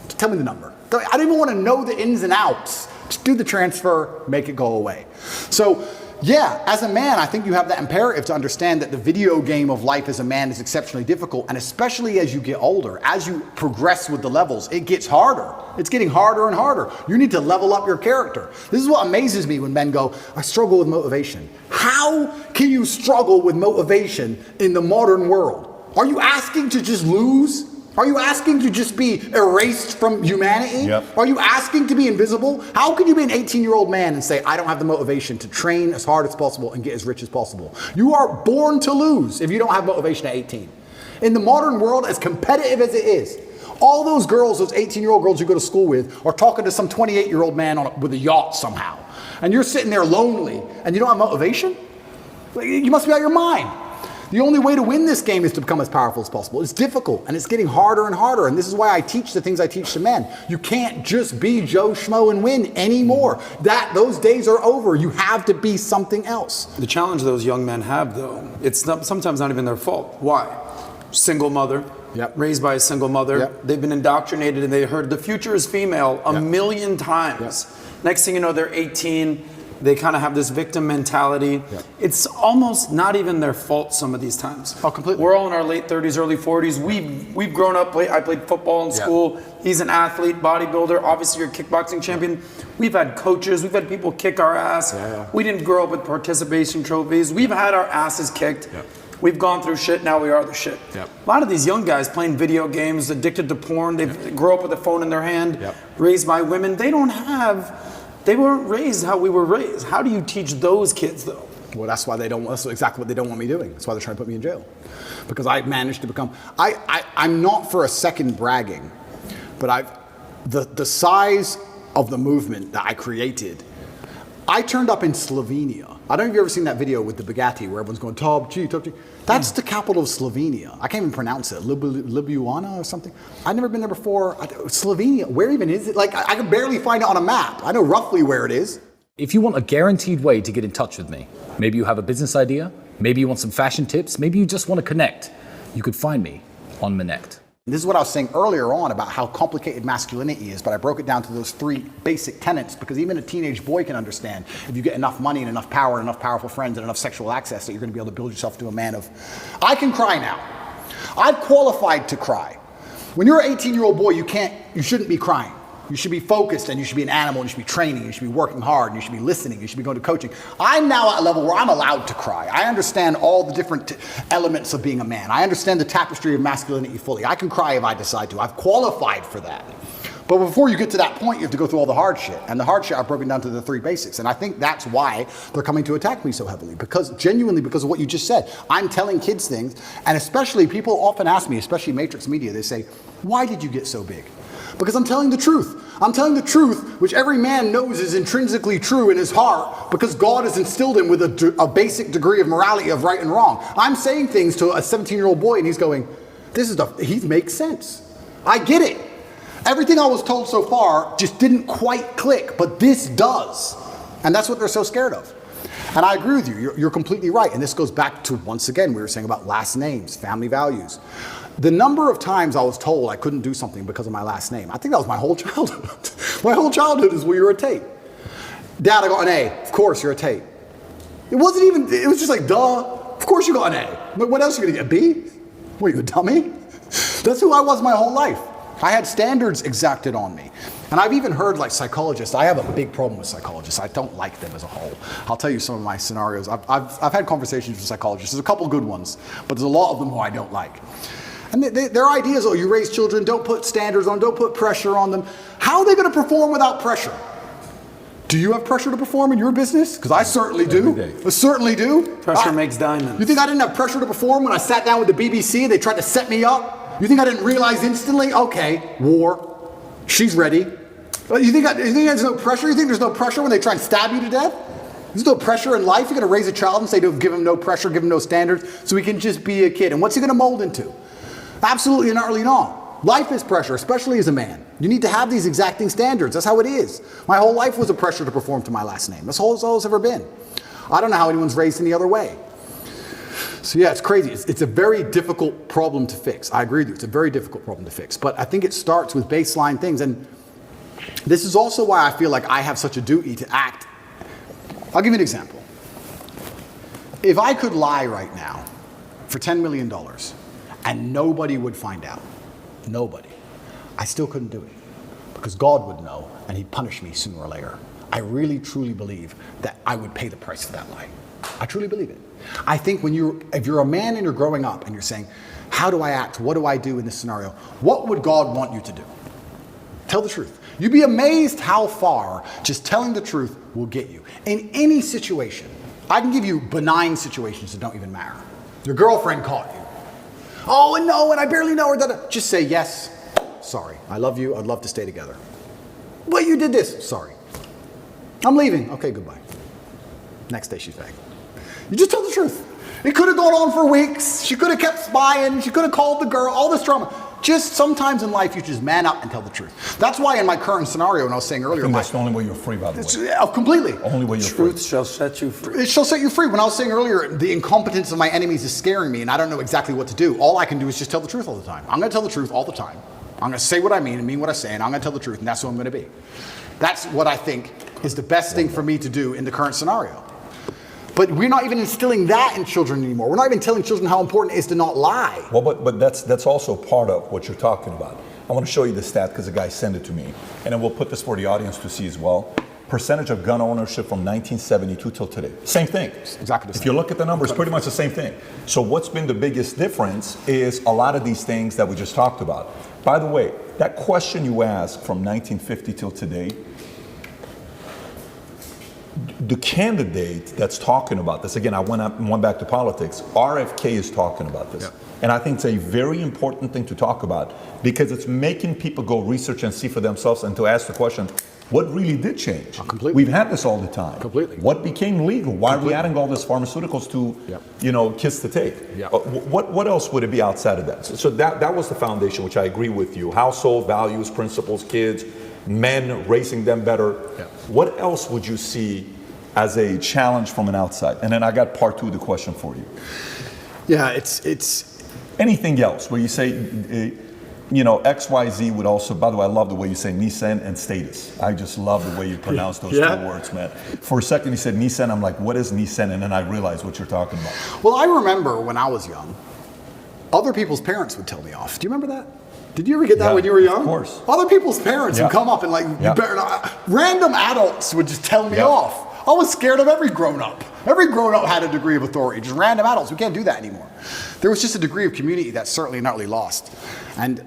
Tell me the number. I don't even want to know the ins and outs. Just do the transfer, make it go away. So, yeah, as a man, I think you have that imperative to understand that the video game of life as a man is exceptionally difficult, and especially as you get older, as you progress with the levels, it gets harder. It's getting harder and harder. You need to level up your character. This is what amazes me when men go, I struggle with motivation. How can you struggle with motivation in the modern world? Are you asking to just lose? Are you asking to just be erased from humanity? Yep. Are you asking to be invisible? How can you be an 18-year-old man and say, I don't have the motivation to train as hard as possible and get as rich as possible? You are born to lose if you don't have motivation at 18. In the modern world, as competitive as it is, all those girls, those 18-year-old girls you go to school with, are talking to some 28-year-old man with a yacht somehow. And you're sitting there lonely and you don't have motivation? You must be out of your mind. The only way to win this game is to become as powerful as possible. It's difficult, and it's getting harder and harder, and this is why I teach the things I teach to men. You can't just be Joe Schmo and win anymore. Those days are over. You have to be something else. The challenge those young men have, though, it's sometimes not even their fault. Why? Single mother, raised by a single mother. They've been indoctrinated, and they heard the future is female a million times. Next thing you know, they're 18. They kind of have this victim mentality. It's almost not even their fault some of these times. Oh, completely. We're all in our late 30s, early 40s. We've grown up. I played football in school. He's an athlete, bodybuilder. Obviously, you're a kickboxing champion. We've had coaches. We've had people kick our ass. We didn't grow up with participation trophies. We've had our asses kicked. We've gone through shit. Now we are the shit. A lot of these young guys playing video games, addicted to porn. They grow up with a phone in their hand, raised by women. They weren't raised how we were raised. How do you teach those kids, though? Well, that's exactly what they don't want me doing. That's why they're trying to put me in jail. Because I managed to become, I'm not for a second bragging, but the size of the movement that I created, I turned up in Slovenia. I don't know if you've ever seen that video with the Bugatti where everyone's going, top G. That's the capital of Slovenia. I can't even pronounce it. Ljubljana or something. I've never been there before. Slovenia, where even is it? Like, I can barely find it on a map. I know roughly where it is. If you want a guaranteed way to get in touch with me, maybe you have a business idea, maybe you want some fashion tips, maybe you just want to connect, you could find me on Connect. This is what I was saying earlier on about how complicated masculinity is, but I broke it down to those 3 basic tenets because even a teenage boy can understand if you get enough money and enough power and enough powerful friends and enough sexual access that you're going to be able to build yourself to a man of, I can cry now. I've qualified to cry. When you're an 18-year-old boy, you shouldn't be crying. You should be focused and you should be an animal and you should be training, you should be working hard, and you should be listening, you should be going to coaching. I'm now at a level where I'm allowed to cry. I understand all the different elements of being a man. I understand the tapestry of masculinity fully. I can cry if I decide to. I've qualified for that. But before you get to that point, you have to go through all the hard shit. And the hard shit I've broken down to the 3 basics. And I think that's why they're coming to attack me so heavily. Genuinely because of what you just said. I'm telling kids things, and especially people often ask me, especially Matrix Media, they say, why did you get so big? Because I'm telling the truth. I'm telling the truth, which every man knows is intrinsically true in his heart, because God has instilled him with a basic degree of morality of right and wrong. I'm saying things to a 17-year-old boy, and he's going, he makes sense. I get it. Everything I was told so far just didn't quite click, but this does. And that's what they're so scared of. And I agree with you. You're completely right. And this goes back to, once again, we were saying about last names, family values. The number of times I was told I couldn't do something because of my last name, I think that was my whole childhood. My whole childhood is, well, you're a Tate. Dad, I got an A. Of course, you're a Tate. It was just like, duh. Of course you got an A. But what else are you going to get, a B? What, are you a dummy? That's who I was my whole life. I had standards exacted on me. And I've even heard like psychologists, I have a big problem with psychologists. I don't like them as a whole. I'll tell you some of my scenarios. I've had conversations with psychologists. There's a couple good ones, but there's a lot of them who I don't like. And their ideas, you raise children, don't put standards on, don't put pressure on them. How are they going to perform without pressure? Do you have pressure to perform in your business? Because I certainly do. I certainly do. Pressure makes diamonds. You think I didn't have pressure to perform when I sat down with the BBC and they tried to set me up? You think I didn't realize instantly? Okay, war. She's ready. You think there's no pressure? You think there's no pressure when they try and stab you to death? There's no pressure in life. You're going to raise a child and say, give him no pressure, give him no standards, so he can just be a kid. And what's he going to mold into? Absolutely and utterly not. Life is pressure, especially as a man. You need to have these exacting standards. That's how it is. My whole life was a pressure to perform to my last name. That's all it's ever been. I don't know how anyone's raised any other way. So yeah, it's crazy. It's a very difficult problem to fix. I agree with you. It's a very difficult problem to fix. But I think it starts with baseline things. And this is also why I feel like I have such a duty to act. I'll give you an example. If I could lie right now for $10 million and nobody would find out, nobody, I still couldn't do it because God would know and he'd punish me sooner or later. I really, truly believe that I would pay the price for that lie. I truly believe it. I think if you're a man and you're growing up and you're saying, How do I act? What do I do in this scenario? What would God want you to do? Tell the truth. You'd be amazed how far just telling the truth will get you. In any situation, I can give you benign situations that don't even matter. Your girlfriend caught you. Oh, and no, and I barely know her. Da-da. Just say, yes, sorry. I love you. I'd love to stay together. But you did this. Sorry. I'm leaving. Okay, goodbye. Next day she's back. You just tell the truth. It could have gone on for weeks. She could have kept spying. She could have called the girl. All this drama. Just sometimes in life, you just man up and tell the truth. That's why in my current scenario, and I was saying earlier, that's the only way you're free, by the way. Oh, completely. Only way you're free. Truth shall set you free. It shall set you free. When I was saying earlier, the incompetence of my enemies is scaring me, and I don't know exactly what to do. All I can do is just tell the truth all the time. I'm going to tell the truth all the time. I'm going to say what I mean and mean what I say, and I'm going to tell the truth, and that's who I'm going to be. That's what I think is the best thing for me to do in the current scenario. But we're not even instilling that in children anymore. We're not even telling children how important it is to not lie. Well, but that's also part of what you're talking about. I want to show you the stat because the guy sent it to me. And then we'll put this for the audience to see as well. Percentage of gun ownership from 1972 till today. Same thing. Exactly the same. If you look at the numbers, pretty much the same thing. So what's been the biggest difference is a lot of these things that we just talked about. By the way, that question you asked from 1950 till today, the candidate that's talking about this, again, I went back to politics, RFK is talking about this. Yeah. And I think it's a very important thing to talk about because it's making people go research and see for themselves and to ask the question, what really did change? Completely. We've had this all the time. Completely. What became legal? Why are we adding all these pharmaceuticals to, kiss the tape? What else would it be outside of that? So that was the foundation, which I agree with you. Household values, principles, kids, men, raising them better. Yeah. What else would you see as a challenge from an outside? And then I got part two of the question for you. Yeah, it's anything else where you say, XYZ would also, by the way, I love the way you say Nissan and status. I just love the way you pronounce those two words, man. For a second you said Nissan, I'm like, what is Nissan? And then I realized what you're talking about. Well, I remember when I was young, other people's parents would tell me off. Do you remember that? Did you ever get that when you were young? Of course. Other people's parents would come up and you better not. Random adults would just tell me off. I was scared of every grown-up. Every grown-up had a degree of authority. Just random adults. We can't do that anymore. There was just a degree of community that's certainly not really lost. And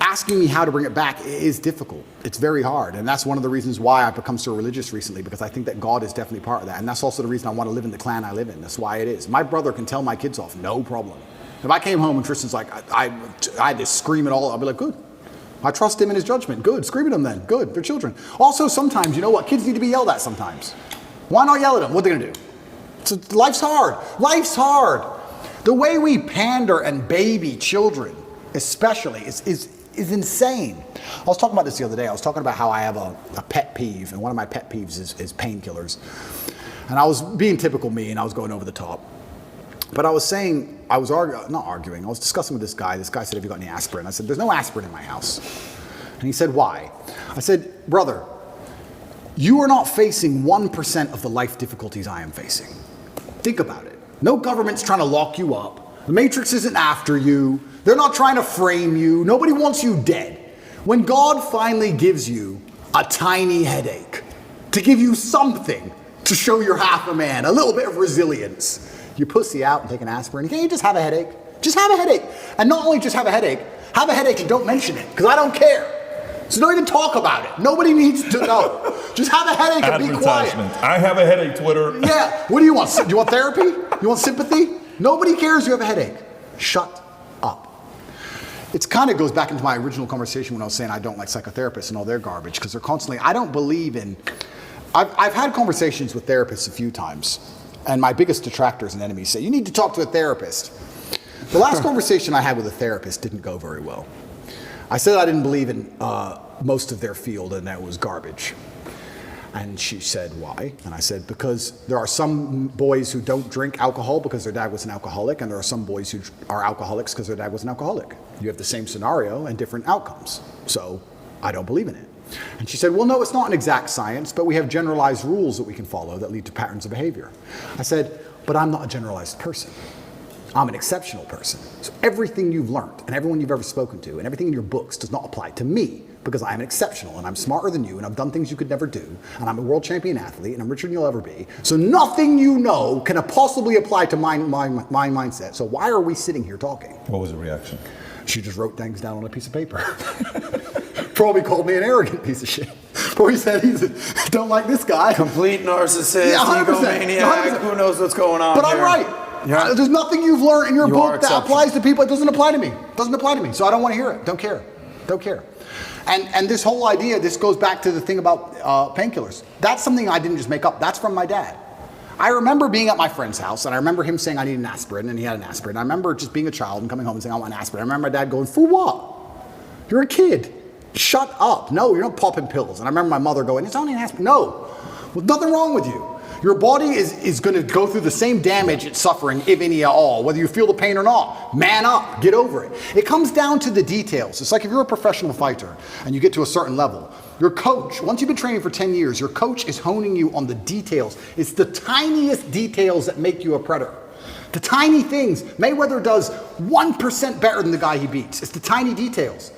asking me how to bring it back is difficult. It's very hard. And that's one of the reasons why I've become so religious recently, because I think that God is definitely part of that. And that's also the reason I want to live in the clan I live in. That's why it is. My brother can tell my kids off, no problem. If I came home and Tristan's like, I had to scream it all, I'll be like, good. I trust him in his judgment. Good. Scream at them then. Good. They're children. Also, sometimes, you know what? Kids need to be yelled at sometimes. Why not yell at them? What are they going to do? So life's hard. Life's hard. The way we pander and baby children, especially, is insane. I was talking about this the other day. I was talking about how I have a pet peeve, and one of my pet peeves is painkillers. And I was being typical me, and I was going over the top. But I was saying, I was discussing with this guy. This guy said, have you got any aspirin? I said, there's no aspirin in my house. And he said, why? I said, brother, you are not facing 1% of the life difficulties I am facing. Think about it. No government's trying to lock you up. The Matrix isn't after you. They're not trying to frame you. Nobody wants you dead. When God finally gives you a tiny headache, to give you something to show you're half a man, a little bit of resilience, you pussy out and take an aspirin. Can't you just have a headache? Just have a headache. And not only just have a headache and don't mention it, because I don't care. So don't even talk about it. Nobody needs to know. Just have a headache and be quiet. I have a headache, Twitter. Yeah. What do you want? Do you want therapy? You want sympathy? Nobody cares you have a headache. Shut up. It kind of goes back into my original conversation when I was saying I don't like psychotherapists and all their garbage, because they're constantly, I don't believe in, I've had conversations with therapists a few times, and my biggest detractors and enemies say, you need to talk to a therapist. The last conversation I had with a therapist didn't go very well. I said I didn't believe in most of their field and that it was garbage. And she said, why? And I said, because there are some boys who don't drink alcohol because their dad was an alcoholic, and there are some boys who are alcoholics because their dad was an alcoholic. You have the same scenario and different outcomes. So I don't believe in it. And she said, well, no, it's not an exact science, but we have generalized rules that we can follow that lead to patterns of behavior. I said, but I'm not a generalized person. I'm an exceptional person. So everything you've learned and everyone you've ever spoken to and everything in your books does not apply to me. because I am exceptional and I'm smarter than you and I've done things you could never do and I'm a world champion athlete and I'm richer than you'll ever be. So nothing you know can possibly apply to my mindset. So why are we sitting here talking? What was the reaction? She just wrote things down on a piece of paper. Probably called me an arrogant piece of shit. Probably said don't like this guy. Complete narcissist, Yeah, 100%, egomaniac, 100%. who knows what's going on But here. I'm right. Yeah. There's nothing you've learned in your You are book that exceptional. applies to people. It doesn't apply to me. It doesn't apply to me. So I don't want to hear it. Don't care. Don't care. And this whole idea, this goes back to the thing about painkillers. That's something I didn't just make up. That's from my dad. I remember being at my friend's house, and I remember him saying I need an aspirin, and he had an aspirin. I remember just being a child and coming home and saying I want an aspirin. I remember my dad going, for what? You're a kid. Shut up. No, you're not popping pills. And I remember my mother going, it's only an aspirin. No, there's nothing wrong with you. Your body is going to go through the same damage it's suffering, if any at all, whether you feel the pain or not. Man up, get over it. It comes down to the details. It's like if you're a professional fighter and you get to a certain level, your coach, once you've been training for 10 years, your coach is honing you on the details. It's the tiniest details that make you a predator. The tiny things. Mayweather does 1% better than the guy he beats. It's the tiny details.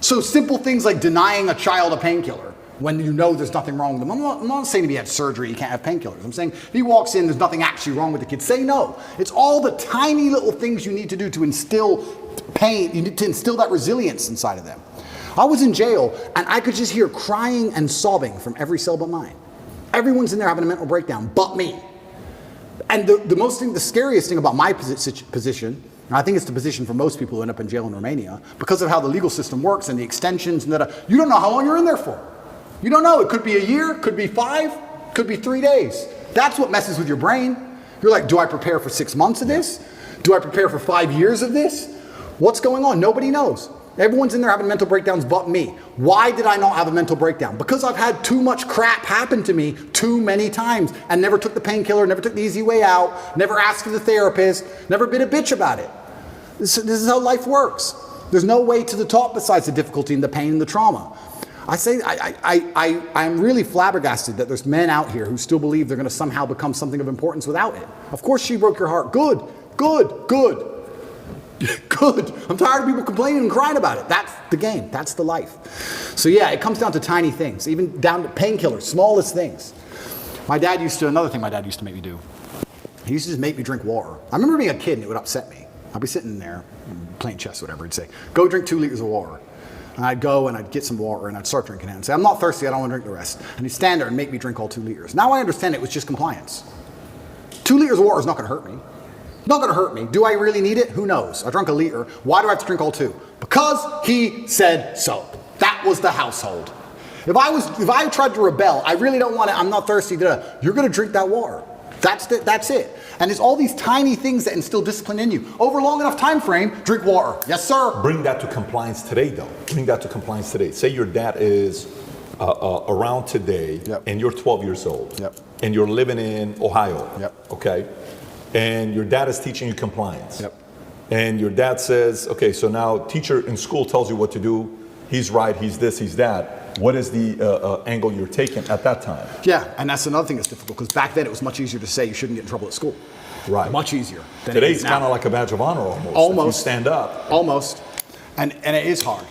So simple things like denying a child a painkiller when you know there's nothing wrong with them. I'm not saying if he had surgery, he can't have painkillers. I'm saying if he walks in, there's nothing actually wrong with the kid. Say no. It's all the tiny little things you need to do to instill pain. You need to instill that resilience inside of them. I was in jail and I could just hear crying and sobbing from every cell but mine. Everyone's in there having a mental breakdown but me. And the scariest thing about my position, and I think it's the position for most people who end up in jail in Romania, because of how the legal system works and the extensions and that, you don't know how long you're in there for. You don't know. It could be a year, could be 5, could be 3 days. That's what messes with your brain. You're like, do I prepare for 6 months of this? Do I prepare for 5 years of this? What's going on? Nobody knows. Everyone's in there having mental breakdowns but me. Why did I not have a mental breakdown? Because I've had too much crap happen to me too many times and never took the painkiller, never took the easy way out, never asked for the therapist, never been a bitch about it. This is how life works. There's no way to the top besides the difficulty and the pain and the trauma. I'm really flabbergasted that there's men out here who still believe they're going to somehow become something of importance without it. Of course she broke your heart. Good, good, good. Good. I'm tired of people complaining and crying about it. That's the game. That's the life. So yeah, it comes down to tiny things, even down to painkillers, smallest things. Another thing my dad used to make me do, he used to just make me drink water. I remember being a kid and it would upset me. I'd be sitting there playing chess or whatever. He'd say, go drink 2 liters of water. And I'd go and I'd get some water and I'd start drinking it and say, I'm not thirsty, I don't want to drink the rest. And he'd stand there and make me drink all 2 liters. Now I understand it was just compliance. 2 liters of water is not going to hurt me. Not going to hurt me. Do I really need it? Who knows? I drank a liter. Why do I have to drink all 2? Because he said so. That was the household. If I tried to rebel, I really don't want it, I'm not thirsty, you're going to drink that water. That's it. And it's all these tiny things that instill discipline in you. Over a long enough time frame, drink water. Yes, sir. Bring that to compliance today, though. Bring that to compliance today. Say your dad is around today, Yep. and you're 12 years old, Yep. and you're living in Ohio, Yep. okay? And your dad is teaching you compliance. Yep. And your dad says, okay, so now teacher in school tells you what to do. He's right, he's this, he's that. What is the angle you're taking at that time? Yeah, and that's another thing that's difficult, because back then it was much easier to say you shouldn't get in trouble at school. Right. Much easier. Than Today it it's is now. kind of like a badge of honor almost. Almost. If you stand up. Almost. And it is hard.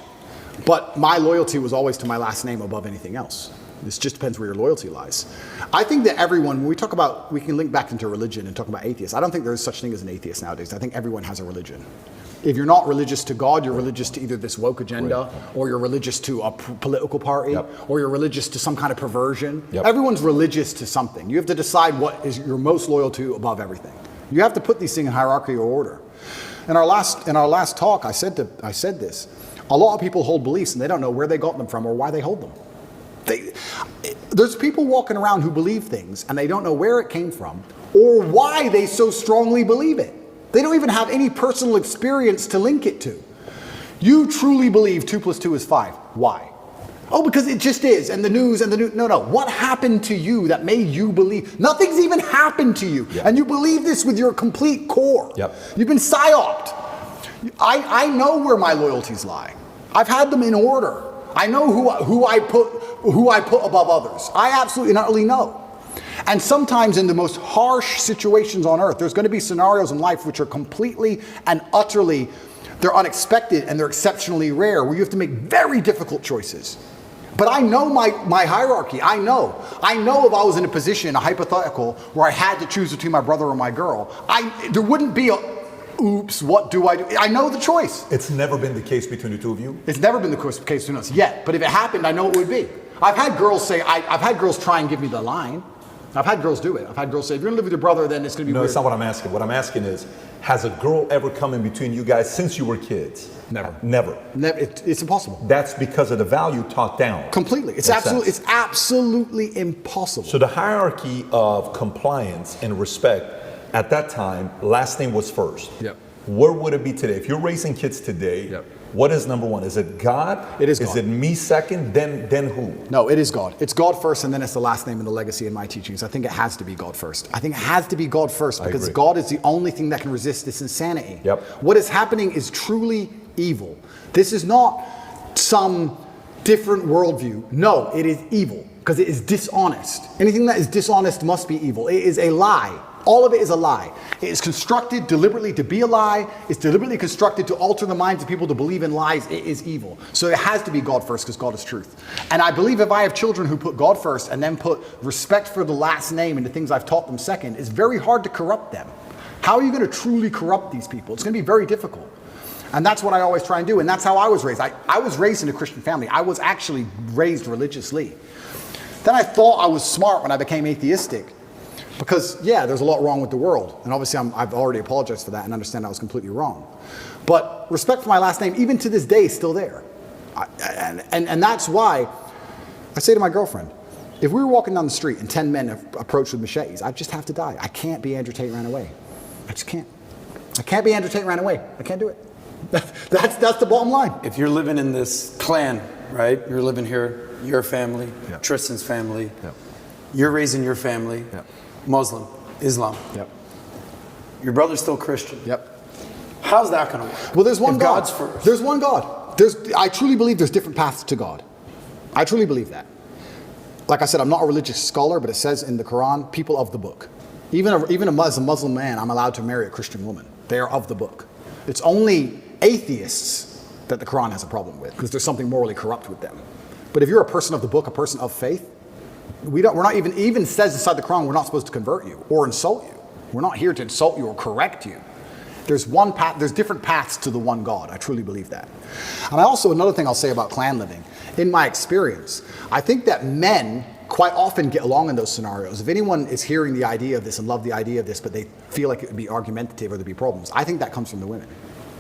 But my loyalty was always to my last name above anything else. This just depends where your loyalty lies. I think that everyone, when we talk about, we can link back into religion and talk about atheists. I don't think there's such thing as an atheist nowadays. I think everyone has a religion. If you're not religious to God, you're religious to either this woke agenda, or you're religious to a political party, or you're religious to some kind of perversion. Everyone's religious to something. You have to decide what is you're most loyal to above everything. You have to put these things in hierarchy or order. In our last talk, I said this. A lot of people hold beliefs and they don't know where they got them from or why they hold them. There's people walking around who believe things and they don't know where it came from or why they so strongly believe it. They don't even have any personal experience to link it to. You truly believe 2 + 2 is 5. Why? Oh, because it just is. And the news. No. What happened to you that made you believe? Nothing's even happened to you. And you believe this with your complete core. You've been psyoped. I know where my loyalties lie. I've had them in order. I know who I put above others. I absolutely not only know. And sometimes in the most harsh situations on earth, there's going to be scenarios in life which are completely and utterly They're unexpected and they're exceptionally rare, where you have to make very difficult choices. But I know my hierarchy. I know if I was in a position, a hypothetical, where I had to choose between my brother or my girl, there wouldn't be a, oops, what do I do? I know the choice. It's never been the case between the two of you? It's never been the case between us yet. But if it happened, I know it would be. I've had girls say, I've had girls try and give me the line. I've had girls do it. I've had girls say, if you're gonna live with your brother, then it's gonna be No, weird. it's not what I'm asking. What I'm asking is, has a girl ever come in between you guys since you were kids? Never. Never. It's impossible. That's because of the value taught down. Completely. It's absolutely impossible. So the hierarchy of compliance and respect at that time, last name was first. Yep. Where would it be today? If you're raising kids today, Yep. what is number one? Is it God? It is God. Is it me second? Then who? No, it is God. It's God first, and then it's the last name and the legacy in my teachings. I think it has to be God first. I think it has to be God first because agree. God is the only thing that can resist this insanity. Yep. What is happening is truly evil. This is not some different worldview. No, it is evil because it is dishonest. Anything that is dishonest must be evil. It is a lie. All of it is a lie. It is constructed deliberately to be a lie. It's deliberately constructed to alter the minds of people to believe in lies. It is evil. So it has to be God first because God is truth. And I believe if I have children who put God first and then put respect for the last name and the things I've taught them second, it's very hard to corrupt them. How are you going to truly corrupt these people? It's going to be very difficult. And that's what I always try and do. And that's how I was raised. I was raised in a Christian family. I was actually raised religiously. Then I thought I was smart when I became atheistic. Because, yeah, there's a lot wrong with the world. And obviously, I've already apologized for that and understand I was completely wrong. But respect for my last name, even to this day, is still there. And that's why I say to my girlfriend, if we were walking down the street and 10 men approached with machetes, I'd just have to die. I can't be Andrew Tate ran away. I just can't. I can't be Andrew Tate ran away. I can't do it. That's the bottom line. If you're living in this clan, right? You're living here, your family, Yep. Tristan's family, Yep. you're raising your family, Yep. Muslim, Islam. Yep. Your brother's still Christian. Yep. How's that going to work? Well, there's one If God. God's first. There's one God. I truly believe there's different paths to God. I truly believe that. Like I said, I'm not a religious scholar, but it says in the Quran, people of the book. Even a Muslim man, I'm allowed to marry a Christian woman. They are of the book. It's only atheists that the Quran has a problem with because there's something morally corrupt with them. But if you're a person of the book, a person of faith, we're not even says inside the Quran we're not supposed to convert you or insult you. We're not here to insult you or correct you. There's one path. There's different paths to the one God. I truly believe that. And another thing I'll say about clan living, in my experience, I think that men quite often get along in those scenarios. If anyone is hearing the idea of this and love the idea of this, but they feel like it would be argumentative or there'd be problems, I think that comes from the women.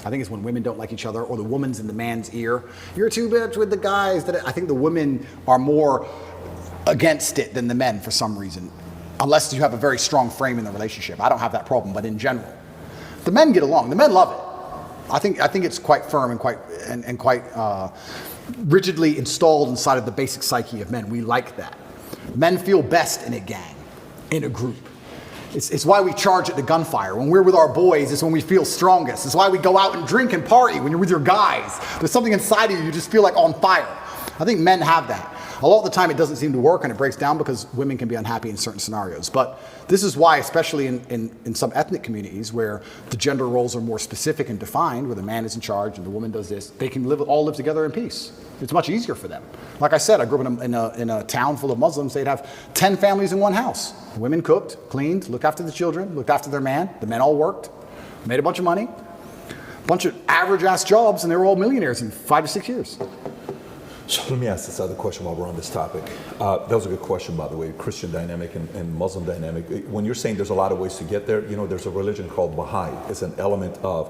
I think it's when women don't like each other or the woman's in the man's ear. You're too much with the guys. I think the women are more against it than the men for some reason, unless you have a very strong frame in the relationship. I don't have that problem, but in general, the men get along. The men love it. I think it's quite firm and quite rigidly installed inside of the basic psyche of men. We like that. Men feel best in a gang, in a group. It's why we charge at the gunfire. When we're with our boys, it's when we feel strongest. It's why we go out and drink and party when you're with your guys. There's something inside of you just feel like on fire. I think men have that. A lot of the time it doesn't seem to work and it breaks down because women can be unhappy in certain scenarios. But this is why, especially in some ethnic communities where the gender roles are more specific and defined, where the man is in charge and the woman does this, they can all live together in peace. It's much easier for them. Like I said, I grew up in a town full of Muslims. They'd have 10 families in one house. The women cooked, cleaned, looked after the children, looked after their man. The men all worked, made a bunch of money, a bunch of average-ass jobs, and they were all millionaires in 5 to 6 years. So let me ask this other question while we're on this topic. That was a good question, by the way, Christian dynamic and Muslim dynamic. When you're saying there's a lot of ways to get there, there's a religion called Baha'i. It's an element of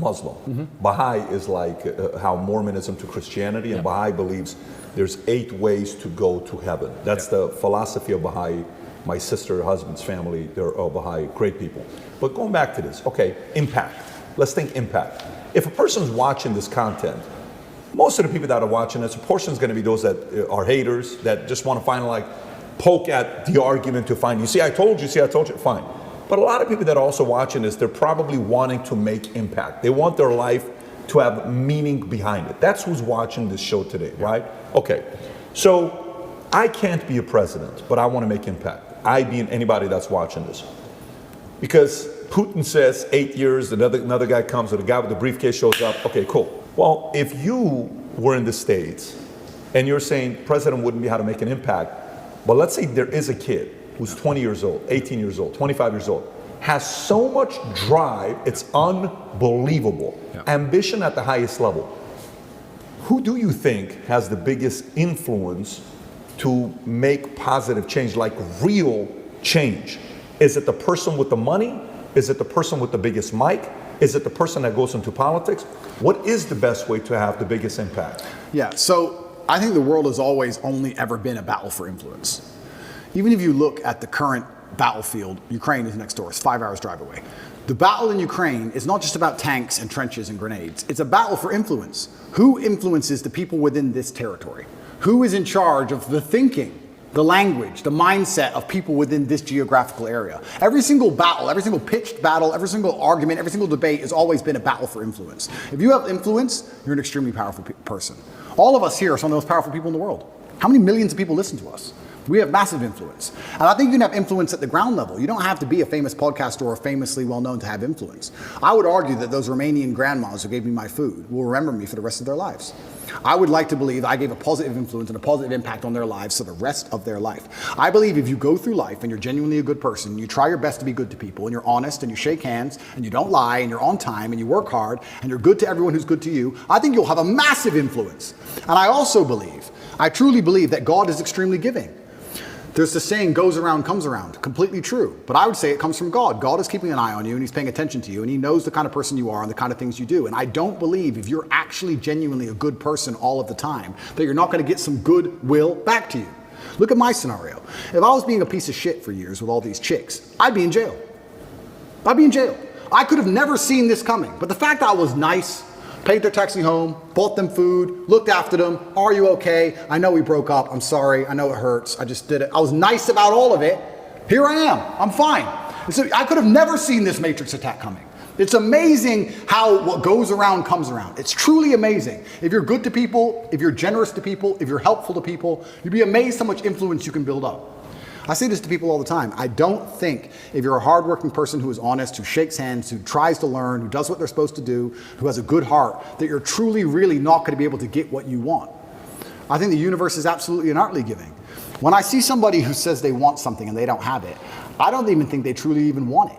Muslim. Mm-hmm. Baha'i is like how Mormonism to Christianity, and Baha'i believes there's 8 ways to go to heaven. That's the philosophy of Baha'i. My sister, her husband's family, they're all Baha'i, great people. But going back to this, okay, impact. Let's think impact. If a person's watching this content, most of the people that are watching this, a portion is going to be those that are haters, that just want to find poke at the argument to find, you see, I told you, fine. But a lot of people that are also watching this, they're probably wanting to make impact. They want their life to have meaning behind it. That's who's watching this show today, right? Okay, so I can't be a president, but I want to make impact. I being anybody that's watching this. Because Putin says 8 years, another guy comes, or the guy with the briefcase shows up. Okay, cool. Well, if you were in the States and you're saying president wouldn't be how to make an impact, but let's say there is a kid who's 20 years old, 18 years old, 25 years old, has so much drive, it's unbelievable. Yeah. Ambition at the highest level. Who do you think has the biggest influence to make positive change, like real change? Is it the person with the money? Is it the person with the biggest mic? Is it the person that goes into politics? What is the best way to have the biggest impact? Yeah, so I think the world has always only ever been a battle for influence. Even if you look at the current battlefield, Ukraine is next door, it's 5 hours drive away. The battle in Ukraine is not just about tanks and trenches and grenades. It's a battle for influence. Who influences the people within this territory? Who is in charge of the thinking, the language, the mindset of people within this geographical area? Every single battle, every single pitched battle, every single argument, every single debate has always been a battle for influence. If you have influence, you're an extremely powerful person. All of us here are some of the most powerful people in the world. How many millions of people listen to us? We have massive influence. And I think you can have influence at the ground level. You don't have to be a famous podcaster or famously well-known to have influence. I would argue that those Romanian grandmas who gave me my food will remember me for the rest of their lives. I would like to believe I gave a positive influence and a positive impact on their lives for the rest of their life. I believe if you go through life and you're genuinely a good person, you try your best to be good to people, and you're honest, and you shake hands, and you don't lie, and you're on time, and you work hard, and you're good to everyone who's good to you, I think you'll have a massive influence. And I also believe, I truly believe that God is extremely giving. There's the saying, goes around, comes around. Completely true. But I would say it comes from God. God is keeping an eye on you, and he's paying attention to you, and he knows the kind of person you are and the kind of things you do. And I don't believe if you're actually genuinely a good person all of the time, that you're not going to get some goodwill back to you. Look at my scenario. If I was being a piece of shit for years with all these chicks, I'd be in jail. I'd be in jail. I could have never seen this coming. But the fact that I was nice, paid their taxi home, bought them food, looked after them. Are you okay? I know we broke up. I'm sorry. I know it hurts. I just did it. I was nice about all of it. Here I am. I'm fine. So I could have never seen this Matrix attack coming. It's amazing how what goes around comes around. It's truly amazing. If you're good to people, if you're generous to people, if you're helpful to people, you'd be amazed how much influence you can build up. I say this to people all the time. I don't think if you're a hardworking person who is honest, who shakes hands, who tries to learn, who does what they're supposed to do, who has a good heart, that you're truly, really not going to be able to get what you want. I think the universe is absolutely and utterly giving. When I see somebody who says they want something and they don't have it, I don't even think they truly even want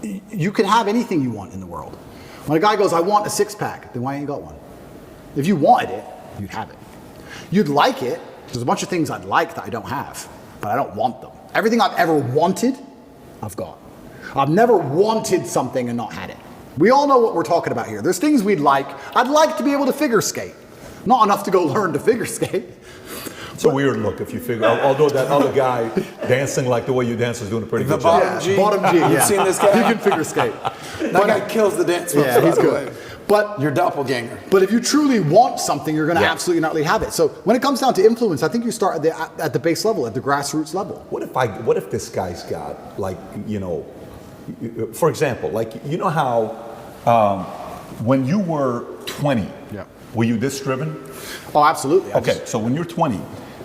it. You can have anything you want in the world. When a guy goes, I want a six-pack, then why ain't you got one? If you wanted it, you'd have it. You'd like it. There's a bunch of things I'd like that I don't have. But I don't want them. Everything I've ever wanted, I've got. I've never wanted something and not had it. We all know what we're talking about here. There's things we'd like. I'd like to be able to figure skate. Not enough to go learn to figure skate. It's a weird look if you figure, although that other guy dancing like the way you dance is doing a pretty good job. Bottom G. Bottom G, yeah. You've seen this guy? He can figure skate. That guy kills the dance moves, Yeah, by he's the good. way. But Your doppelganger. But if you truly want something, you're going to absolutely not have it. So when it comes down to influence, I think you start at the base level, at the grassroots level. What if this guy's got, like, you know, for example, like, you know how when you were 20, were you this driven? Oh, absolutely. Okay, so when you're 20,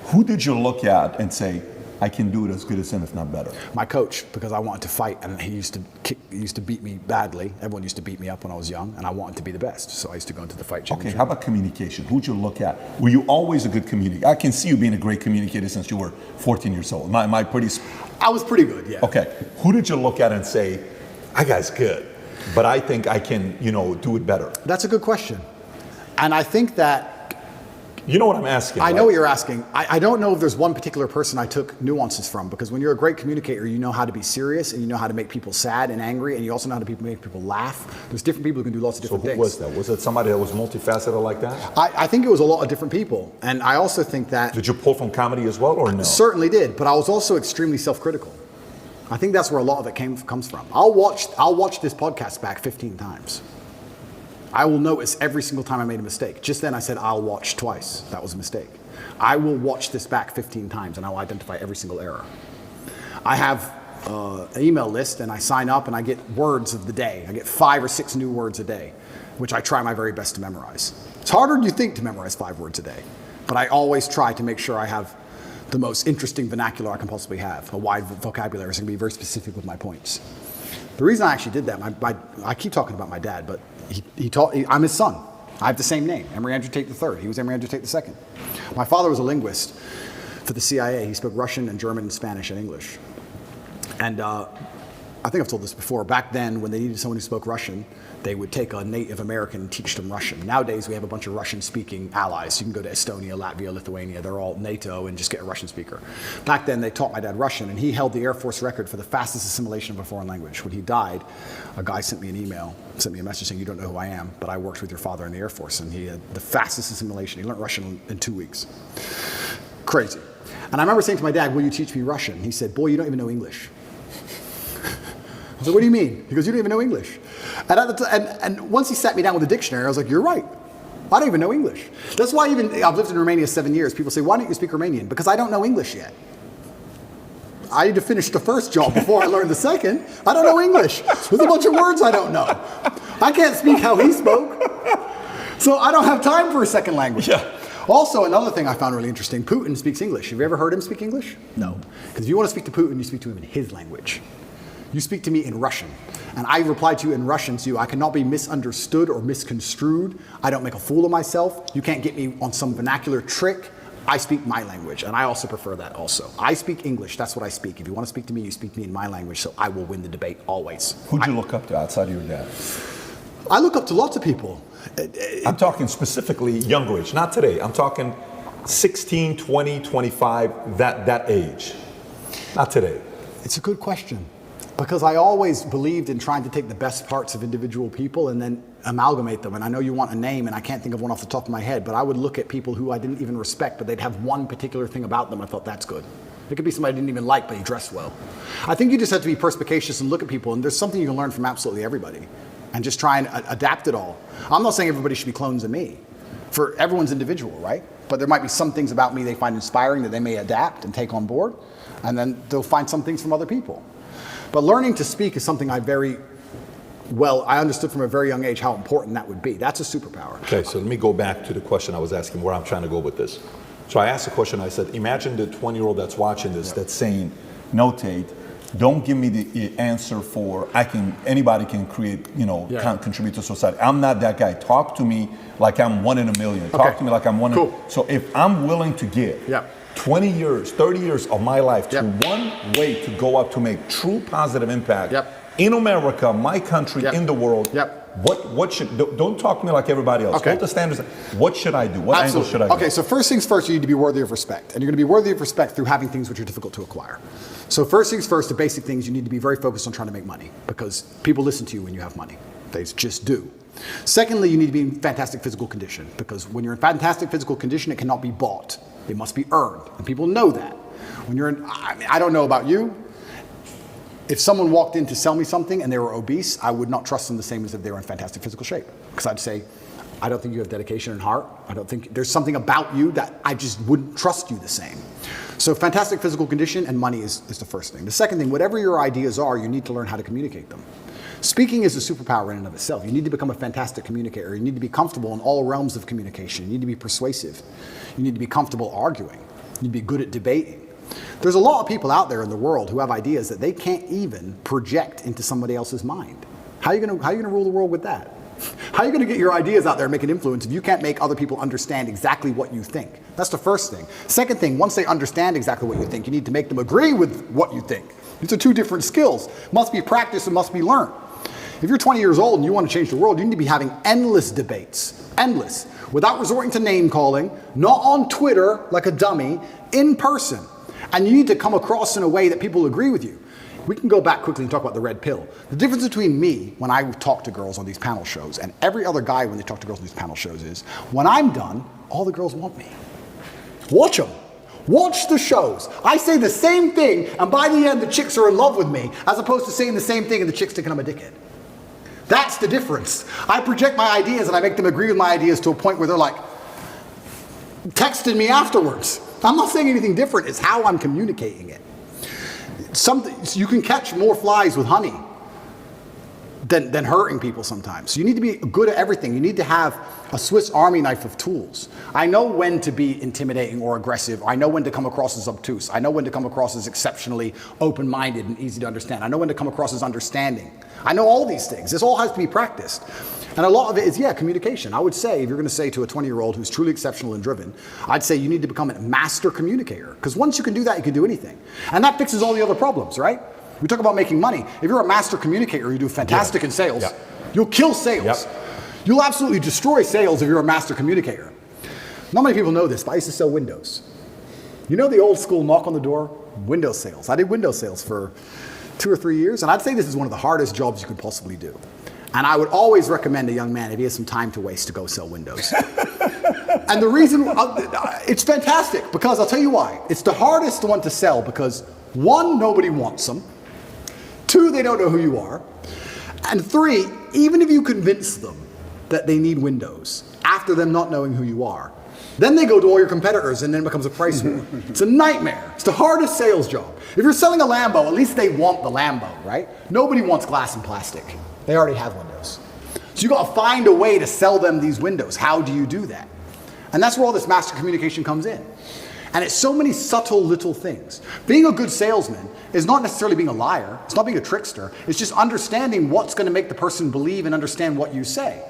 who did you look at and say, I can do it as good as him, if not better? My coach, because I wanted to fight, and he used to beat me badly. Everyone used to beat me up when I was young, and I wanted to be the best. So I used to go into the fight championship. Okay, how about communication? Who'd you look at? Were you always a good communicator? I can see you being a great communicator since you were 14 years old. Am I pretty? I was pretty good, yeah. Okay, who did you look at and say, that guy's good, but I think I can, you know, do it better? That's a good question. And I think that you know what I'm asking. I know what you're asking. I don't know if there's one particular person I took nuances from, because when you're a great communicator, you know how to be serious, and you know how to make people sad and angry, and you also know how to make people laugh. There's different people who can do lots of different things. So who was that? Was it somebody that was multifaceted like that? I think it was a lot of different people. And I also think that... Did you pull from comedy as well, or no? Certainly did, but I was also extremely self-critical. I think that's where a lot of it comes from. I'll watch this podcast back 15 times. I will notice every single time I made a mistake. Just then I said, I'll watch twice. That was a mistake. I will watch this back 15 times and I'll identify every single error. I have an email list and I sign up and I get words of the day. I get 5 or 6 new words a day, which I try my very best to memorize. It's harder than you think to memorize 5 words a day, but I always try to make sure I have the most interesting vernacular I can possibly have, a wide vocabulary, so I can be very specific with my points. The reason I actually did that, I keep talking about my dad, but I'm his son. I have the same name, Emory Andrew Tate III. He was Emory Andrew Tate II. My father was a linguist for the CIA. He spoke Russian and German and Spanish and English. And I think I've told this before. Back then, when they needed someone who spoke Russian, they would take a Native American and teach them Russian. Nowadays, we have a bunch of Russian-speaking allies. You can go to Estonia, Latvia, Lithuania. They're all NATO and just get a Russian speaker. Back then, they taught my dad Russian, and he held the Air Force record for the fastest assimilation of a foreign language. When he died, a guy sent me an email, sent me a message saying, you don't know who I am, but I worked with your father in the Air Force, and he had the fastest assimilation. He learned Russian in 2 weeks. Crazy. And I remember saying to my dad, will you teach me Russian? He said, boy, you don't even know English. I said, what do you mean? He goes, you don't even know English. And once he sat me down with a dictionary, I was like, you're right. I don't even know English. That's why I've lived in Romania 7 years. People say, why don't you speak Romanian? Because I don't know English yet. I need to finish the first job before I learn the second. I don't know English. There's a bunch of words I don't know. I can't speak how he spoke. So I don't have time for a second language. Yeah. Also, another thing I found really interesting, Putin speaks English. Have you ever heard him speak English? No. Because if you want to speak to Putin, you speak to him in his language. You speak to me in Russian, and I reply to you in Russian, so I cannot be misunderstood or misconstrued. I don't make a fool of myself. You can't get me on some vernacular trick. I speak my language, and I also prefer that also. I speak English, that's what I speak. If you want to speak to me, you speak to me in my language, so I will win the debate always. Who'd you look up to outside of your dad? I look up to lots of people. I'm talking specifically younger age, not today. I'm talking 16, 20, 25, that age. Not today. It's a good question. Because I always believed in trying to take the best parts of individual people and then amalgamate them. And I know you want a name, and I can't think of one off the top of my head, but I would look at people who I didn't even respect, but they'd have one particular thing about them. I thought, that's good. It could be somebody I didn't even like, but he dressed well. I think you just have to be perspicacious and look at people, and there's something you can learn from absolutely everybody, and just try and adapt it all. I'm not saying everybody should be clones of me. For everyone's individual, right? But there might be some things about me they find inspiring that they may adapt and take on board, and then they'll find some things from other people. But learning to speak is something I understood from a very young age how important that would be. That's a superpower. Okay, so let me go back to the question I was asking, where I'm trying to go with this. So I asked the question, I said, imagine the 20-year-old that's watching this, that's saying, no, Tate, don't give me the answer for anybody can create, can contribute to society. I'm not that guy. Talk to me like I'm one in a million. Talk to me like I'm one in. So if I'm willing to give 20 years, 30 years of my life to one way to go up to make true positive impact in America, my country, in the world, what should, don't talk to me like everybody else. What the standards, what should I do? What angle should I go? Okay, so first things first, you need to be worthy of respect. And you're going to be worthy of respect through having things which are difficult to acquire. So first things first, the basic things, you need to be very focused on trying to make money, because people listen to you when you have money. They just do. Secondly, you need to be in fantastic physical condition, because when you're in fantastic physical condition, it cannot be bought. It must be earned, and people know that. When you're in, I don't know about you, if someone walked in to sell me something and they were obese, I would not trust them the same as if they were in fantastic physical shape. Because I'd say, I don't think you have dedication and heart. I don't think there's something about you that I just wouldn't trust you the same. So fantastic physical condition and money is the first thing. The second thing, whatever your ideas are, you need to learn how to communicate them. Speaking is a superpower in and of itself. You need to become a fantastic communicator. You need to be comfortable in all realms of communication. You need to be persuasive. You need to be comfortable arguing. You need to be good at debating. There's a lot of people out there in the world who have ideas that they can't even project into somebody else's mind. How are you going to rule the world with that? How are you going to get your ideas out there and make an influence if you can't make other people understand exactly what you think? That's the first thing. Second thing, once they understand exactly what you think, you need to make them agree with what you think. These are two different skills. Must be practiced and must be learned. If you're 20 years old and you want to change the world, you need to be having endless debates. Endless. Without resorting to name calling, not on Twitter like a dummy, in person. And you need to come across in a way that people agree with you. We can go back quickly and talk about the red pill. The difference between me, when I talk to girls on these panel shows, and every other guy when they talk to girls on these panel shows is, when I'm done, all the girls want me. Watch them. Watch the shows. I say the same thing, and by the end, the chicks are in love with me, as opposed to saying the same thing and the chicks thinking I'm a dickhead. That's the difference. I project my ideas and I make them agree with my ideas to a point where they're like texting me afterwards. I'm not saying anything different. It's how I'm communicating it. You can catch more flies with honey than hurting people sometimes. So you need to be good at everything. You need to have a Swiss Army knife of tools. I know when to be intimidating or aggressive. I know when to come across as obtuse. I know when to come across as exceptionally open-minded and easy to understand. I know when to come across as understanding. I know all these things. This all has to be practiced. And a lot of it is, communication. I would say, if you're going to say to a 20-year-old who's truly exceptional and driven, I'd say you need to become a master communicator. Because once you can do that, you can do anything. And that fixes all the other problems, right? We talk about making money. If you're a master communicator, you do fantastic in sales, you'll kill sales. You'll absolutely destroy sales if you're a master communicator. Not many people know this, but I used to sell windows. You know the old school knock on the door? Window sales. I did window sales for 2 or 3 years, and I'd say this is one of the hardest jobs you could possibly do. And I would always recommend a young man, if he has some time to waste, to go sell windows. And the reason, it's fantastic, because I'll tell you why. It's the hardest one to sell because, 1, nobody wants them. 2, they don't know who you are. And 3, even if you convince them that they need windows, after them not knowing who you are, then they go to all your competitors and then it becomes a price war. It's a nightmare. It's the hardest sales job. If you're selling a Lambo, at least they want the Lambo, right? Nobody wants glass and plastic. They already have windows. So you got to find a way to sell them these windows. How do you do that? And that's where all this master communication comes in. And it's so many subtle little things. Being a good salesman is not necessarily being a liar. It's not being a trickster. It's just understanding what's going to make the person believe and understand what you say.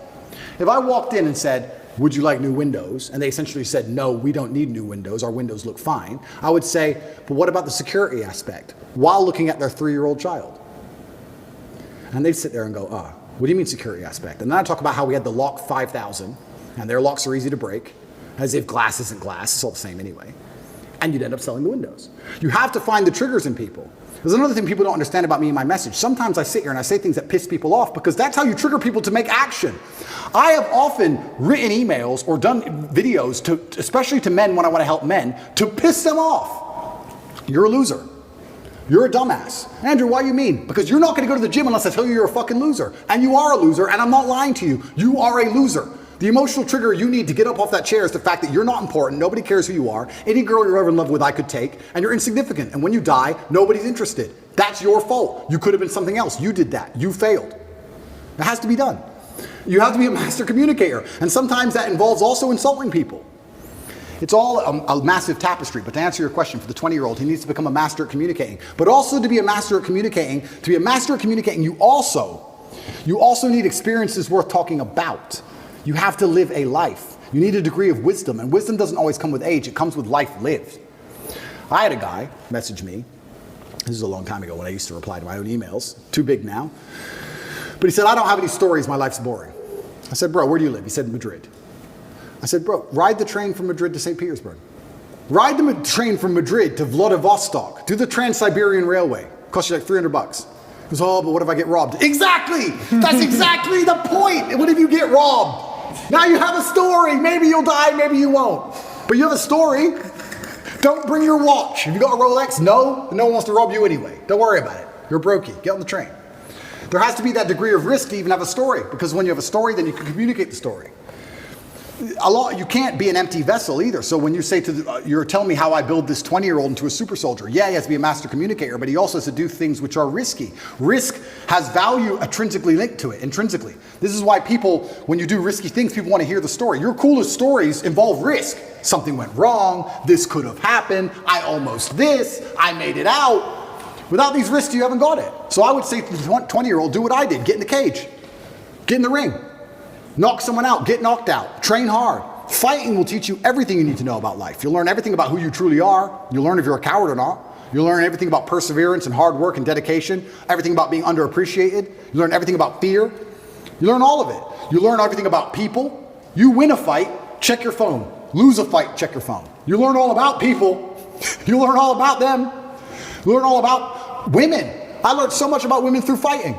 If I walked in and said, would you like new windows? And they essentially said, no, we don't need new windows. Our windows look fine. I would say, but what about the security aspect? While looking at their 3-year-old child. And they'd sit there and go, what do you mean security aspect? And then I talk about how we had the Lock 5000, and their locks are easy to break, as if glass isn't glass. It's all the same anyway. And you'd end up selling the windows. You have to find the triggers in people. There's another thing people don't understand about me and my message. Sometimes I sit here and I say things that piss people off because that's how you trigger people to make action. I have often written emails or done videos, especially to men when I want to help men, to piss them off. You're a loser. You're a dumbass. Andrew, why you mean? Because you're not going to go to the gym unless I tell you you're a fucking loser. And you are a loser, and I'm not lying to you. You are a loser. The emotional trigger you need to get up off that chair is the fact that you're not important, nobody cares who you are, any girl you're ever in love with I could take, and you're insignificant. And when you die, nobody's interested. That's your fault. You could have been something else. You did that. You failed. It has to be done. You have to be a master communicator. And sometimes that involves also insulting people. It's all a massive tapestry. But to answer your question, for the 20-year-old, he needs to become a master at communicating. But also to be a master at communicating, you also need experiences worth talking about. You have to live a life. You need a degree of wisdom, and wisdom doesn't always come with age, it comes with life lived. I had a guy message me, this is a long time ago when I used to reply to my own emails, too big now, but he said, I don't have any stories, my life's boring. I said, bro, where do you live? He said, Madrid. I said, bro, ride the train from Madrid to St. Petersburg. Ride the train from Madrid to Vladivostok. Do the Trans-Siberian Railway. Costs you like $300. He goes, oh, but what if I get robbed? Exactly! That's exactly the point! What if you get robbed? Now you have a story. Maybe you'll die, maybe you won't. But you have a story. Don't bring your watch. Have you got a Rolex? No. No one wants to rob you anyway. Don't worry about it. You're brokey. Get on the train. There has to be that degree of risk to even have a story, because when you have a story, then you can communicate the story. You can't be an empty vessel either. So when you say you're telling me how I build this 20-year-old into a super soldier, yeah, he has to be a master communicator, but he also has to do things which are risky. Risk has value intrinsically linked to it, intrinsically. This is why people, when you do risky things, people want to hear the story. Your coolest stories involve risk. Something went wrong, this could have happened, I almost this, I made it out. Without these risks, you haven't got it. So I would say to the 20-year-old, do what I did, get in the cage, get in the ring. Knock someone out, get knocked out, train hard. Fighting will teach you everything you need to know about life. You'll learn everything about who you truly are. You'll learn if you're a coward or not. You'll learn everything about perseverance and hard work and dedication, everything about being underappreciated. You learn everything about fear. You learn all of it. You learn everything about people. You win a fight, check your phone. Lose a fight, check your phone. You learn all about people. You learn all about them. You learn all about women. I learned so much about women through fighting.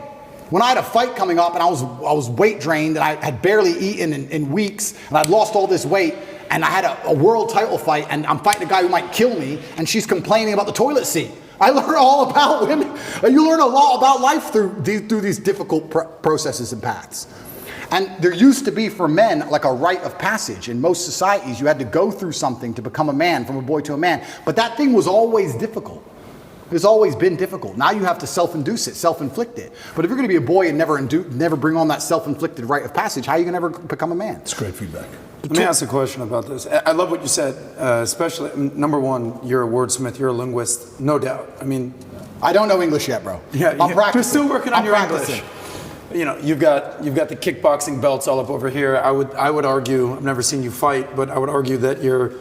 When I had a fight coming up and I was weight drained and I had barely eaten in weeks and I'd lost all this weight and I had a world title fight and I'm fighting a guy who might kill me and she's complaining about the toilet seat. I learned all about women. You learn a lot about life through these difficult processes and paths. And there used to be for men like a rite of passage. In most societies, you had to go through something to become a man, from a boy to a man. But that thing was always difficult. It's always been difficult. Now you have to self-induce it, self-inflict it. But if you're going to be a boy and never bring on that self-inflicted rite of passage, how are you going to ever become a man? It's great feedback. Let me ask a question about this. I love what you said, especially, number one, you're a wordsmith, you're a linguist, no doubt. I mean, I don't know English yet, bro. Yeah, I'm practicing. You're still working on I'm your practicing. English. You know, you've got the kickboxing belts all up over here. I would argue, I've never seen you fight, but I would argue that your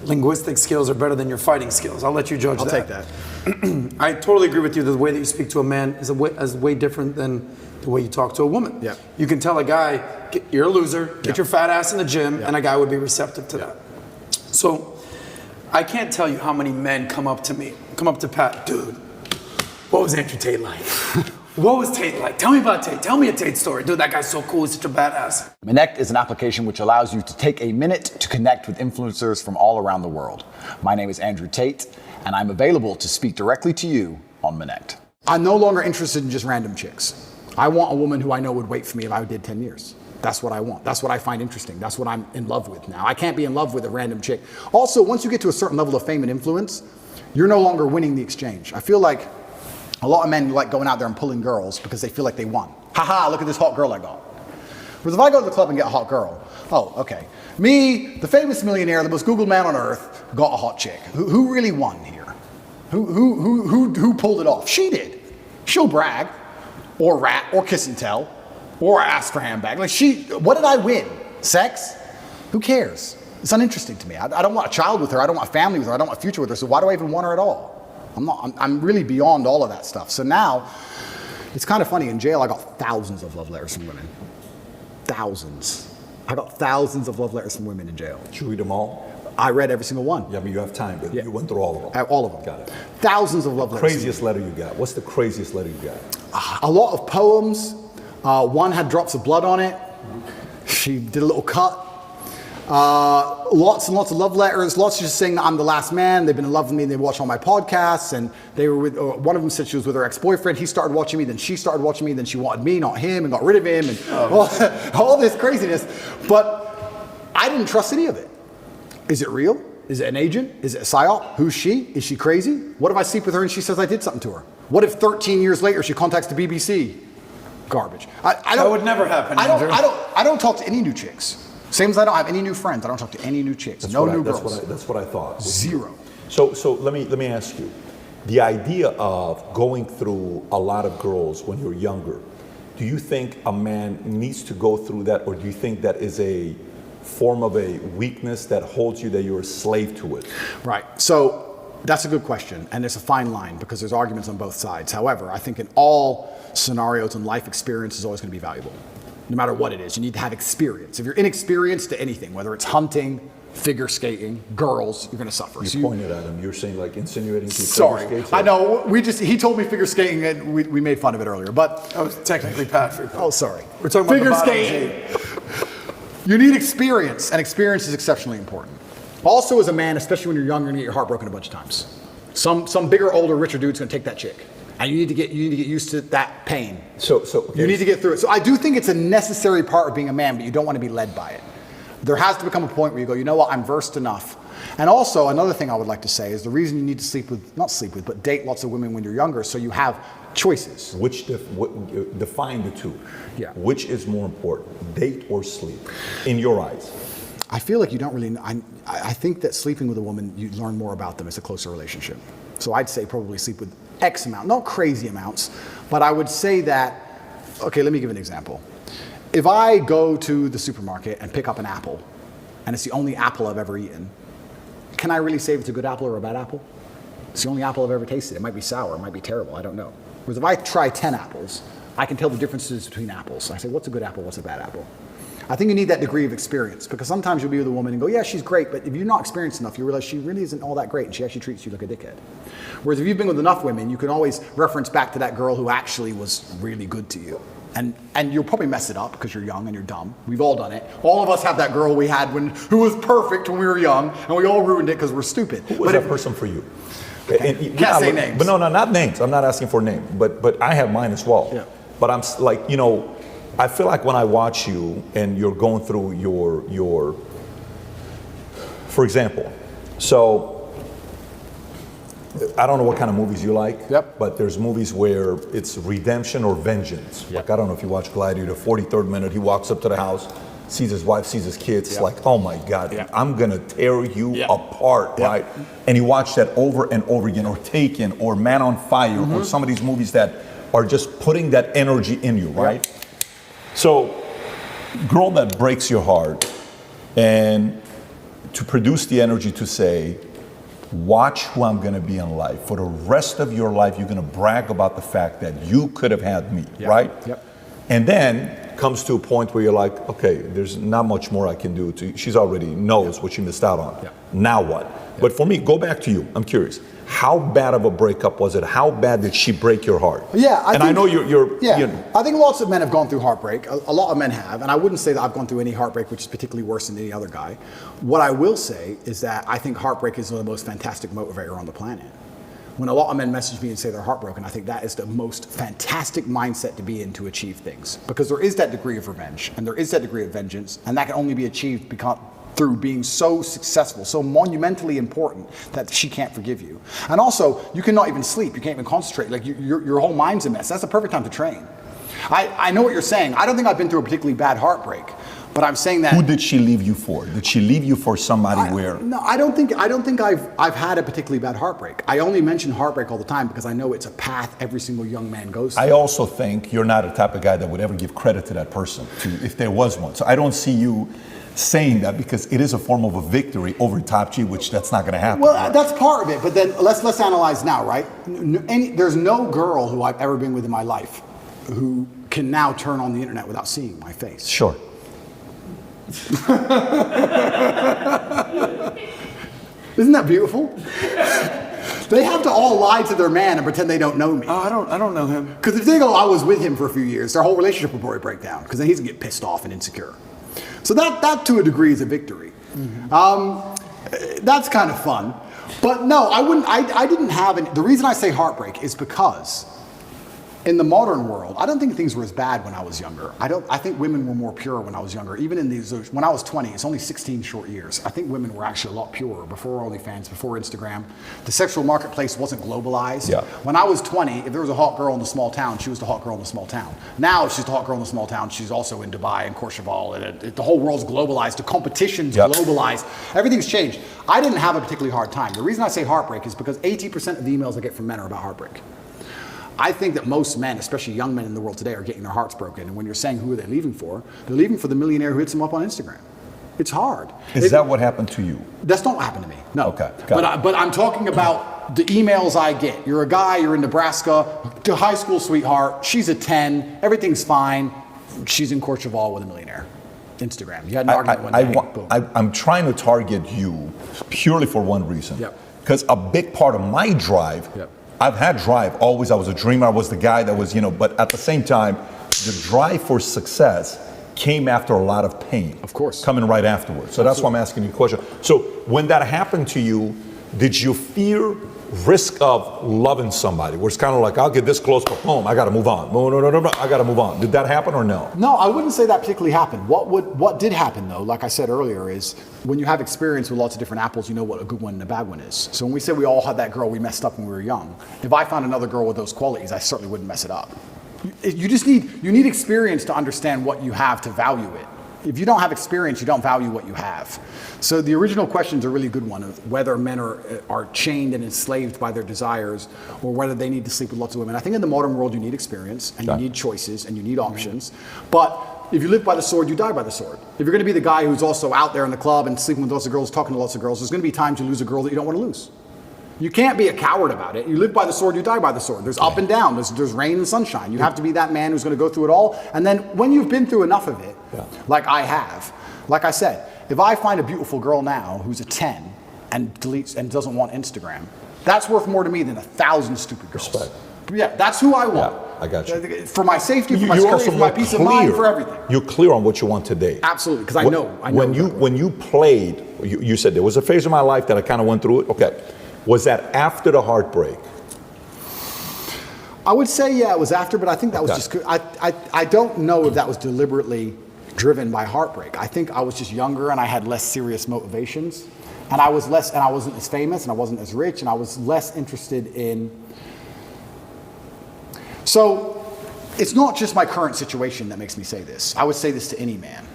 linguistic skills are better than your fighting skills. I'll let you judge that. I'll take that. I totally agree with you. The way that you speak to a man is way different than the way you talk to a woman. Yeah. You can tell a guy, you're a loser, get your fat ass in the gym, and a guy would be receptive to that. So I can't tell you how many men come up to Pat, dude, what was Andrew Tate like? What was Tate like? Tell me about Tate. Tell me a Tate story. Dude, that guy's so cool. He's such a badass. Connect is an application which allows you to take a minute to connect with influencers from all around the world. My name is Andrew Tate, and I'm available to speak directly to you on Connect. I'm no longer interested in just random chicks. I want a woman who I know would wait for me if I did 10 years. That's what I want. That's what I find interesting. That's what I'm in love with now. I can't be in love with a random chick. Also, once you get to a certain level of fame and influence, you're no longer winning the exchange. I feel like a lot of men like going out there and pulling girls because they feel like they won. Haha, look at this hot girl I got. Whereas if I go to the club and get a hot girl, oh, okay. Me, the famous millionaire, the most Googled man on earth, got a hot chick. Who really won here? Who pulled it off? She did. She'll brag, or rat, or kiss and tell, or ask for handbag. Like what did I win? Sex? Who cares? It's uninteresting to me. I don't want a child with her. I don't want a family with her. I don't want a future with her. So why do I even want her at all? I'm really beyond all of that stuff. So now, it's kind of funny. In jail, I got thousands of love letters from women. Thousands. I got thousands of love letters from women in jail. Did you read them all? I read every single one. Yeah, but you have time, but you went through all of them. All of them. Got it. Thousands of love letters. Craziest letter you got? What's the craziest letter you got? A lot of poems. One had drops of blood on it. She did a little cut. Lots and lots of love letters. Lots just saying that I'm the last man. They've been in love with me. They watch all my podcasts. And they were with. One of them said she was with her ex-boyfriend. He started watching me. Then she started watching me. Then she wanted me, not him, and got rid of him. And all this craziness. But I didn't trust any of it. Is it real? Is it an agent? Is it a psyop? Who's she? Is she crazy? What if I sleep with her and she says I did something to her? What if 13 years later she contacts the BBC? Garbage. That would never happen, Andrew. I don't talk to any new chicks. Same as I don't have any new friends. I don't talk to any new chicks. No new girls. That's what I thought. Zero. So let me ask you, the idea of going through a lot of girls when you're younger, do you think a man needs to go through that, or do you think that is a form of a weakness that holds you, that you're a slave to it? Right. So that's a good question, and it's a fine line because there's arguments on both sides. However, I think in all scenarios and life experience is always going to be valuable. No matter what it is, you need to have experience. If you're inexperienced to anything, whether it's hunting, figure skating, girls, you're going to suffer. You pointed at him. You're saying like insinuating to sorry, figure skates? I know. He told me figure skating, and we made fun of it earlier. But I was technically Patrick. Oh, sorry. We're talking about figure the skating. You need experience, and experience is exceptionally important. Also, as a man, especially when you're young, you're going to get your heart broken a bunch of times. Some bigger, older, richer dude's going to take that chick. And you need to get used to that pain. So you need to get through it. So I do think it's a necessary part of being a man, but you don't want to be led by it. There has to become a point where you go, you know what, I'm versed enough. And also, another thing I would like to say is the reason you need to but date lots of women when you're younger, so you have choices. Define the two. Yeah. Which is more important, date or sleep, in your eyes? I feel like you don't really, I think that sleeping with a woman, you learn more about them. It's a closer relationship. So I'd say probably sleep with X amount, not crazy amounts, but I would say that, okay, let me give an example. If I go to the supermarket and pick up an apple, and it's the only apple I've ever eaten, can I really say if it's a good apple or a bad apple? It's the only apple I've ever tasted. It might be sour, it might be terrible, I don't know. Whereas if I try 10 apples, I can tell the differences between apples. I say, what's a good apple, what's a bad apple? I think you need that degree of experience, because sometimes you'll be with a woman and go, yeah, she's great, but if you're not experienced enough, you realize she really isn't all that great, and she actually treats you like a dickhead. Whereas if you've been with enough women, you can always reference back to that girl who actually was really good to you. And you'll probably mess it up because you're young and you're dumb. We've all done it. All of us have that girl we had who was perfect when we were young, and we all ruined it because we're stupid. Who was that person for you? Can't say names. But no, not names. I'm not asking for a name, but I have mine as well. Yeah. But I'm like, I feel like when I watch you and you're going through your, for example, so I don't know what kind of movies you like, Yep. but there's movies where it's redemption or vengeance. Yep. Like, I don't know if you watch Gladiator, 43rd minute, he walks up to the house, sees his wife, sees his kids, Yep. like, oh my God, Yep. I'm gonna tear you Yep. apart, Yep. right? And you watch that over and over again, or Taken, or Man on Fire, or some of these movies that are just putting that energy in you, right? So, girl that breaks your heart, and to produce the energy to say, watch who I'm gonna be in life. For the rest of your life, you're gonna brag about the fact that you could have had me, right? Yep. And then comes to a point where you're like, okay, there's not much more I can do. She's already knows what she missed out on. Yep. Now what? But for me, go back to you. I'm curious. How bad of a breakup was it? How bad did she break your heart? Yeah, I think, know you're I think lots of men have gone through heartbreak. A lot of men have, and I wouldn't say that I've gone through any heartbreak which is particularly worse than any other guy. What I will say is that I think heartbreak is the most fantastic motivator on the planet. When a lot of men message me and say they're heartbroken, I think that is the most fantastic mindset to be in to achieve things, because there is that degree of revenge and there is that degree of vengeance, and that can only be achieved through being so successful, so monumentally important that she can't forgive you. And also, you cannot even sleep, you can't even concentrate, like your whole mind's a mess. That's the perfect time to train. I know what you're saying. I don't think I've been through a particularly bad heartbreak, but I'm saying that. Who did she leave you for? Did she leave you for somebody where? No, I don't think I've had a particularly bad heartbreak. I only mention heartbreak all the time because I know it's a path every single young man goes through. I also think you're not a type of guy that would ever give credit to that person, if there was one. So I don't see you saying that, because it is a form of a victory over Top G, which that's not going to happen. Well, that's part of it, but then let's analyze now, right? There's no girl who I've ever been with in my life who can now turn on the internet without seeing my face. Sure. Isn't that beautiful? They have to all lie to their man and pretend they don't know me. I don't know him. Because if they go, I was with him for a few years, their whole relationship will probably break down, because then he's gonna get pissed off and insecure. So that to a degree is a victory. That's kind of fun. But no, I didn't have any. The reason I say heartbreak is because in the modern world, I don't think things were as bad when I was younger. I think women were more pure when I was younger. Even in these, when I was 20, it's only 16 short years. I think women were actually a lot purer before OnlyFans, before Instagram. The sexual marketplace wasn't globalized. Yeah. When I was 20, if there was a hot girl in the small town, she was the hot girl in the small town. Now she's the hot girl in the small town. She's also in Dubai and Courchevel, and the whole world's globalized. The competition's globalized. Everything's changed. I didn't have a particularly hard time. The reason I say heartbreak is because 80% of the emails I get from men are about heartbreak. I think that most men, especially young men in the world today, are getting their hearts broken. And when you're saying who are they leaving for, they're leaving for the millionaire who hits them up on Instagram. It's hard. Is that what happened to you? That's not what happened to me. No. Okay. Got But I'm talking about the emails I get. You're a guy, you're in Nebraska, to high school sweetheart, she's a 10, everything's fine. She's in Courchevel with a millionaire. Instagram. You had an argument one day. Boom. I'm trying to target you purely for one reason. Yep. Because a big part of my drive, Yep. I've had drive always. I was a dreamer. I was the guy that was, but at the same time, the drive for success came after a lot of pain. Of course. Coming right afterwards. So that's why I'm asking you a question. So when that happened to you, did you fear risk of loving somebody, where it's kind of like, I'll get this close, but boom, I got to move on. No, I got to move on. Did that happen or no? No, I wouldn't say that particularly happened. What did happen though, like I said earlier, is when you have experience with lots of different apples, you know what a good one and a bad one is. So when we say we all had that girl we messed up when we were young, if I found another girl with those qualities, I certainly wouldn't mess it up. You need experience to understand what you have to value it. If you don't have experience, you don't value what you have. So the original question is a really good one, of whether men are chained and enslaved by their desires, or whether they need to sleep with lots of women. I think in the modern world you need experience, and you need choices, and you need options. But if you live by the sword, you die by the sword. If you're going to be the guy who's also out there in the club and sleeping with lots of girls, talking to lots of girls, there's going to be times you lose a girl that you don't want to lose. You can't be a coward about it. You live by the sword, you die by the sword. There's up and down, there's rain and sunshine. You have to be that man who's going to go through it all. And then when you've been through enough of it, like I have, like I said, if I find a beautiful girl now who's a 10 and deletes and doesn't want Instagram, that's worth more to me than 1,000 stupid girls. Respect. Yeah, that's who I want. Yeah, I got you. For my safety, for my You're security, also for my more peace of mind, for everything. You're clear on what you want today. Absolutely, because I know. When you played, you said there was a phase of my life that I kind of went through it. Okay. Was that after the heartbreak? I would say, yeah, it was after, but I think that was just, I don't know if that was deliberately driven by heartbreak. I think I was just younger and I had less serious motivations. And I wasn't as famous and I wasn't as rich and I was less interested in. So it's not just my current situation that makes me say this. I would say this to any man.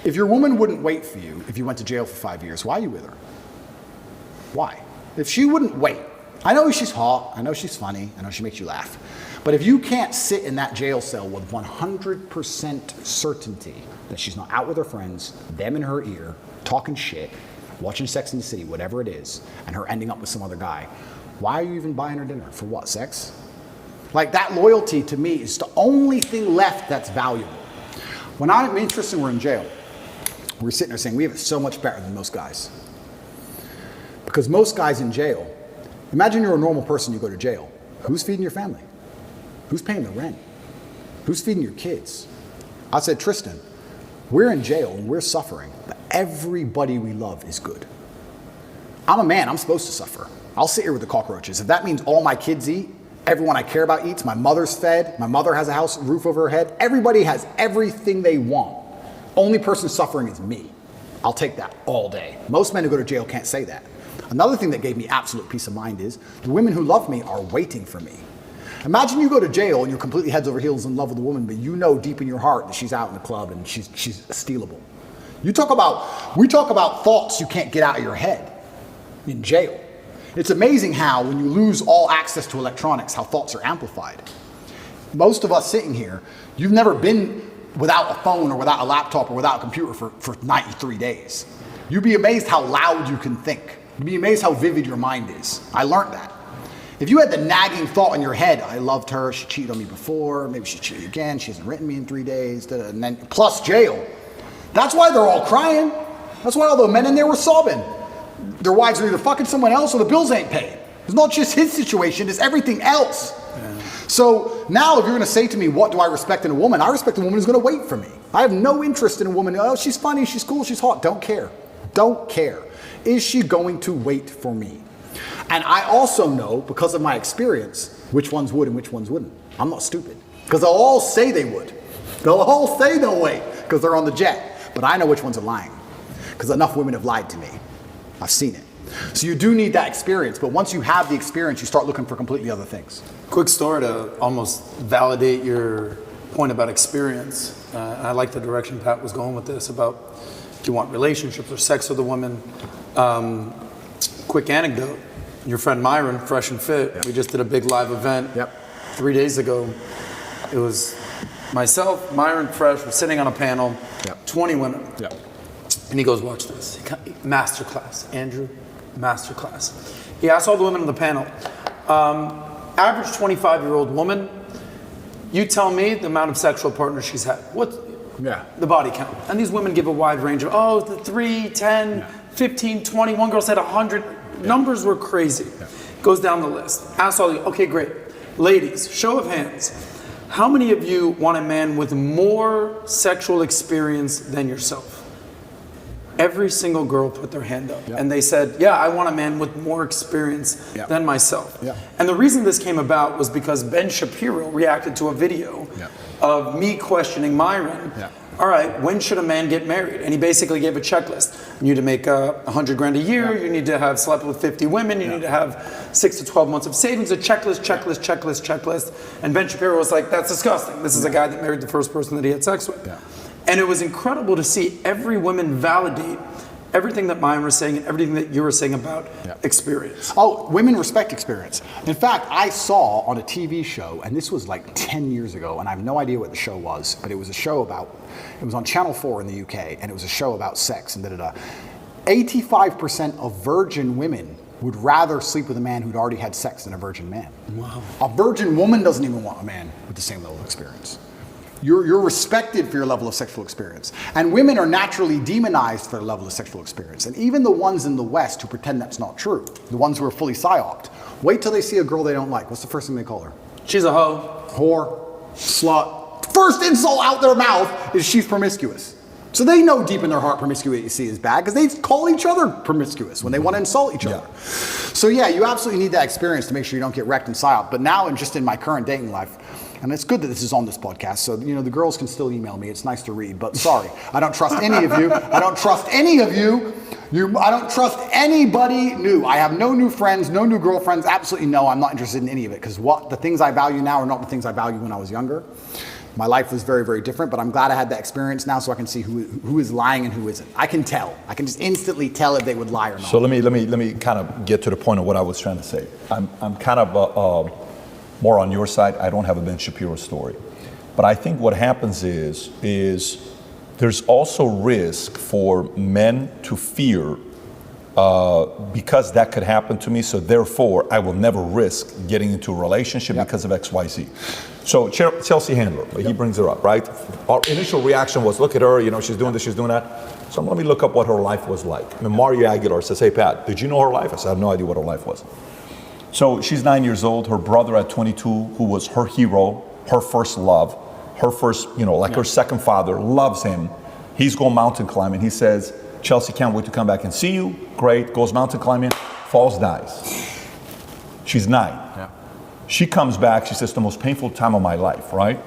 If your woman wouldn't wait for you if you went to jail for 5 years, why are you with her? Why? If she wouldn't wait, I know she's hot, I know she's funny, I know she makes you laugh. But if you can't sit in that jail cell with 100% certainty that she's not out with her friends, them in her ear, talking shit, watching Sex and the City, whatever it is, and her ending up with some other guy, why are you even buying her dinner? For what, sex? Like, that loyalty to me is the only thing left that's valuable. When I'm interested and we're in jail, we're sitting there saying we have it so much better than most guys. Because most guys in jail, imagine you're a normal person, you go to jail. Who's feeding your family? Who's paying the rent? Who's feeding your kids? I said, Tristan, we're in jail and we're suffering, but everybody we love is good. I'm a man, I'm supposed to suffer. I'll sit here with the cockroaches. If that means all my kids eat, everyone I care about eats, my mother's fed, my mother has a house, roof over her head, everybody has everything they want. Only person suffering is me. I'll take that all day. Most men who go to jail can't say that. Another thing that gave me absolute peace of mind is the women who love me are waiting for me. Imagine you go to jail and you're completely heads over heels in love with a woman, but you know deep in your heart that she's out in the club and she's stealable. We talk about thoughts you can't get out of your head in jail. It's amazing how when you lose all access to electronics, how thoughts are amplified. Most of us sitting here, you've never been without a phone or without a laptop or without a computer for 93 days. You'd be amazed how loud you can think. You'd be amazed how vivid your mind is. I learned that. If you had the nagging thought in your head, I loved her, she cheated on me before, maybe she cheated again, she hasn't written me in 3 days, and then plus jail. That's why they're all crying. That's why all the men in there were sobbing. Their wives are either fucking someone else or the bills ain't paid. It's not just his situation, it's everything else. Yeah. So now if you're gonna say to me, what do I respect in a woman? I respect a woman who's gonna wait for me. I have no interest in a woman, oh, she's funny, she's cool, she's hot. Don't care. Don't care. Is she going to wait for me? And I also know, because of my experience, which ones would and which ones wouldn't. I'm not stupid. Because they'll all say they would. They'll all say they'll wait, because they're on the jet. But I know which ones are lying. Because enough women have lied to me. I've seen it. So you do need that experience, but once you have the experience, you start looking for completely other things. Quick story to almost validate your point about experience. I like the direction Pat was going with this about do you want relationships or sex with a woman. Quick anecdote. Your friend Myron, Fresh and Fit, yep. We just did a big live event 3 days ago. It was myself, Myron, Fresh, we're sitting on a panel, 20 women. Yep. And he goes, watch this. Masterclass. Andrew, masterclass. He asked all the women on the panel, average 25-year-old woman, you tell me the amount of sexual partners she's had. What? Yeah. The body count. And these women give a wide range of, the 3, 10, 15, 20. One girl said 100. Numbers were crazy. Goes down the list. Ask all the, okay, great. Ladies, show of hands. How many of you want a man with more sexual experience than yourself? Every single girl put their hand up. And they said, yeah, I want a man with more experience than myself. And the reason this came about was because Ben Shapiro reacted to a video of me questioning Myron. All right, when should a man get married? And he basically gave a checklist. You need to make $100 grand a year. You need to have slept with 50 women. You need to have 6 to 12 months of savings. A checklist. And Ben Shapiro was like, that's disgusting. This is a guy that married the first person that he had sex with. And it was incredible to see every woman validate everything that Myron was saying and everything that you were saying about experience. Oh, women respect experience. In fact, I saw on a TV show, and this was like 10 years ago, and I have no idea what the show was, but it was a show about, it was on Channel 4 in the UK, and it was a show about sex, and 85% of virgin women would rather sleep with a man who'd already had sex than a virgin man. Wow. A virgin woman doesn't even want a man with the same level of experience. You're respected for your level of sexual experience. And women are naturally demonized for their level of sexual experience. And even the ones in the West who pretend that's not true, the ones who are fully psyoped, wait till they see a girl they don't like. What's the first thing they call her? She's a hoe. Whore. Slut. First insult out their mouth is she's promiscuous. So they know deep in their heart promiscuity is bad because they call each other promiscuous when they want to insult each other. So yeah, you absolutely need that experience to make sure you don't get wrecked in psyop. But now, just in my current dating life, and it's good that this is on this podcast, so the girls can still email me. It's nice to read, but sorry, I don't trust any of you. I don't trust any of you. I don't trust anybody new. I have no new friends, no new girlfriends. Absolutely no. I'm not interested in any of it, because the things I value now are not the things I valued when I was younger. My life was very, very different, but I'm glad I had that experience now, so I can see who is lying and who isn't. I can tell. I can just instantly tell if they would lie or not. So let me kind of get to the point of what I was trying to say. I'm kind of more on your side. I don't have a Ben Shapiro story, but I think what happens is there's also risk for men to fear because that could happen to me, so therefore I will never risk getting into a relationship because of XYZ. So Chelsea Handler, he brings her up, right? Our initial reaction was, look at her, she's doing this, she's doing that. So let me look up what her life was like. I mean, Mario Aguilar says, hey Pat, did you know her life? I said, I have no idea what her life was. So she's 9 years old, her brother at 22, who was her hero, her first love, her first, her second father, loves him. He's going mountain climbing. He says, Chelsea, can't wait to come back and see you. Great, goes mountain climbing, falls, dies. She's 9. Yeah. She comes back, she says, the most painful time of my life, right?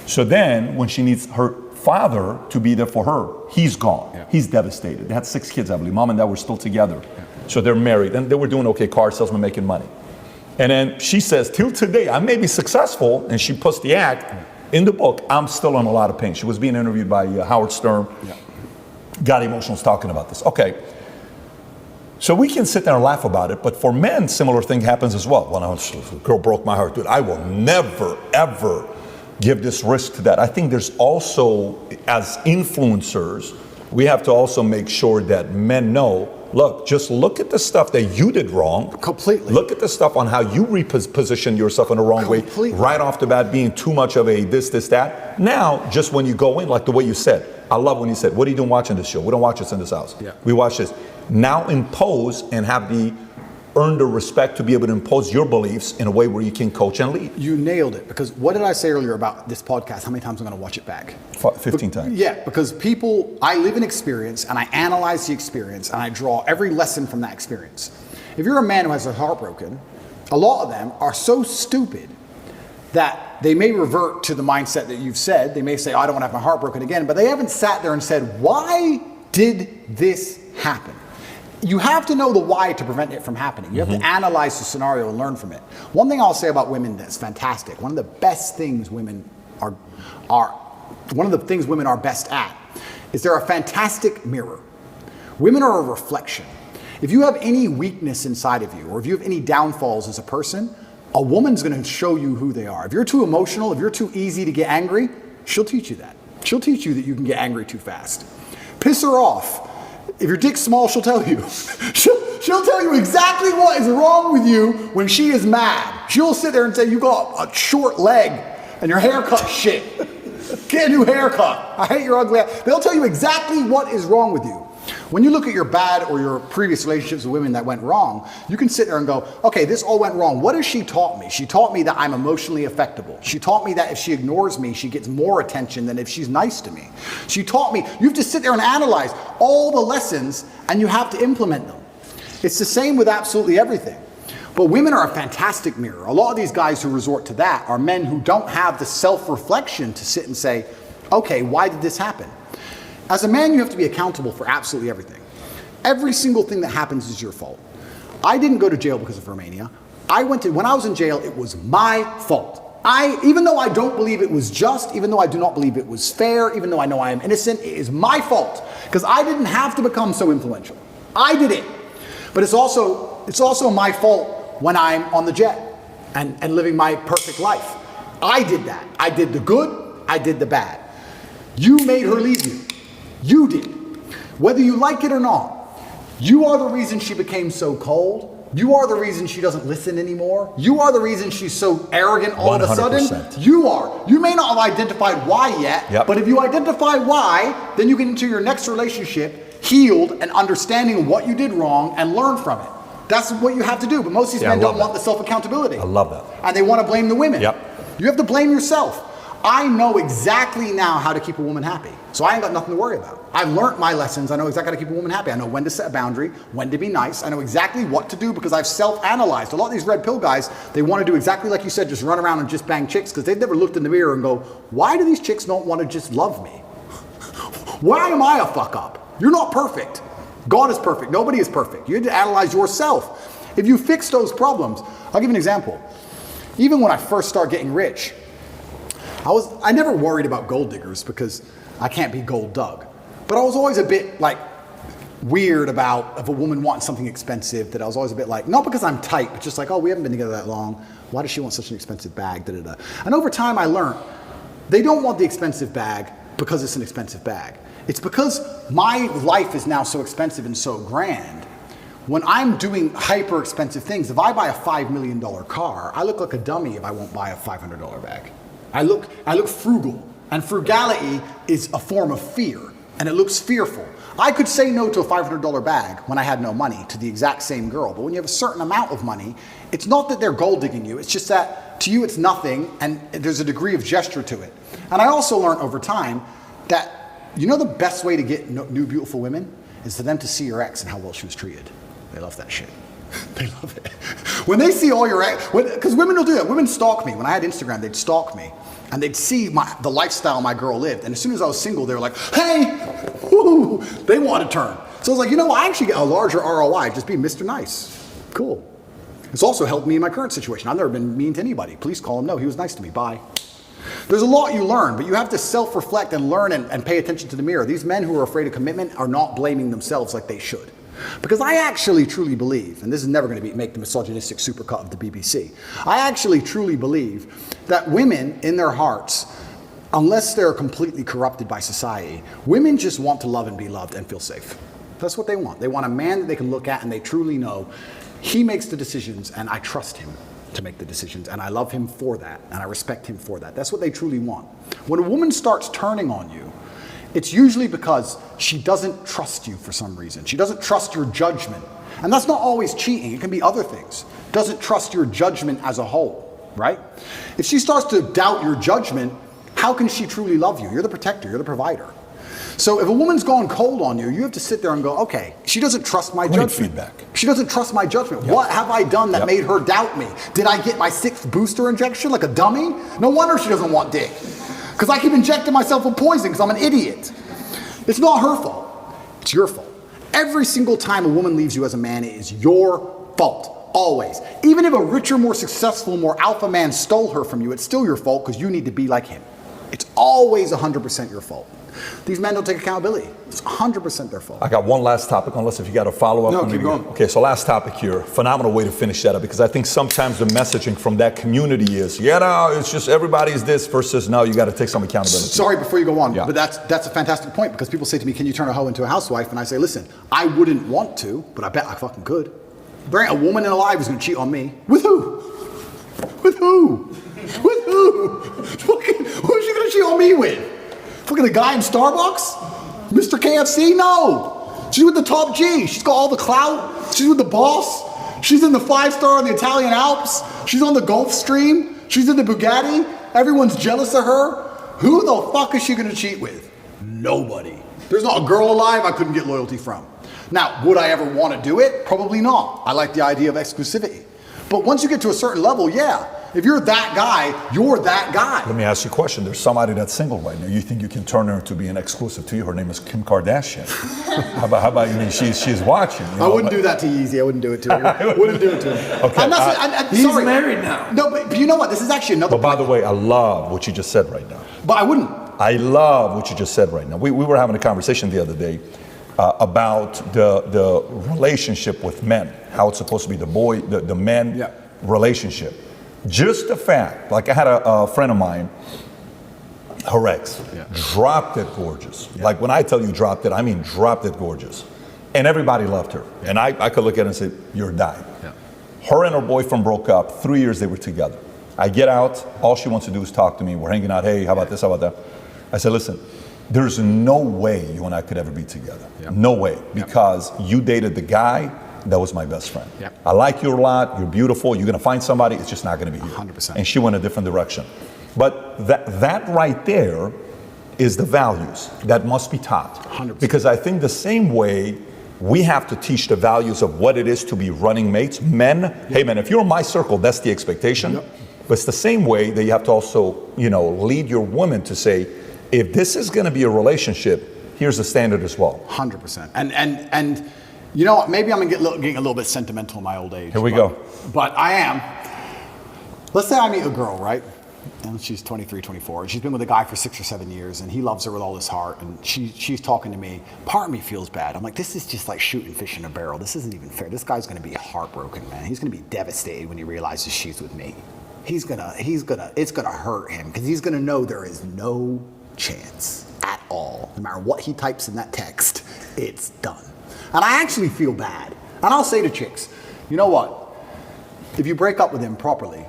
So then when she needs her father to be there for her, he's gone. Yeah. He's devastated. They had 6 kids, I believe. Mom and dad were still together. Yeah. So they're married and they were doing okay, car salesman, making money. And then she says, till today, I may be successful, and she puts the act in the book, I'm still in a lot of pain. She was being interviewed by Howard Stern. Yeah. Got emotional talking about this. Okay. So we can sit there and laugh about it, but for men, similar thing happens as well. When a girl broke my heart, dude, I will never, ever give this risk to that. I think there's also, as influencers, we have to also make sure that men know, look, just look at the stuff that you did wrong. Completely. Look at the stuff on how you repositioned yourself in the wrong way. Right off the bat, being too much of a this, that. Now, just when you go in, like the way you said, I love when you said, what are you doing watching this show? We don't watch this in this house. Yeah. We watch this. Now impose and earn the respect to be able to impose your beliefs in a way where you can coach and lead. You nailed it, because what did I say earlier about this podcast? How many times am I going to watch it back? 15 times. Yeah, because I live in experience and I analyze the experience and I draw every lesson from that experience. If you're a man who has their heart broken, a lot of them are so stupid that they may revert to the mindset that you've said. They may say, I don't want to have my heart broken again, but they haven't sat there and said, why did this happen? You have to know the why to prevent it from happening. You have to analyze the scenario and learn from it. One thing I'll say about women that's fantastic, one of the best things women are best at is they're a fantastic mirror. Women are a reflection. If you have any weakness inside of you, or if you have any downfalls as a person, a woman's gonna show you who they are. If you're too emotional, if you're too easy to get angry, she'll teach you that. She'll teach you that you can get angry too fast. Piss her off. If your dick's small, she'll tell you. She'll tell you exactly what is wrong with you when she is mad. She'll sit there and say, you got a short leg and your haircut shit. Get a new haircut. I hate your ugly ass. They'll tell you exactly what is wrong with you. When you look at your bad or your previous relationships with women that went wrong, you can sit there and go, okay, this all went wrong. What has she taught me? She taught me that I'm emotionally affectable. She taught me that if she ignores me, she gets more attention than if she's nice to me. She taught me, you have to sit there and analyze all the lessons and you have to implement them. It's the same with absolutely everything. But women are a fantastic mirror. A lot of these guys who resort to that are men who don't have the self-reflection to sit and say, okay, why did this happen? As a man, you have to be accountable for absolutely everything. Every single thing that happens is your fault. I didn't go to jail because of Romania. When I was in jail, it was my fault. Even though I don't believe it was just, even though I do not believe it was fair, even though I know I am innocent, it is my fault. Because I didn't have to become so influential. I did it. But it's also my fault when I'm on the jet and living my perfect life. I did that. I did the good, I did the bad. You made her leave you. You did. Whether you like it or not, you are the reason she became so cold. You are the reason she doesn't listen anymore. You are the reason she's so arrogant all 100%. Of a sudden. You are. You may not have identified why yet, but if you identify why, then you get into your next relationship healed and understanding what you did wrong and learn from it. That's what you have to do. But most of these men don't want the self-accountability. I love that. And they want to blame the women. Yep. You have to blame yourself. I know exactly now how to keep a woman happy. So I ain't got nothing to worry about. I've learned my lessons. I know exactly how to keep a woman happy. I know when to set a boundary, when to be nice. I know exactly what to do because I've self-analyzed. A lot of these red pill guys, they want to do exactly like you said, just run around and just bang chicks because they've never looked in the mirror and go, why do these chicks not want to just love me? Why am I a fuck up? You're not perfect. God is perfect. Nobody is perfect. You have to analyze yourself. If you fix those problems, I'll give you an example. Even when I first started getting rich, I never worried about gold diggers because I can't be gold dug. But I was always a bit like weird about if a woman wants something expensive, that I was always a bit like, not because I'm tight, but just like, oh, we haven't been together that long. Why does she want such an expensive bag? Da, da, da. And over time I learned they don't want the expensive bag because it's an expensive bag. It's because my life is now so expensive and so grand. When I'm doing hyper expensive things, if I buy a $5 million car, I look like a dummy if I won't buy a $500 bag. I look frugal, and frugality is a form of fear, and it looks fearful. I could say no to a $500 bag when I had no money to the exact same girl, but when you have a certain amount of money, it's not that they're gold digging you, it's just that to you it's nothing, and there's a degree of gesture to it. And I also learned over time that, you know, the best way to get new beautiful women is for them to see your ex and how well she was treated. They love that shit. They love it. When they see all your ex, because women will do that. Women stalk me. When I had Instagram, they'd stalk me. And they'd see the lifestyle my girl lived. And as soon as I was single, they were like, hey, woo, they want to turn. So I was like, you know, I actually get a larger ROI just being Mr. Nice. Cool. It's also helped me in my current situation. I've never been mean to anybody. Please call him. No, he was nice to me. Bye. There's a lot you learn, but you have to self-reflect and learn and pay attention to the mirror. These men who are afraid of commitment are not blaming themselves like they should. Because I actually truly believe, and this is never going to make the misogynistic supercut of the BBC, I actually truly believe that women in their hearts, unless they're completely corrupted by society, women just want to love and be loved and feel safe. That's what they want. They want a man that they can look at and they truly know he makes the decisions and I trust him to make the decisions and I love him for that and I respect him for that. That's what they truly want. When a woman starts turning on you, it's usually because she doesn't trust you for some reason. She doesn't trust your judgment. And that's not always cheating. It can be other things. Doesn't trust your judgment as a whole, right? If she starts to doubt your judgment, how can she truly love you? You're the protector. You're the provider. So if a woman's gone cold on you, you have to sit there and go, okay, she doesn't trust my judgment. Feedback. She doesn't trust my judgment. What have I done that made her doubt me? Did I get my 6th booster injection like a dummy? No wonder she doesn't want dick. Because I keep injecting myself with poison because I'm an idiot. It's not her fault. It's your fault. Every single time a woman leaves you as a man, it is your fault. Always. Even if a richer, more successful, more alpha man stole her from you, it's still your fault because you need to be like him. It's always 100% your fault. These men don't take accountability. It's 100% their fault. I got one last topic, unless if you got a follow-up. No, keep going. Okay, so last topic here. Phenomenal way to finish that up, because I think sometimes the messaging from that community is, no, it's just everybody's this versus no, you got to take some accountability. Sorry, before you go on, but that's a fantastic point, because people say to me, can you turn a hoe into a housewife? And I say, listen, I wouldn't want to, but I bet I fucking could. There ain't a woman alive who's going to cheat on me. With who? With who? With who? Who's she going to cheat on me with? Fucking the guy in Starbucks? Mr. KFC? No. She's with the top G. She's got all the clout. She's with the boss. She's in the 5-star in the Italian Alps. She's on the Gulfstream. She's in the Bugatti. Everyone's jealous of her. Who the fuck is she going to cheat with? Nobody. There's not a girl alive I couldn't get loyalty from. Now, would I ever want to do it? Probably not. I like the idea of exclusivity. But once you get to a certain level, yeah. If you're that guy, you're that guy. Let me ask you a question. There's somebody that's single right now. You think you can turn her to be an exclusive to you? Her name is Kim Kardashian. how about you? I mean, she's watching. You know, I wouldn't do that to Yeezy. I wouldn't do it to her. Wouldn't do it to her. Okay. He's sorry. married now. No, but you know what? This is actually another. But by the way, I love what you just said right now. But I wouldn't. I love what you just said right now. We were having a conversation the other day about the relationship with men, how it's supposed to be the men relationship. Just the fact, like I had a friend of mine, her ex, dropped it gorgeous. Like when I tell you dropped it, I mean dropped it gorgeous. And everybody loved her. And I could look at her and say, you're dying. Her and her boyfriend broke up. 3 years they were together. I get out, all she wants to do is talk to me. We're hanging out, hey, how about this, how about that? I said, listen, there's no way you and I could ever be together. No way, because you dated the guy that was my best friend. I like you a lot, you're beautiful, you're gonna find somebody, it's just not gonna be you. 100%. And she went a different direction. But that right there is the values that must be taught. 100%. Because I think the same way we have to teach the values of what it is to be running mates. Men, hey man, if you're in my circle, that's the expectation. Yep. But it's the same way that you have to also, lead your women to say, if this is going to be a relationship, here's the standard as well. 100%. And you know what? Maybe I'm getting a little bit sentimental in my old age. Here we go. But I am. Let's say I meet a girl, right? And she's 23, 24, and she's been with a guy for 6 or 7 years, and he loves her with all his heart, and she's talking to me. Part of me feels bad. I'm like, this is just like shooting fish in a barrel. This isn't even fair. This guy's gonna be heartbroken, man. He's gonna be devastated when he realizes she's with me. It's gonna hurt him, because he's gonna know there is no chance at all. No matter what he types in that text, it's done. And I actually feel bad. And I'll say to chicks, you know what? If you break up with him properly,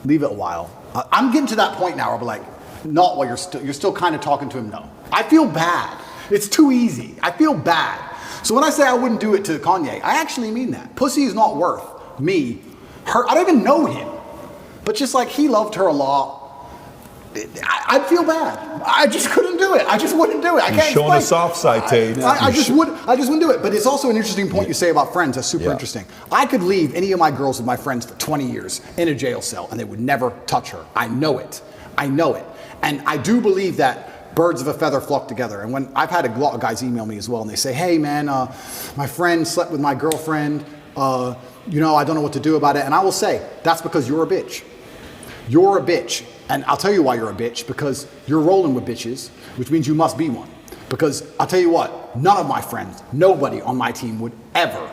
leave it a while. I'm getting to that point now where I'm like, not while you're still kind of talking to him, no. I feel bad. It's too easy. I feel bad. So when I say I wouldn't do it to Kanye, I actually mean that. Pussy is not worth me, her. I don't even know him. But just like he loved her a lot, I'd feel bad. I just couldn't do it. I just wouldn't do it. I can't explain. Showing the soft side, Tate. I just wouldn't do it. But it's also an interesting point you say about friends. That's super interesting. I could leave any of my girls with my friends for 20 years in a jail cell, and they would never touch her. I know it. And I do believe that birds of a feather flock together. And when I've had a lot of guys email me as well, and they say, hey man, my friend slept with my girlfriend. I don't know what to do about it. And I will say, that's because you're a bitch. You're a bitch. And I'll tell you why you're a bitch, because you're rolling with bitches, which means you must be one. Because I'll tell you what, none of my friends, nobody on my team would ever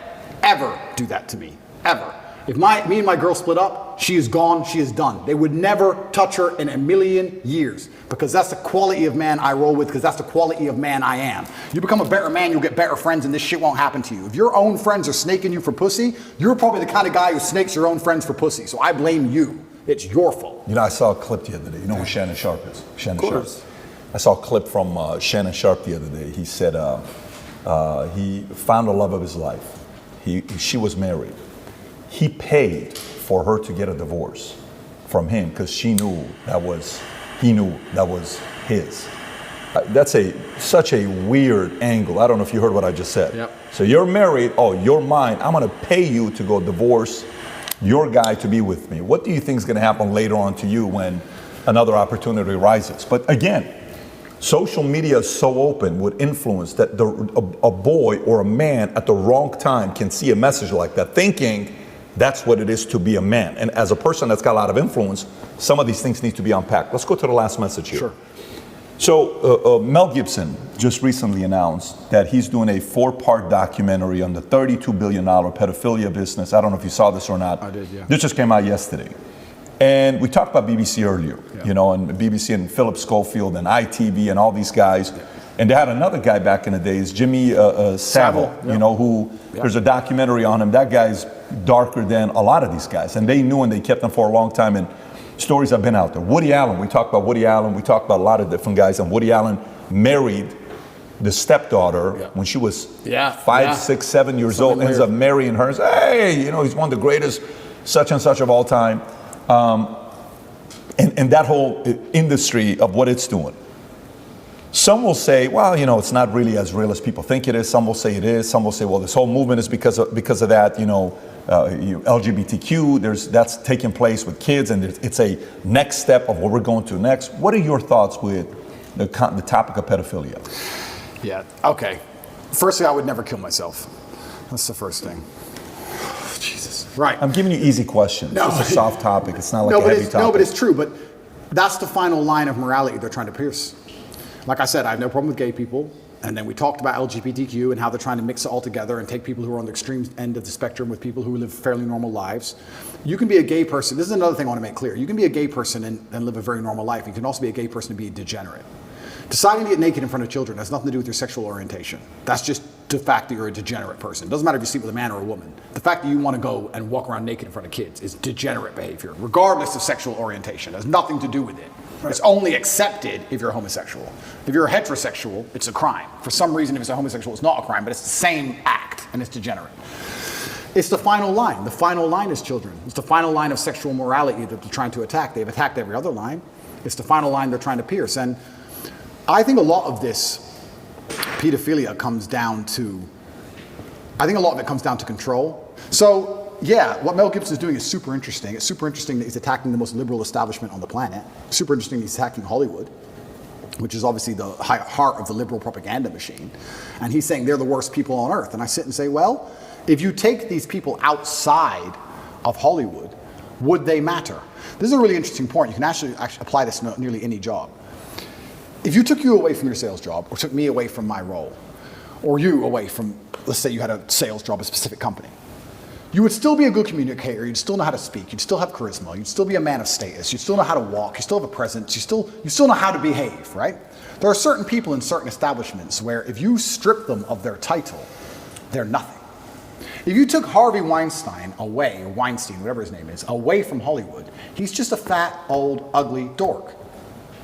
do that to me, ever. If me and my girl split up, she is gone, she is done. They would never touch her in a million years, because that's the quality of man I roll with, because that's the quality of man I am. You become a better man, you'll get better friends, and this shit won't happen to you. If your own friends are snaking you for pussy, you're probably the kind of guy who snakes your own friends for pussy, so I blame you. It's your fault. I saw a clip the other day. You know who Shannon Sharp is? Shannon Of course. Sharp. I saw a clip from Shannon Sharp the other day. He said he found the love of his life. She was married. He paid for her to get a divorce from him because he knew that was his. That's such a weird angle. I don't know if you heard what I just said. Yep. So you're married. Oh, you're mine. I'm going to pay you to go divorce your guy to be with me. What do you think is going to happen later on to you when another opportunity arises? But again, social media is so open with influence that a boy or a man at the wrong time can see a message like that, thinking that's what it is to be a man. And as a person that's got a lot of influence, some of these things need to be unpacked. Let's go to the last message here. Sure. So Mel Gibson just recently announced that he's doing a 4-part documentary on the $32 billion pedophilia business. I don't know if you saw this or not. I did, yeah. This just came out yesterday. And we talked about BBC earlier, and BBC and Philip Schofield and ITV and all these guys. Yeah. And they had another guy back in the days, Jimmy Savile, who there's a documentary on him. That guy's darker than a lot of these guys. And they knew and they kept him for a long time. And stories have been out there. Woody Allen, we talked about Woody Allen. We talked about a lot of different guys. And Woody Allen married the stepdaughter when she was 5, 6, 7 years old. Ends up marrying her. And says, hey, he's one of the greatest such and such of all time. And that whole industry of what it's doing. Some will say, well, it's not really as real as people think it is. Some will say it is. Some will say, well, this whole movement is because of that, LGBTQ, that's taking place with kids, and it's a next step of what we're going to next. What are your thoughts with the topic of pedophilia? Yeah, okay. Firstly, I would never kill myself. That's the first thing. Jesus. Right. I'm giving you easy questions. No. It's a soft topic. It's not like a heavy topic. No, but it's true. But that's the final line of morality they're trying to pierce. Like I said, I have no problem with gay people. And then we talked about LGBTQ and how they're trying to mix it all together and take people who are on the extreme end of the spectrum with people who live fairly normal lives. You can be a gay person. This is another thing I want to make clear. You can be a gay person and live a very normal life. You can also be a gay person and be a degenerate. Deciding to get naked in front of children has nothing to do with your sexual orientation. That's just the fact that you're a degenerate person. It doesn't matter if you sleep with a man or a woman. The fact that you want to go and walk around naked in front of kids is degenerate behavior, regardless of sexual orientation. It has nothing to do with it. Right. It's only accepted if you're homosexual. If you're a heterosexual, it's a crime. For some reason, if it's a homosexual, it's not a crime, but it's the same act, and it's degenerate. It's the final line. The final line is children. It's the final line of sexual morality that they're trying to attack. They've attacked every other line. It's the final line they're trying to pierce. And I think a lot of this pedophilia comes down to, control. So yeah, what Mel Gibson is doing is super interesting. It's super interesting that he's attacking the most liberal establishment on the planet. Super interesting that he's attacking Hollywood, which is obviously the heart of the liberal propaganda machine. And he's saying they're the worst people on earth. And I sit and say, well, if you take these people outside of Hollywood, would they matter? This is a really interesting point. You can actually apply this to nearly any job. If you took you away from your sales job, or took me away from my role, or you away from, let's say you had a sales job at a specific company, you would still be a good communicator, you'd still know how to speak, you'd still have charisma, you'd still be a man of status, you'd still know how to walk, you still have a presence, you still know how to behave, right? There are certain people in certain establishments where if you strip them of their title, they're nothing. If you took Harvey Weinstein away, or Weinstein, whatever his name is, away from Hollywood, he's just a fat, old, ugly dork.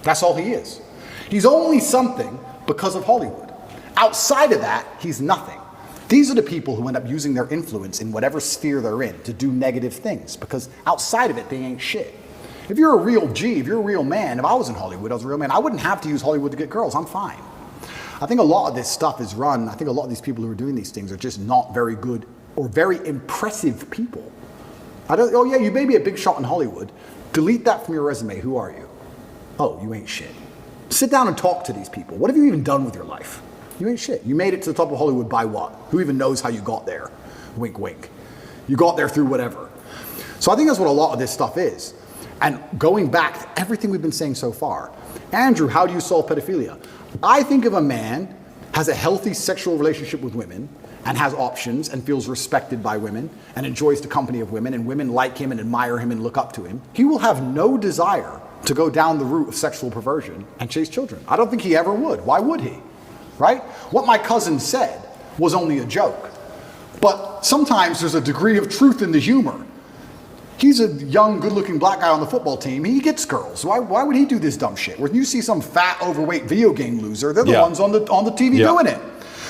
That's all he is. He's only something because of Hollywood. Outside of that, he's nothing. These are the people who end up using their influence in whatever sphere they're in to do negative things, because outside of it, they ain't shit. If you're a real G, if you're a real man, if I was in Hollywood, I was a real man, I wouldn't have to use Hollywood to get girls, I'm fine. I think a lot of this stuff is run, I think a lot of these people who are doing these things are just not very good or very impressive people. Oh yeah, you may be a big shot in Hollywood. Delete that from your resume, who are you? Oh, you ain't shit. Sit down and talk to these people. What have you even done with your life? You ain't shit. You made it to the top of Hollywood by what? Who even knows how you got there? Wink, wink. You got there through whatever. So I think that's what a lot of this stuff is. And going back to everything we've been saying so far, Andrew, how do you solve pedophilia? I think if a man has a healthy sexual relationship with women and has options and feels respected by women and enjoys the company of women and women like him and admire him and look up to him, he will have no desire to go down the route of sexual perversion and chase children. I don't think he ever would. Why would he? Right? What my cousin said was only a joke. But sometimes there's a degree of truth in the humor. He's a young, good-looking black guy on the football team. He gets girls. Why would he do this dumb shit? When you see some fat, overweight video game loser, they're the ones on the TV doing it.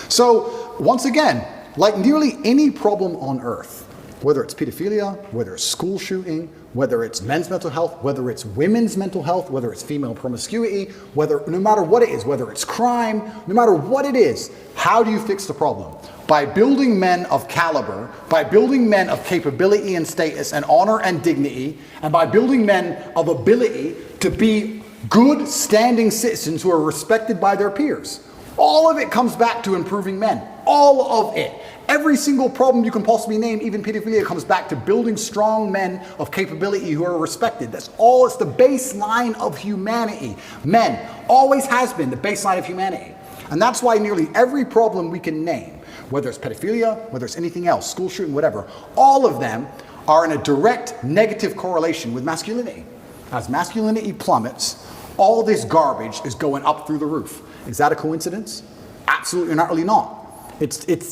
So once again, like nearly any problem on earth, whether it's pedophilia, whether it's school shooting, whether it's men's mental health, whether it's women's mental health, whether it's female promiscuity, no matter what it is, whether it's crime, no matter what it is, how do you fix the problem? By building men of caliber, by building men of capability and status and honor and dignity, and by building men of ability to be good standing citizens who are respected by their peers. All of it comes back to improving men. All of it. Every single problem you can possibly name, even pedophilia, comes back to building strong men of capability who are respected. That's all. It's the baseline of humanity. Men always has been the baseline of humanity. And that's why nearly every problem we can name, whether it's pedophilia, whether it's anything else, school shooting, whatever, all of them are in a direct negative correlation with masculinity. As masculinity plummets, all this garbage is going up through the roof. Is that a coincidence? Absolutely not, really not.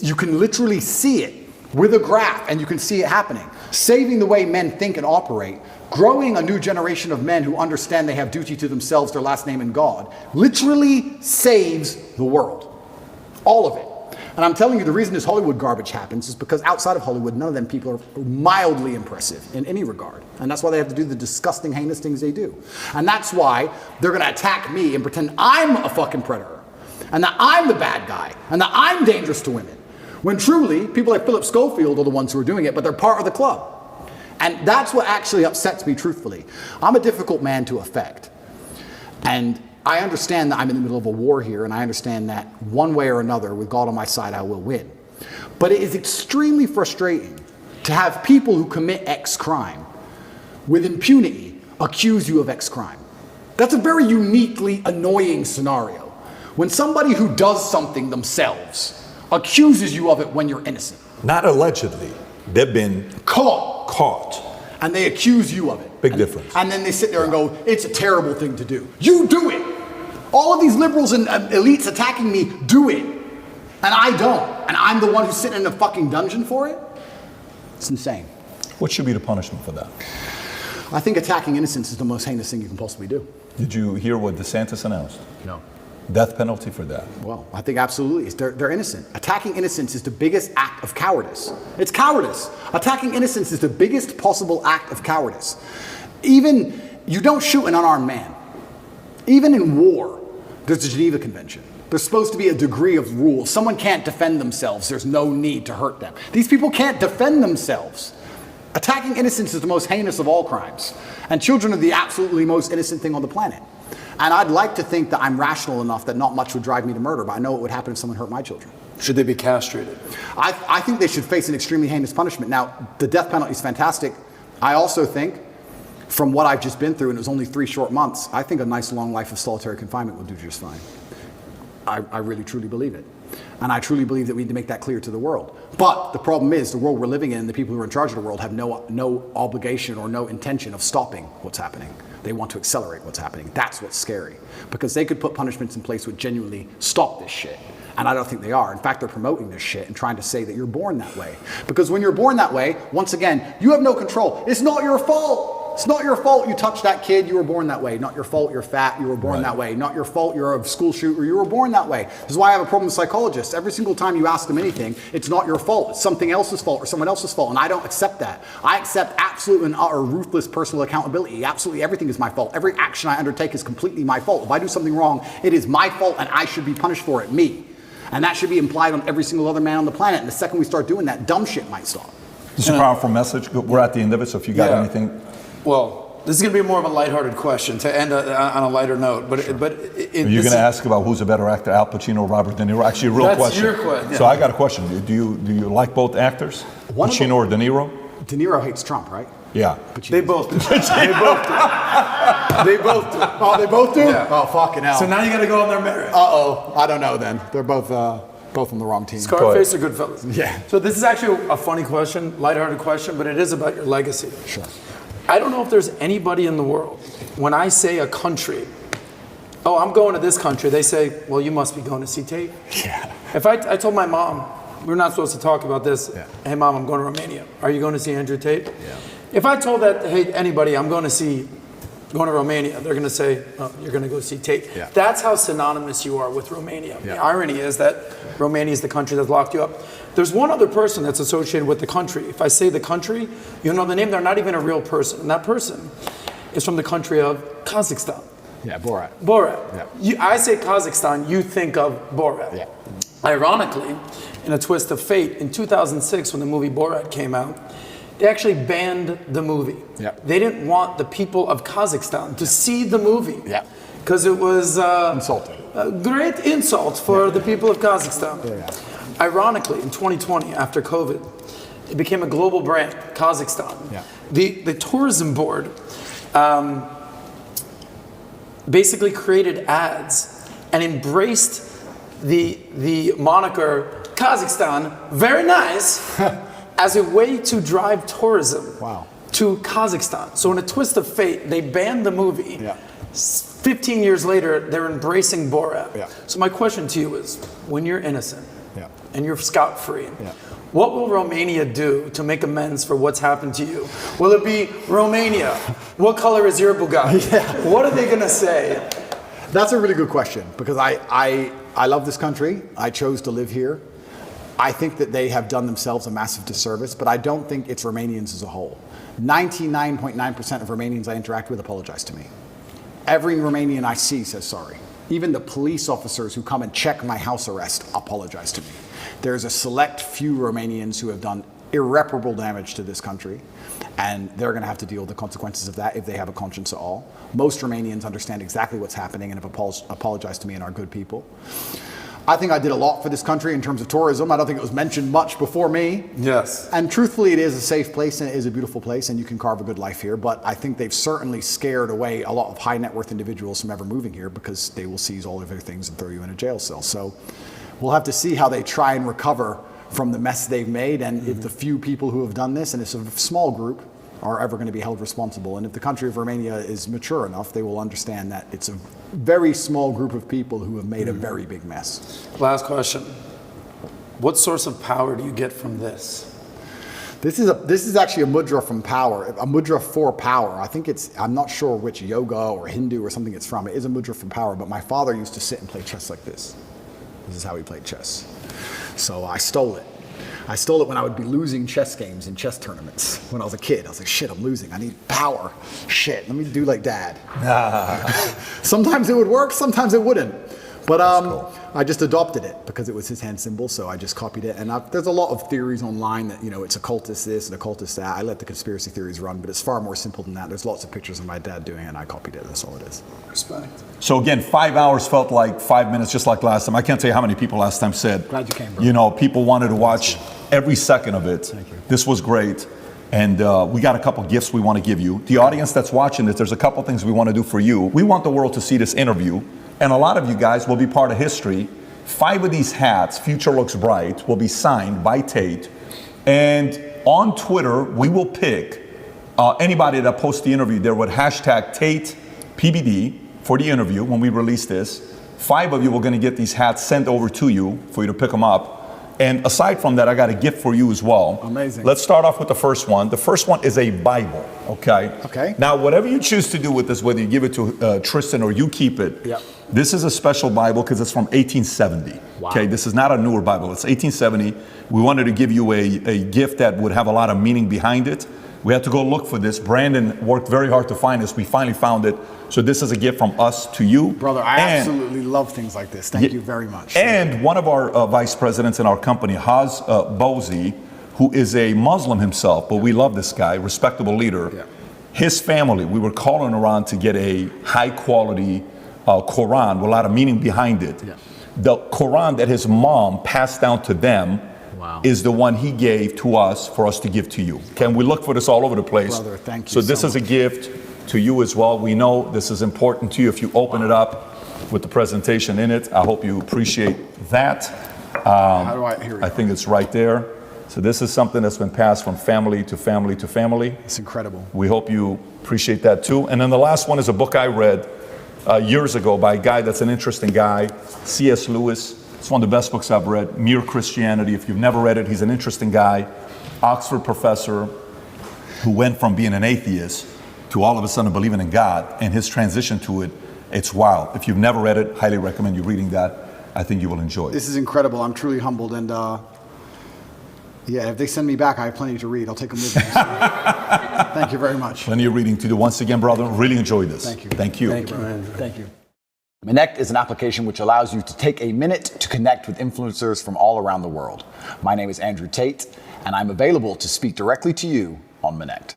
You can literally see it with a graph, and you can see it happening. Saving the way men think and operate, growing a new generation of men who understand they have duty to themselves, their last name, and God, literally saves the world. All of it. And I'm telling you, the reason this Hollywood garbage happens is because outside of Hollywood, none of them people are mildly impressive in any regard. And that's why they have to do the disgusting, heinous things they do. And that's why they're going to attack me and pretend I'm a fucking predator. And that I'm the bad guy, and that I'm dangerous to women. When truly, people like Philip Schofield are the ones who are doing it, but they're part of the club. And that's what actually upsets me, truthfully. I'm a difficult man to affect. And I understand that I'm in the middle of a war here, and I understand that one way or another, with God on my side, I will win. But it is extremely frustrating to have people who commit X crime with impunity accuse you of X crime. That's a very uniquely annoying scenario. When somebody who does something themselves accuses you of it when you're innocent. Not allegedly. They've been caught. And they accuse you of it. Big difference. And then they sit there and go, it's a terrible thing to do. You do it. All of these liberals and elites attacking me do it. And I don't. And I'm the one who's sitting in a fucking dungeon for it? It's insane. What should be the punishment for that? I think attacking innocence is the most heinous thing you can possibly do. Did you hear what DeSantis announced? No. Death penalty for that. Well, I think absolutely. They're innocent. Attacking innocence is the biggest act of cowardice. It's cowardice. Attacking innocence is the biggest possible act of cowardice. Even, you don't shoot an unarmed man. Even in war, there's the Geneva Convention. There's supposed to be a degree of rule. Someone can't defend themselves. There's no need to hurt them. These people can't defend themselves. Attacking innocents is the most heinous of all crimes. And children are the absolutely most innocent thing on the planet. And I'd like to think that I'm rational enough that not much would drive me to murder, but I know it would happen if someone hurt my children. Should they be castrated? I think they should face an extremely heinous punishment. Now, the death penalty is fantastic. I also think, from what I've just been through, and it was only 3 short months, I think a nice long life of solitary confinement will do just fine. I really, truly believe it. And I truly believe that we need to make that clear to the world. But the problem is, the world we're living in, the people who are in charge of the world have no obligation or no intention of stopping what's happening. They want to accelerate what's happening. That's what's scary. Because they could put punishments in place which genuinely stop this shit. And I don't think they are. In fact, they're promoting this shit and trying to say that you're born that way. Because when you're born that way, once again, you have no control. It's not your fault. It's not your fault you touched that kid, you were born that way. Not your fault you're fat, you were born that way. Not your fault you're a school shooter, you were born that way. This is why I have a problem with psychologists. Every single time you ask them anything, it's not your fault. It's something else's fault or someone else's fault. And I don't accept that. I accept absolute and utter ruthless personal accountability. Absolutely everything is my fault. Every action I undertake is completely my fault. If I do something wrong, it is my fault and I should be punished for it, me. And that should be implied on every single other man on the planet. And the second we start doing that, dumb shit might stop. It's a powerful message. We're at the end of it, so if you got anything. Well, this is going to be more of a lighthearted question to end on a lighter note. But Are you going to ask about who's a better actor, Al Pacino or Robert De Niro? Actually, a real question. That's your question. So I got a question. Do you like both actors, Pacino or De Niro? De Niro hates Trump, right? Yeah. They both do. They both do. They both do. Oh, they both do? Yeah. Oh, fucking hell. So now you got to go on their merit. Uh-oh. I don't know then. They're both on the wrong team. Scarface or Goodfellas? Yeah. So this is actually a funny question, lighthearted question, but it is about your legacy. Sure. I don't know if there's anybody in the world, when I say a country, oh, I'm going to this country, they say, well, you must be going to see Tate. Yeah. If I told my mom, we're not supposed to talk about this, hey mom, I'm going to Romania. Are you going to see Andrew Tate? Yeah. If I told that, hey, anybody, I'm going to Romania, they're going to say, oh, you're going to go see Tate. Yeah. That's how synonymous you are with Romania. Yeah. The irony is that Romania is the country that's locked you up. There's one other person that's associated with the country. If I say the country, you know the name, they're not even a real person. And that person is from the country of Kazakhstan. Yeah, Borat. Borat. Yeah. I say Kazakhstan, you think of Borat. Yeah. Ironically, in a twist of fate, in 2006 when the movie Borat came out, they actually banned the movie. Yeah. They didn't want the people of Kazakhstan to see the movie. Yeah. Because it was Insulting. a great insult for the people of Kazakhstan. Yeah. Ironically, in 2020, after COVID, it became a global brand, Kazakhstan. Yeah. The tourism board basically created ads and embraced the moniker Kazakhstan, very nice, as a way to drive tourism to Kazakhstan. So in a twist of fate, they banned the movie. Yeah. 15 years later, they're embracing Borat. Yeah. So my question to you is, when you're innocent and you're scot-free, Yeah. what will Romania do to make amends for what's happened to you? Will it be Romania? What color is your Bugatti? What are they going to say? That's a really good question because I love this country. I chose to live here. I think that they have done themselves a massive disservice, but I don't think it's Romanians as a whole. 99.9% of Romanians I interact with apologize to me. Every Romanian I see says sorry. Even the police officers who come and check my house arrest apologize to me. There's a select few Romanians who have done irreparable damage to this country, and they're going to have to deal with the consequences of that if they have a conscience at all. Most Romanians understand exactly what's happening and have apologized to me and are good people. I think I did a lot for this country in terms of tourism. I don't think it was mentioned much before me. Yes. And truthfully, it is a safe place and it is a beautiful place and you can carve a good life here. But I think they've certainly scared away a lot of high net worth individuals from ever moving here because they will seize all of their things and throw you in a jail cell. So we'll have to see how they try and recover from the mess they've made and if the few people who have done this, and it's a small group, are ever going to be held responsible. And if the country of Romania is mature enough, they will understand that it's a very small group of people who have made a very big mess. Last question. What source of power do you get from this? This is actually a mudra from power, a mudra for power. I think I'm not sure which yoga or Hindu or something it's from. It is a mudra from power, but my father used to sit and play chess like this. This is how he played chess. So I stole it. I stole it when I would be losing chess games in chess tournaments. When I was a kid, I was like, shit, I'm losing. I need power. Shit, let me do like dad. Sometimes it would work, sometimes it wouldn't. But I just adopted it because it was his hand symbol, so I just copied it. And there's a lot of theories online that, it's occultist this and occultist that. I let the conspiracy theories run, but it's far more simple than that. There's lots of pictures of my dad doing it, and I copied it. That's all it is. Respect. So again, 5 hours felt like 5 minutes, just like last time. I can't tell you how many people last time said, Glad you came, bro. People wanted to watch every second of it. Thank you. This was great. And we got a couple gifts we want to give you. The audience that's watching this, there's a couple things we want to do for you. We want the world to see this interview. And a lot of you guys will be part of history. 5 of these hats, Future Looks Bright, will be signed by Tate. And on Twitter, we will pick anybody that posts the interview there with hashtag TatePBD for the interview when we release this. 5 of you are going to get these hats sent over to you for you to pick them up. And aside from that, I got a gift for you as well. Amazing. Let's start off with the first one. The first one is a Bible, okay? Okay. Now, whatever you choose to do with this, whether you give it to Tristan or you keep it, Yep. This is a special Bible because it's from 1870. Wow. Okay, this is not a newer Bible. It's 1870. We wanted to give you a gift that would have a lot of meaning behind it. We had to go look for this. Brandon worked very hard to find this. We finally found it. So this is a gift from us to you. Brother, I absolutely love things like this. Thank you very much. And one of our vice presidents in our company, Haz Bozi, who is a Muslim himself, but we love this guy, respectable leader. Yeah. His family, we were calling around to get a high quality Quran with a lot of meaning behind it. Yeah. The Quran that his mom passed down to them is the one he gave to us for us to give to you. Can we look for this all over the place? Brother, thank you So this so is a much. gift to you as well. We know this is important to you if you open it up with the presentation in it. I hope you appreciate that. How do here we I go. think it's right there. So this is something that's been passed from family to family to family. It's incredible. We hope you appreciate that too. And then the last one is a book I read years ago by a guy that's an interesting guy, C.S. Lewis. It's one of the best books I've read, Mere Christianity. If you've never read it, he's an interesting guy, Oxford professor who went from being an atheist to all of a sudden believing in God, and his transition to it, it's wild. If you've never read it, highly recommend you reading that. I think you will enjoy it. This is incredible. I'm truly humbled. And yeah, if they send me back, I have plenty to read. I'll take them with me. Thank you very much. Plenty of reading to do. Once again, brother, really enjoyed this. Thank you. Thank you. Thank you, Andrew. Thank you. Connect is an application which allows you to take a minute to connect with influencers from all around the world. My name is Andrew Tate, and I'm available to speak directly to you on Connect.